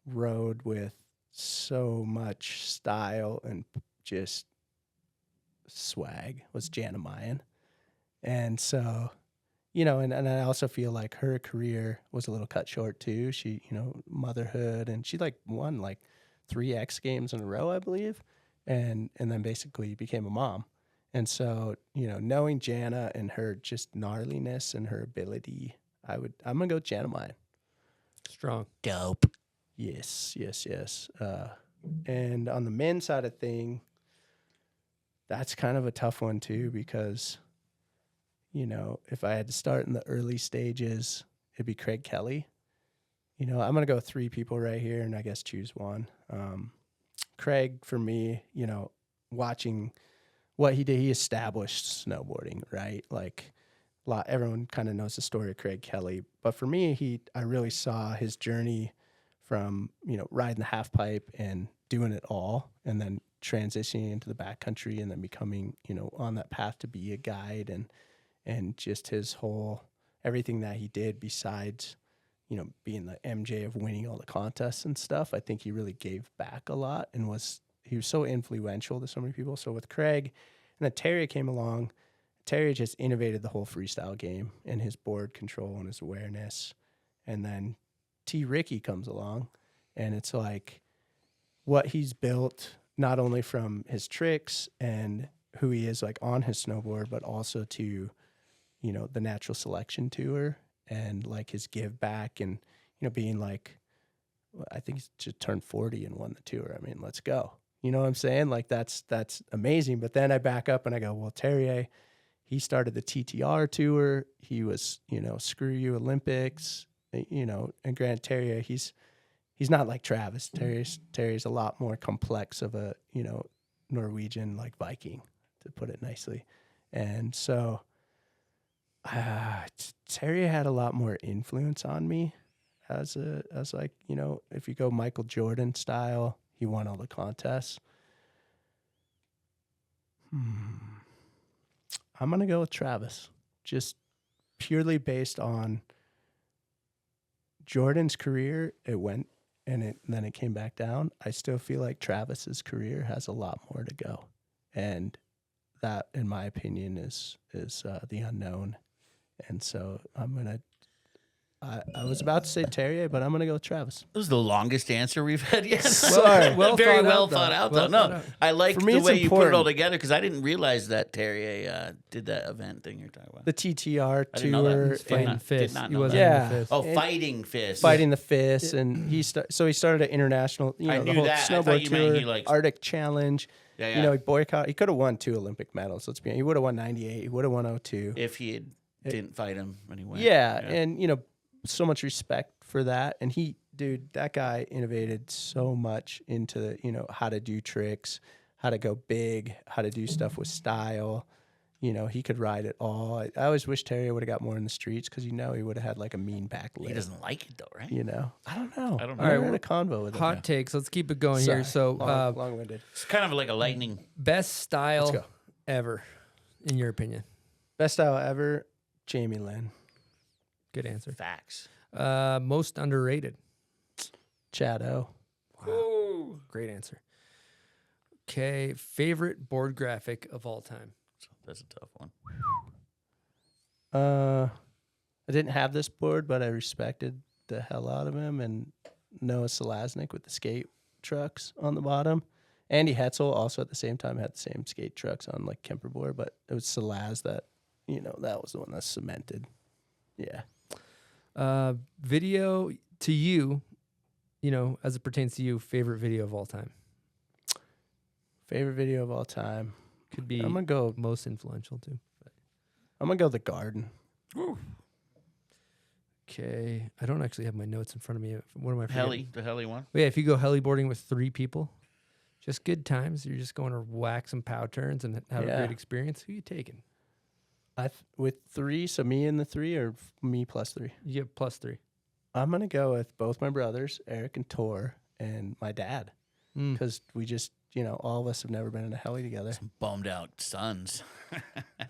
rode with so much style and just swag, was Jana Mayen. And so, you know, and I also feel like her career was a little cut short too. She, you know, motherhood, and she like won like 3 X Games in a row, I believe, and then basically became a mom. And so, you know, knowing Jana and her just gnarliness and her ability, I'm gonna go Jana Mayen. Strong. Dope. Yes. And on the men's side of thing, that's kind of a tough one too, because, you know, if I had to start in the early stages, it'd be Craig Kelly. You know, I'm going to go 3 people right here and I guess choose one. Craig, for me, you know, watching what he did, he established snowboarding, right? Like, everyone kind of knows the story of Craig Kelly. But for me, I really saw his journey from, you know, riding the half pipe and doing it all, and then transitioning into the backcountry, and then becoming, you know, on that path to be a guide, and just his whole, everything that he did besides, you know, being the MJ of winning all the contests and stuff. I think he really gave back a lot, and he was so influential to so many people. So with Craig, and then Terry came along. Terry just innovated the whole freestyle game and his board control and his awareness. And then T. Ricky comes along, and it's like what he's built, not only from his tricks and who he is like on his snowboard, but also to, you know, the natural selection tour and like his give back, and, you know, being like, I think he's just turned 40 and won the tour. I mean, let's go. You know what I'm saying? Like that's amazing. But then I back up and I go, well, Terrier, he started the TTR tour. He was, you know, Screw You Olympics, you know, and Grant Terrier, he's not like Travis. Terrier's a lot more complex of a, you know, Norwegian like Viking, to put it nicely. And so Terrier had a lot more influence on me as like, you know, if you go Michael Jordan style, he won all the contests. I'm going to go with Travis, just purely based on Jordan's career. It went and then it came back down. I still feel like Travis's career has a lot more to go. And that, in my opinion, is the unknown. And so I'm going to, I was about to say Terrier, but I'm going to go with Travis. This is the longest answer we've had yet. Sorry. Very well thought out, though. No, I like the way you put it all together, because I didn't realize that Terrier did that event thing you're talking about. The TTR tour. Fighting Fist. Fighting Fist. Fighting the Fist. And he started an international, you know, the whole snowboard tour, Arctic Challenge. Yeah. You know, he boycotted. He could have won 2 Olympic medals. Let's be honest. He would have won 98. He would have won 02. If he didn't fight him when he went. Yeah, and, you know, so much respect for that. And that guy innovated so much into, you know, how to do tricks, how to go big, how to do stuff with style. You know, he could ride it all. I always wish Terry would have got more in the streets because, you know, he would have had like a mean back lip. He doesn't like it though, right? You know, I don't know. I don't know. All right, All right, we're in a convo with him. Hot takes. Let's keep it going Sorry, here. So, long-winded. It's kind of like a lightning. best style Let's go. ever, in your opinion? Best style ever, Jamie Lynn. Good answer. Facts. Most underrated. Chad O. Wow. Great answer. Okay, favorite board graphic of all time. That's a tough one. I didn't have this board, but I respected the hell out of him. And Noah Selaznik with the skate trucks on the bottom. Andy Hetzel also at the same time had the same skate trucks on like Kemper board, but it was Selaz that, you know, that was the one that cemented. Yeah. Video to you, you know, as it pertains to you, favorite video of all time. Favorite video of all time. Could be I'm gonna go most influential too. I'm gonna go The Garden. Okay, I don't actually have my notes in front of me. What am I forgetting? Heli, the Heli one. Well, yeah, if you go heli boarding with 3 people, just good times. You're just going to whack some pow turns and have a great experience. Who you taking? With 3, so me and the 3 or me plus 3? You get plus 3. I'm gonna go with both my brothers, Eric and Tor, and my dad, because we just, you know, all of us have never been in a heli together. Some bummed out sons.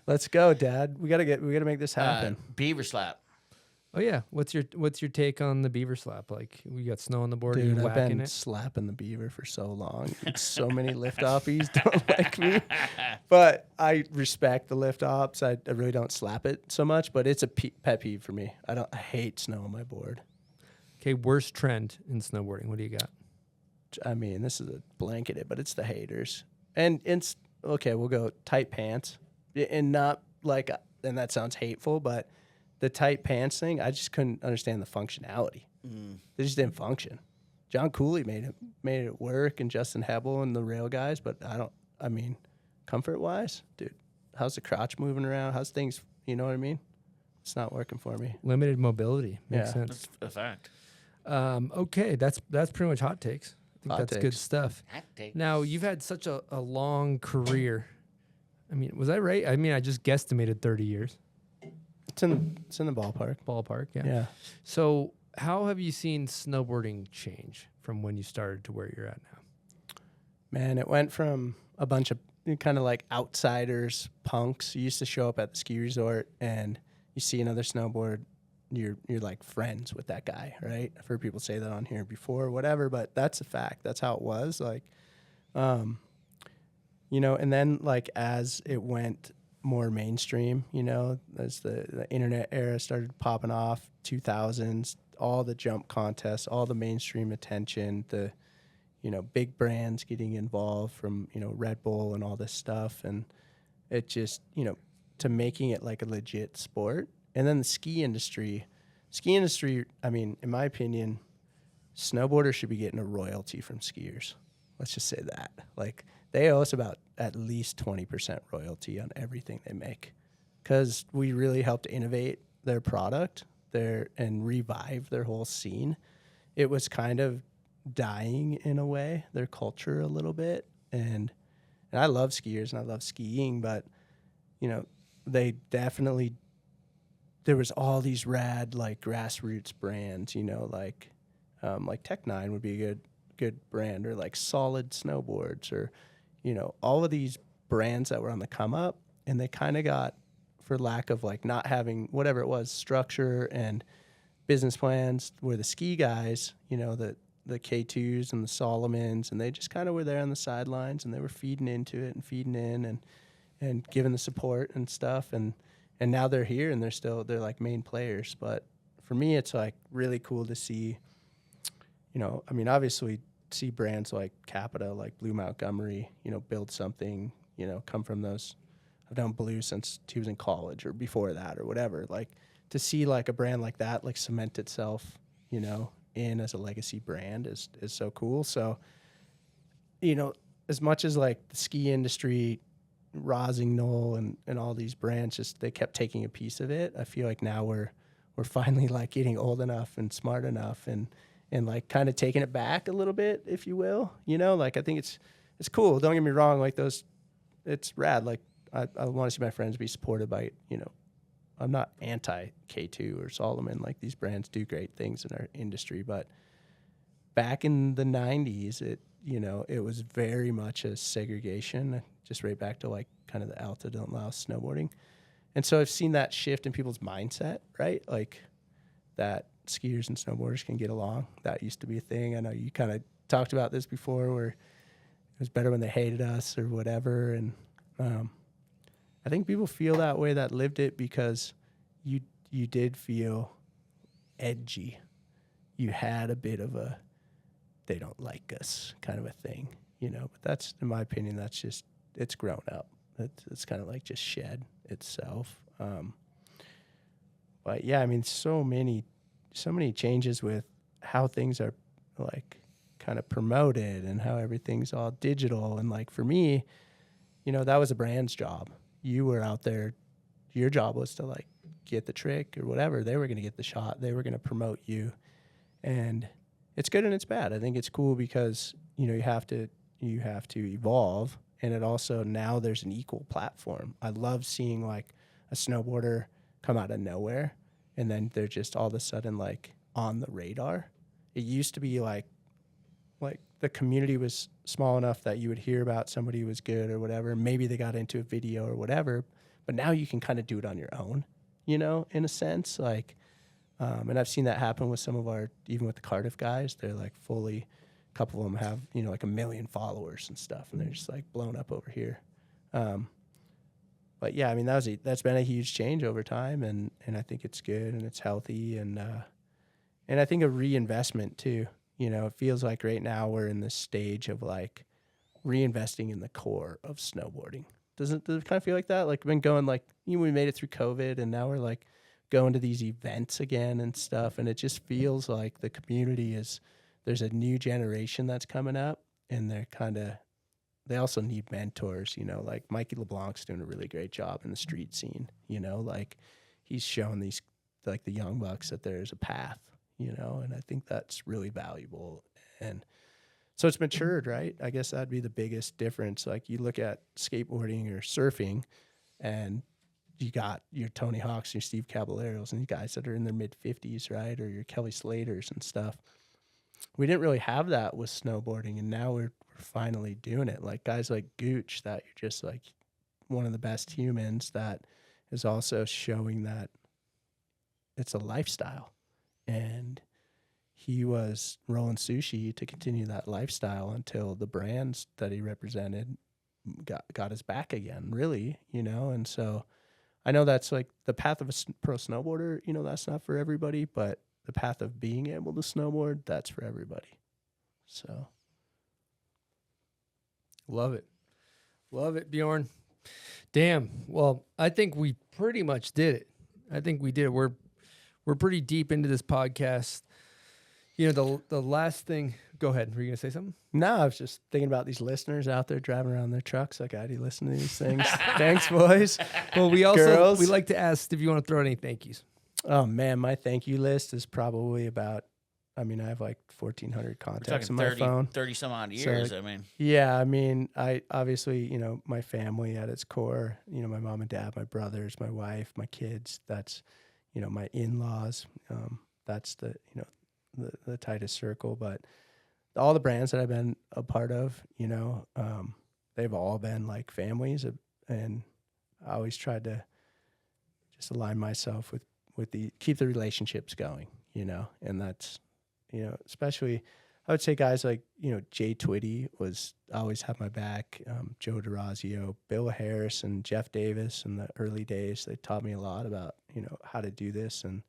Let's go, Dad. We gotta make this happen. Beaver slap. Oh yeah, what's your take on the beaver slap? Like we got snow on the board, Dude, and you I've whacking been it. slapping the beaver for so long. So many lift oppies don't like me, but I respect the lift ops. I really don't slap it so much, but it's a pet peeve for me. I hate snow on my board. Okay, worst trend in snowboarding. What do you got? I mean, this is a blanketed, but it's the haters. And it's okay. We'll go tight pants, and not like, and that sounds hateful, but the tight pants thing, I just couldn't understand the functionality. They just didn't function. John Cooley made it work, and Justin Hebel and the rail guys, but I mean, comfort wise, dude, how's the crotch moving around? How's things, you know what I mean? It's not working for me. Limited mobility. Makes sense. That's a fact. Okay, that's pretty much hot takes. I think Hot that's takes. good stuff. Hot takes. Now, you've had such a long career. I mean, was I right? I mean, I just guesstimated 30 years. It's in the ballpark. Ballpark, yeah. Yeah. So how have you seen snowboarding change from when you started to where you're at now? Man, it went from a bunch of kind of like outsiders, punks. You used to show up at the ski resort and you see another snowboard, you're like friends with that guy, right? I've heard people say that on here before, whatever, but that's a fact. That's how it was. Like, you know, and then like as it went more mainstream, you know, as the internet era started popping off, 2000s, all the jump contests, all the mainstream attention, the, you know, big brands getting involved from, you know, Red Bull and all this stuff. And it just, you know, to making it like a legit sport. And then the ski industry, I mean, in my opinion, snowboarders should be getting a royalty from skiers. Let's just say that. Like, they owe us about at least 20% royalty on everything they make, because we really helped innovate their product and revive their whole scene. It was kind of dying in a way, their culture a little bit. And I love skiers and I love skiing, but, you know, they definitely, there was all these rad, like, grassroots brands, you know, like Tech9 would be a good brand, or like Solid Snowboards, or, you know, all of these brands that were on the come up, and they kind of got, for lack of like not having whatever it was, structure and business plans, where the ski guys, you know, the K2s and the Solomons, and they just kind of were there on the sidelines, and they were feeding into it and feeding in and giving the support and stuff. And now they're here and they're like main players. But for me, it's like really cool to see, you know, I mean, obviously see brands like Capita, like Blue Montgomery, you know, build something, you know, come from those. I've known Blue since he was in college or before that or whatever. Like, to see like a brand like that, like, cement itself, you know, in as a legacy brand is so cool. So, you know, as much as like the ski industry, Rossignol and all these brands, just they kept taking a piece of it. I feel like now we're finally like getting old enough and smart enough and like kind of taking it back a little bit, if you will. You know, like, I think it's it's cool. Don't get me wrong. Like those, it's rad. Like I want to see my friends be supported by, you know, I'm not anti K2 or Solomon. Like these brands do great things in our industry, but back in the 90s, it was very much a segregation, just right back to like kind of the Alta don't allow snowboarding. And so I've seen that shift in people's mindset, right? Like that skiers and snowboarders can get along. That used to be a thing. I know you kind of talked about this before where it was better when they hated us or whatever. And I think people feel that way that lived it because you did feel edgy. You had a bit of a they don't like us kind of a thing, you know. But that's, in my opinion, that's just, it's grown up. It's kind of like just shed itself. But yeah, I mean, so many changes with how things are like kind of promoted and how everything's all digital. And like for me, you know, that was a brand's job. You were out there, your job was to like get the trick or whatever. They were going to get the shot. They were going to promote you. And it's good and it's bad. I think it's cool because, you know, you have to evolve. And it also, now there's an equal platform. I love seeing like a snowboarder come out of nowhere and then they're just all of a sudden like on the radar. It used to be like the community was small enough that you would hear about somebody who was good or whatever. Maybe they got into a video or whatever, but now you can kind of do it on your own, you know, in a sense. Like, and I've seen that happen with some of our, even with the Cardiff guys, they're like fully, a couple of them have, you know, like 1 million followers and stuff, and they're just like blown up over here. But yeah, I mean, that's been a huge change over time, and I think it's good and it's healthy, and I think a reinvestment too. You know, it feels like right now we're in this stage of like reinvesting in the core of snowboarding. Does it kind of feel like that? Like we've been going like, you know, we made it through COVID and now we're like going to these events again and stuff. And it just feels like the community there's a new generation that's coming up, and they also need mentors, you know, like Mikey LeBlanc's doing a really great job in the street scene, you know, like he's showing these, like the young bucks that there's a path, you know, and I think that's really valuable. And so it's matured, right? I guess that'd be the biggest difference. Like you look at skateboarding or surfing and you got your Tony Hawks, your Steve Caballeros, and these guys that are in their mid-50s, right? Or your Kelly Slaters and stuff. We didn't really have that with snowboarding, and now we're finally doing it. Like guys like Gooch, that you're just like one of the best humans that is also showing that it's a lifestyle. And he was rolling sushi to continue that lifestyle until the brands that he represented got his back again, really, you know? And so I know that's like the path of a pro snowboarder, you know, that's not for everybody, but the path of being able to snowboard, that's for everybody. So. Love it. Love it, Bjorn. Damn. Well, I think we pretty much did it. I think we did it. We're pretty deep into this podcast. You know, the last thing, go ahead. Were you going to say something? No, I was just thinking about these listeners out there driving around their trucks. Like, I do listen to these things. Thanks, boys. Well, we like to ask if you want to throw out any thank yous. Oh, man, my thank you list is probably about, I mean, I have like 1,400 contacts on my phone. 30 some odd years, So, I mean. Yeah, I mean, I obviously, you know, my family at its core, you know, my mom and dad, my brothers, my wife, my kids, that's, you know, my in-laws, that's the, you know, the tightest circle. But all the brands that I've been a part of, you know, they've all been like families, and I always tried to just align myself with keep the relationships going, you know, and that's, you know, especially I would say guys like, you know, Jay Twitty always had my back, Joe DeRazio, Bill Harris, and Jeff Davis in the early days. They taught me a lot about, you know, how to do this. And,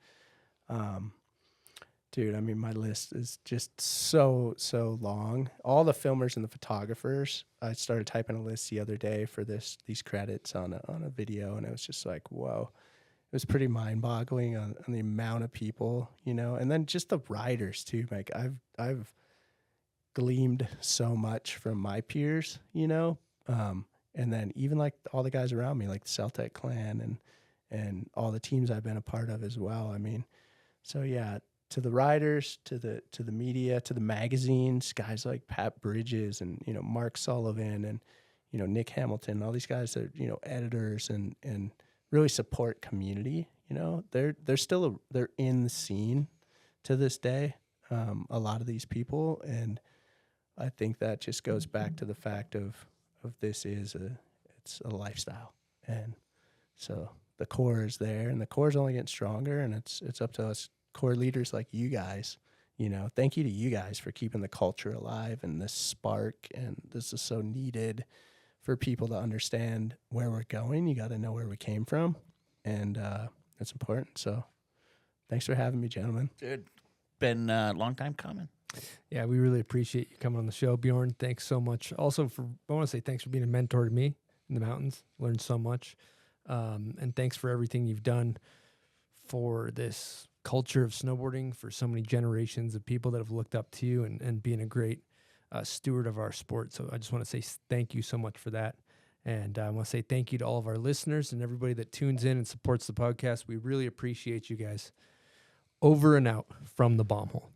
dude, I mean, my list is just so long. All the filmers and the photographers, I started typing a list the other day for these credits on a video, and it was just like, whoa. It was pretty mind-boggling on the amount of people, you know, and then just the riders too. Like I've gleamed so much from my peers, you know, and then even like all the guys around me, like the Celtek clan and all the teams I've been a part of as well. I mean, so yeah, to the riders, to the media, to the magazines, guys like Pat Bridges and, you know, Mark Sullivan and, you know, Nick Hamilton, all these guys that are, you know, editors and really support community. You know, they're in the scene to this day. A lot of these people, and I think that just goes back to the fact of this it's a lifestyle, and so the core is there, and the core is only getting stronger, and it's up to us core leaders like you guys. You know, thank you to you guys for keeping the culture alive and this spark, and this is so needed for people to understand where we're going. You got to know where we came from, and it's important. So thanks for having me, gentlemen. Dude, been a long time coming. Yeah, we really appreciate you coming on the show, Bjorn. Thanks so much. Also, I want to say thanks for being a mentor to me in the mountains. Learned so much. And thanks for everything you've done for this culture of snowboarding, for so many generations of people that have looked up to you and being a great steward of our sport. So I just want to say thank you so much for that. And I want to say thank you to all of our listeners and everybody that tunes in and supports the podcast. We really appreciate you guys. Over and out from the bomb hole.